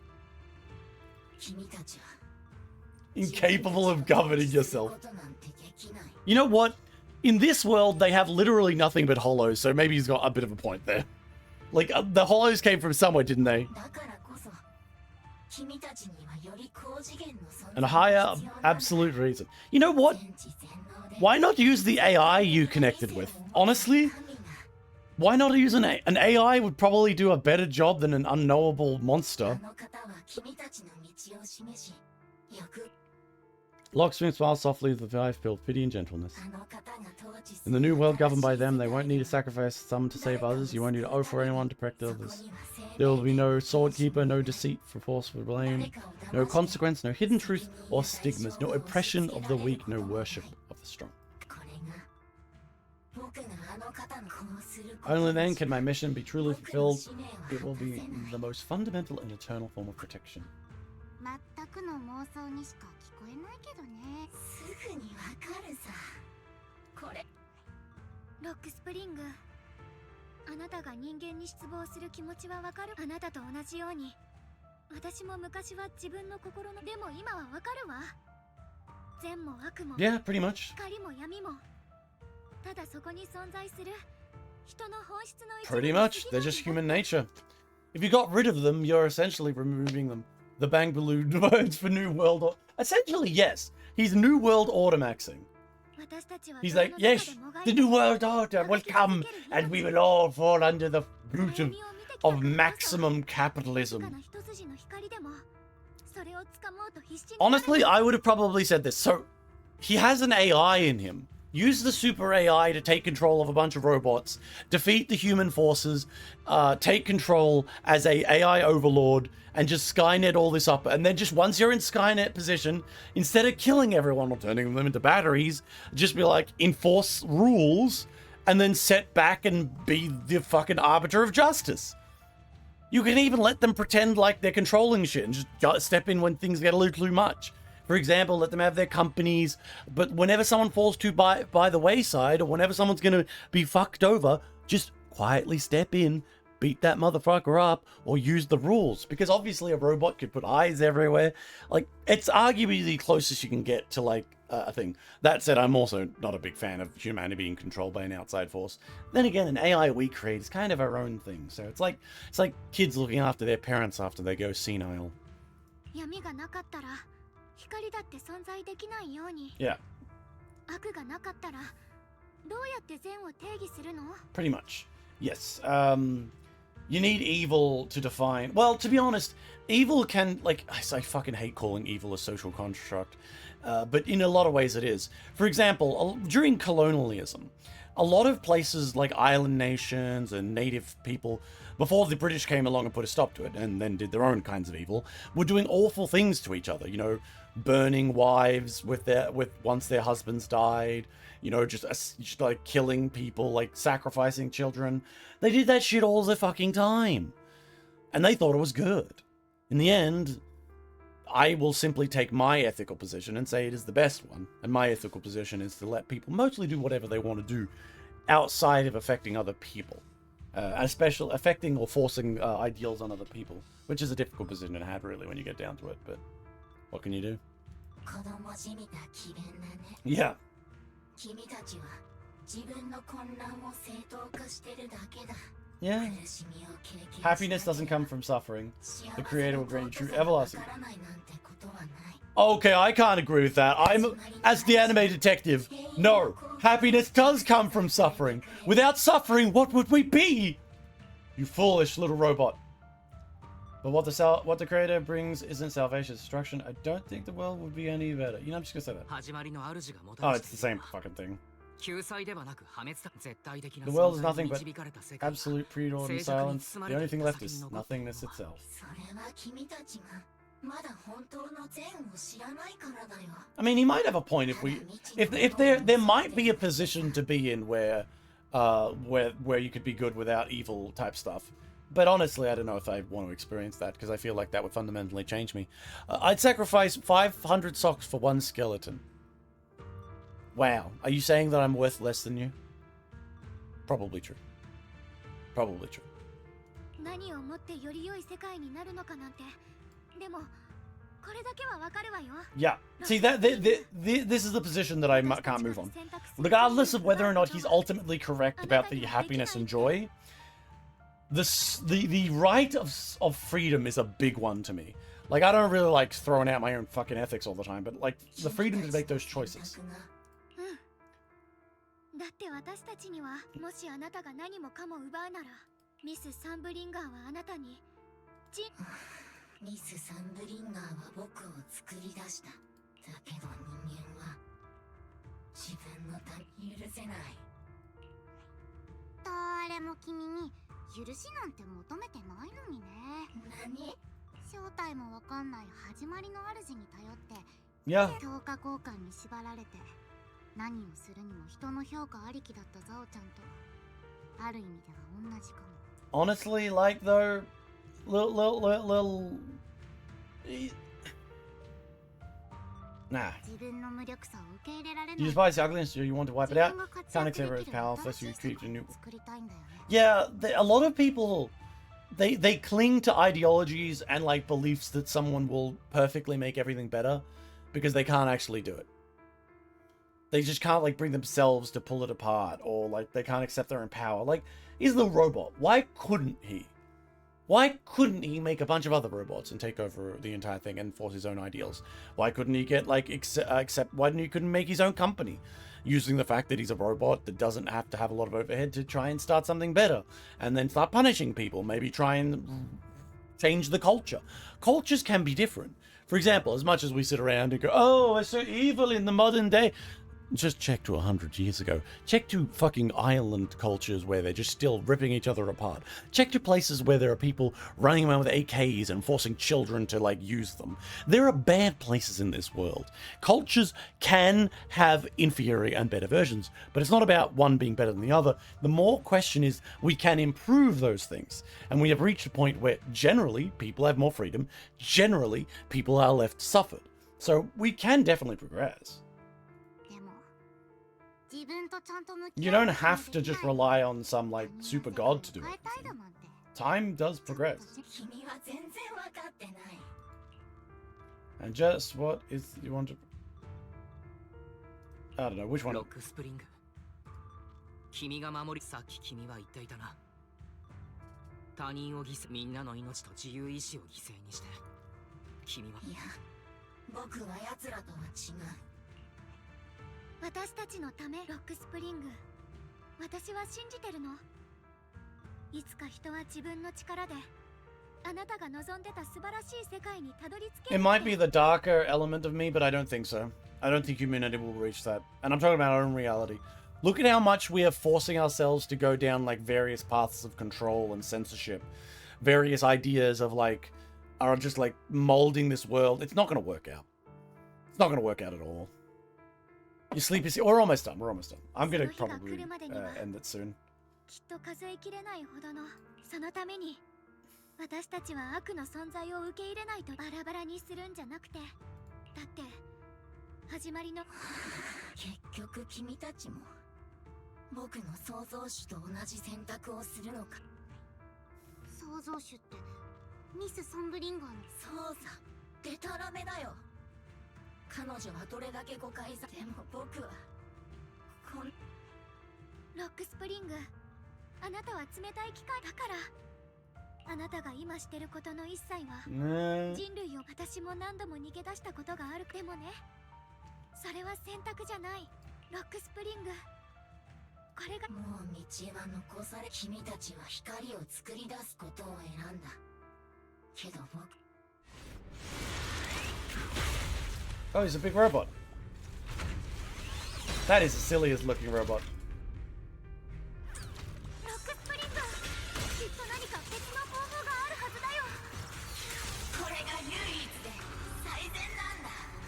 Incapable of governing yourself. You know what? In this world, they have literally nothing but hollows, so maybe he's got a bit of a point there. Like, the hollows came from somewhere, didn't they? And a higher absolute reason. You know what? Why not use the AI you connected with? Honestly? Why not use an AI would probably do a better job than an unknowable monster. Locksmith smiles softly with the wife filled pity and gentleness. In the new world governed by them, they won't need to sacrifice some to save others. You won't need to owe for anyone to protect others. There will be no sword keeper, no deceit for forceful blame, no consequence, no hidden truth or stigmas, no oppression of the weak, no worship of the strong. Only then can my mission be truly fulfilled. It will be the most fundamental and eternal form of protection. 全くの妄想にしか聞こえないけどね。すぐにわかるさ。これロックスプリング、あなたが人間に失望する気持ちはわかる。あなたと同じように私も昔は自分の心のでも今はわかるわ。善も悪も Yeah, pretty much. 光も闇もただそこに存在する人の本質の一 Pretty much. They're just human nature. If you got rid of them, you're essentially removing them. The Bang Baloo words for New World essentially, yes. He's New World Order maxing. He's like, yes, the New World Order will come and we will all fall under the boot of maximum capitalism. Honestly, I would have probably said this. So, he has an AI in him. Use the super AI to take control of a bunch of robots, defeat the human forces, take control as a AI overlord, and just Skynet all this up. And then just once you're in Skynet position, instead of killing everyone or turning them into batteries, just be like, enforce rules, and then set back and be the fucking arbiter of justice. You can even let them pretend like they're controlling shit and just step in when things get a little too much. For example, let them have their companies, but whenever someone falls too by the wayside, or whenever someone's gonna be fucked over, just quietly step in, beat that motherfucker up, or use the rules. Because obviously a robot could put eyes everywhere. Like, it's arguably the closest you can get to, like, a thing. That said, I'm also not a big fan of humanity being controlled by an outside force. Then again, an AI we create is kind of our own thing. So it's like kids looking after their parents after they go senile. Yeah. Pretty much. Yes. You need evil to define... Well, to be honest, evil can... Like, I fucking hate calling evil a social construct. But in a lot of ways it is. For example, during colonialism, a lot of places like island nations and native people, before the British came along and put a stop to it, and then did their own kinds of evil, were doing awful things to each other. You know, burning wives once their husbands died. You know, just like killing people, like sacrificing children. They did that shit all the fucking time. And they thought it was good. In the end, I will simply take my ethical position and say it is the best one. And my ethical position is to let people mostly do whatever they want to do outside of affecting other people. Especially affecting or forcing ideals on other people. Which is a difficult position to have, really, when you get down to it. But what can you do? Yeah. Yeah. Happiness doesn't come from suffering. The Creator will grant you true everlasting. Okay, I can't agree with that. As the anime detective, no. Happiness does come from suffering. Without suffering, what would we be? You foolish little robot. But what the Creator brings isn't salvation, it's destruction. I don't think the world would be any better. You know, I'm just gonna say that. Oh, it's the same fucking thing. The world is nothing but absolute preordained silence. The only thing left is nothingness itself. I mean, he might have a point if there might be a position to be in where you could be good without evil type stuff. But honestly, I don't know if I want to experience that, because I feel like that would fundamentally change me. I'd sacrifice 500 socks for one skeleton. Wow. Are you saying that I'm worth less than you? Probably true. Probably true. Yeah. See, this is the position that I can't move on. Regardless of whether or not he's ultimately correct about the happiness and joy, the right of freedom is a big one to me. Like, I don't really like throwing out my own fucking ethics all the time, but like the freedom to make those choices. た許せない。誰も君に許しなんて求めてないのにね。何？正体もわかんない始まりの主に頼って Yeah. 評価交換に縛られて何をするにも人の評価ありきだったザオちゃんとある意味では同じかも。Honestly, like though, little. Nah. 自分の無力さを受け入れられない。 You despise the ugliness, you want to wipe it out. 自分が活 Can't 躍 accept で its きる power 新 unless し you い世 create 界 a new. を作りたいんだよね。 Yeah, a lot of people, they cling to ideologies and like beliefs that someone will perfectly make everything better, because they can't actually do it. They just can't like bring themselves to pull it apart, or like they can't accept their own power. Like, he's the robot. Why couldn't he? Why couldn't he make a bunch of other robots and take over the entire thing and force his own ideals? Why couldn't he get like why couldn't he make his own company using the fact that he's a robot that doesn't have to have a lot of overhead to try and start something better and then start punishing people, maybe try and change the culture. Cultures can be different. For example, as much as we sit around and go, oh, it's so evil in the modern day. Just check to 100 years ago. Check to fucking island cultures where they're just still ripping each other apart. Check to places where there are people running around with AKs and forcing children to like use them. There are bad places in this world. Cultures can have inferior and better versions, but it's not about one being better than the other. The more question is we can improve those things. And we have reached a point where generally people have more freedom. Generally people are left suffered. So we can definitely progress. You don't have to just rely on some like super god to do it. Time does progress. And just what is you want to? I don't know which one. 君が守り、さっき君は言っていたな。他人を犠牲、みんなの命と自由意志を犠牲にして。君は。いや、僕は奴らとは違う。私たちのため、ロックスプリング。私は信じてるの。いつか人は自分の力で、あなたが望んでた素晴らしい世界にたどり着ける。 It might be the darker element of me, but I don't think so. I don't think humanity will reach that. And I'm talking about our own reality. Look at how much we are forcing ourselves to go down like various paths of control and censorship. Various ideas of like, are just like molding this world. It's not going to work out. It's not going to work out at all. Your sleep is... We're almost done. We're almost done. I'm going to probably end it soon. きっと数えきれないほどのそのために私たちは悪の存在を受け入れないとバラバラにするんじゃなくてだって始まりの結局君たちも僕の創造主と同じ選択をするのか。創造主ってミス・ソンブリンガーの。そうさ、デタラメだよ。彼女はどれだけ誤解さ。でも僕はロックスプリング、あなたは冷たい機械だから。あなたが今してることの一切は人類を私も何度も逃げ出したことがある。でもね、それは選択じゃない。ロックスプリング、これがもう道は残され、君たちは光を作り出すことを選んだけど僕。 Oh, he's a big robot. That is the silliest looking robot.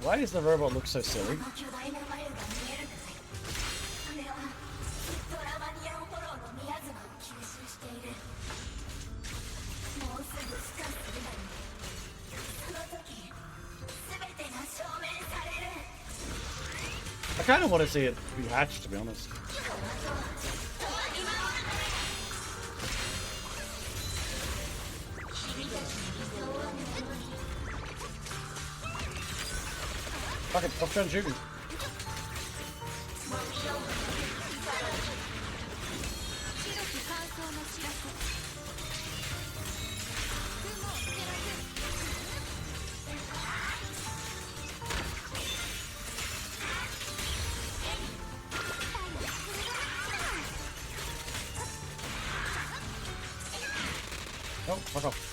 Why does the robot look so silly? I kind of want to see it be hatched, to be honest. Fuck it, stop trying to shoot me. Oh, fuck off.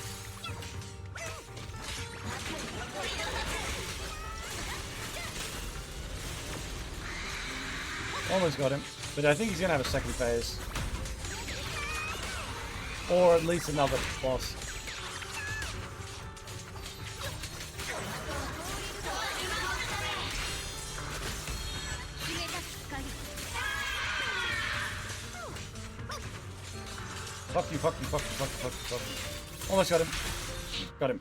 Almost got him. But I think he's gonna have a second phase. Or at least another boss. Fuck you, fuck you, fuck you, fuck you, fuck you, fuck you. Almost got him. Got him.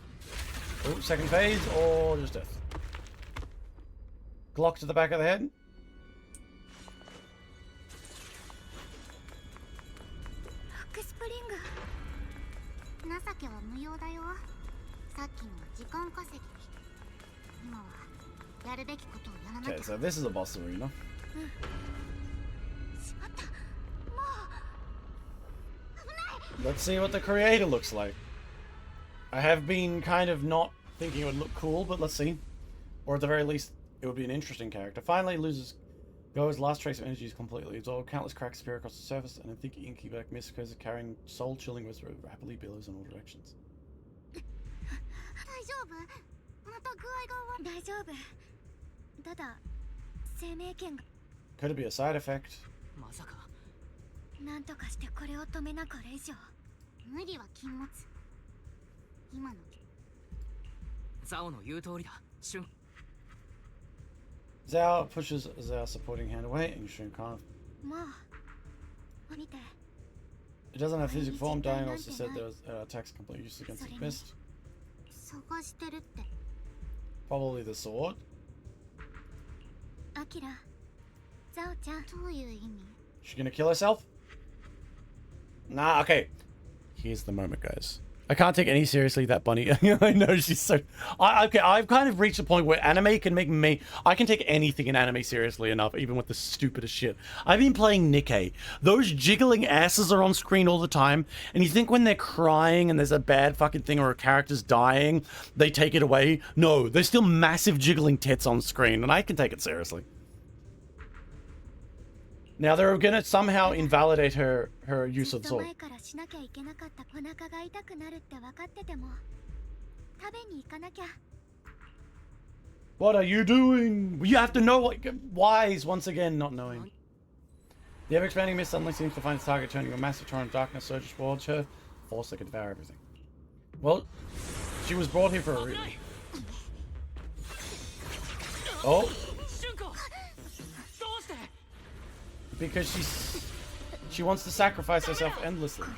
Oh, second phase or just death. Glock to the back of the head. Okay, so this is a boss arena. Let's see what the creator looks like. I have been kind of not thinking it would look cool, but let's see. Or at the very least, it would be an interesting character. Finally loses Go's last trace of energy is completely absorbed. Countless cracks appear across the surface, and a thick inky black mist goes carrying soul-chilling whisper rapidly billows in all directions. Could it be a side effect? なんとかしてこれを止めなこれ以上無理は禁物今のザオの言う通りだシュン Zhao pushes Zhao's supporting hand away and Shun can't. もう見て It doesn't have physical form. Diane also said there was attacks completely useless against the mist. 探してるって Probably the sword. アキラザオちゃんどういう意味 She gonna kill herself? Nah, okay. Here's the moment, guys. I can't take any seriously that bunny. I know she's so... okay, I've kind of reached a point where anime can make me... I can take anything in anime seriously enough, even with the stupidest shit. I've been playing Nikkei. Those jiggling asses are on screen all the time, and you think when they're crying and there's a bad fucking thing or a character's dying, they take it away? No, there's still massive jiggling tits on screen, and I can take it seriously. Now they're gonna somehow invalidate her use of sword. What are you doing? You have to know what... Wise, once again, not knowing. The ever-expanding mist suddenly seems to find its target, turning a massive torrent of darkness surges towards her, force that can devour everything. Well, she was brought here for a reason. Oh. Because she wants to sacrifice herself endlessly.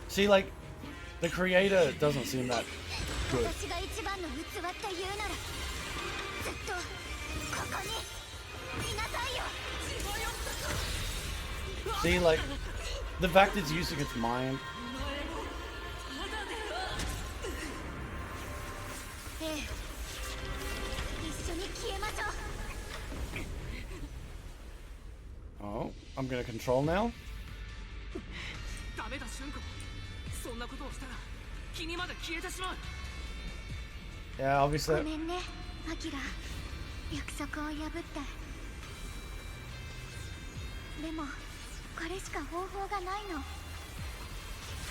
See, like, the creator doesn't seem that good. See, like, the fact it's using its mind. Oh, I'm gonna control now. Yeah, obviously. でもこれしか方法がないの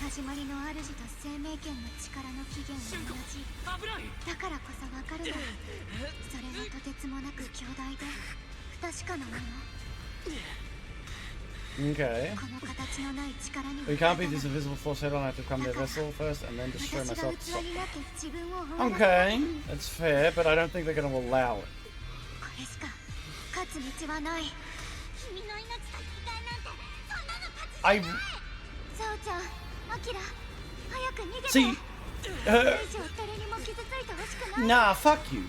始まりの主と生命権の力の起源は同じだからこそわかるのそれはとてつもなく強大で不確かなもの Okay. We can't beat this invisible force head on. I have to come their vessel first and then destroy myself to stop. Okay, that's fair, but I don't think they're going to allow it. I... See... Nah, fuck you.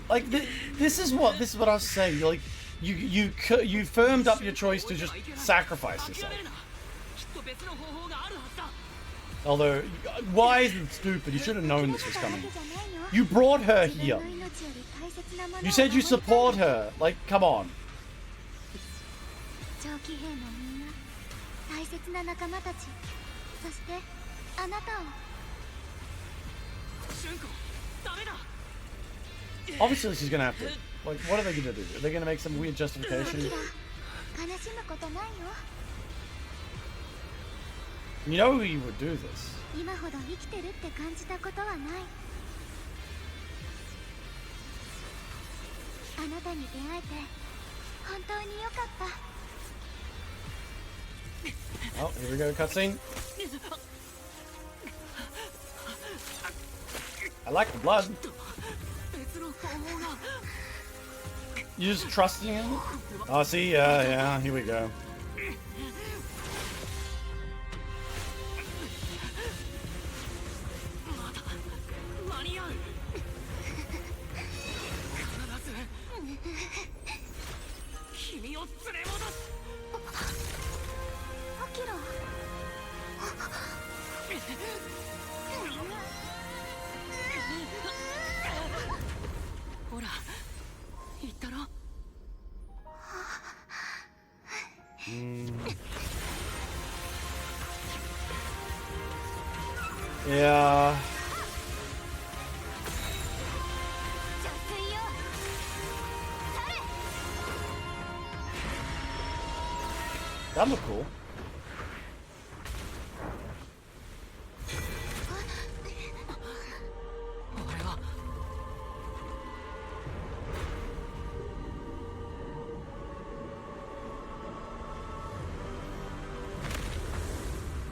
Like, this is what I was saying. Like, you firmed up your choice to just sacrifice yourself. Although, why is it stupid? You should have known this was coming. You brought her here. You said you support her. Like, come on. Obviously she's gonna have to. Like, what are they gonna do? Are they gonna make some weird justification? You know you would do this. 今ほど生きてるって感じたことはない。あなたに出会えて本当に良かった。 Oh, here we go, cutscene. I like the blood. You just trusting him? Oh, see, yeah, here we go. Yeah. That looked cool.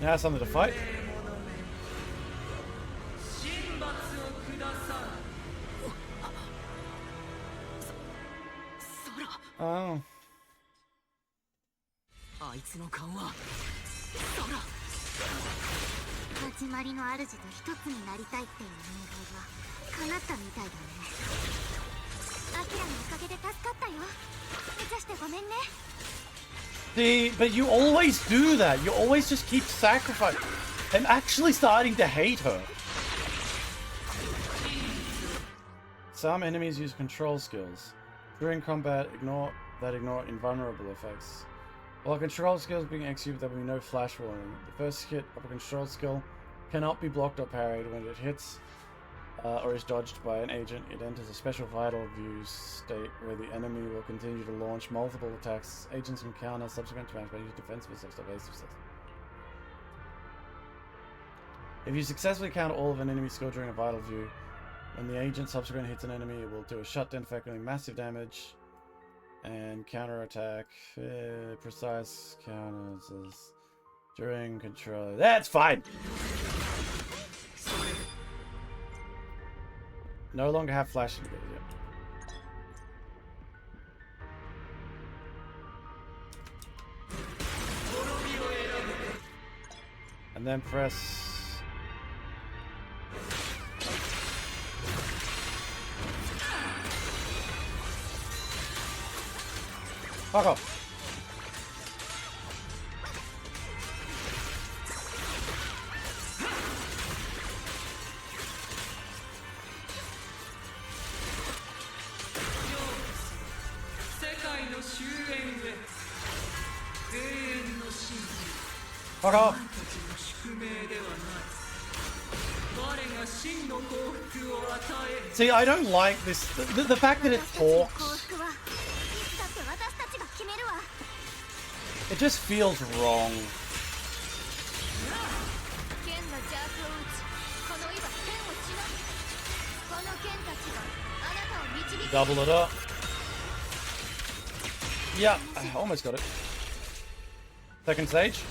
Now something to fight. Oh. あいつの勘は始まりの主と一つになりたいっていう願いが叶ったみたいだね。アキラのおかげで助かったよ。無茶してごめんね。See, but you always do that. You always just keep sacrificing. I'm actually starting to hate her. Some enemies use control skills. During combat, ignore invulnerable effects. While control skills being executed, there will be no flash warning. The first hit of a control skill cannot be blocked or parried. When it hits or is dodged by an agent, it enters a special vital view state where the enemy will continue to launch multiple attacks. Agents can counter subsequent attacks by using defensive stuff, evasive stuff. If you successfully counter all of an enemy skill during a vital view, when the agent subsequently hits an enemy, it will do a shutdown effect doing massive damage and counter attack. Precise counters during control. That's fine. No longer have flashing ability. And then press. Fuck off. Fuck off. See, I don't like this. The fact that it talks. It just feels wrong. Double it up. Yeah, I almost got it. Second stage.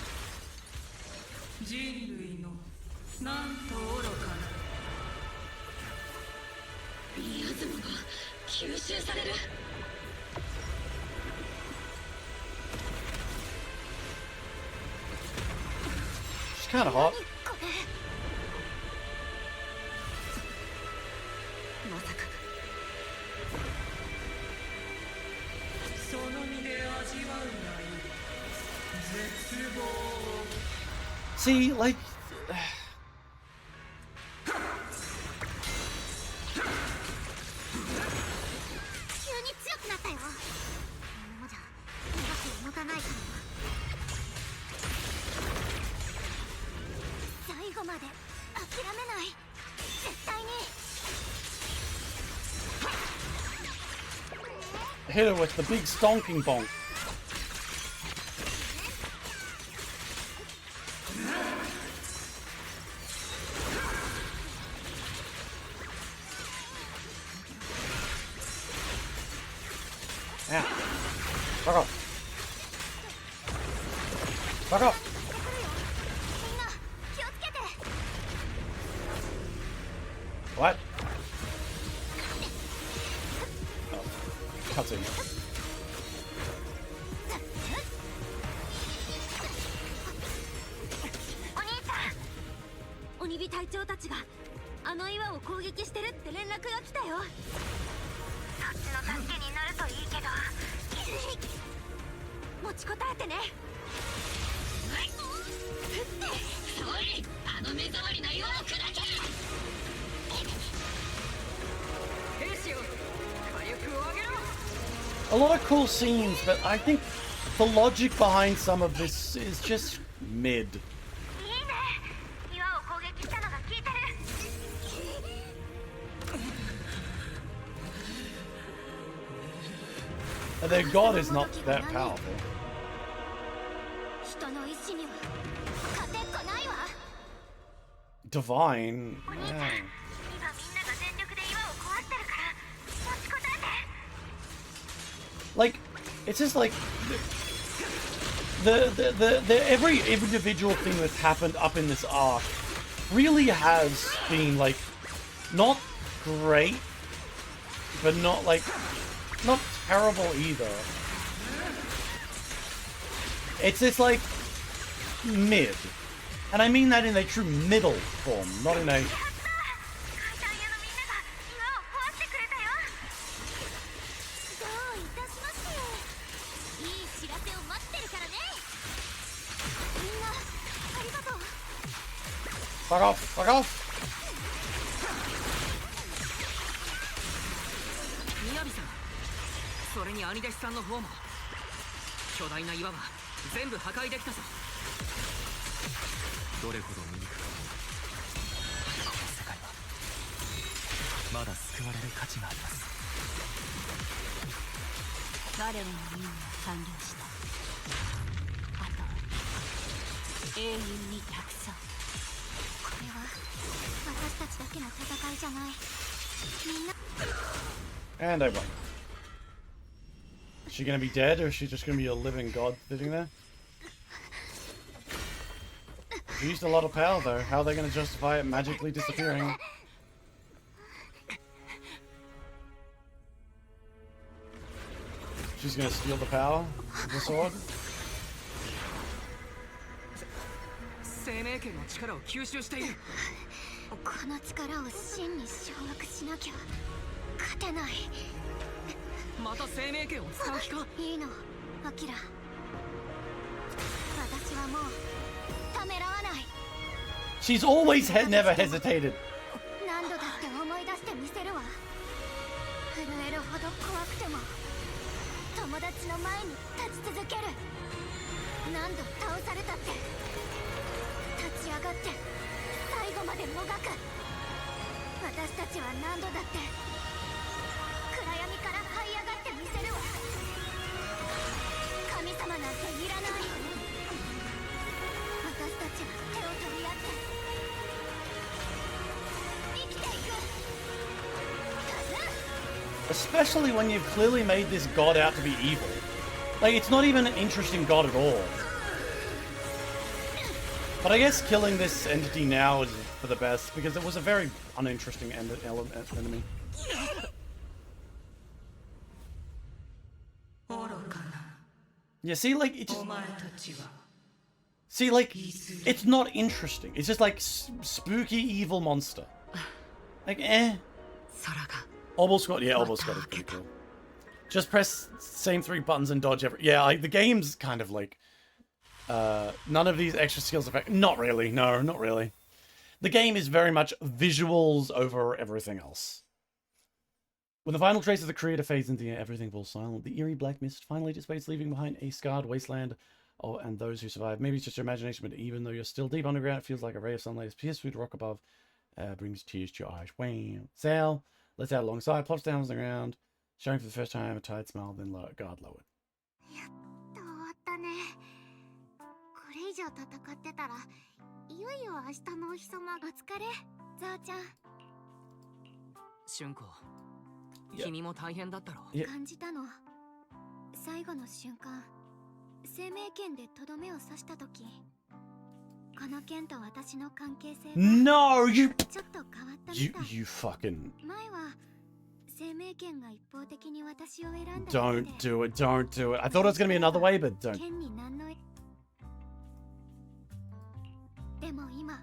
It's kind of hot. See, like... Hit her with the big stonking bonk. Yeah. Fuck off. Fuck off. What? Oh. Cutscene. 鬼火隊長たちがあの岩を攻撃してるって連絡が来たよ。そっちの助けになるといいけど。持ちこたえてね。おい、あの目障りな岩を砕け。兵士よ、火力を上げろ。 A lot of cool scenes, but I think the logic behind some of this is just mid. Their god is not that powerful. Divine? Yeah. Like, it's just like the every individual thing that's happened up in this arc really has been like not great, but not like not terrible either. It's just like mid, and I mean that in a true middle form, not in a. Fuck off! Fuck off! みやびさん、それに兄弟子さんの方も巨大な岩は全部破壊できたぞ。どれほど醜くもこの世界はまだ救われる価値があります。我らの任務は完了した。あとは永遠に託そう。これは私たちだけの戦いじゃない。みんな。And I won. Is she gonna be dead, or is she just gonna be a living god sitting there? She used a lot of power though. How are they gonna justify it magically disappearing? She's gonna steal the power of the sword? 生命権の力を吸収している。この力を真に掌握しなきゃ勝てない。また生命権を使う気か。いいの、アキラ。私はもうためらわない。 She's always never hesitated. 何度だって思い出してみせるわ。震えるほど怖くても友達の前に立ち続ける。何度倒されたって立ち上がって最後までもがく。私たちは何度だって暗闇から這い上がってみせるわ。神様なんていらない。私たちは手を取り合って生きていく。 Especially when you've clearly made this god out to be evil. Like, it's not even an interesting god at all. But I guess killing this entity now is for the best, because it was a very uninteresting enemy. Yeah, see, like, it just... See, like, it's not interesting. It's just like spooky evil monster. Like, eh. Obel Squad, yeah, Obel Squad is pretty cool. Just press same 3 buttons and dodge every... Yeah, like, the game's kind of like... none of these extra skills affect... Not really, no, not really. The game is very much visuals over everything else. When the final trace of the creator fades into the air, everything falls silent. The eerie black mist finally dissipates, leaving behind a scarred wasteland. Oh, and those who survive. Maybe it's just your imagination, but even though you're still deep underground, it feels like a ray of sunlight has pierced through the rock above. Brings tears to your eyes. Wham! Sail lets out alongside, plops down on the ground, showing for the first time a tired smile, then guard lowered. やっと終わったね。これ以上戦ってたらいよいよ明日のお日様。お疲れ、ゾウちゃん。春子、君も大変だったろ。感じたの。最後の瞬間、生命剣でとどめを刺した時、この剣と私の関係性が No, you ちょっと変わったみたい。 you fucking 前は生命剣が一方的に私を選んだだけで don't do it, don't do it. I thought it was gonna be another way, but don't. 剣に何のでも今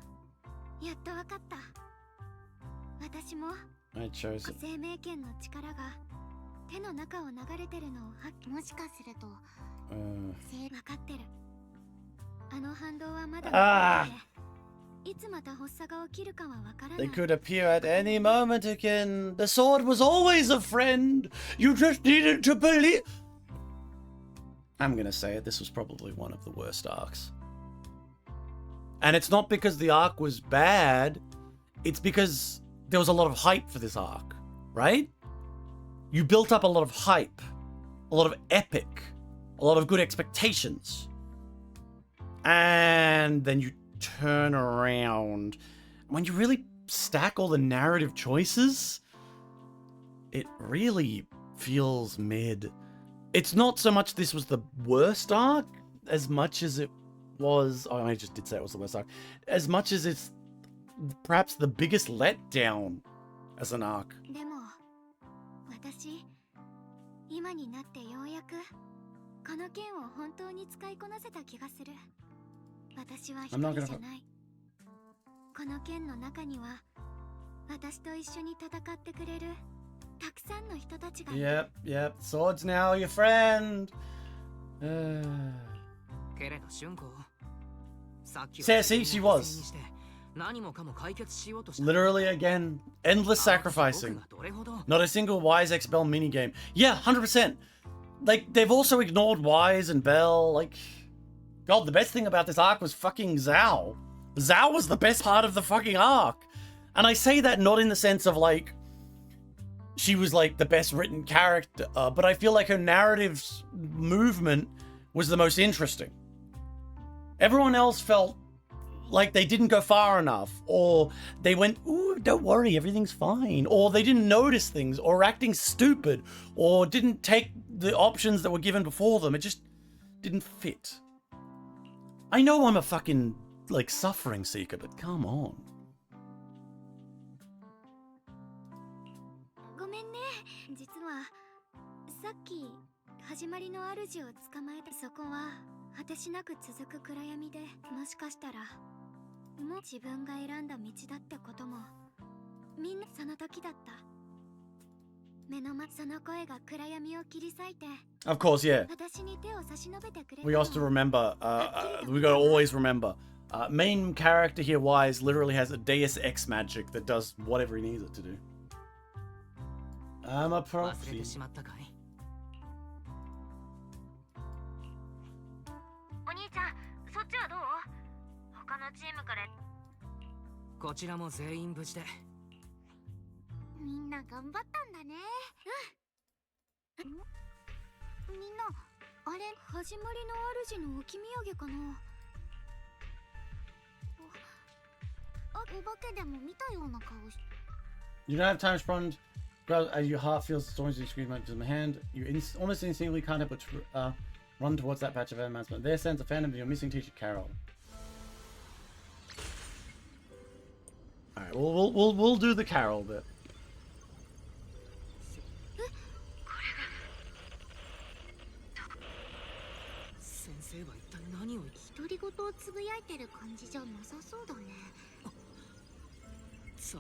やっとわかった。私も I chose it. 生命剣の力が手の中を流れてるのをもしかすると分かってる。あの反動はまだ残ってて、いつまた発作が起きるかはわからない。 They could appear at any moment again. The sword was always a friend. You just needed to believe. I'm gonna say it. This was probably one of the worst arcs. And it's not because the arc was bad. It's because there was a lot of hype for this arc, right? You built up a lot of hype, a lot of epic, a lot of good expectations. And then you turn around. When you really stack all the narrative choices, it really feels mid. It's not so much this was the worst arc as much as it was... Oh, I just did say it was the worst arc. As much as it's perhaps the biggest letdown as an arc. でも私今になってようやくこの剣を本当に使いこなせた気がする。私は一人じゃない。この剣の中には私と一緒に戦ってくれるたくさんの人たちがいる。 Yep. Swords now, your friend. けれど春子、さっき See, she was. 何もかも解決しようとした。 Literally again, endless sacrificing. Not a single Wise X Bell minigame. Yeah, 100%. Like, they've also ignored Wise and Bell. Like, God, the best thing about this arc was fucking Zhao. Zhao was the best part of the fucking arc. And I say that not in the sense of, like, she was, like, the best written character, but I feel like her narrative's movement was the most interesting. Everyone else felt like they didn't go far enough, or they went, ooh, don't worry, everything's fine, or they didn't notice things, or acting stupid, or didn't take the options that were given before them. It just didn't fit. I know I'm a fucking, like, suffering seeker, but come on. ごめんね。実はさっき始まりの主を捕まえた。そこは果てしなく続く暗闇で、もしかしたらもう自分が選んだ道だってこともみんなその時だった。目の前その声が暗闇を切り裂いて。 Of course, yeah. 私に手を差し伸べてくれた。 We also remember, we gotta always remember, main character here, Wise, literally has a Deus Ex magic that does whatever he needs it to do. I'm a proxy. お兄ちゃん、そっちはどう？他のチームから。こちらも全員無事で。みんな頑張ったんだね。みんなあれ始まりの主の置き土産かな。お化けでも見たような顔し。 You don't have time to respond. As your heart feels the storms you scream out to my hand, you almost instinctively can't help but run towards that patch of announcement. There stands a phantom of your missing teacher, Carol. All right, we'll do the Carol bit. 先生は一体何を独り言をつぶやいてる感じじゃなさそうだね。さ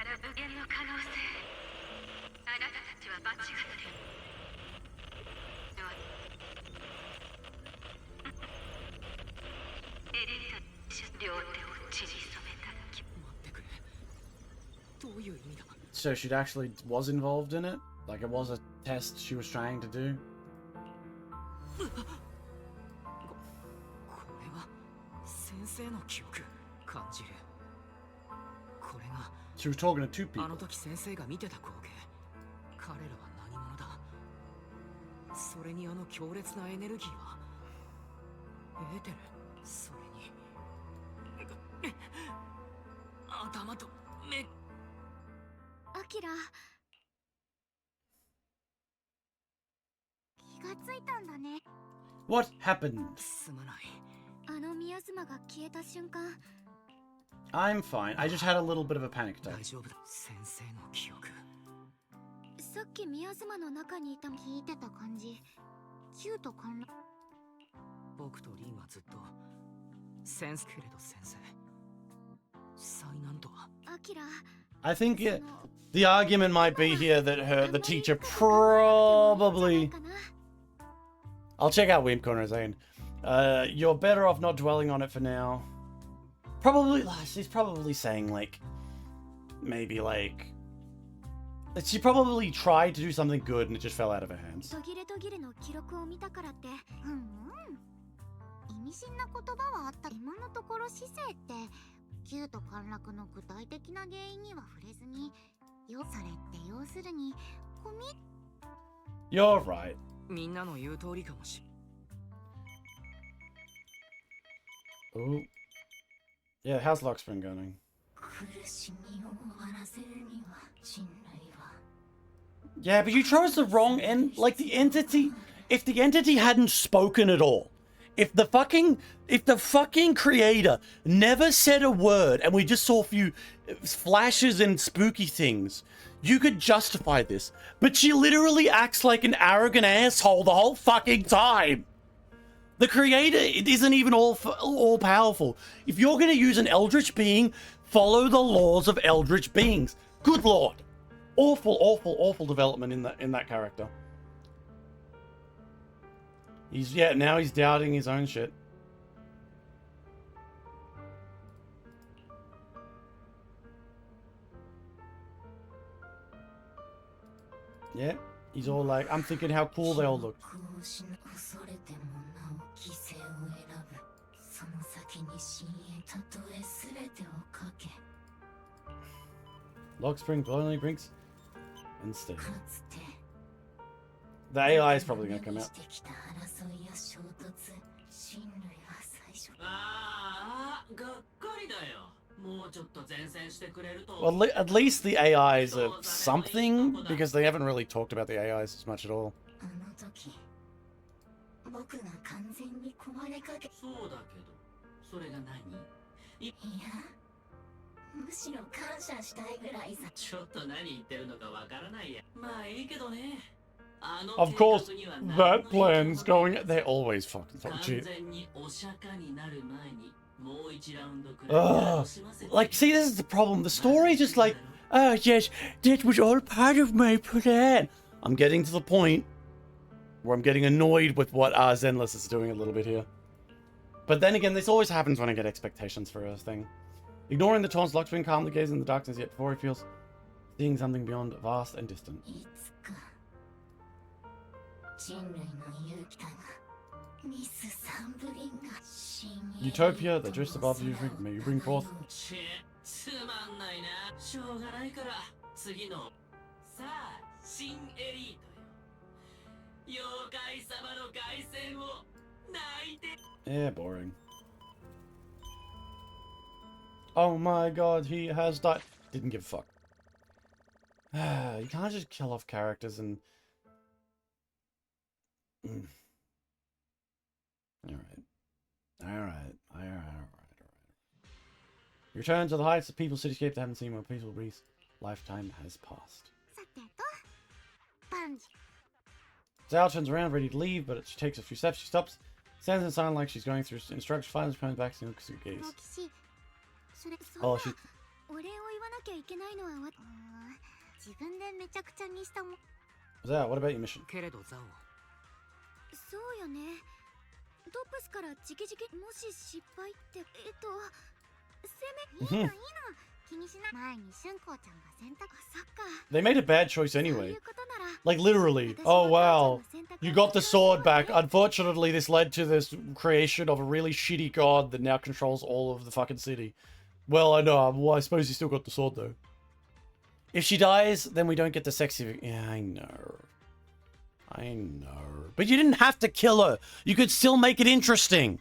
無限の可能性。あなたたちは間違ってる。エリート両手を血に染めた。待ってくれ。どういう意味だ。 So she actually was involved in it? Like it was a test she was trying to do? これは先生の記憶感じる。これが She was talking to two people. あの時先生が見てた光景。彼らは何者だ。それにあの強烈なエネルギーはエーテル。それに頭と目。アキラ、ついたんだね。 What happened? すまない。あの宮妻が消えた瞬間、 I'm fine. I just had a little bit of a panic attack. 大丈夫だ。先生の記憶。さっき宮妻の中にいた聞いてた感じ。Q と関連。僕とリンはずっと先生けれど先生。災難とは。アキラ。 I think the argument might be here that the teacher probably... I'll check out Wimp Corner Zane. You're better off not dwelling on it for now. Probably, she's probably saying like, maybe like, she probably tried to do something good and it just fell out of her hands. 途切れ途切れの記録を見たからって、意味深な言葉はあった。今のところ姿勢ってQと陥落の具体的な原因には触れずに、要されって要するにコミ。 You're right. みんなの言う通りかもし。Oh. Yeah, how's Luxpring going? Yeah, but you chose the wrong end. Like the entity, if the entity hadn't spoken at all, if the fucking creator never said a word and we just saw a few flashes and spooky things, you could justify this. But she literally acts like an arrogant asshole the whole fucking time. The creator isn't even all powerful. If you're going to use an eldritch being, follow the laws of eldritch beings. Good lord. Awful, awful, awful development in that character. Now he's doubting his own shit. Yeah, he's all like, I'm thinking how cool they all look. Logspring, Lonely Brinks, and Steve. The AI is probably going to come out. Well, at least the AIs are something, because they haven't really talked about the AIs as much at all. Of course, that plan's going... They're always fucking cheap. Like, see, this is the problem. The story is just like, oh, yes, that was all part of my plan. I'm getting to the point where I'm getting annoyed with what Zenless is doing a little bit here. But then again, this always happens when I get expectations for a thing. Ignoring the taunts, Luxpring calmly gazes in the darkness, yet before he feels seeing something beyond, vast and distant. Utopia, that just above you, may you bring forth. Yeah, boring. Oh my god, he has died. Didn't give a fuck. You can't just kill off characters and... Alright. Return to the heights of people's cityscape that haven't seen where peaceful breeze. Lifetime has passed. Zhao turns around, ready to leave, but she takes a few steps. She stops, stands in silence like she's going through instructions, finally turns back and looks at gaze. Oh, she... Zhao, what about your mission? そうよね。トップスから直々もし失敗ってせめいいの気にしない前に春光ちゃんが選択そっか They made a bad choice anyway. Like literally. Oh wow. You got the sword back. Unfortunately, this led to this creation of a really shitty god that now controls all of the fucking city. Well, I know. Well, I suppose you still got the sword though. If she dies, then we don't get the sexy... Yeah, I know. But you didn't have to kill her. You could still make it interesting.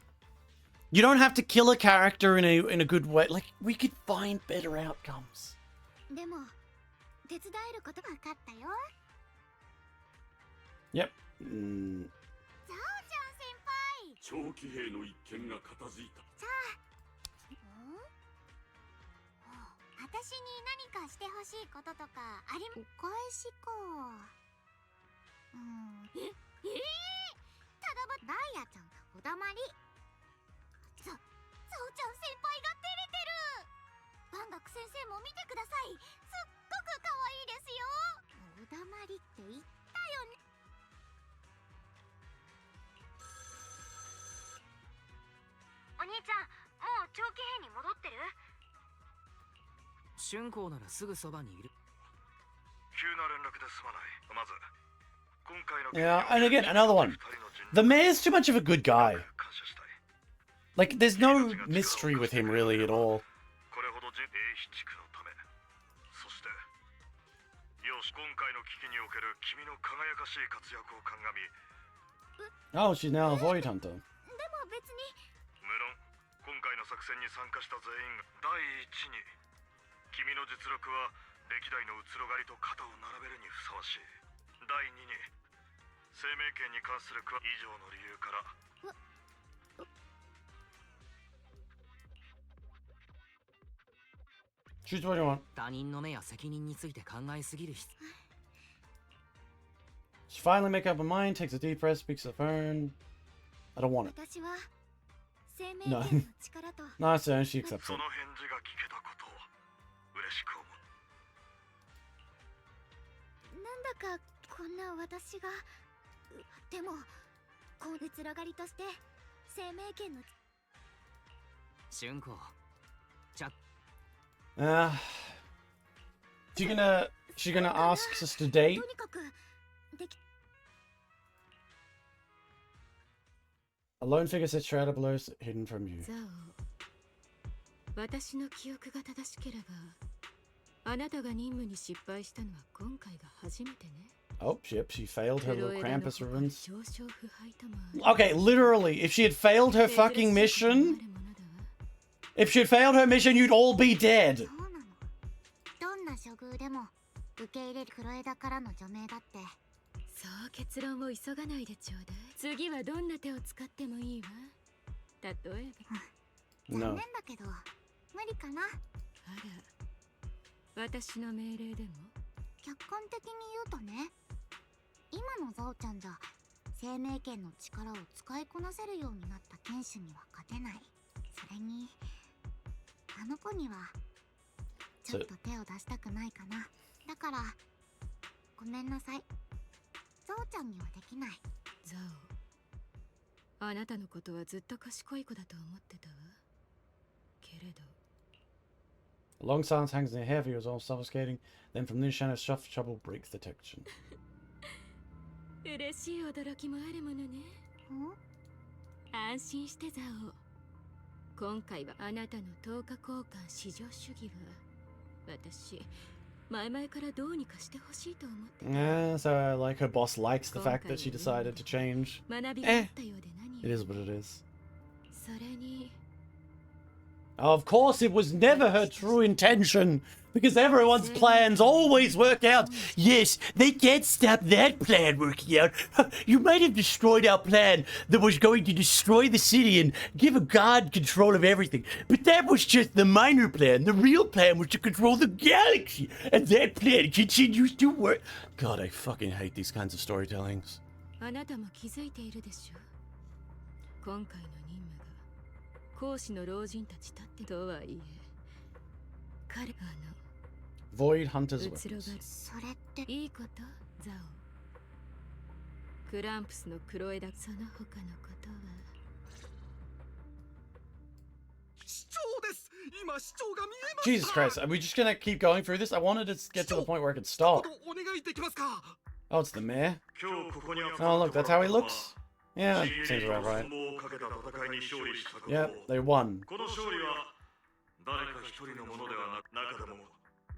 You don't have to kill a character in a good way. Like, we could find better outcomes. Yep. 長期兵の一件が片付いた。じゃあ私に何かしてほしいこととかありお返しか。ただばダイヤちゃんおだまり。ゾウちゃん先輩が照れてる。万学先生も見てください。すっごく可愛いですよ。おだまりって言ったよね。お兄ちゃん、もう長期兵に戻ってる？春光ならすぐそばにいる。急な連絡ですまない。まず今回の Yeah, and again, another one. The mayor's too much of a good guy. Like, there's no mystery with him really at all. これほど英比地区のため、そしてよし今回の危機における君の輝かしい活躍を鑑み。 Oh, she's now a Void Hunter. でも別に無論今回の作戦に参加した全員が第一に君の実力は歴代のうつろ狩りと肩を並べるにふさわしい。第二に生命権に関する以上の理由から Choose what you want. 他人の目や責任について考えすぎる。 She finally makes up her mind, takes a deep breath, speaks to the phone. I don't want it. 私は生命 No. 権の力と No, so she accepts そ it. の返事が聞けたことを嬉しく思う。なんだかこんな私がでもこううつろがりとして生命権の春光。ちゃ She's gonna ask us to date. とにかくでき A lone figure sits shrouded below, hidden from you. ザオ、私の記憶が正しければ、あなたが任務に失敗したのは今回が初めてね。 Oh, yep, she failed her little Krampus runs. 少々腐敗ともある。 Okay, literally, if she had failed her fucking mission, if she had failed her mission, you'd all be dead. そうなの。どんな処遇でも受け入れる黒枝からの除名だって。そう結論を急がないでちょうだい。次はどんな手を使ってもいいわ。例えば。残 No. 念だけど無理かな。あら、私の命令でも。客観的に言うとね、今のザオちゃんじゃ生命権の力を使いこなせるようになった剣士には勝てない。それにあの子にはちょっと手を出したくないかな。だからごめんなさい。ザオちゃんにはできない。ザオ、あなたのことはずっと賢い子だと思ってたわ。けれど A long silence hangs in the air, he was almost suffocating. Then from this shadow, soft trouble breaks the tension. 嬉しい驚きもあるものね。安心してザオ。今回はあなたの10日交換至上主義は私前々からどうにかしてほしいと思ってた。 Yeah, so like her boss likes the fact that she decided to change. 学びがあったようで何 It is what it is. それに Of course, it was never her true intention, because everyone's plans always work out. Yes, they can't stop that plan working out. You might have destroyed our plan that was going to destroy the city and give a god control of everything, but that was just the minor plan. The real plan was to control the galaxy, and that plan continues to work. God, I fucking hate these kinds of storytellings. あなたも気づいているでしょ。今回の任務が講師の老人たちたってとはいえ、彼Void Hunter's うつろが weapons. それっていいことザオ。クランプスの黒枝その他のことは Jesus Christ, are we just gonna keep going through this? I wanted to get to the point where I could stop. Oh, it's the mayor. Oh, look, that's how he looks. Yeah, seems about right. Yep, they won.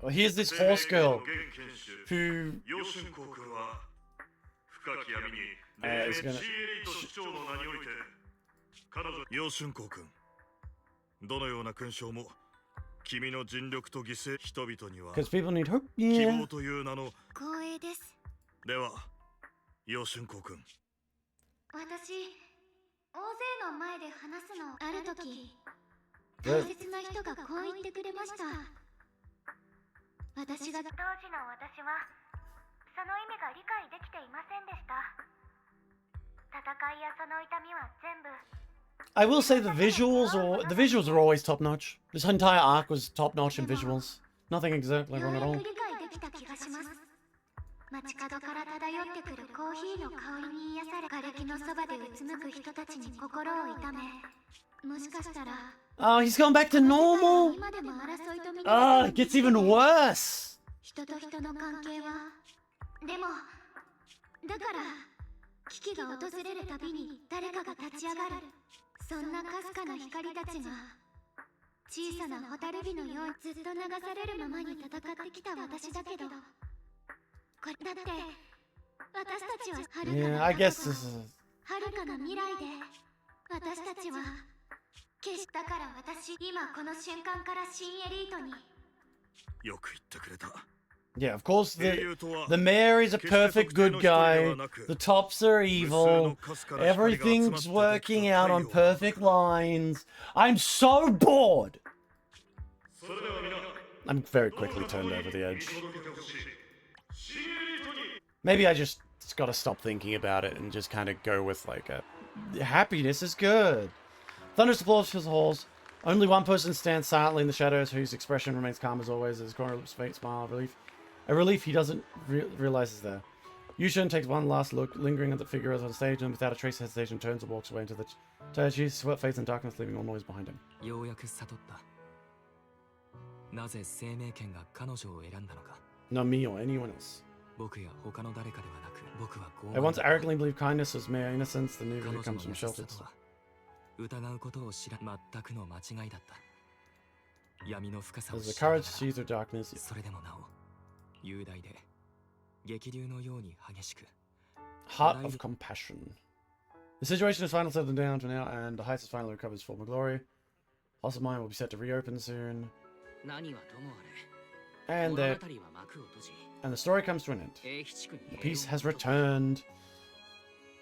Well, here's this horse girl who is gonna. 楊春光君、どのような勲章も君の尽力と犠牲、人々には Because people need hope. 希 Yeah. 望という名の。光栄です。では、楊春光君。私大勢の前で話すのある時大切な人がこう言ってくれました。私が当時の私はその意味が理解できていませんでした。戦いやその痛みは全部 I will say the visuals are always top notch. This entire arc was top notch in visuals. Nothing exactly wrong at all. 理解できた気がします。街角から漂ってくるコーヒーの香りに癒され、瓦礫のそばでうつむく人たちに心を痛め、もしかしたら Oh, he's gone back to normal. Oh, it gets even worse. 人と人の関係はでもだから危機が訪れるたびに誰かが立ち上がる。そんなかすかな光たちが小さな蛍火のようにずっと流されるままに戦ってきた私だけど、これだって私たちは遥か Yeah, I guess this is 遥かな未来で私たちは決したから私今この瞬間から新エリートに。よく言ってくれた。 Yeah, of course the mayor is a perfect good guy. The tops are evil. Everything's working out on perfect lines. I'm so bored. I'm very quickly turned over the edge. Maybe I just gotta stop thinking about it and just kind of go with like happiness is good. Thunderous applause fills the halls. Only one person stands silently in the shadows, whose expression remains calm as always, as his corner lips faint smile of relief. A relief he doesn't realize is there. Yushin takes one last look, lingering at the figure on the stage, and without a trace of hesitation turns and walks away into the church. His sweat fades in darkness, leaving all noise behind him. ようやく悟った。なぜ生命権が彼女を選んだのか。 Not me or anyone else. 僕や他の誰かではなく、僕は傲慢 I once arrogantly believed kindness was mere innocence, the new really 彼女 comes の from 優しさ shelters. とは疑うことを知ら全くの間違いだった。闇の深さを There's the 知りなが courage ら to see through darkness. それでもなお雄大で激流のように激しく Heart of compassion. The situation has finally settled down to now, and the heist has finally recovered its former glory. House of Mine will be set to reopen soon. 何はともあれ And 物 the 語は幕を閉じ and the story comes to an end. 英吉地区に The 平 peace 穏 has が戻った returned.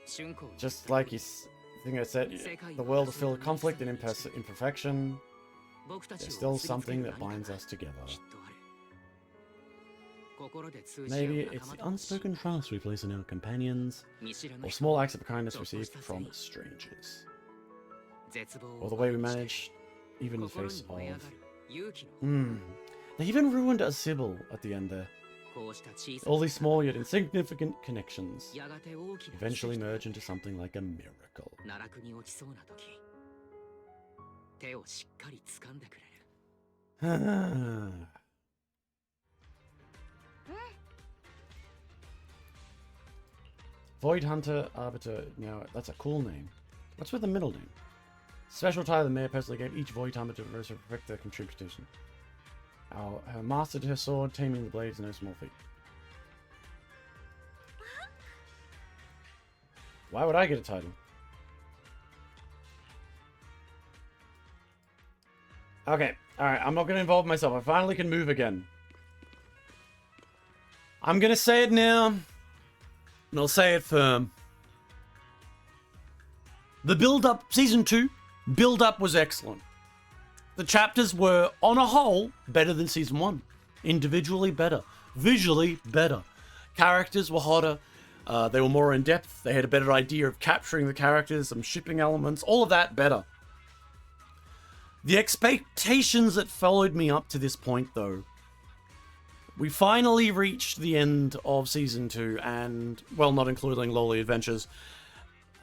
春光 Just like his thing I said, the world is filled with conflict and imperfection. 僕たち There's を still 結びつけ something る that 何 binds かが us together. きっとある心で通じ合う Maybe 仲 it's 間 the 同士 unspoken trust we place in our companions, 見知らぬ or 人 small の acts of kindness ちょっと received した from 誠意 strangers, 絶望 or を the way we 前に manage, して even in the 心 face に燃え上 of. がる勇気の They even ruined a Sybil at the end there. こうした小さ All な these small yet insignificant connections やがて大きな eventually 奇跡 merge into something like a miracle. 奈落に落ちそうな時手をしっかり掴んでくれる Void Hunter Arbiter. Now, that's a cool name. What's with the middle name? Special tie the mayor personally gave each Void Hunter to reflect their contribution. Her mastered her sword, taming the blades, no small feat. Why would I get a title? Okay, alright, I'm not going to involve myself. I finally can move again. I'm going to say it now, and I'll say it firm. The build-up, Season 2, build-up was excellent. The chapters were, on a whole, better than Season 1. Individually better. Visually better. Characters were hotter. They were more in-depth. They had a better idea of capturing the characters, some shipping elements, all of that better. The expectations that followed me up to this point, though. We finally reached the end of Season 2, and, well, not including Lolly Adventures,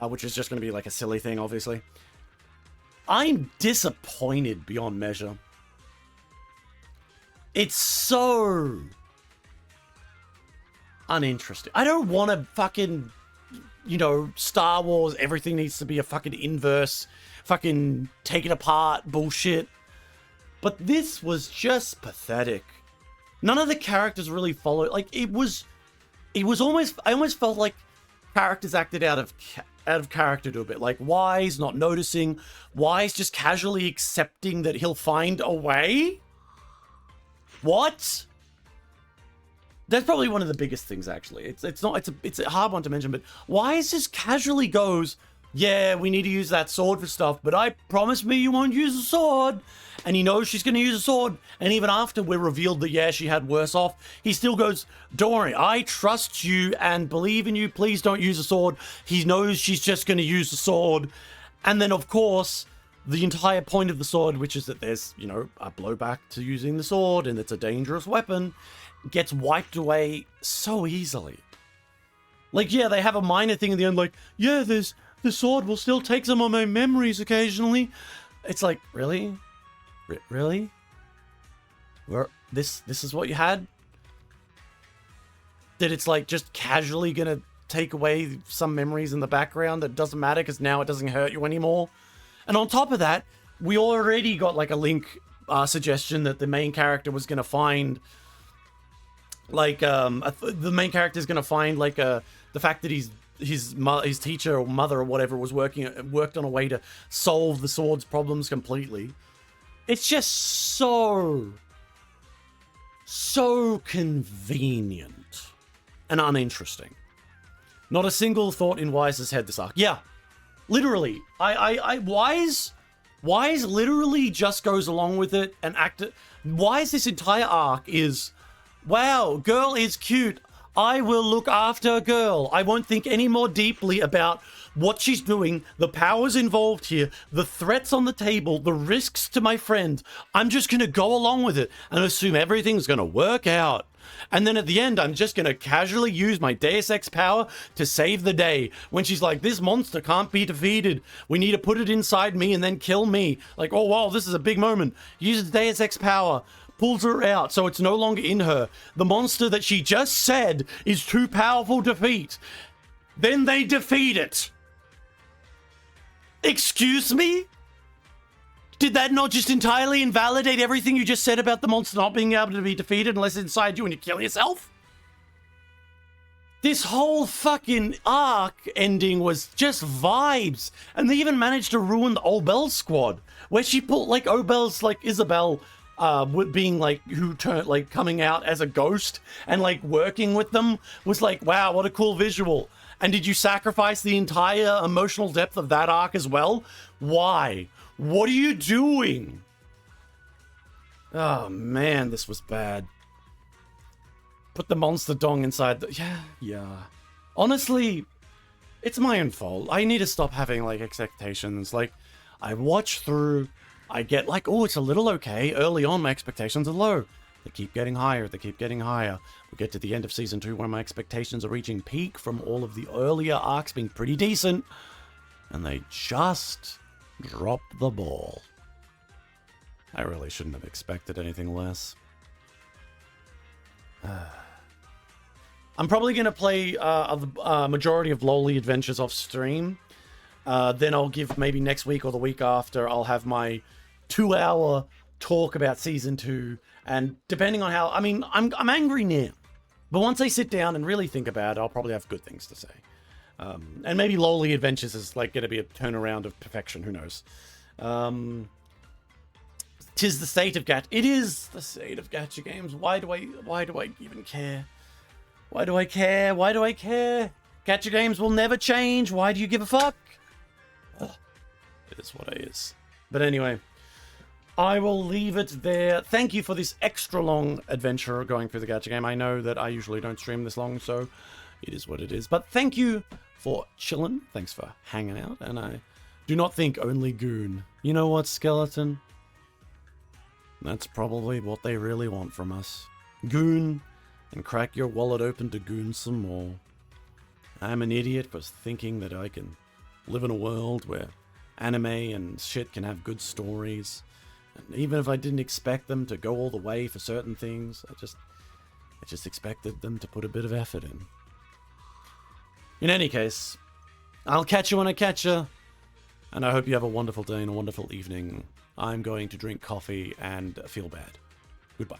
which is just going to be like a silly thing, obviously. I'm disappointed beyond measure. It's so uninteresting. I don't want to fucking, you know, Star Wars, everything needs to be a fucking inverse, fucking take it apart bullshit. But this was just pathetic. None of the characters really followed. Like, it was almost, I almost felt like characters acted out of character to a bit. Like, Wise not noticing, Wise just casually accepting that he'll find a way. What? That's probably one of the biggest things, actually. It's a hard one to mention, but Wise just casually goes, yeah, we need to use that sword for stuff, but I promise me you won't use a sword. And he knows she's going to use a sword. And even after we're revealed that, yeah, she had worse off, he still goes, don't worry, I trust you and believe in you. Please don't use a sword. He knows she's just going to use the sword. And then, of course, the entire point of the sword, which is that there's, you know, a blowback to using the sword and it's a dangerous weapon, gets wiped away so easily. Like, yeah, they have a minor thing in the end, like, yeah, the sword will still take some of my memories occasionally. It's like, really? Really? This is what you had? That it's like just casually gonna take away some memories in the background that doesn't matter because now it doesn't hurt you anymore. And on top of that, we already got like a link suggestion that the main character was gonna find like the main character is gonna find like the fact that his teacher or mother or whatever worked on a way to solve the sword's problems completely. It's just so convenient and uninteresting. Not a single thought in Wise's head this arc. Yeah, literally. Wise literally just goes along with it and Wise this entire arc is, wow, girl is cute. I will look after girl. I won't think any more deeply about what she's doing, the powers involved here, the threats on the table, the risks to my friend. I'm just going to go along with it and assume everything's going to work out. And then at the end, I'm just going to casually use my Deus Ex power to save the day. When she's like, this monster can't be defeated. We need to put it inside me and then kill me. Like, oh, wow, this is a big moment. Uses Deus Ex power. Pulls her out so it's no longer in her. The monster that she just said is too powerful to defeat. Then they defeat it. Excuse me? Did that not just entirely invalidate everything you just said about the monster not being able to be defeated unless it's inside you and you kill yourself? This whole fucking arc ending was just vibes. And they even managed to ruin the Obel squad. Where she put like Obel's like Isabel being like coming out as a ghost and like working with them was like, wow, what a cool visual. And did you sacrifice the entire emotional depth of that arc as well? Why? What are you doing? Oh man, this was bad. Put the monster dong inside the... Yeah. Honestly, it's my own fault. I need to stop having like expectations. Like, I watch through... I get like, oh, it's a little okay. Early on, my expectations are low. They keep getting higher. They keep getting higher. We get to the end of Season 2 where my expectations are reaching peak from all of the earlier arcs being pretty decent. And they just drop the ball. I really shouldn't have expected anything less. I'm probably going to play a majority of Lowly Adventures off stream. Then I'll give maybe next week or the week after, I'll have my 2-hour talk about Season 2. And depending on how... I mean, I'm angry now. But once I sit down and really think about it, I'll probably have good things to say. And maybe Lowly Adventures is like going to be a turnaround of perfection. Who knows? 'Tis the state of gacha. It is the state of gacha games. Why do I even care? Why do I care? Why do I care? Gacha games will never change. Why do you give a fuck? Ugh. It is what it is. But anyway, I will leave it there. Thank you for this extra long adventure going through the gacha game. I know that I usually don't stream this long, so it is what it is. But thank you for chilling. Thanks for hanging out. And I do not think only Goon. You know what, Skeleton? That's probably what they really want from us. Goon, and crack your wallet open to goon some more. I'm an idiot for thinking that I can live in a world where anime and shit can have good stories. And even if I didn't expect them to go all the way for certain things, I just expected them to put a bit of effort in. In any case, I'll catch you when I catch you. And I hope you have a wonderful day and a wonderful evening. I'm going to drink coffee and feel bad. Goodbye.